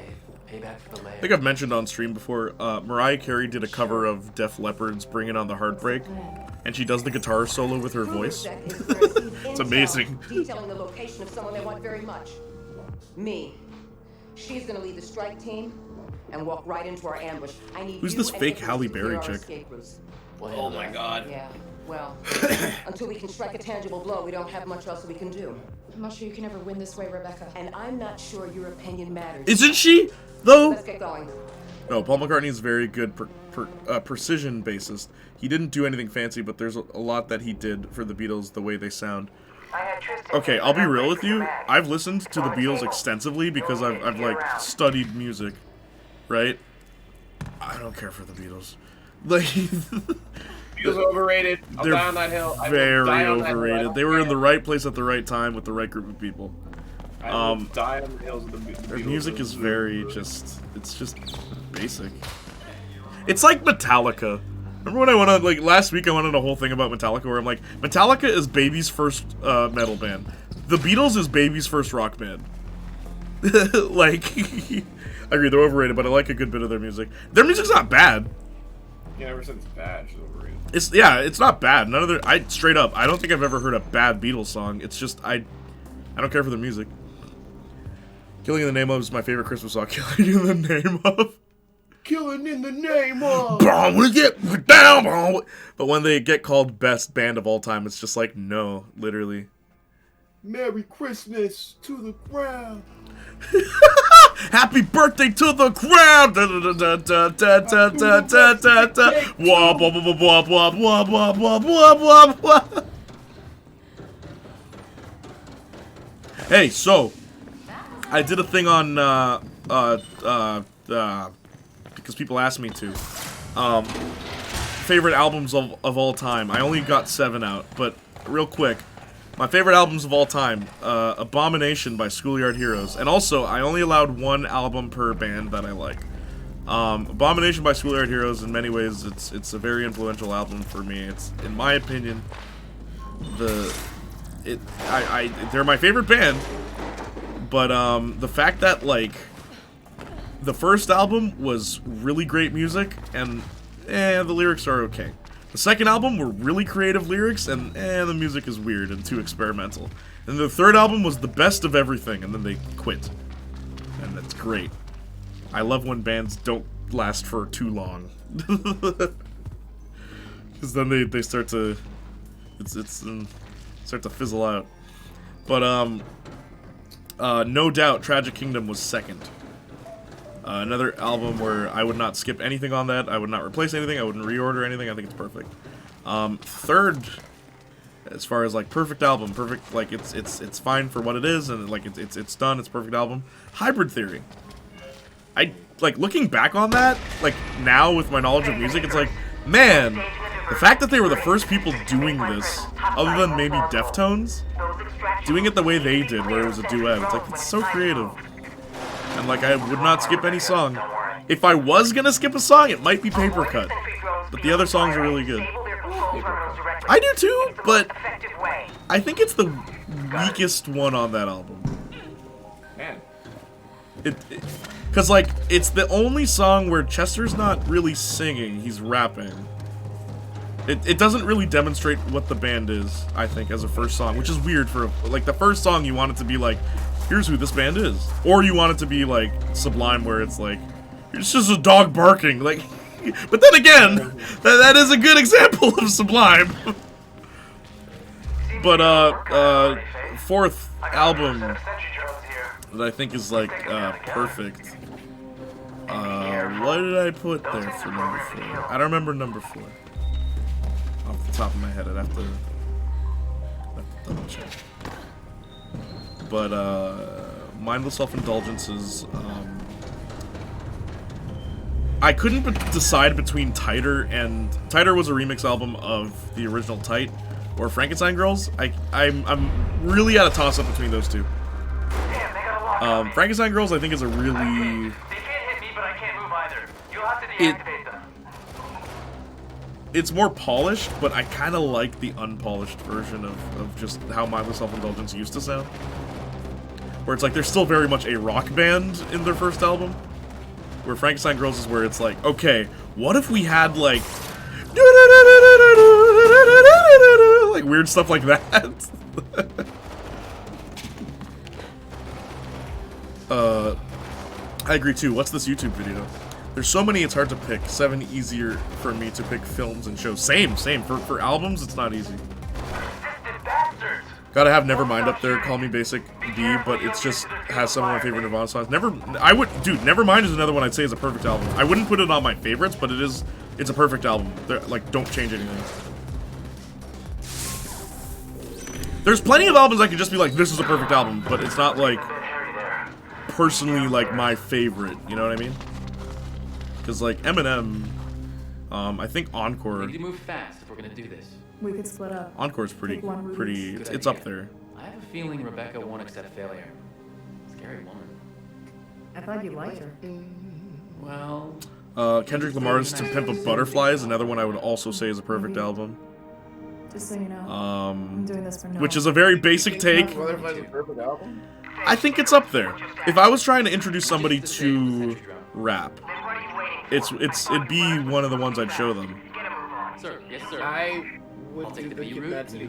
Payback for the I land. think I've mentioned on stream before, Mariah Carey did a cover of Def Leppard's Bring It On the Heartbreak, and she does the guitar solo with her voice. It's amazing. Detailing the location of someone they want very much. Me. She's gonna lead the strike team and walk right into our ambush. I need Who's you this and fake Nicholas Halle to clear Berry our chick? escape routes. Oh my god. Yeah, well, until we can strike a tangible blow, we don't have much else we can do. I'm not sure you can ever win this way, Rebecca. And I'm not sure your opinion matters. Isn't she, though? Let's get going. No, Paul McCartney is very good precision bassist. He didn't do anything fancy, but there's a lot that he did for the Beatles, the way they sound. Okay, I'll be real with you. I've listened to the Beatles extensively because I've like studied music, right? I don't care for the Beatles. Like, Beatles are overrated. I'll die on that hill. Very overrated. They were in the right place at the right time with the right group of people. I will die on the hills of the Beatles. Their music is very it's just basic. It's like Metallica. Remember when I went on, like, last week I went on a whole thing about Metallica where I'm like, Metallica is Baby's first metal band. The Beatles is Baby's first rock band. Like, I agree, they're overrated, but I like a good bit of their music. Their music's not bad. Yeah, ever since bad, she's overrated. It's not bad. None of their, straight up, I don't think I've ever heard a bad Beatles song. It's just, I don't care for their music. Killing in the Name of is my favorite Christmas song. Killing in the Name of. Killing in the name of. We get down, but when they get called best band of all time, it's just like, no, literally. Merry Christmas to the ground. Happy birthday to the crowd. Wop wop wop wop wop wop wop wop wop wop. Hey, so I did a thing on because people asked me to. Favorite albums of all time. I only got 7 out, but real quick, my favorite albums of all time: Abomination by Schoolyard Heroes, and also I only allowed 1 album per band that I like. Abomination by Schoolyard Heroes, in many ways, it's a very influential album for me. It's, in my opinion, they're my favorite band, but the fact that, like, the first album was really great music, and the lyrics are okay. The second album were really creative lyrics, and the music is weird and too experimental. And the third album was the best of everything, and then they quit. And that's great. I love when bands don't last for too long. Because then they start to... start to fizzle out. But, no doubt, Tragic Kingdom was second. Another album where I would not skip anything on that. I would not replace anything. I wouldn't reorder anything. I think it's perfect. Third, as far as like perfect album, perfect, like it's fine for what it is, and like it's done. It's a perfect album. Hybrid Theory. I like looking back on that, like now with my knowledge of music, it's like, man, the fact that they were the first people doing this, other than maybe Deftones, doing it the way they did, where it was a duet. It's like, it's so creative. And like, I would not skip any song. If I was gonna skip a song, it might be Paper Cut. But the other songs are really good. I do too, but I think it's the weakest one on that album. Man. Because, like, it's the only song where Chester's not really singing, he's rapping. It doesn't really demonstrate what the band is, I think, as a first song, which is weird for, like, the first song you want it to be like, here's who this band is. Or you want it to be like Sublime, where it's like, it's just a dog barking. Like, but then again, that is a good example of Sublime. But fourth album that I think is like perfect. What did I put there for number 4? I don't remember number 4. Off the top of my head, I'd have to double check. But Mindless Self-Indulgence is I couldn't decide between Tighter and Tighter was a remix album of the original Tight or Frankenstein Girls. I'm really at a toss-up between those two. Frankenstein Girls I think is a really They can't hit me, but I can't move either. You'll have to deactivate them. It's more polished, but I kind of like the unpolished version of just how Mindless Self-Indulgence used to sound. Where it's like they're still very much a rock band in their first album. Where Frankenstein Girls is where it's like, okay, what if we had like like weird stuff like that? I agree too. What's this YouTube video? There's so many, it's hard to pick. 7 easier for me to pick films and shows. Same. For albums, it's not easy. Gotta have Nevermind up there. Call Me Basic B, but it's just has some of my favorite Nirvana songs. Dude, Nevermind is another one I'd say is a perfect album. I wouldn't put it on my favorites, but it's a perfect album. Like, don't change anything. There's plenty of albums I could just be like, this is a perfect album, but it's not like personally like my favorite. You know what I mean? Because like Eminem, I think Encore. We need to move fast if we're gonna do this. We could split up. Encore's pretty. It's up there. I have a feeling Rebecca won't accept failure. Scary woman. I thought you liked her. Well. Kendrick Lamar's "To Pimp a Butterfly" is another one I would also say is a perfect album. Just so you know, I'm doing this for no. Which is a very basic take. Butterfly's a perfect album? I think it's up there. If I was trying to introduce somebody to rap, it'd be one of the ones I'd show them. Sir, yes sir. I would do Good Kid, Mad City.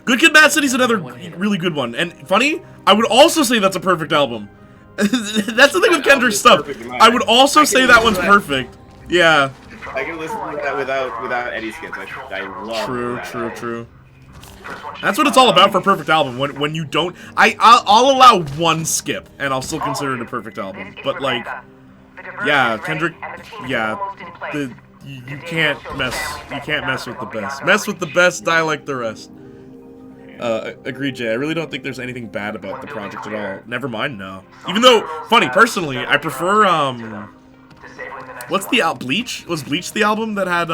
Good Kid, Mad City's another really good one. And funny, I would also say that's a perfect album. That's the thing with Kendrick's stuff. I would also say that one's perfect. Yeah. I can listen to that without any skips. I love that. True. That's what it's all about for a perfect album. When you don't, I'll allow one skip and I'll still consider it a perfect album. But like, yeah, Kendrick, yeah, you can't mess with the best. Mess with the best, die like the rest. Agreed, Jay. I really don't think there's anything bad about the project at all. Nevermind, no. Even though, funny, personally, I prefer what's the Bleach? Was Bleach the album that had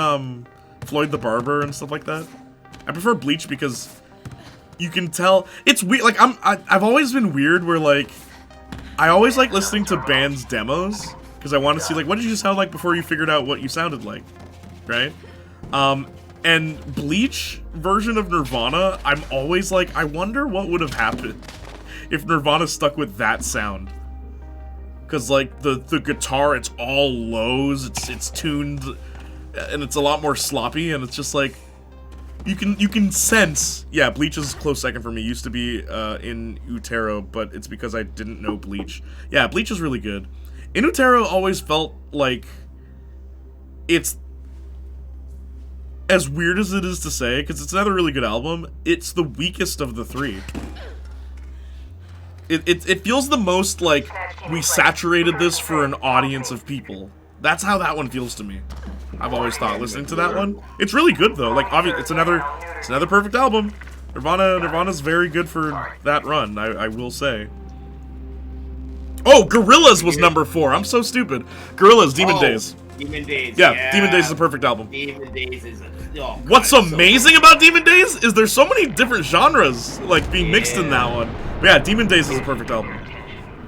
Floyd the Barber and stuff like that? I prefer Bleach because you can tell it's weird. Like I've always been weird where like I always like listening to bands' demos because I want to see like what did you sound like before you figured out what you sounded like, right? And Bleach version of Nirvana, I'm always like I wonder what would have happened if Nirvana stuck with that sound. Cause like the guitar, it's all lows, it's tuned, and it's a lot more sloppy, and it's just like you can sense. Yeah, Bleach is a close second for me. Used to be in Utero, but it's because I didn't know Bleach. Yeah, Bleach is really good. In Utero always felt like it's as weird as it is to say, because it's another really good album. It's the weakest of the three. It feels the most like we saturated this for an audience of people. That's how that one feels to me. I've always thought listening to that one. It's really good though. Like obviously it's another perfect album. Nirvana's very good for that run, I will say. Oh, Gorillaz was number 4. I'm so stupid. Gorillaz, Demon Days. Demon Days. Yeah, Demon Days is a perfect album. Demon Days is What's amazing about Demon Days is there's so many different genres like being mixed in that one. But yeah, Demon Days is a perfect album.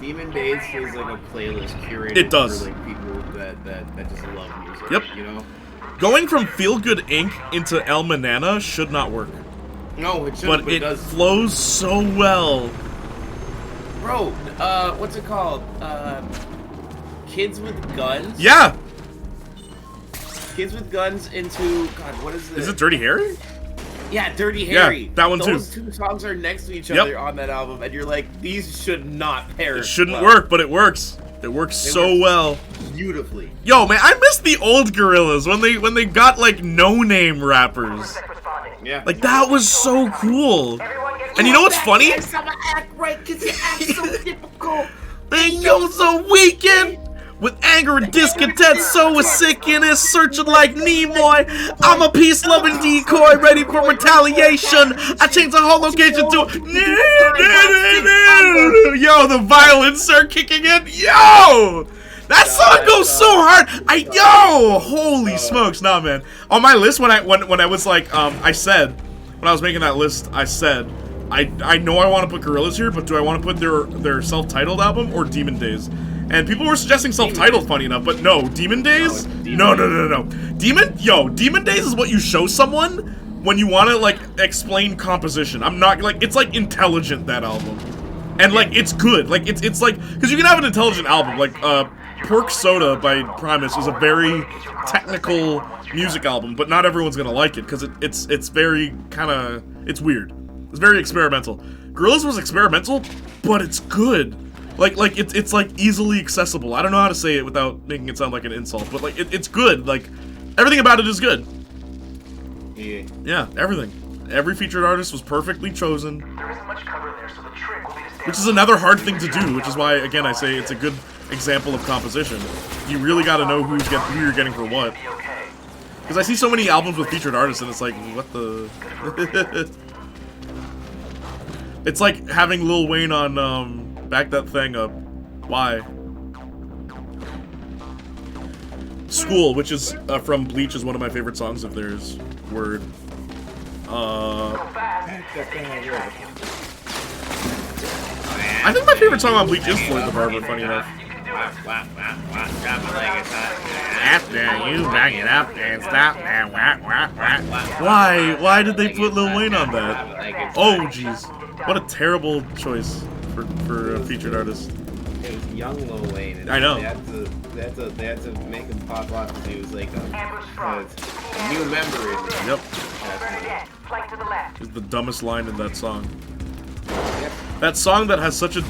Demon Days feels like a playlist curated it does. for like people that just love music. Yep. You know? Going from Feel Good Inc. into El Manana should not work. No, it shouldn't, but it does. flows so well. Bro, what's it called? Kids with Guns? Yeah! Kids with Guns into... God, what is this? Is it Dirty Harry? Yeah, Dirty Harry. Yeah, that one too. Those two songs are next to each Yep. other on that album, and you're like, these should not pair. It shouldn't well. work, but it works. It works so well. Beautifully. Yo, man, I miss the old Gorillaz when they got like no-name rappers. Yeah. Like that was so cool. And you know what's funny? They go so weekend with anger and discontent, so is sick in his searching like Nimoy. I'm a peace-loving decoy ready for retaliation. I change the whole location to yo, the violins start kicking in. Yo! That song goes so hard. Holy smokes, nah, man. On my list, when I was like, I said, when I was making that list, I said, I know I want to put Gorillaz here, but do I want to put their self-titled album or Demon Days? And people were suggesting self-titled, funny enough, but no, Demon Days? No. Demon Days is what you show someone when you want to, like, explain composition. I'm not, like, it's, like, intelligent, that album. And, like, it's good. Like, it's like, because you can have an intelligent album, like, Pork Soda by Primus is a very technical music album, but not everyone's gonna like it, because it's very kind of, it's weird. It's very experimental. Gorillaz was experimental, but it's good. Like it's like easily accessible. I don't know how to say it without making it sound like an insult, but like it's good. Like everything about it is good. Yeah, everything. Every featured artist was perfectly chosen. There isn't much cover there, so the trick will be to stay. Which is another hard thing to do, which is why again I say it's a good example of composition. You really got to know who you're getting for what. Because I see so many albums with featured artists, and it's like, what the? It's like having Lil Wayne on Back That Thing Up. Why? School, which is from Bleach, is one of my favorite songs of theirs. Word. I think my favorite song on Bleach is Floyd the Barber, funny enough. After you bang it up and stop and Why did they put Lil Wayne on that? Oh jeez. What a terrible choice for a featured artist. It was young Lil Wayne. And I know. They had to make him pop off because he was like a new member. Yep. It's the dumbest line in that song. That song that has such an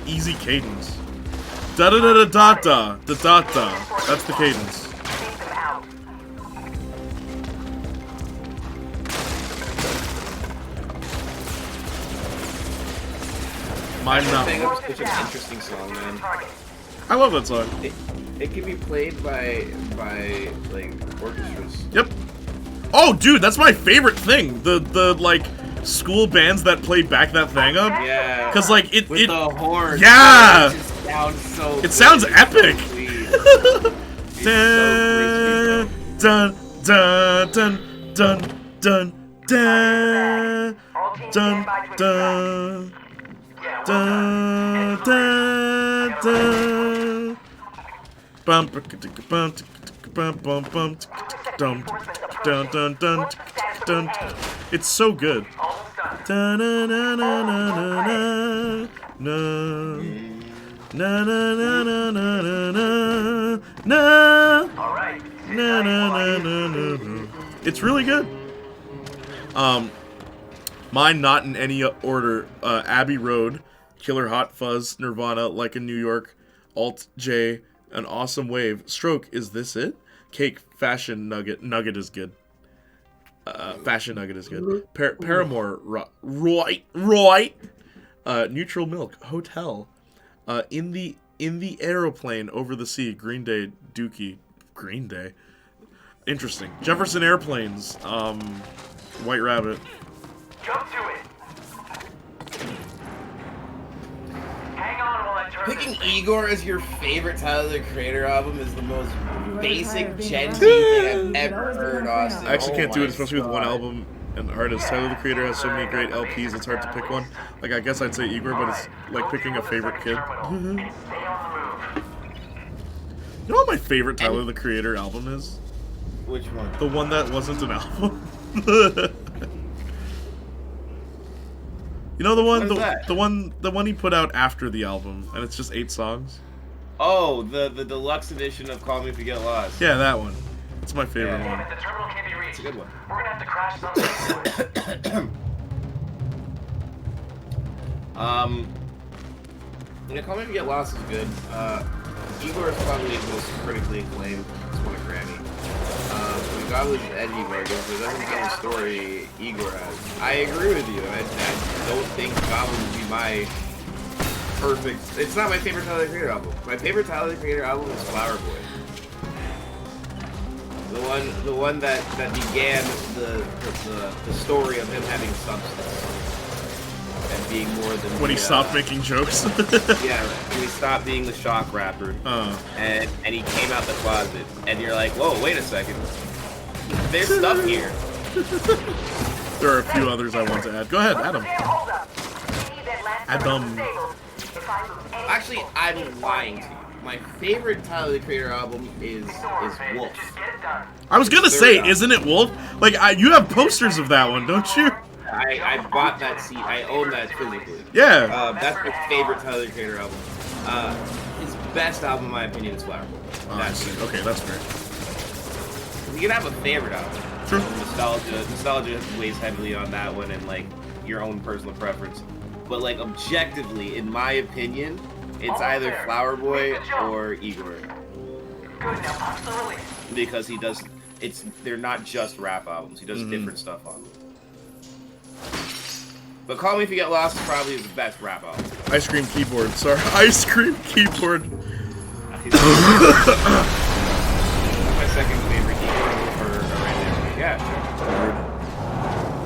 easy cadence. Da da da da da da da da da. That's the cadence. Mine not. Such an interesting song, man. I love that song. It can be played by like orchestras. Yep. Oh, dude, that's my favorite thing. The like school bands that play Back That Thing Up. Yeah. Cause like with the horns. Yeah. It sounds so. It sounds epic. Dun dun dun dun dun dun dun dun. Dun, dun, dun. Bum, bum, bum, bum, bum, dun, dun, dun, dun, dun. It's so good. Na na na na na na na na na na na na na. It's really good. Mine not in any order. Abbey Road, Killer Hot Fuzz, Nirvana, Like in New York, Alt J, An Awesome Wave, Stroke, Is This It? Cake, Fashion Nugget, Nugget is good. Fashion Nugget is good. Paramore, Roy, Neutral Milk, Hotel, In the Aeroplane, Over the Sea, Green Day, Dookie, Green Day. Interesting. Jefferson Airplanes, White Rabbit. Jump to it. Hang on while I turn. Picking Igor as your favorite Tyler the Creator album is the most basic Gen Z thing I've ever heard, Austin. I actually can't do it, especially with one album and artist. Tyler the Creator has so many great LPs, it's hard to pick one. Like, I guess I'd say Igor, but it's like picking a favorite kid. You know what my favorite Tyler the Creator album is? Which one? The one that wasn't an album. You know the one, the one he put out after the album, and it's just 8 songs. Oh, the deluxe edition of Call Me If You Get Lost. Yeah, that one. It's my favorite one. The terminal can't be reached. It's a good one. We're gonna have to crash something. Call Me If You Get Lost is good. Igor is probably the most critically acclaimed. It's won a Grammy. Regardless of Ed Igor, because it doesn't have the story Igor has. I agree with you. I don't think Goblin would be my perfect. It's not my favorite Tyler the Creator album. My favorite Tyler the Creator album is Flower Boy. The one that began the story of him having substance and being more than when he stopped making jokes. Yeah, when he stopped being the shock rapper, and he came out the closet, and you're like, whoa, wait a second, there's stuff here. There are a few others I want to add. Go ahead, Adam. Actually, I'm lying to you. My favorite Tyler the Creator album is Wolf. I was gonna say, isn't it Wolf? Like, you have posters of that one, don't you? I bought that CD. I own that physically. Yeah. That's my favorite Tyler the Creator album. His best album, in my opinion, is Flower Boy. Okay, that's fair. You can have a favorite album. True. Nostalgia weighs heavily on that one, and like your own personal preference. But like objectively, in my opinion, it's either Flower Boy or Igor. Because he does. They're not just rap albums. He does different stuff on them. But Call Me If You Get Lost is probably his best rap album. Ice Cream Keyboard. Sorry, Ice Cream Keyboard. My second favorite Igor or right there. Yeah,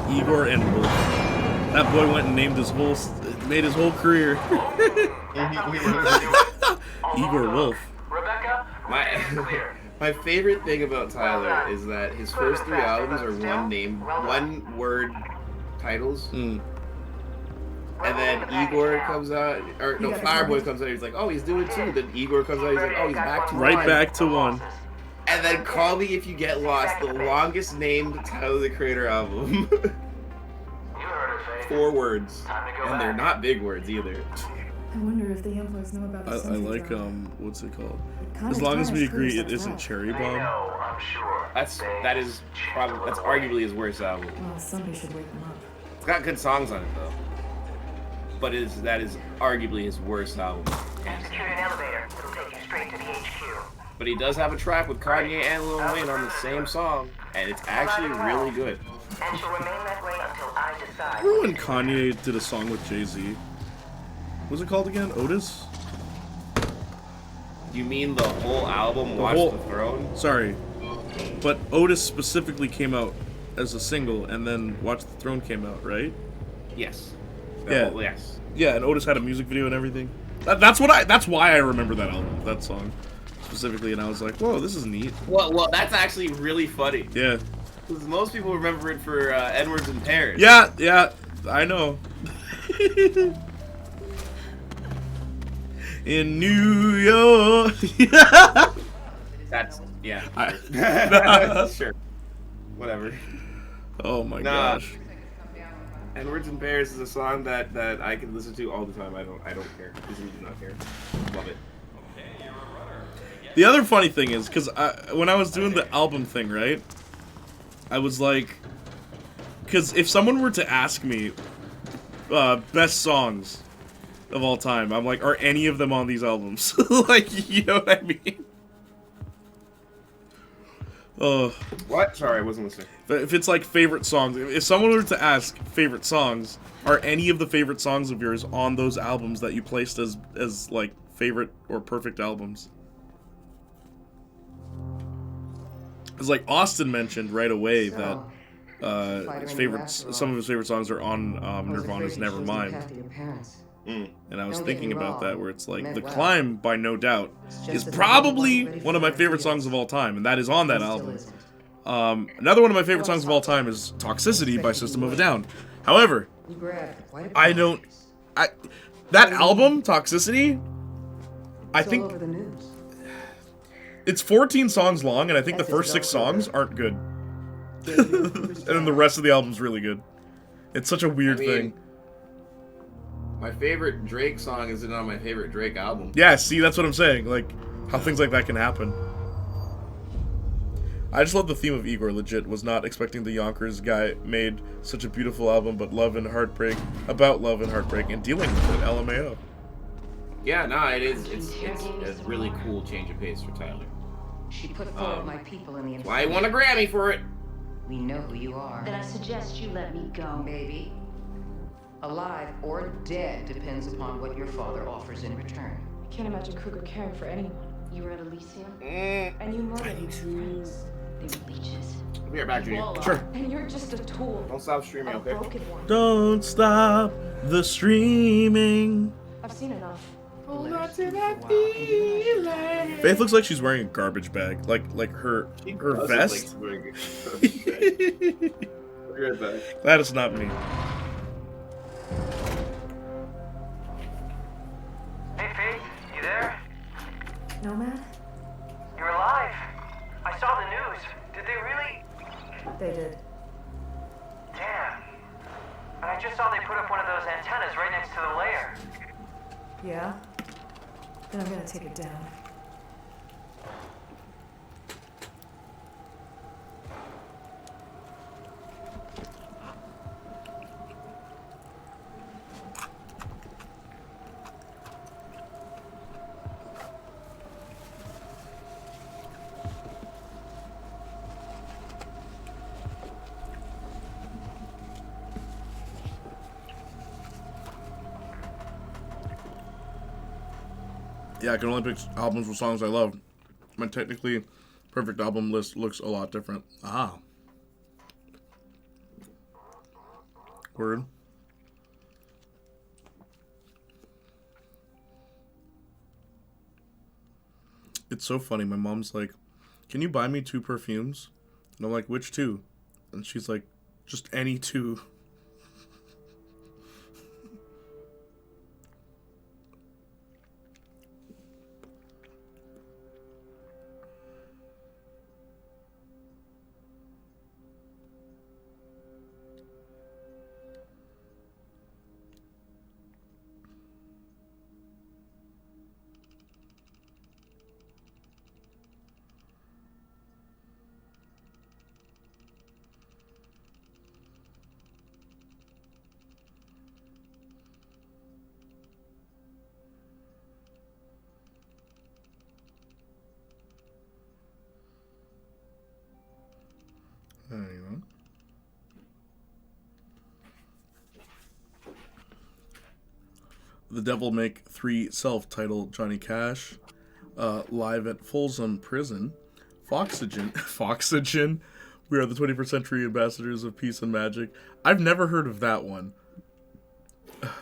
sure. Igor and Wolf. That boy went and made his whole career. Igor Wolf. My favorite thing about Tyler is that his first 3 albums are one word titles. And then Igor comes out, or no, Flower Boy comes out, he's like, oh, he's doing 2. Then Igor comes out, he's like, oh, he's back to 1. Right back to 1. And then Call Me If You Get Lost, the longest named Tyler the Creator album. 4 words. And they're not big words either. I wonder if the employees know about this. I like, what's it called? As Long As We Agree It Isn't Cherry Bomb. That's arguably his worst album. Well, somebody should wake them up. It's got good songs on it though. But that is arguably his worst album. Execute an elevator. It'll take you straight to the HQ. But he does have a track with Kanye and Lil Wayne on the same song, and it's actually really good. And she'll remain that way until I decide. Remember when Kanye did a song with Jay-Z? What was it called again? Otis? You mean the whole album, Watch the Throne? Sorry. But Otis specifically came out as a single, and then Watch the Throne came out, right? Yes. Yes. Yeah, and Otis had a music video and everything. That's why I remember that album, that song specifically, and I was like, whoa, this is neat. Well, that's actually really funny. Yeah. Because most people remember it for Edwards in Paris. Yeah, I know. In New York. That's, yeah. Sure. Whatever. Oh my gosh. Edwards in Paris is a song that I can listen to all the time. I don't care. I do not care. Love it. The other funny thing is, because when I was doing the album thing, right, I was like, because if someone were to ask me best songs of all time, I'm like, are any of them on these albums? Like, you know what I mean? What? Sorry, I wasn't listening. But if it's like favorite songs, if someone were to ask favorite songs, are any of the favorite songs of yours on those albums that you placed as like favorite or perfect albums? It's like Austin mentioned right away that some of his favorite songs are on Nirvana's Nevermind. And I was thinking about that, where it's like The Climb, by no doubt, is probably one of my favorite songs of all time, and that is on that album. Another one of my favorite songs of all time is Toxicity by System of a Down. However, that album, Toxicity, I think it's 14 songs long, and I think the first 6 songs aren't good. And then the rest of the album's really good. It's such a weird thing. My favorite Drake song isn't on my favorite Drake album. Yeah, see, that's what I'm saying. Like, how things like that can happen. I just love the theme of Igor. Legit was not expecting the Yonkers guy made such a beautiful album, but love and heartbreak about love and heartbreak and dealing with it. LMAO. Yeah, no, it is. It's a really cool change of pace for Tyler. She put four of my people in the Why I won a Grammy for it? We know who you are. Then I suggest you let me go. Maybe. Alive or dead depends upon what your father offers in return. I can't imagine Kruger caring for anyone. You were at Elysium? And you murdered I need to. They were leeches. I'll be right back, Junior. Sure. And you're just a tool. Don't stop streaming, A okay? broken one. Don't stop the streaming. I've seen enough. Hold on to that feeling. Faith looks like she's wearing a garbage bag, like her vest. Be right back. That is not me. Hey, Faith, you there? Nomad? You're alive. I saw the news. Did they really? They did. Damn. And I just saw they put up one of those antennas right next to the lair. Yeah? Then I'm gonna take it down. Yeah, I can only pick albums with songs I love. My technically perfect album list looks a lot different. Ah. Word. It's so funny. My mom's like, "Can you buy me 2 perfumes?" And I'm like, "Which 2?" And she's like, "Just any 2." There you go. The Devil Make 3 self-titled Johnny Cash, live at Folsom Prison, Foxygen, we are the 21st century ambassadors of peace and magic. I've never heard of that one.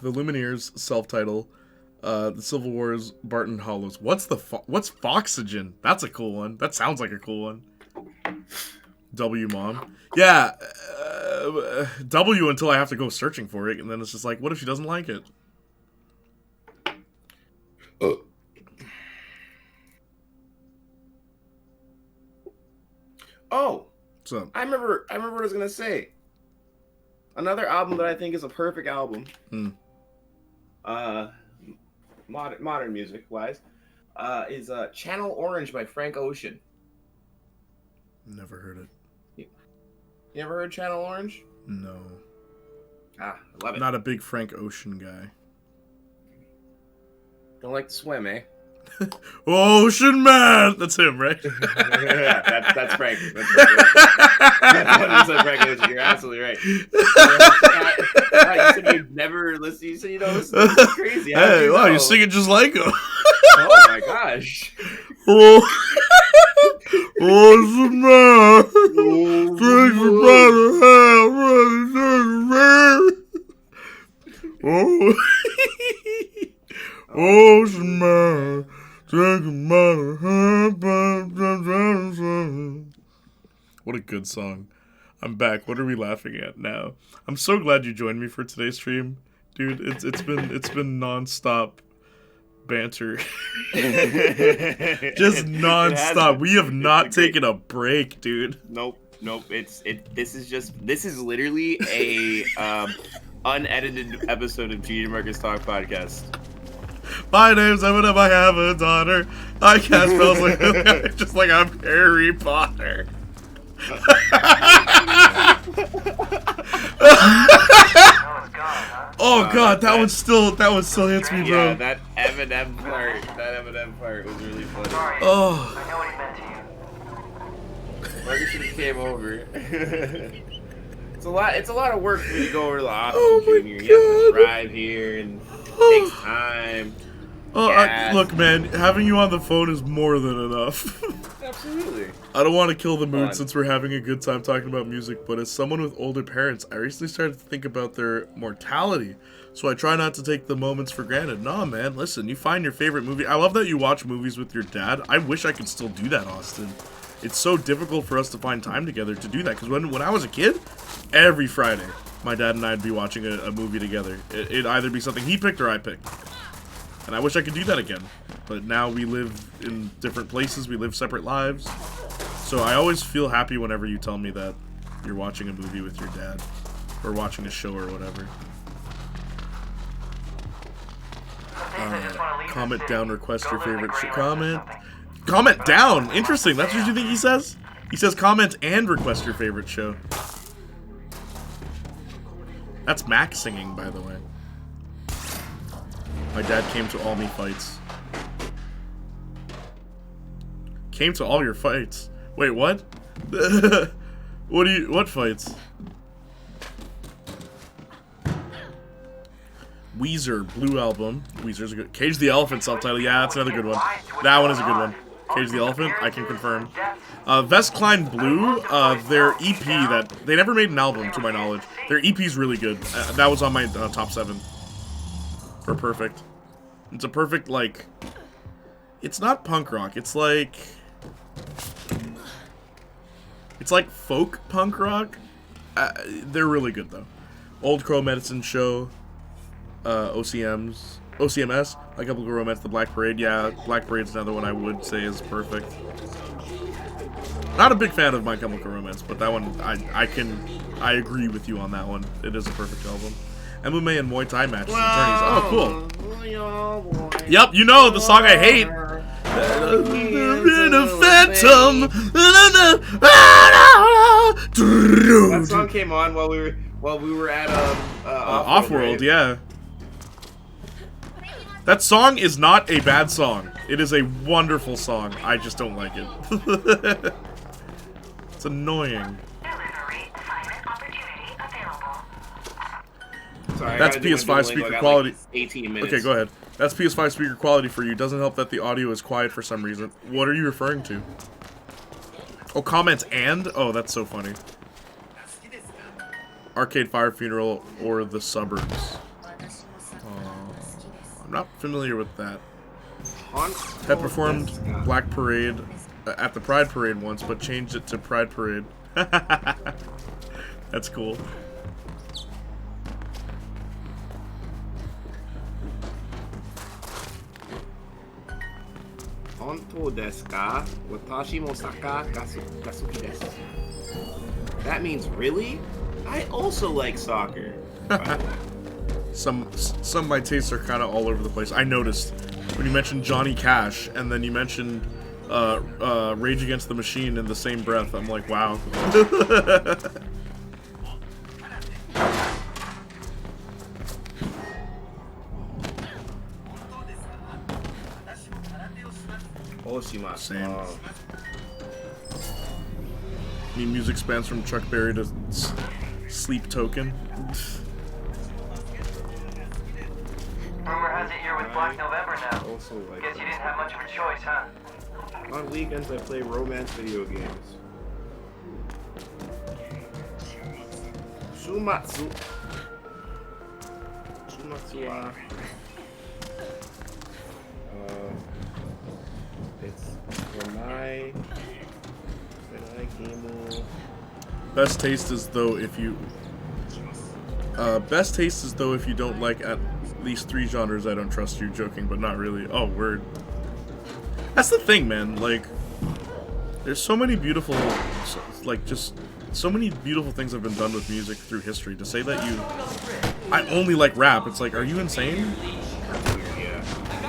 The Lumineers self-title, the Civil War's Barton Hollows. What's Foxygen? That's a cool one. That sounds like a cool one. W Mom. Yeah, W until I have to go searching for it, and then it's just like, what if she doesn't like it? Oh, so I remember what I was gonna say. Another album that I think is a perfect album. Modern music wise, is Channel Orange by Frank Ocean. Never heard it. You ever heard Channel Orange? No. I love it. Not a big Frank Ocean guy. Don't like to swim, eh? Ocean Man! That's him, right? Yeah, that's Frank. That's 100% Frank Ocean. You're absolutely right. You said you've never listened. You said you don't listen. That's crazy. Hey, wow, you sing it just like him. Oh my gosh. Ocean Man! Thanks for oh. Ocean Man, what a good song. I'm back. What are we laughing at now? I'm so glad you joined me for today's stream. Dude, it's been non-stop banter. Just non-stop. We have not taken a break, dude. Nope. This is literally a unedited episode of Gene Marcus Talk Podcast. My name's Eminem, I have a daughter. I cast spells like just like I'm Harry Potter. Oh god, that one still hits me, bro. Yeah, that Eminem part was really funny. Oh. I know what he meant to you. Maybe should have came over. It's a lot of work for me to go over to the office, Oh my Junior. You have to drive here and it takes time. Look, man, having you on the phone is more than enough. Absolutely. I don't want to kill the mood since we're having a good time talking about music, but as someone with older parents, I recently started to think about their mortality. So I try not to take the moments for granted. Nah, man, listen, you find your favorite movie. I love that you watch movies with your dad. I wish I could still do that, Austin. It's so difficult for us to find time together to do that. Because when I was a kid, every Friday, my dad and I would be watching a movie together. It'd either be something he picked or I picked. And I wish I could do that again. But now we live in different places. We live separate lives. So I always feel happy whenever you tell me that you're watching a movie with your dad. Or watching a show or whatever. Comment down, request your favorite show. Comment down! Interesting, that's what you think he says? He says comment and request your favorite show. That's Mac singing, by the way. My dad came to all me fights. Came to all your fights. Wait, what? What fights? Weezer, Blue Album. Weezer's a good. Cage the Elephant self-title. Yeah, that's another good one. That one is a good one. Cage the Elephant, I can confirm. Vest Klein Blue, their EP that they never made an album to my knowledge. Their EP's really good. That was on my top 7. For Perfect. It's a perfect, like, it's not punk rock. It's like folk punk rock. They're really good though. Old Crow Medicine Show. OCMS, My Chemical Romance, The Black Parade. Yeah, Black Parade's another one I would say is perfect. Not a big fan of My Chemical Romance, but that one I agree with you on that one. It is a perfect album. MMA and Muay Thai matches. Oh, cool. Yep, you know the song I hate. In a phantom. That song came on while we were at Off-World, right? Yeah. That song is not a bad song. It is a wonderful song. I just don't like it. It's annoying. Sorry, that's PS5 speaker quality. Like 18 minutes. Okay, go ahead. That's PS5 speaker quality for you. Doesn't help that the audio is quiet for some reason. What are you referring to? Oh, comments and? Oh, that's so funny. Arcade Fire Funeral or The Suburbs. I'm not familiar with that. Pet performed Black Parade at the Pride Parade once, but changed it to Pride Parade. That's cool. Honto desu ka? Watashi mo saka kasuki desu. That means really? I also like soccer. Some of my tastes are kind of all over the place. I noticed when you mentioned Johnny Cash and then you mentioned Rage Against the Machine in the same breath. I'm like, wow. Same. Music spans from Chuck Berry to Sleep Token. Rumor has it you're with Black November now. Also like Guess you didn't have much of a choice, huh? On weekends I play romance video games. Shumatsu wa it's for my game. Best taste is though if you don't like at least 3 genres. I don't trust you. Joking, but not really. Oh, word. That's the thing, man. Like, there's so many beautiful, just so many beautiful things have been done with music through history. To say that I only like rap, it's like, are you insane?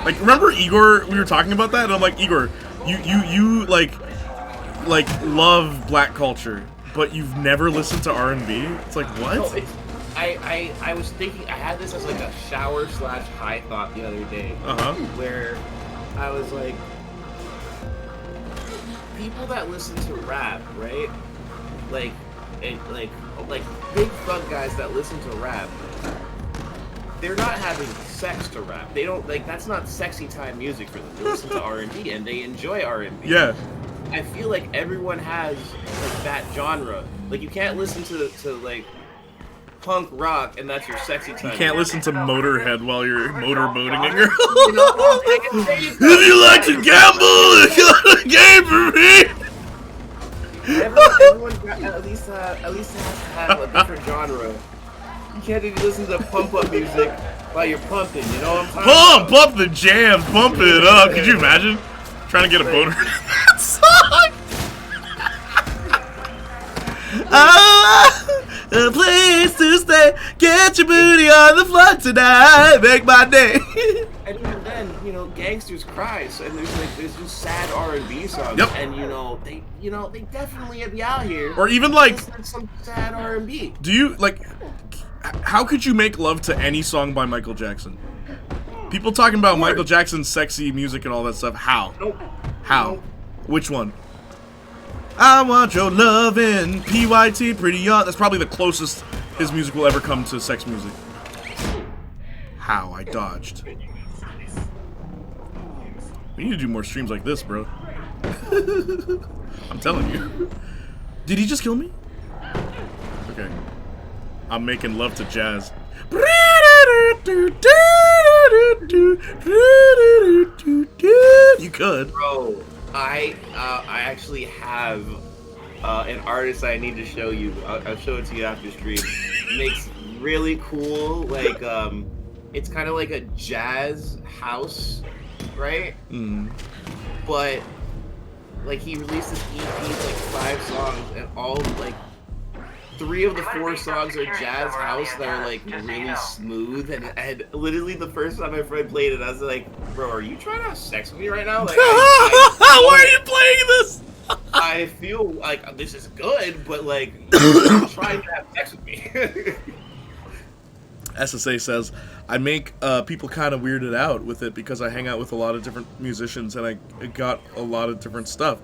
Like, remember Igor? We were talking about that, and I'm like, Igor, you like, like love black culture, but you've never listened to R&B? It's like, what? No, I was thinking, I had this as like a shower/high thought the other day, where I was like, people that listen to rap, right? Like big thug guys that listen to rap, they're not having sex to rap. They don't, like, that's not sexy time music for them. They listen to R&B and they enjoy R&B. Yeah. I feel like everyone has like that genre. Like, you can't listen to like punk rock and that's your sexy time. You can't listen to Motorhead while you're motorboating a girl. If you like to gamble, it's got a game for me. Everyone at least has to have a different genre. You can't even listen to pump up music while you're pumping. You know what I'm talking about? Pump the jam, pump it up. Could you imagine trying to get a boner in that song? A place to stay. Get your booty on the floor tonight. Make my day. And even then, you know, gangsters cry, so, and there's just sad R&B songs, and they definitely be out here. Or even like some sad R&B. Do you like? How could you make love to any song by Michael Jackson? People talking about Michael Jackson's sexy music and all that stuff. How? Nope. How? Which one? I want your lovin', PYT, pretty young. That's probably the closest his music will ever come to sex music. How? I dodged. We need to do more streams like this, bro. I'm telling you. Did he just kill me? Okay. I'm making love to jazz. You could. Bro, I actually have an artist I need to show you. I'll show it to you after stream. Makes really cool, like, it's kind of like a jazz house, right? But, like, he released this EP, like 5 songs, and all, like, 3 of the 4 songs are jazz house that are like really smooth, and literally the first time my friend played it, I was like, bro, are you trying to have sex with me right now? Like, why are you playing this? I feel like this is good, but like, you're trying to have sex with me. SSA says, I make people kind of weirded out with it because I hang out with a lot of different musicians and I got a lot of different stuff.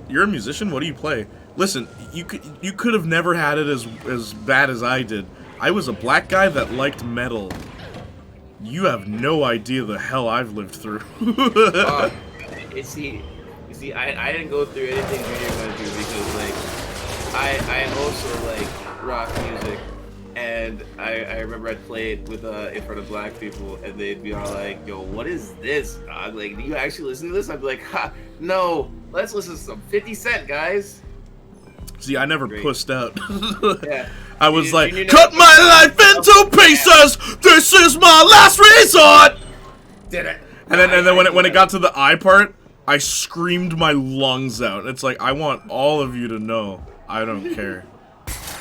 You're a musician? What do you play? Listen, you could have never had it as bad as I did. I was a black guy that liked metal. You have no idea the hell I've lived through. You see, I didn't go through anything Junior went through because, like, I also like rock music, and I remember I'd play it with in front of black people, and they'd be all like, "Yo, what is this, dog? Like, do you actually listen to this?" I'd be like, "Ha, no, let's listen to some 50 Cent, guys." See, I never pussed out. Yeah. I was like, cut my life into pieces! This is my last resort! Did it? And then when it got to the I part, I screamed my lungs out. It's like, I want all of you to know, I don't care.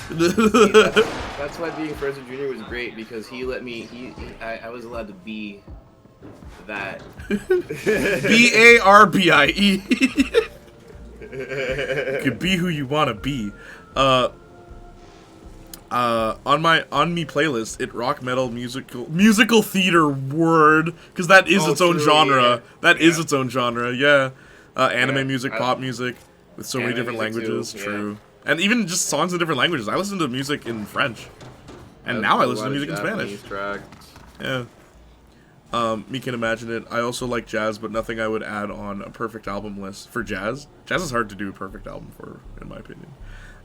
That's why being friends with Junior was great, because he let me, I was allowed to be that. B-A-R-B-I-E. You could be who you want to be. On me playlist, it rock metal musical theater word, because that is its own genre. Yeah. That is its own genre. Yeah, anime music, pop music, with so many different languages. True, and even just songs in different languages. I listen to music in French, and now I listen to music in Spanish. Yeah. Me can imagine it. I also like jazz, but nothing I would add on a perfect album list. For jazz is hard to do a perfect album for, in my opinion.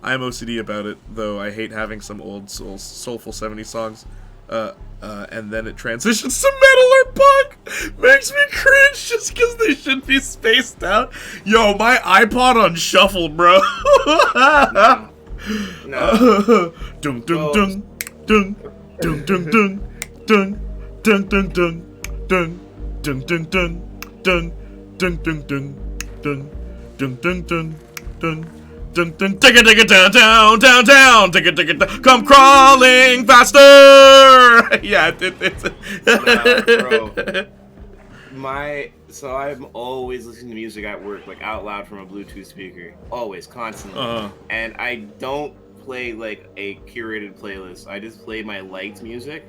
I am OCD about it, though. I hate having some old soulful 70s songs, and then it transitions to metal or punk. Makes me cringe just because they should be spaced out. Yo, my iPod on shuffle, bro. No. Dung dung dung dung dung dung dung dung dung dung dung. Dun dun dun dun dun dun dun dun dun dun dun dun dun dun dun digga digga down down down down digga digga down, come crawling faster. Yeah, it's Nah, bro. So I'm always listening to music at work, like out loud from a Bluetooth speaker, always, constantly. And I don't play like a curated playlist. I just play my liked music,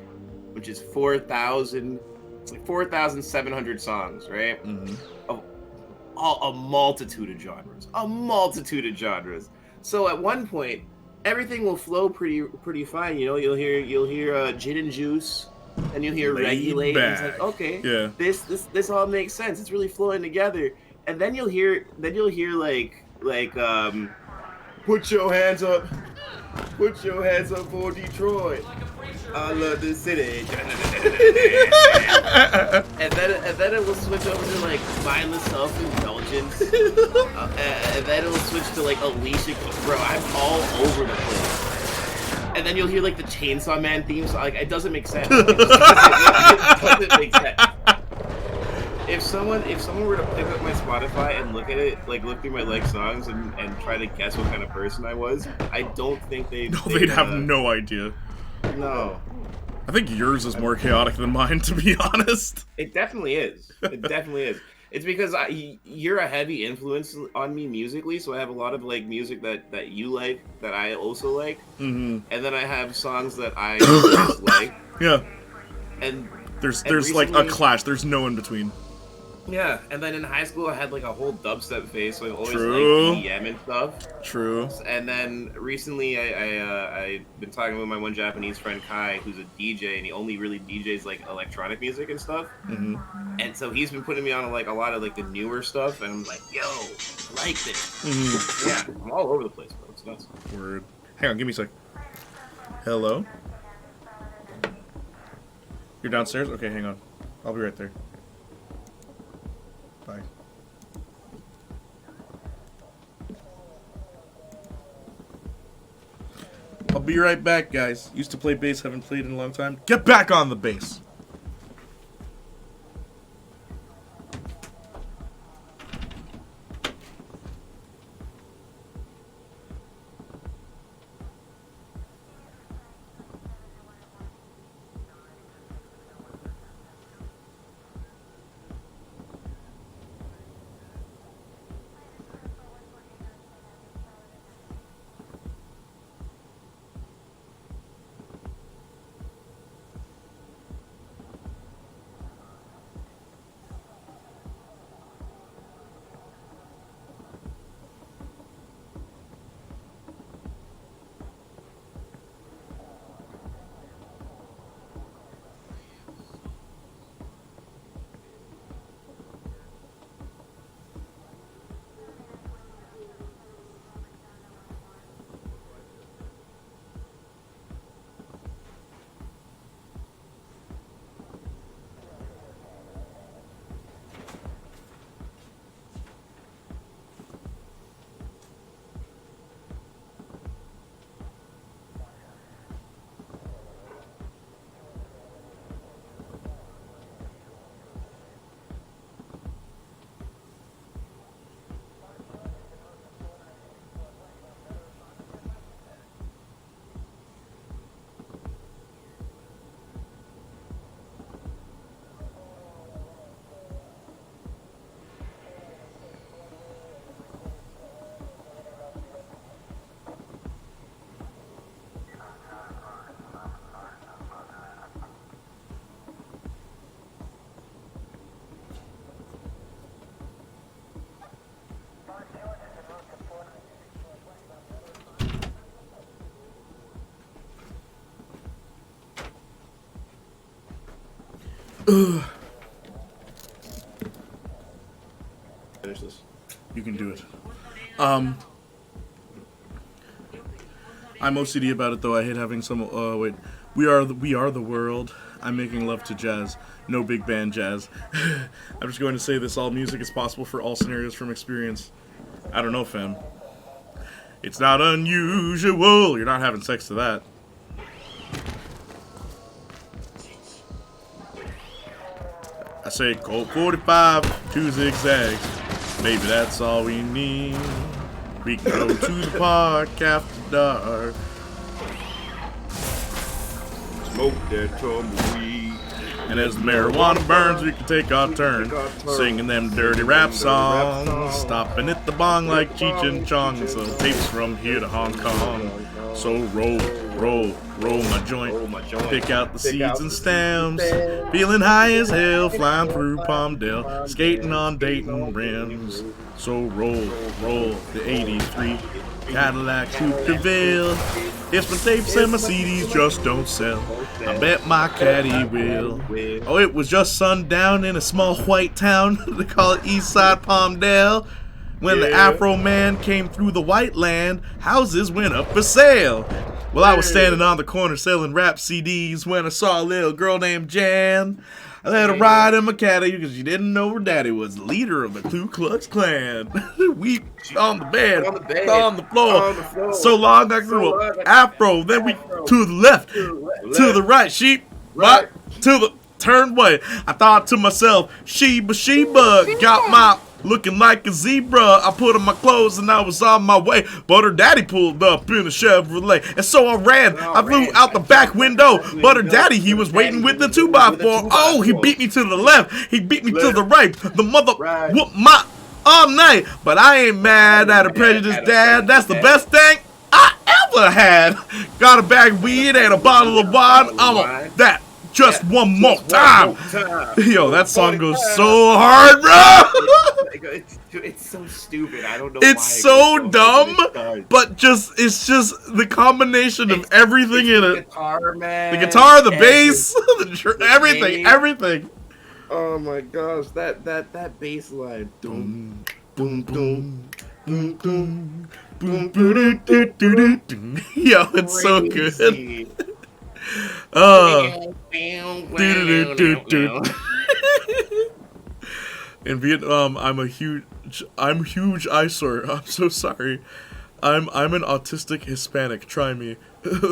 which is 4,700 songs, right? Of a multitude of genres. So at one point, everything will flow pretty fine. You know, you'll hear Gin and Juice. And you hear Regulate, and it's like, okay, yeah, this all makes sense. It's really flowing together. And then you'll hear like put your hands up for Detroit. I love this city. and then it will switch over to like mindless self-indulgence. And then it will switch to like Alicia Keys. Bro, I'm all over the place. And then you'll hear like the Chainsaw Man theme song. Like, it doesn't make sense. It doesn't make sense. If someone were to pick up my Spotify and look at it, like look through my liked songs and try to guess what kind of person I was, I don't think they'd have no idea. No. I think yours is more chaotic than mine, to be honest. It definitely is. It definitely is. It's because you're a heavy influence on me musically, so I have a lot of like music that you like, that I also like, and then I have songs that I just like. Yeah. And there's recently, like a clash. There's no in between. Yeah, and then in high school I had like a whole dubstep phase, so I always True. liked EDM and stuff. True. And then recently I've been talking with my one Japanese friend Kai, who's a DJ, and he only really DJs like electronic music and stuff. And so he's been putting me on like a lot of like the newer stuff, and I'm like, yo, I like this. Yeah, I'm all over the place, bro. It's nuts. Word. Hang on, give me a sec. Hello? You're downstairs? Okay, hang on. I'll be right there. Bye. I'll be right back, guys. Used to play bass, haven't played in a long time. Get back on the bass! Ugh. Finish this. You can do it. I'm OCD about it though. I hate having some. Wait. We are the world. I'm making love to jazz. No big band jazz. I'm just going to say this: all music is possible for all scenarios from experience. I don't know, fam. It's not unusual. You're not having sex to that. I say Colt 45, 2 zigzags. Maybe that's all we need. We can go to the park after dark. Smoke that tumbleweed. And as the marijuana burns, we can take our turn, singing them dirty rap songs, stopping at the bong like Cheech and Chong, so tapes from here to Hong Kong. So roll, roll, roll my joint, pick out the seeds and stems, feeling high as hell, flying through Palmdale, skating on Dayton rims. So roll, roll the 83 Cadillac Coupe de Ville. If my tapes and my CDs just don't sell, I bet my caddy will. Oh, it was just sundown in a small white town, they call it Eastside Palmdale. When the Afro man came through the white land, houses went up for sale. Well, I was standing on the corner selling rap CDs when I saw a little girl named Jan. I let her ride in my caddy because she didn't know her daddy was the leader of the Ku Klux Klan. We on the bed, on the floor. So long I grew up Afro, then we to the left, to the right, sheep, right, to the turn way. I thought to myself, Sheba, Sheba, got my looking like a zebra. I put on my clothes and I was on my way, but her daddy pulled up in a Chevrolet, and so I ran. I flew out the back window, but her daddy, he was waiting with the 2x4. Oh, he beat me to the left, he beat me to the right. The mother whooped my all night, but I ain't mad at a prejudiced dad. That's the best thing I ever had. Got a bag of weed and a bottle of wine. I'm on that. Just one more time. Yo, that song goes so hard, bro. It's so stupid. I don't know. It's so dumb, but it's just the combination of everything in it. Guitar, man. The guitar, the bass, everything. Oh my gosh, that bass line. Boom, boom, boom, boom, boom, boom, boom. Yo, it's so good. In Vietnam, I'm huge eyesore. I'm so sorry. I'm an autistic Hispanic. Try me.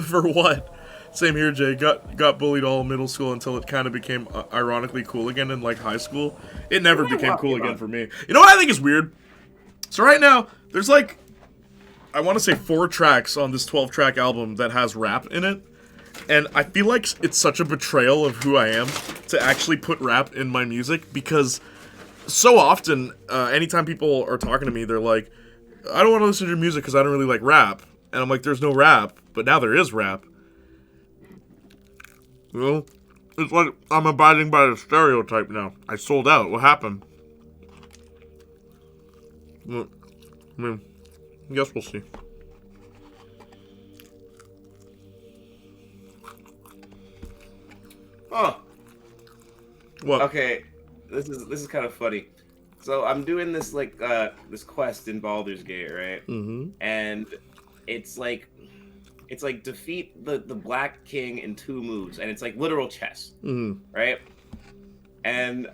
For what? Same here, Jay. Got bullied all middle school until it kind of became ironically cool again in like high school. It never became cool again for me. You know what I think is weird? So right now, there's like, I want to say 4 tracks on this 12-track album that has rap in it. And I feel like it's such a betrayal of who I am to actually put rap in my music, because so often, anytime people are talking to me, they're like, I don't want to listen to your music because I don't really like rap. And I'm like, there's no rap, but now there is rap. Well, it's like I'm abiding by the stereotype now. I sold out. What happened? Well, I mean, I guess we'll see. Oh. What? Okay, this is kind of funny. So I'm doing this like this quest in Baldur's Gate, right? Mm-hmm. And it's like defeat the Black King in 2 moves, and it's like literal chess, right? And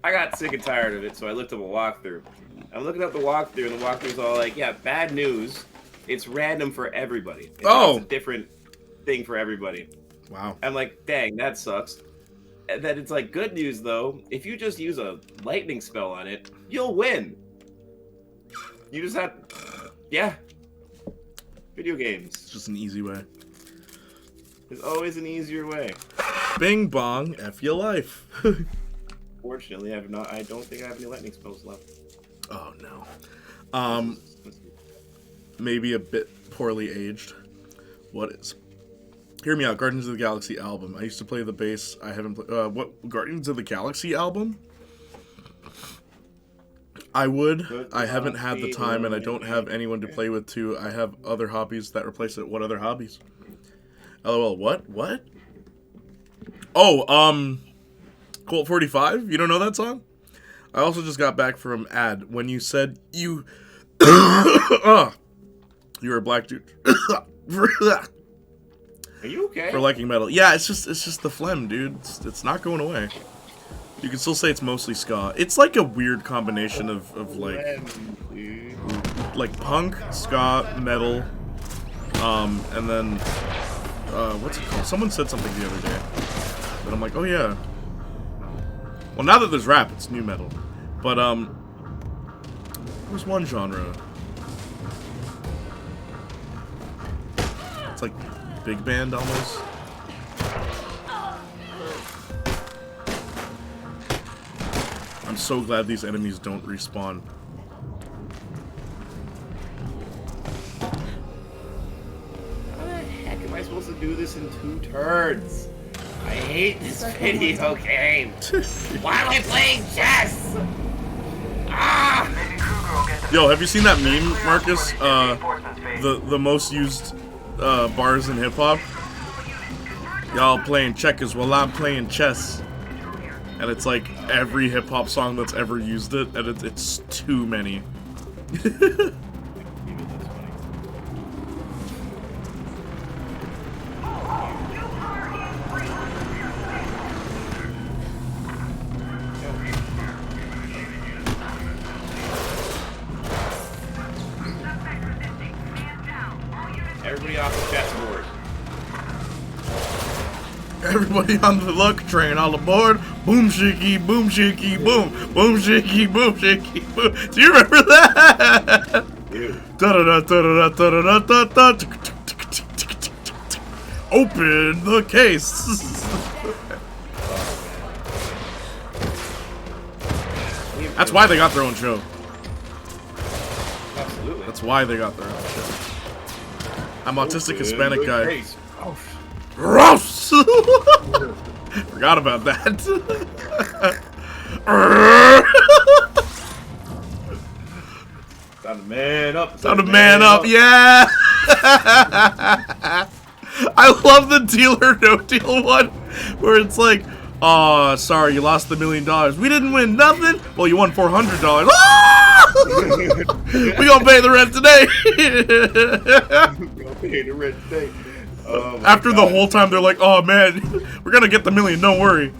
I got sick and tired of it, so I looked up a walkthrough. I'm looking up the walkthrough, and the walkthrough's all like, yeah, bad news. It's random for everybody. It's a different thing for everybody. Wow. I'm like, dang, that sucks. And then it's like, good news though, if you just use a lightning spell on it, you'll win. You just have, yeah. Video games. It's just an easy way. There's always an easier way. Bing bong, F your life. Fortunately, I don't think I have any lightning spells left. Oh no. Maybe a bit poorly aged. What is? Hear me out. Guardians of the Galaxy album. I used to play the bass. I haven't played. What? Guardians of the Galaxy album? I would. I haven't had the time, and I don't have anyone to play with too. I have other hobbies that replace it. What other hobbies? LOL. What? What? Oh, Colt 45? You don't know that song? I also just got back from ad when you said you you're a black dude. Are you okay? For liking metal. Yeah, it's just the phlegm, dude. It's not going away. You can still say it's mostly ska. It's like a weird combination of like punk, ska, metal, and then what's it called? Someone said something the other day, but I'm like, oh yeah. Well, now that there's rap, it's new metal. But there's one genre. It's like big band almost. so glad these enemies don't respawn. How the heck am I supposed to do this in 2 turns? I hate this video game. Why am I playing chess? Ah! Yo, have you seen that meme, Marcus? The most used bars in hip hop. Y'all playing checkers while I'm playing chess. And it's like every hip hop song that's ever used it, and it's too many. Everybody off the chessboard. Everybody on the luck train, all aboard. Boom shaky, boom shaky, boom. Boom shaky, boom shaky, boom. Do you remember that? Open the case. That's why they got their own show. Absolutely. That's why they got their own show. I'm autistic Hispanic guy. Gross! Forgot about that. Time to man up. Time to man up, yeah! I love the Deal or No Deal one, where it's like, oh, sorry, you lost the $1 million. We didn't win nothing? Well, you won $400. We gonna pay the rent today. We gonna pay the rent today. After the whole time, they're like, oh man, we're gonna get the $1 million, don't worry.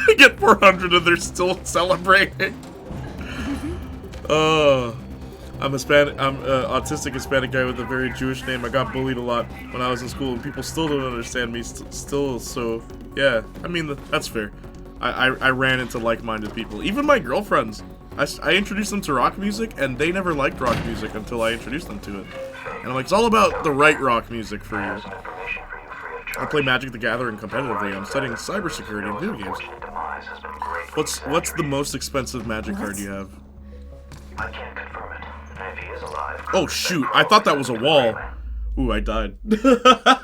They get 400 and they're still celebrating. I'm Hispanic. I'm an autistic Hispanic guy with a very Jewish name. I got bullied a lot when I was in school, and people still don't understand me. Still, so yeah. I mean, that's fair. I ran into like-minded people. Even my girlfriends. I introduced them to rock music, and they never liked rock music until I introduced them to it. And I'm like, it's all about the right rock music for you. I play Magic the Gathering competitively. I'm studying cybersecurity in video games. What's the most expensive Magic card you have? I can't confirm it. If he is alive. Oh shoot! I thought that was a wall. Ooh, I died. I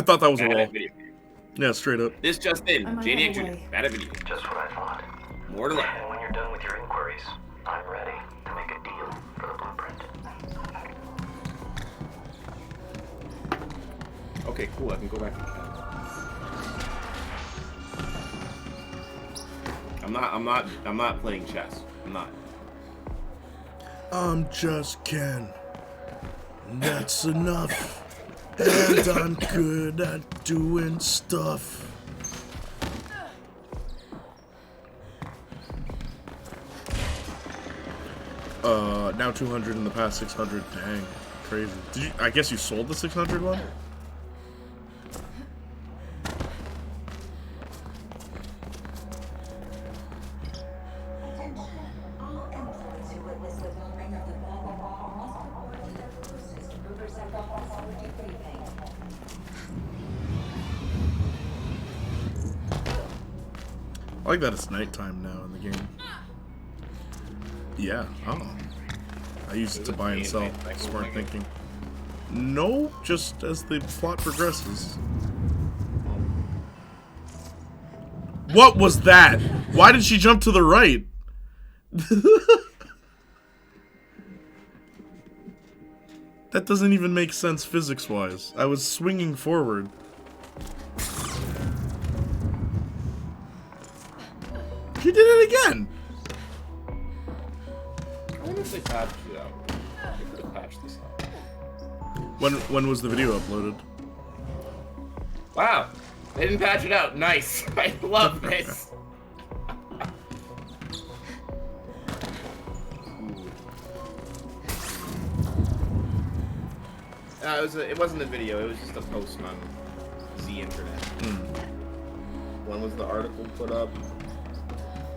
thought that was a wall. Yeah, straight up. This just in. Janiac Jr. Bad at video. Just what I thought. More to learn. And when you're done with your inquiries, I'm ready to make a deal for the blueprint. Okay, cool. I can go back to the I'm not playing chess. I'm not. I'm just Ken. That's enough. And I'm good at doing stuff. Now 200 in the past 600. Dang, crazy. Did you? I guess you sold the 600 one. I like that it's nighttime now in the game. Yeah, oh. I use it to buy and sell. Smart thinking. No, just as the plot progresses. What was that? Why did she jump to the right? That doesn't even make sense physics-wise. I was swinging forward. She did it again! I wonder if they patched it out. They could have patched this out. When was the video uploaded? Wow! They didn't patch it out. Nice! I love this! It wasn't a video, it was just a post on the internet. When was the article put up?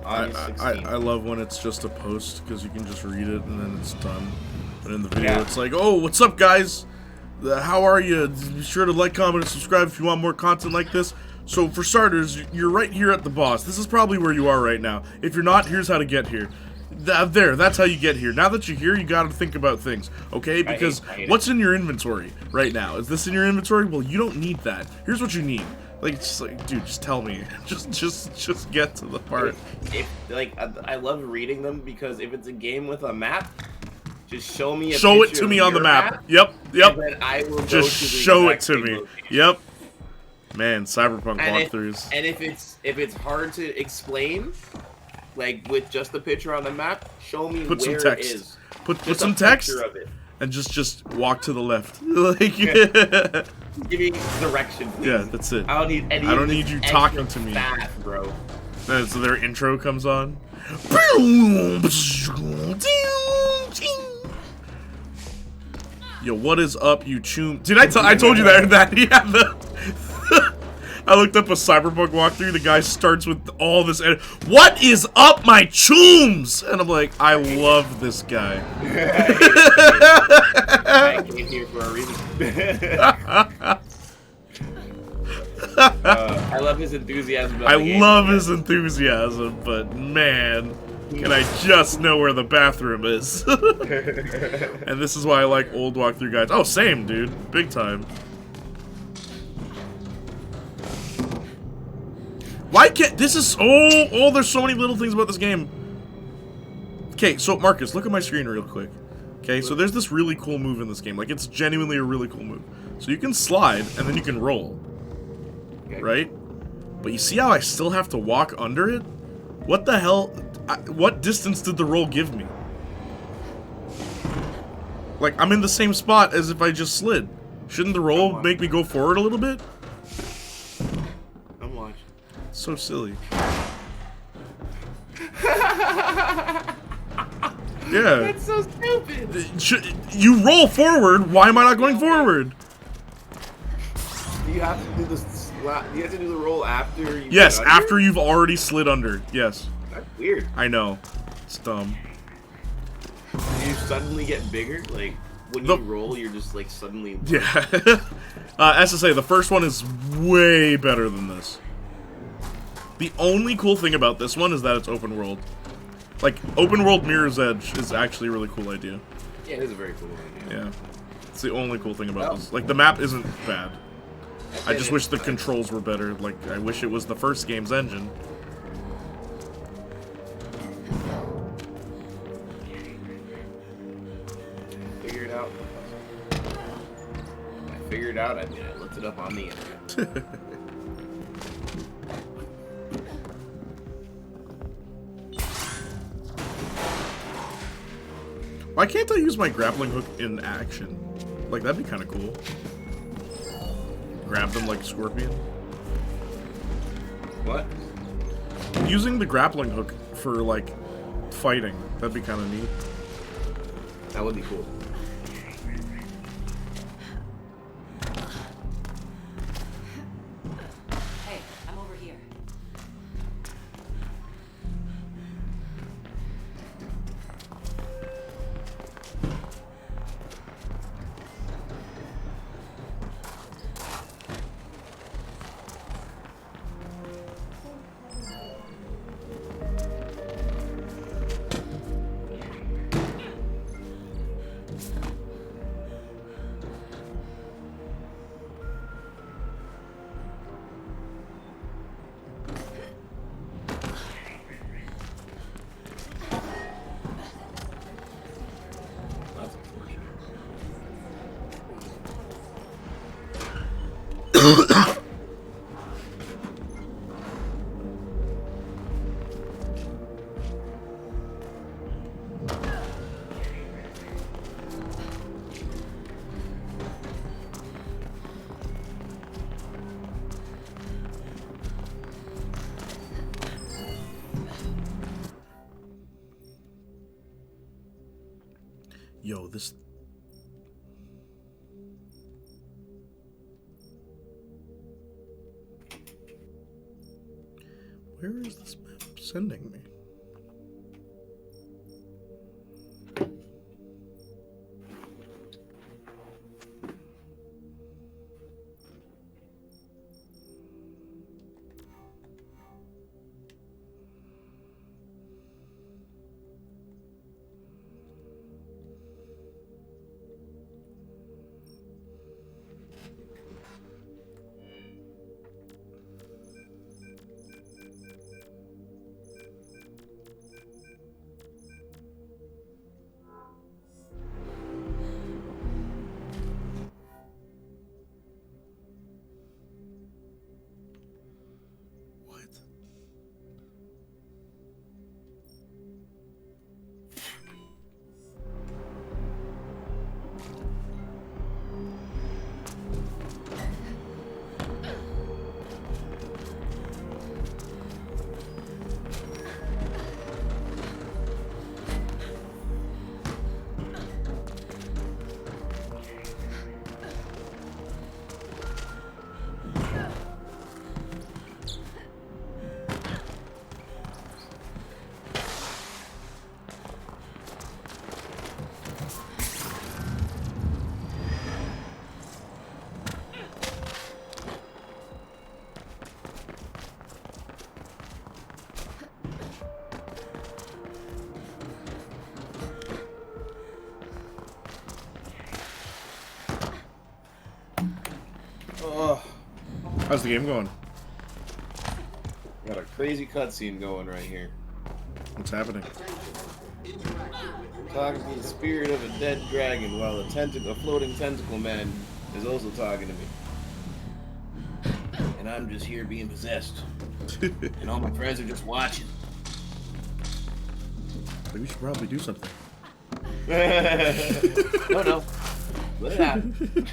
August 16th. I love when it's just a post, because you can just read it and then it's done. But in the video, it's like, oh, what's up, guys? How are you? Be sure to like, comment, and subscribe if you want more content like this. So for starters, you're right here at the boss. This is probably where you are right now. If you're not, here's how to get here. There, that's how you get here. Now that you're here, you gotta think about things, okay? Because I hate what's in your inventory right now? Is this in your inventory? Well, you don't need that. Here's what you need. Like, just like, dude, just tell me. Just get to the part. Like, I love reading them because if it's a game with a map, just show me. Show it to me on the map. Yep. And then I will just show it to me. Yep. Man, Cyberpunk walkthroughs. And if it's hard to explain, like with just the picture on the map, show me put where some text. it is. Put some text. Of it. And just walk to the left. Like give me direction, please. Yeah, that's it. I don't need any. I don't need you talking to me. Fast, bro. So their intro comes on. Yo, what is up, you choom? Did I told you that? Yeah, I looked up a Cyberpunk walkthrough. The guy starts with all this. What is up, my chooms? And I'm like, I love this guy. I came here for a reason. I love his enthusiasm. I love his enthusiasm, but man, can I just know where the bathroom is? And this is why I like old walkthrough guides. Oh, same, dude. Big time. Why can't this is there's so many little things about this game. Okay, so Marcus, look at my screen real quick. Okay, so there's this really cool move in this game. Like, it's genuinely a really cool move. So you can slide and then you can roll. Okay. Right? But you see how I still have to walk under it? What the hell? What distance did the roll give me? Like, I'm in the same spot as if I just slid. Shouldn't the roll make me go forward a little bit? I'm watching. So silly. Yeah. That's so stupid. You roll forward. Why am I not going forward? Do you have to do this? You have to do the roll after you. Yes, after you've already slid under. Yes. That's weird. I know. It's dumb. Do you suddenly get bigger? Like when you roll, you're just like suddenly. Yeah. SSA, the first one is way better than this. The only cool thing about this one is that it's open world. Like, open world Mirror's Edge is actually a really cool idea. Yeah, it is a very cool idea. Yeah. It's the only cool thing about this. Like, the map isn't bad. I just wish the controls were better. Like, I wish it was the first game's engine. Figure it out. I figured it out. I mean, I looked it up on the internet. Why can't I use my grappling hook in action? Like, that'd be kind of cool. Grab them like a scorpion. What? Using the grappling hook for, like, fighting. That'd be kind of neat. That would be cool. Hey, I'm over here. Yo, this... Where is this map sending me? How's the game going? Got a crazy cutscene going right here. What's happening? Talking to the spirit of a dead dragon while a floating tentacle man is also talking to me. And I'm just here being possessed. And all my friends are just watching. Maybe we should probably do something. No. Let it happen.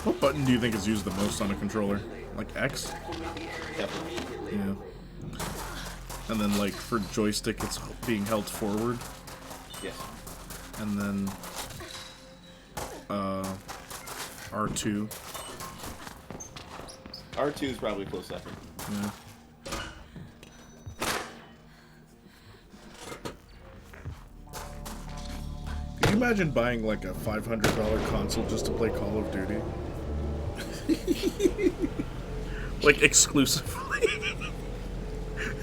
What button do you think is used the most on a controller? Like X? Definitely. Yeah. And then like for joystick it's being held forward. Yes. And then R2. R2 is probably a close second. Yeah. Could you imagine buying like a $500 console just to play Call of Duty? Like exclusively.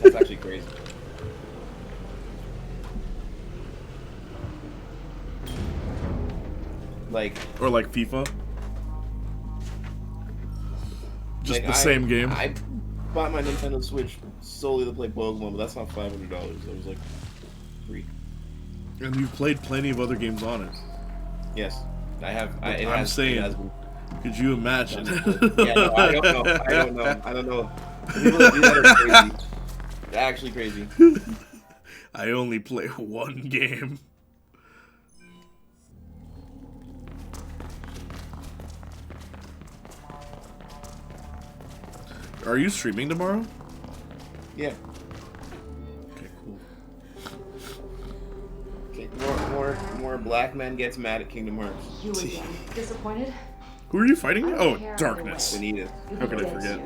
That's actually crazy. Or like FIFA. Just like the same game. I bought my Nintendo Switch solely to play Pokemon, but that's not $500. That was like $3. And you've played plenty of other games on it. Yes, I have. I'm saying, could you imagine? Yeah, no, I don't know. People that do that are crazy. They're actually crazy. I only play one game. Are you streaming tomorrow? Yeah. Okay, cool. Okay, more black men gets mad at Kingdom Hearts. You again. Disappointed? Who are you fighting? I don't Oh, care Darkness. Benita. How could I forget?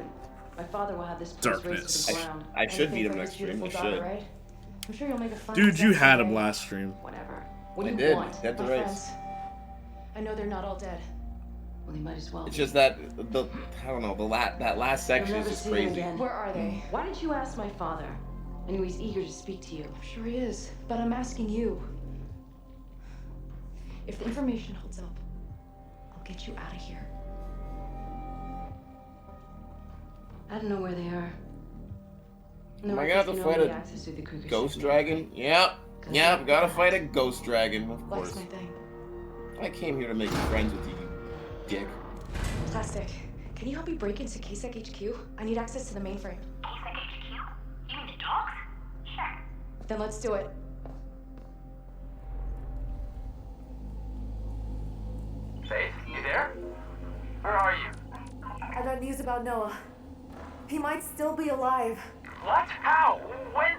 My father will have this place Darkness. raised to the ground. I should beat him Anything for next his stream. I beautiful should. daughter, right? I'm sure you'll make a fun Dude, you had him someday. last stream. Whatever. What I do you did. want? Dead to My Rights. friends. I know they're not all dead. Well, he might as well. It's just that I don't know, that last section is just crazy. Where are they? Why didn't you ask my father? I knew he's eager to speak to you. I'm sure he is, but I'm asking you. If the information holds up, I'll get you out of here. I don't know where they are. Am I gonna have to fight a ghost dragon? Yep, gotta fight a ghost dragon, of course. That's my thing. I came here to make friends with you, dick. Plastic. Can you help me break into KSEC HQ? I need access to the mainframe. KSEC HQ? You mean the dogs? Sure. Then let's do it. Faith, you there? Where are you? I got news about Noah. He might still be alive. What? How? When?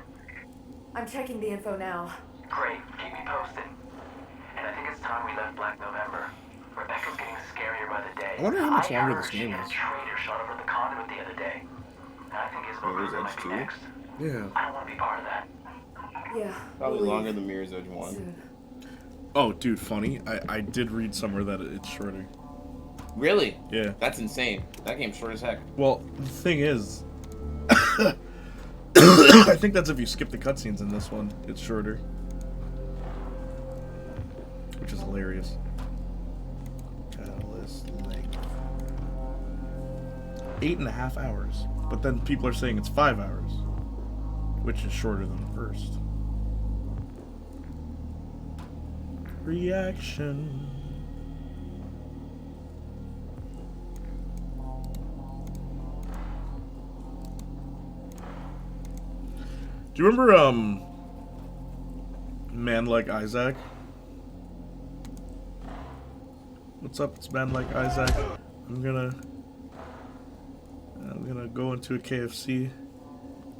I'm checking the info now. Great, keep me posted. And I think it's time we left Black November. Rebecca's getting scarier by the day. I wonder how much I longer heard this she game had is. a traitor shot over the conduit the other day. And I think Isabel Mirror's might Edge be 2? next. Yeah. I don't want to be part of that. Yeah. Probably we'll longer leave than Mirror's Edge 1. soon. Oh, dude, funny. I did read somewhere that it's shorter. Really? Yeah. That's insane. That game's short as heck. Well, the thing is, I think that's if you skip the cutscenes in this one, it's shorter. Which is hilarious. Catalyst length. 8.5 hours. But then people are saying it's 5 hours. Which is shorter than the first. Reaction. Do you remember, Man Like Isaac? What's up, it's Man Like Isaac. I'm gonna go into a KFC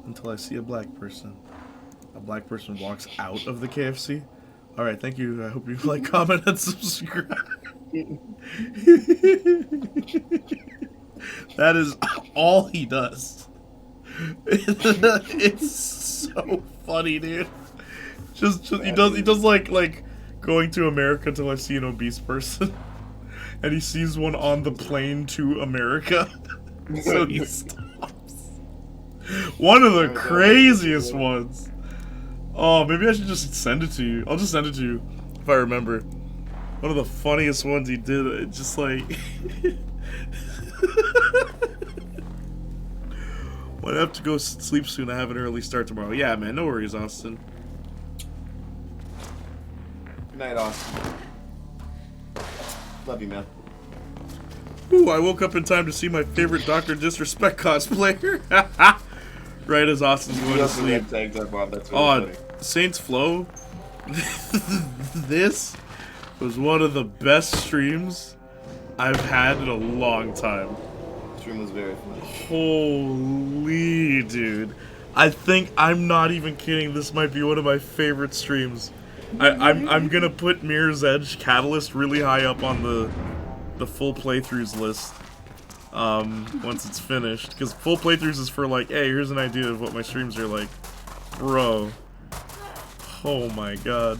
until I see a black person. A black person walks out of the KFC. Alright, thank you. I hope you like, comment, and subscribe. That is all he does. It's so funny, dude. Just he does like going to America till I see an obese person, and he sees one on the plane to America, so he stops. One of the craziest ones. Oh, maybe I should just send it to you. I'll just send it to you if I remember. One of the funniest ones he did. It just like. When I have to go sleep soon, I have an early start tomorrow. Yeah, man, no worries, Austin. Good night, Austin. Love you, man. Ooh, I woke up in time to see my favorite Dr. Disrespect cosplayer. Right as Austin's going to sleep. Oh, Saints Flow. This was one of the best streams I've had in a long time. The stream was very fun. Holy dude. I think, I'm not even kidding, this might be one of my favorite streams. I'm gonna put Mirror's Edge Catalyst really high up on the full playthroughs list once it's finished, because full playthroughs is for like, hey, here's an idea of what my streams are like. Bro, oh my god.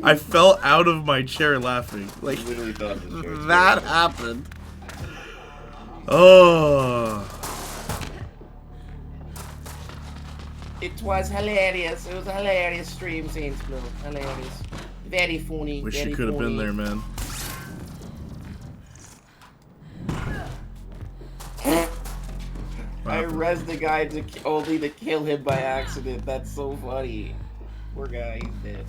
I fell out of my chair laughing. Like, literally fell out of the chair. That happened. Oh. It was hilarious. It was a hilarious stream, Saints Flow. Hilarious. Very funny. Wish you could have been there, man. I res the guy only to kill him by accident. That's so funny. Poor guy, he's dead.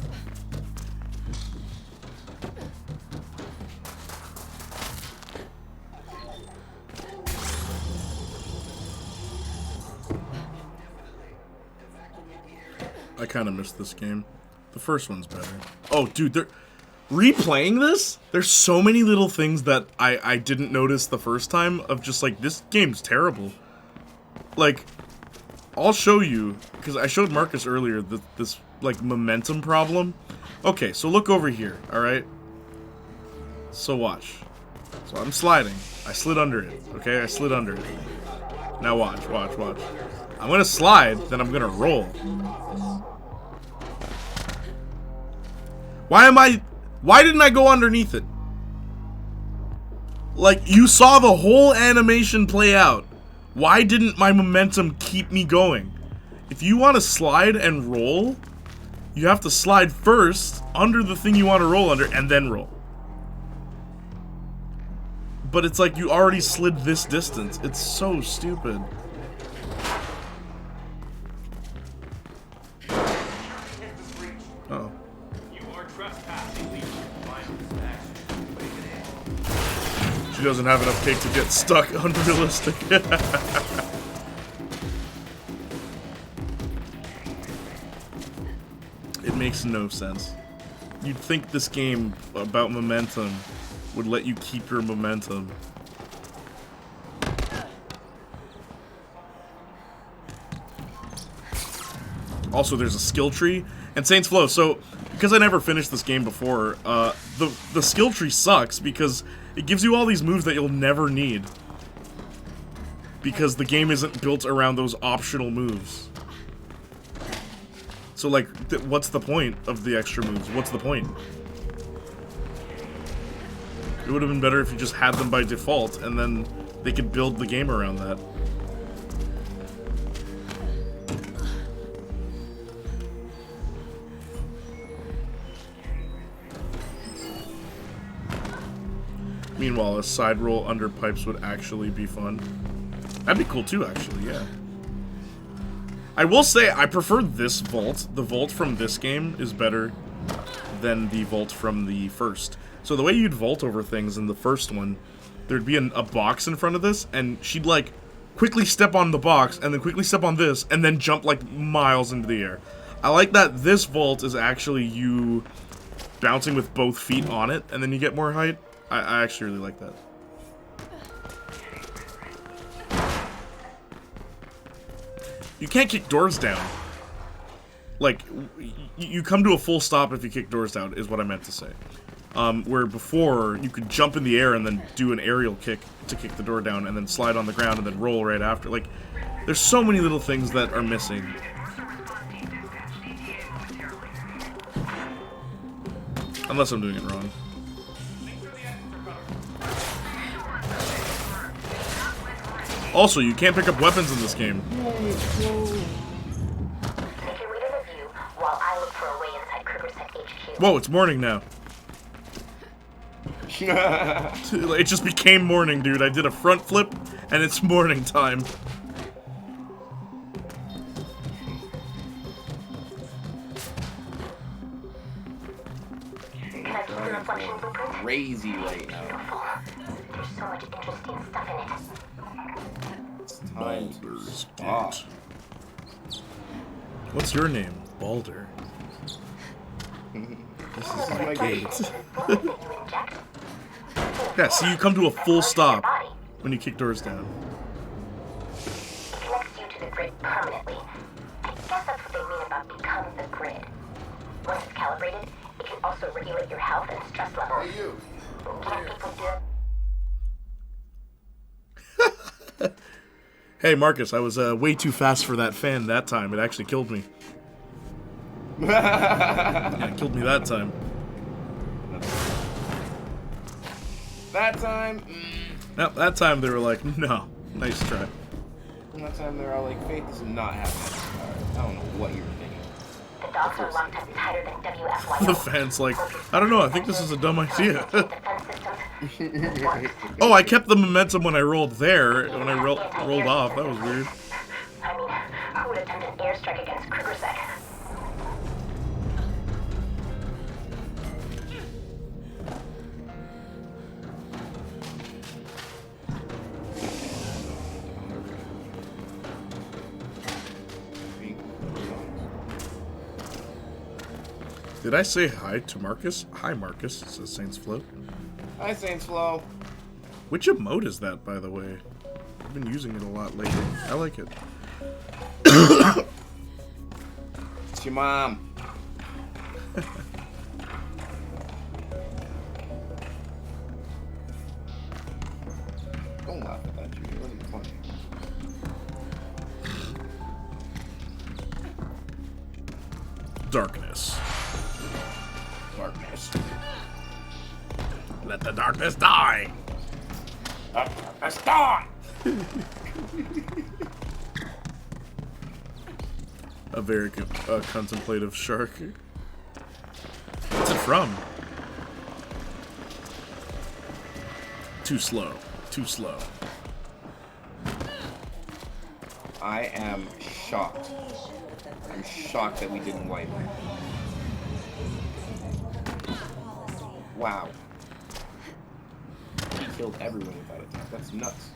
I kind of missed this game. The first one's better. Oh, dude, they're replaying this? There's so many little things that I didn't notice the first time of just like, this game's terrible. Like, I'll show you, because I showed Marcus earlier this, like, momentum problem. Okay, so look over here, alright? So watch. So I'm sliding. I slid under it, okay? I slid under it. Now watch. I'm gonna slide, then I'm gonna roll. Why didn't I go underneath it? Like, you saw the whole animation play out. Why didn't my momentum keep me going? If you want to slide and roll, you have to slide first under the thing you want to roll under and then roll. But it's like you already slid this distance. It's so stupid. Uh-oh. She doesn't have enough cake to get stuck. Unrealistic. It makes no sense. You'd think this game about momentum would let you keep your momentum. Also, there's a skill tree and Saints Flow. So, because I never finished this game before, the skill tree sucks because it gives you all these moves that you'll never need. Because the game isn't built around those optional moves. So, like, what's the point of the extra moves? What's the point? It would have been better if you just had them by default, and then they could build the game around that. Meanwhile, a side roll under pipes would actually be fun. That'd be cool too, actually, yeah. I will say, I prefer this vault. The vault from this game is better than the vault from the first. So the way you'd vault over things in the first one, there'd be a box in front of this, and she'd, like, quickly step on the box, and then quickly step on this, and then jump, like, miles into the air. I like that this vault is actually you bouncing with both feet on it, and then you get more height. I actually really like that. You can't kick doors down. Like, you come to a full stop if you kick doors down, is what I meant to say. Where before, you could jump in the air and then do an aerial kick to kick the door down, and then slide on the ground and then roll right after. Like, there's so many little things that are missing. Unless I'm doing it wrong. Also, you can't pick up weapons in this game. Make your way to the view while I look for a way inside Krugersec HQ. Whoa, it's morning now. It just became morning, dude. I did a front flip, and it's morning time. Crazy right now. There's so much interesting stuff in it. Baldur's Gate. What's your name? Baldur. This is my gate. Yeah, see, you come to a full stop when you kick doors down. It connects you to the grid permanently. I guess that's what they mean about become the grid. Once it's calibrated, it can also regulate your health and stress levels. Hey, you. Can't people do it? Hey, Marcus, I was way too fast for that fan that time. It actually killed me. Yeah, it killed me that time. That time? Nope, that time they were like, no. Nice try. And that time they're all like, Faith is not happening. I don't know what you're thinking. The dogs are locked up tighter than WFYO. The fan's like, I don't know, I think this is a dumb idea. Oh, I kept the momentum when I rolled there, when I rolled off. That was weird. I mean, who would attempt an airstrike against Krugersec? Did I say hi to Marcus? Hi, Marcus, says Saints Float. Hi, Saints Flow. Which emote is that, by the way? I've been using it a lot lately. I like it. It's your mom. Don't laugh at that, Judy. It wasn't funny. Darkness. Darkness. Let the darkness die! Darkness die! A very contemplative shark. What's it from? Too slow. Too slow. I am shocked. I'm shocked that we didn't wipe. Wow. He killed everyone with that attack. That's nuts.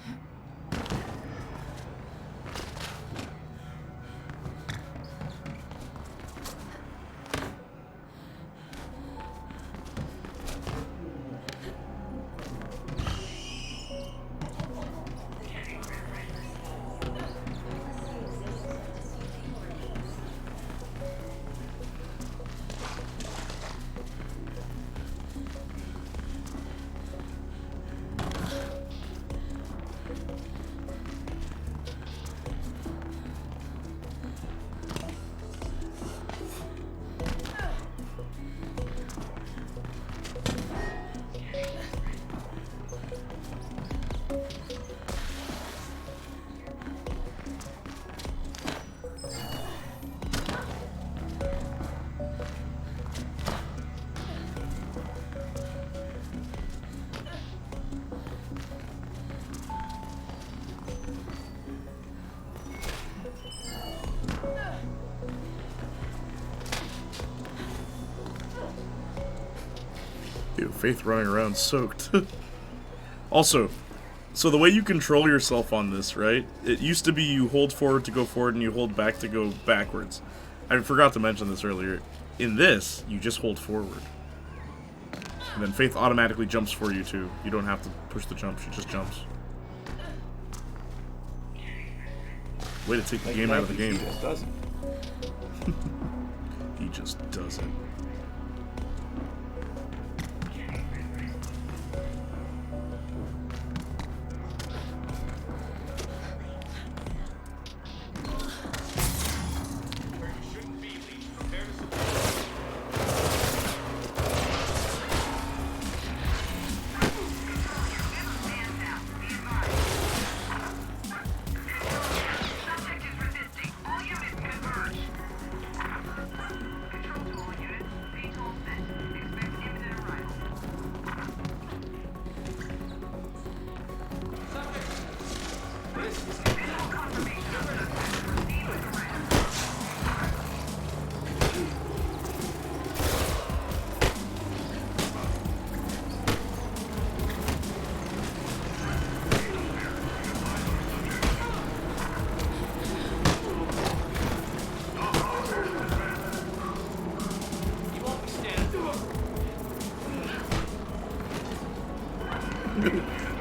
Dude, Faith running around soaked. Also, so the way you control yourself on this, right? It used to be you hold forward to go forward and you hold back to go backwards. I forgot to mention this earlier. In this, you just hold forward. And then Faith automatically jumps for you too. You don't have to push the jump, she just jumps. Way to take the game out of the game. He just doesn't. He just doesn't.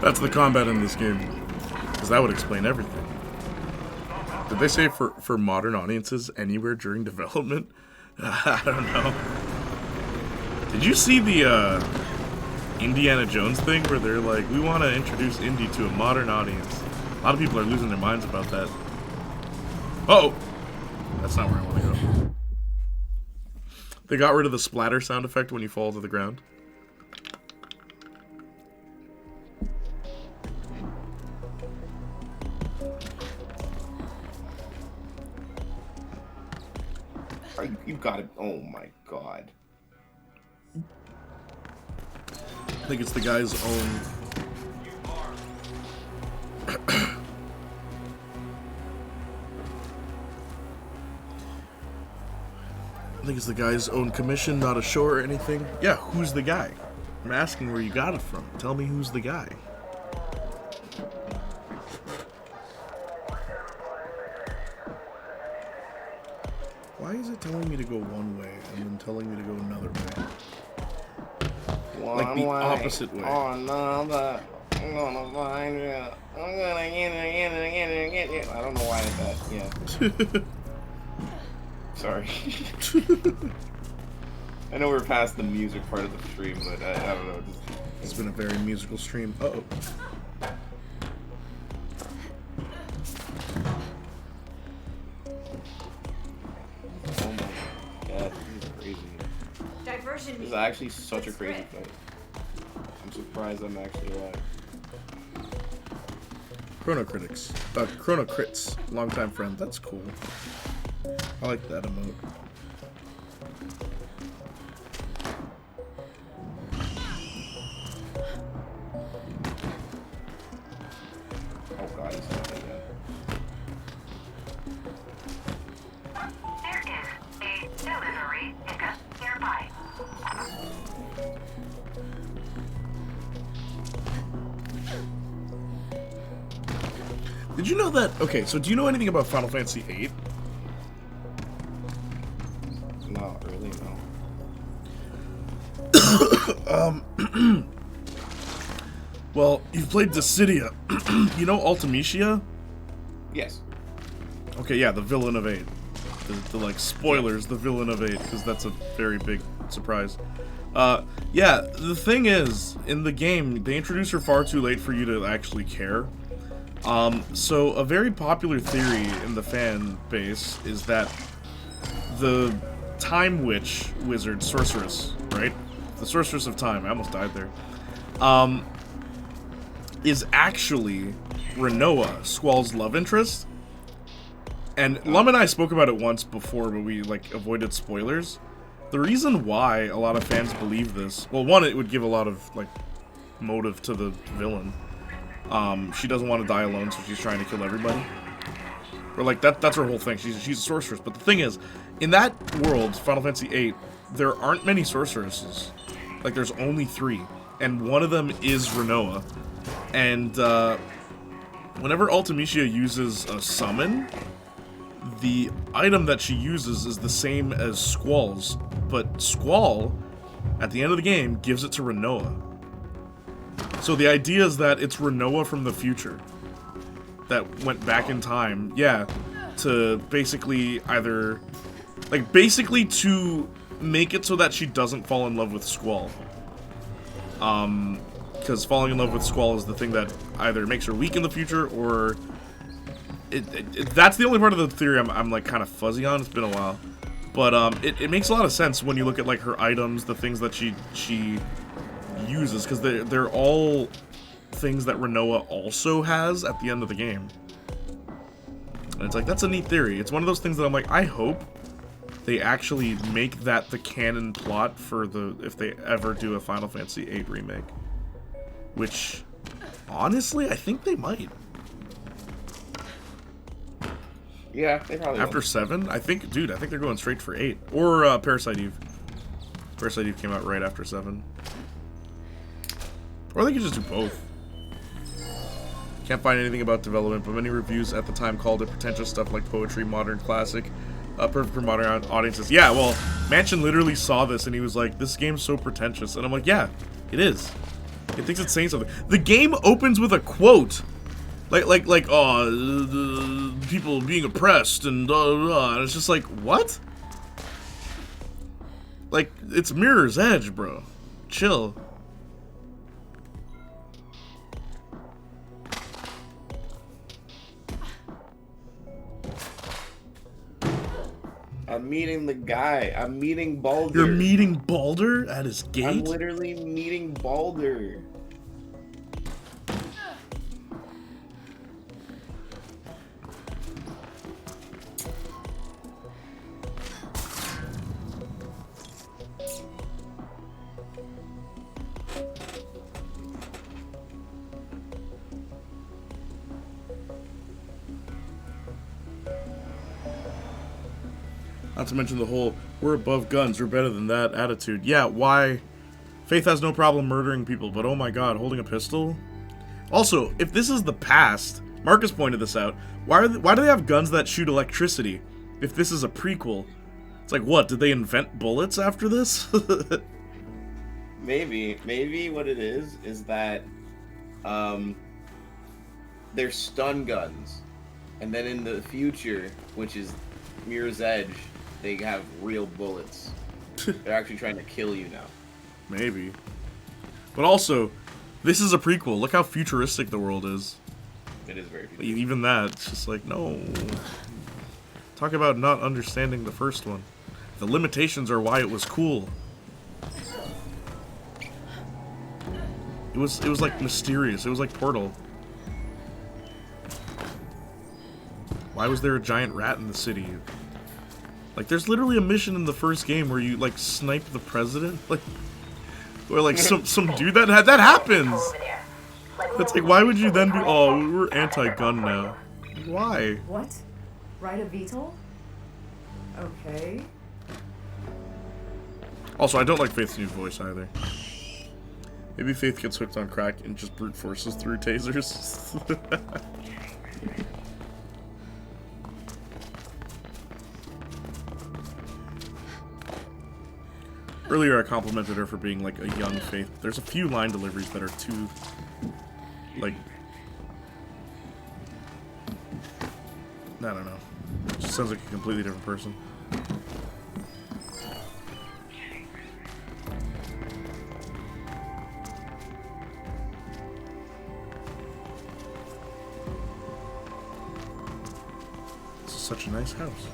That's the combat in this game. Because that would explain everything. Did they say for modern audiences anywhere during development? I don't know. Did you see the Indiana Jones thing where they're like, we want to introduce Indy to a modern audience? A lot of people are losing their minds about that. Uh-oh! That's not where I want to go. They got rid of the splatter sound effect when you fall to the ground. You got it. Oh my god. I think it's the guy's own. I think it's the guy's own commission, not a show or anything. Yeah, who's the guy? I'm asking where you got it from. Tell me who's the guy. Why is it telling me to go one way and then telling me to go another way? Like the opposite way. Oh no, I'm gonna find you. I'm gonna get you. I don't know why that. Yeah. Sorry. I know we're past the music part of the stream, but I don't know. It's been a very musical stream. Uh-oh. Oh my god, this is crazy. Diversion. This is actually such a crazy fight. I'm surprised I'm actually alive. Chrono Crits, longtime friend. That's cool. I like that emote. Oh god, he's not like that. There is a delivery pickup nearby. Did you know that? Okay, so do you know anything about Final Fantasy VIII? Not really, no. Well, you've played Dissidia. You know Ultimecia? Yes. Okay, yeah, the villain of 8. The like, spoilers, the villain of 8, because that's a very big surprise. Yeah, the thing is, in the game, they introduce her far too late for you to actually care. So a very popular theory in the fan base is that the Time Witch wizard, sorceress, right? The sorceress of time, I almost died there, is actually Renoa, Squall's love interest. And Lum and I spoke about it once before, but we, like, avoided spoilers. The reason why a lot of fans believe this, well, one, it would give a lot of, like, motive to the villain. She doesn't want to die alone, so she's trying to kill everybody. Or, like, that's her whole thing. She's a sorceress. But the thing is, in that world, Final Fantasy VIII, there aren't many sorceresses. Like, there's only 3. And one of them is Renoa. And, whenever Ultimecia uses a summon, the item that she uses is the same as Squall's. But Squall, at the end of the game, gives it to Renoa. So the idea is that it's Renoa from the future that went back in time, yeah, to basically either, like, basically to make it so that she doesn't fall in love with Squall. Because falling in love with Squall is the thing that either makes her weak in the future, or that's the only part of the theory I'm like, kind of fuzzy on. It's been a while. But, it makes a lot of sense when you look at, like, her items, the things that she uses, because they're all things that Renoa also has at the end of the game. And it's like, that's a neat theory. It's one of those things that I'm like, I hope they actually make that the canon plot for if they ever do a Final Fantasy VIII remake. Which, honestly, I think they might. Yeah, they probably After will. 7? I think, dude, I think they're going straight for 8. Or Parasite Eve. Parasite Eve came out right after 7. Or they could just do both. Can't find anything about development, but many reviews at the time called it pretentious stuff like poetry, modern classic, perfect for modern audiences. Yeah, well, Mansion literally saw this and he was like, this game's so pretentious. And I'm like, yeah, it is. It thinks it's saying something. The game opens with a quote. Like, oh, people being oppressed and and it's just like, what? Like, it's Mirror's Edge, bro. Chill. I'm meeting the guy. I'm meeting Baldur. You're meeting Baldur at his gate? I'm literally meeting Baldur. Not to mention the whole, we're above guns, we're better than that attitude. Yeah, why? Faith has no problem murdering people, but oh my god, holding a pistol? Also, if this is the past, Marcus pointed this out, why do they have guns that shoot electricity? If this is a prequel. It's like, what, did they invent bullets after this? Maybe what it is that they're stun guns. And then in the future, which is Mirror's Edge, they have real bullets. They're actually trying to kill you now. Maybe. But also, this is a prequel. Look how futuristic the world is. It is very futuristic. Even that, it's just like, no. Talk about not understanding the first one. The limitations are why it was cool. It was like mysterious. It was like Portal. Why was there a giant rat in the city? Like, there's literally a mission in the first game where you, like, snipe the president. Like, or, like, some dude that happens! It's like, why would you then be, oh, we're anti-gun now. Why? What? Ride a VTOL? Okay. Also, I don't like Faith's new voice either. Maybe Faith gets hooked on crack and just brute forces through tasers. Earlier, I complimented her for being, like, a young Faith. There's a few line deliveries that are too, like, I don't know. It just sounds like a completely different person. This is such a nice house.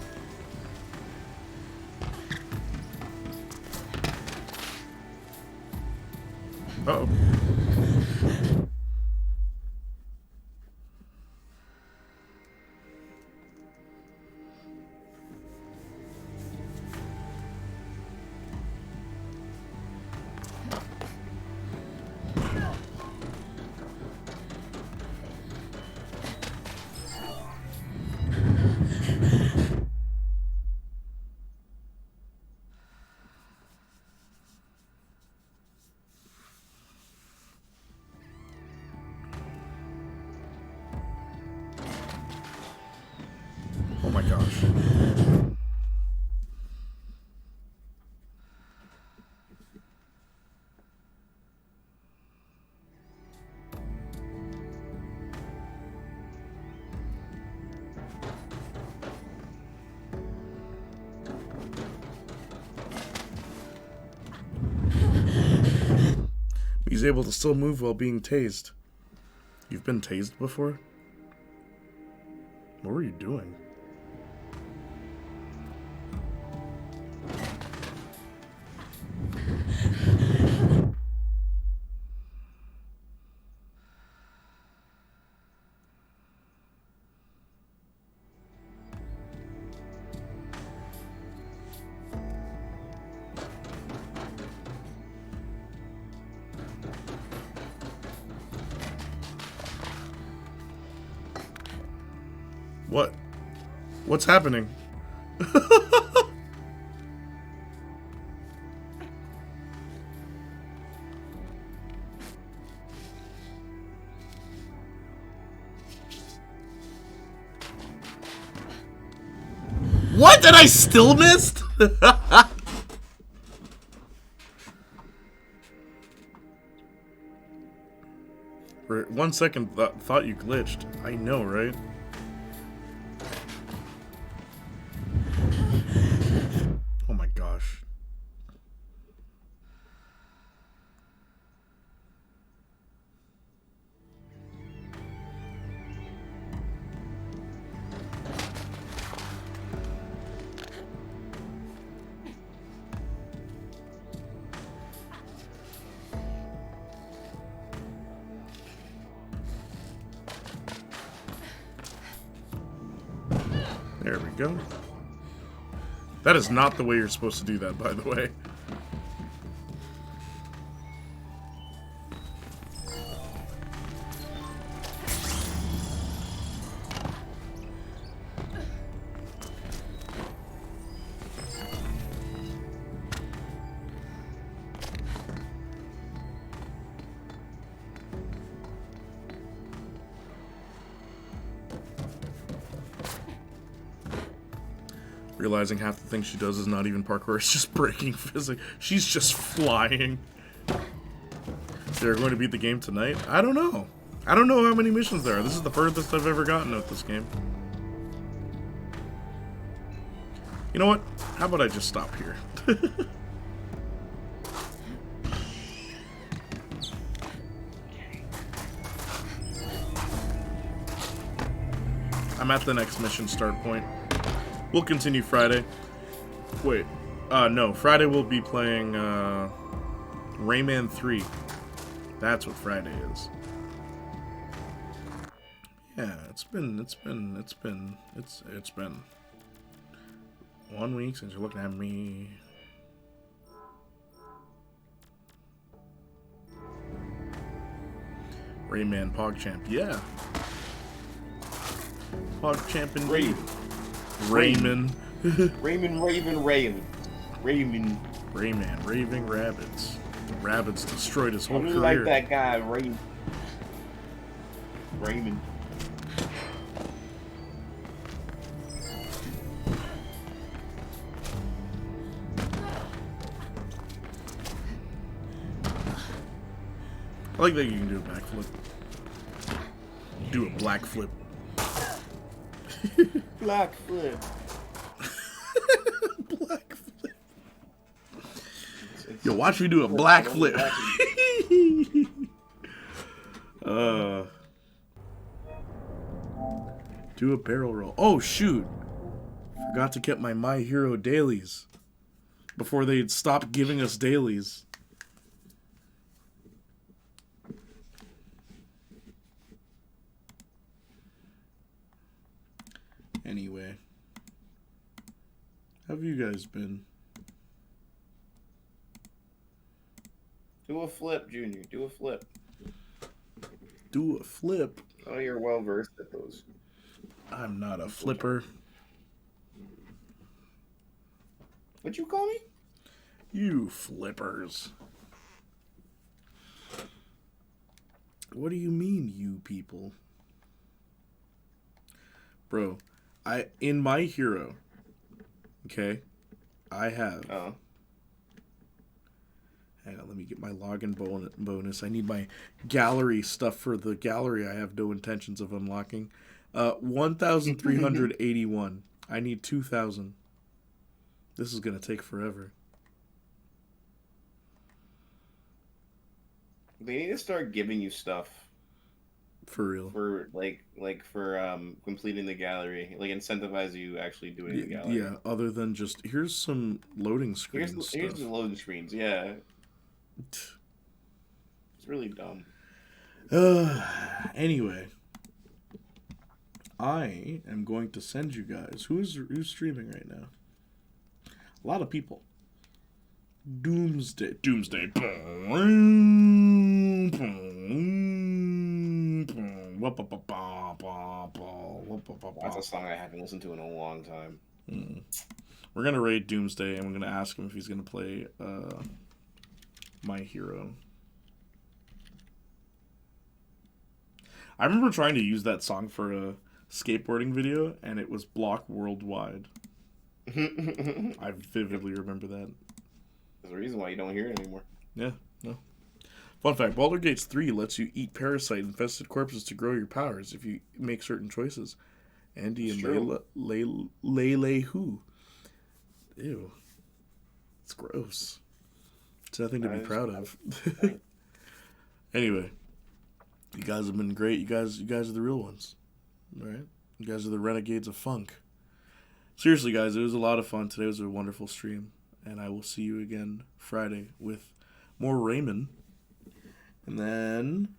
Uh-oh. Oh my gosh. He's able to still move while being tased. You've been tased before? What were you doing? What? What's happening? What? Did I still missed? For 1 second, thought you glitched. I know, right? Oh my gosh. There we go. That is not the way you're supposed to do that, by the way. Realizing half the things she does is not even parkour, it's just breaking physics. She's just flying. They're going to beat the game tonight? I don't know. I don't know how many missions there are. This is the furthest I've ever gotten with this game. You know what? How about I just stop here? I'm at the next mission start point. We'll continue Friday. Wait. No. Friday we'll be playing, Rayman 3. That's what Friday is. Yeah, it's been 1 week since you're looking at me. Rayman PogChamp. Yeah. PogChamp and Raymond. Rayman. Raving rabbits. The rabbits destroyed his whole I really career. like that guy, Raymond. I like that you can do a backflip. Do a black flip. Black flip. Black flip. Yo, watch me do a black flip. Do a barrel roll. Oh, shoot. Forgot to get my Hero dailies before they'd stop giving us dailies. Anyway, how have you guys been? Do a flip, Junior. Do a flip. Do a flip? Oh, you're well versed at those. I'm not a flipper. What'd you call me? You flippers. What do you mean, you people? Bro, in my Hero, okay, I have. Oh. Hang on, let me get my login bonus. I need my gallery stuff for the gallery I have no intentions of unlocking. 1,381. I need 2,000. This is gonna take forever. They need to start giving you stuff. For real. For for completing the gallery, like incentivize you actually doing the gallery. Yeah, other than just here's some loading screens. Here's the loading screens. Yeah, it's really dumb. Anyway, I am going to send you guys. Who's streaming right now? A lot of people. Doomsday. That's a song I haven't listened to in a long time. We're gonna raid Doomsday, and we're gonna ask him if he's gonna play My Hero. I remember trying to use that song for a skateboarding video, and it was blocked worldwide. I vividly remember that. There's a reason why you don't hear it anymore. Yeah, no. Fun fact, Baldur's Gate 3 lets you eat parasite-infested corpses to grow your powers if you make certain choices. Andy and Lele who? Ew. It's gross. It's nothing to be proud of. Anyway. You guys have been great. You guys are the real ones. All right? You guys are the renegades of funk. Seriously, guys, it was a lot of fun. Today was a wonderful stream. And I will see you again Friday with more Raymond. And then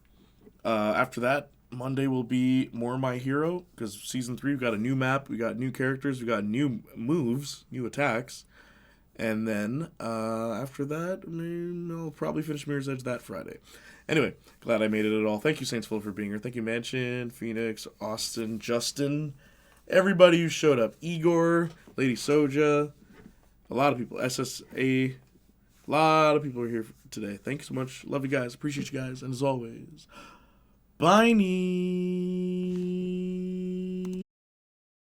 after that, Monday will be more My Hero. Because Season 3, we've got a new map. We got new characters. We got new moves, new attacks. And then after that, I'll probably finish Mirror's Edge that Friday. Anyway, glad I made it at all. Thank you, Saintsful, for being here. Thank you, Mansion, Phoenix, Austin, Justin, everybody who showed up. Igor, Lady Soja, a lot of people. SSA, a lot of people are here today. Thank you so much. Love you guys. Appreciate you guys. And as always, bye-nie.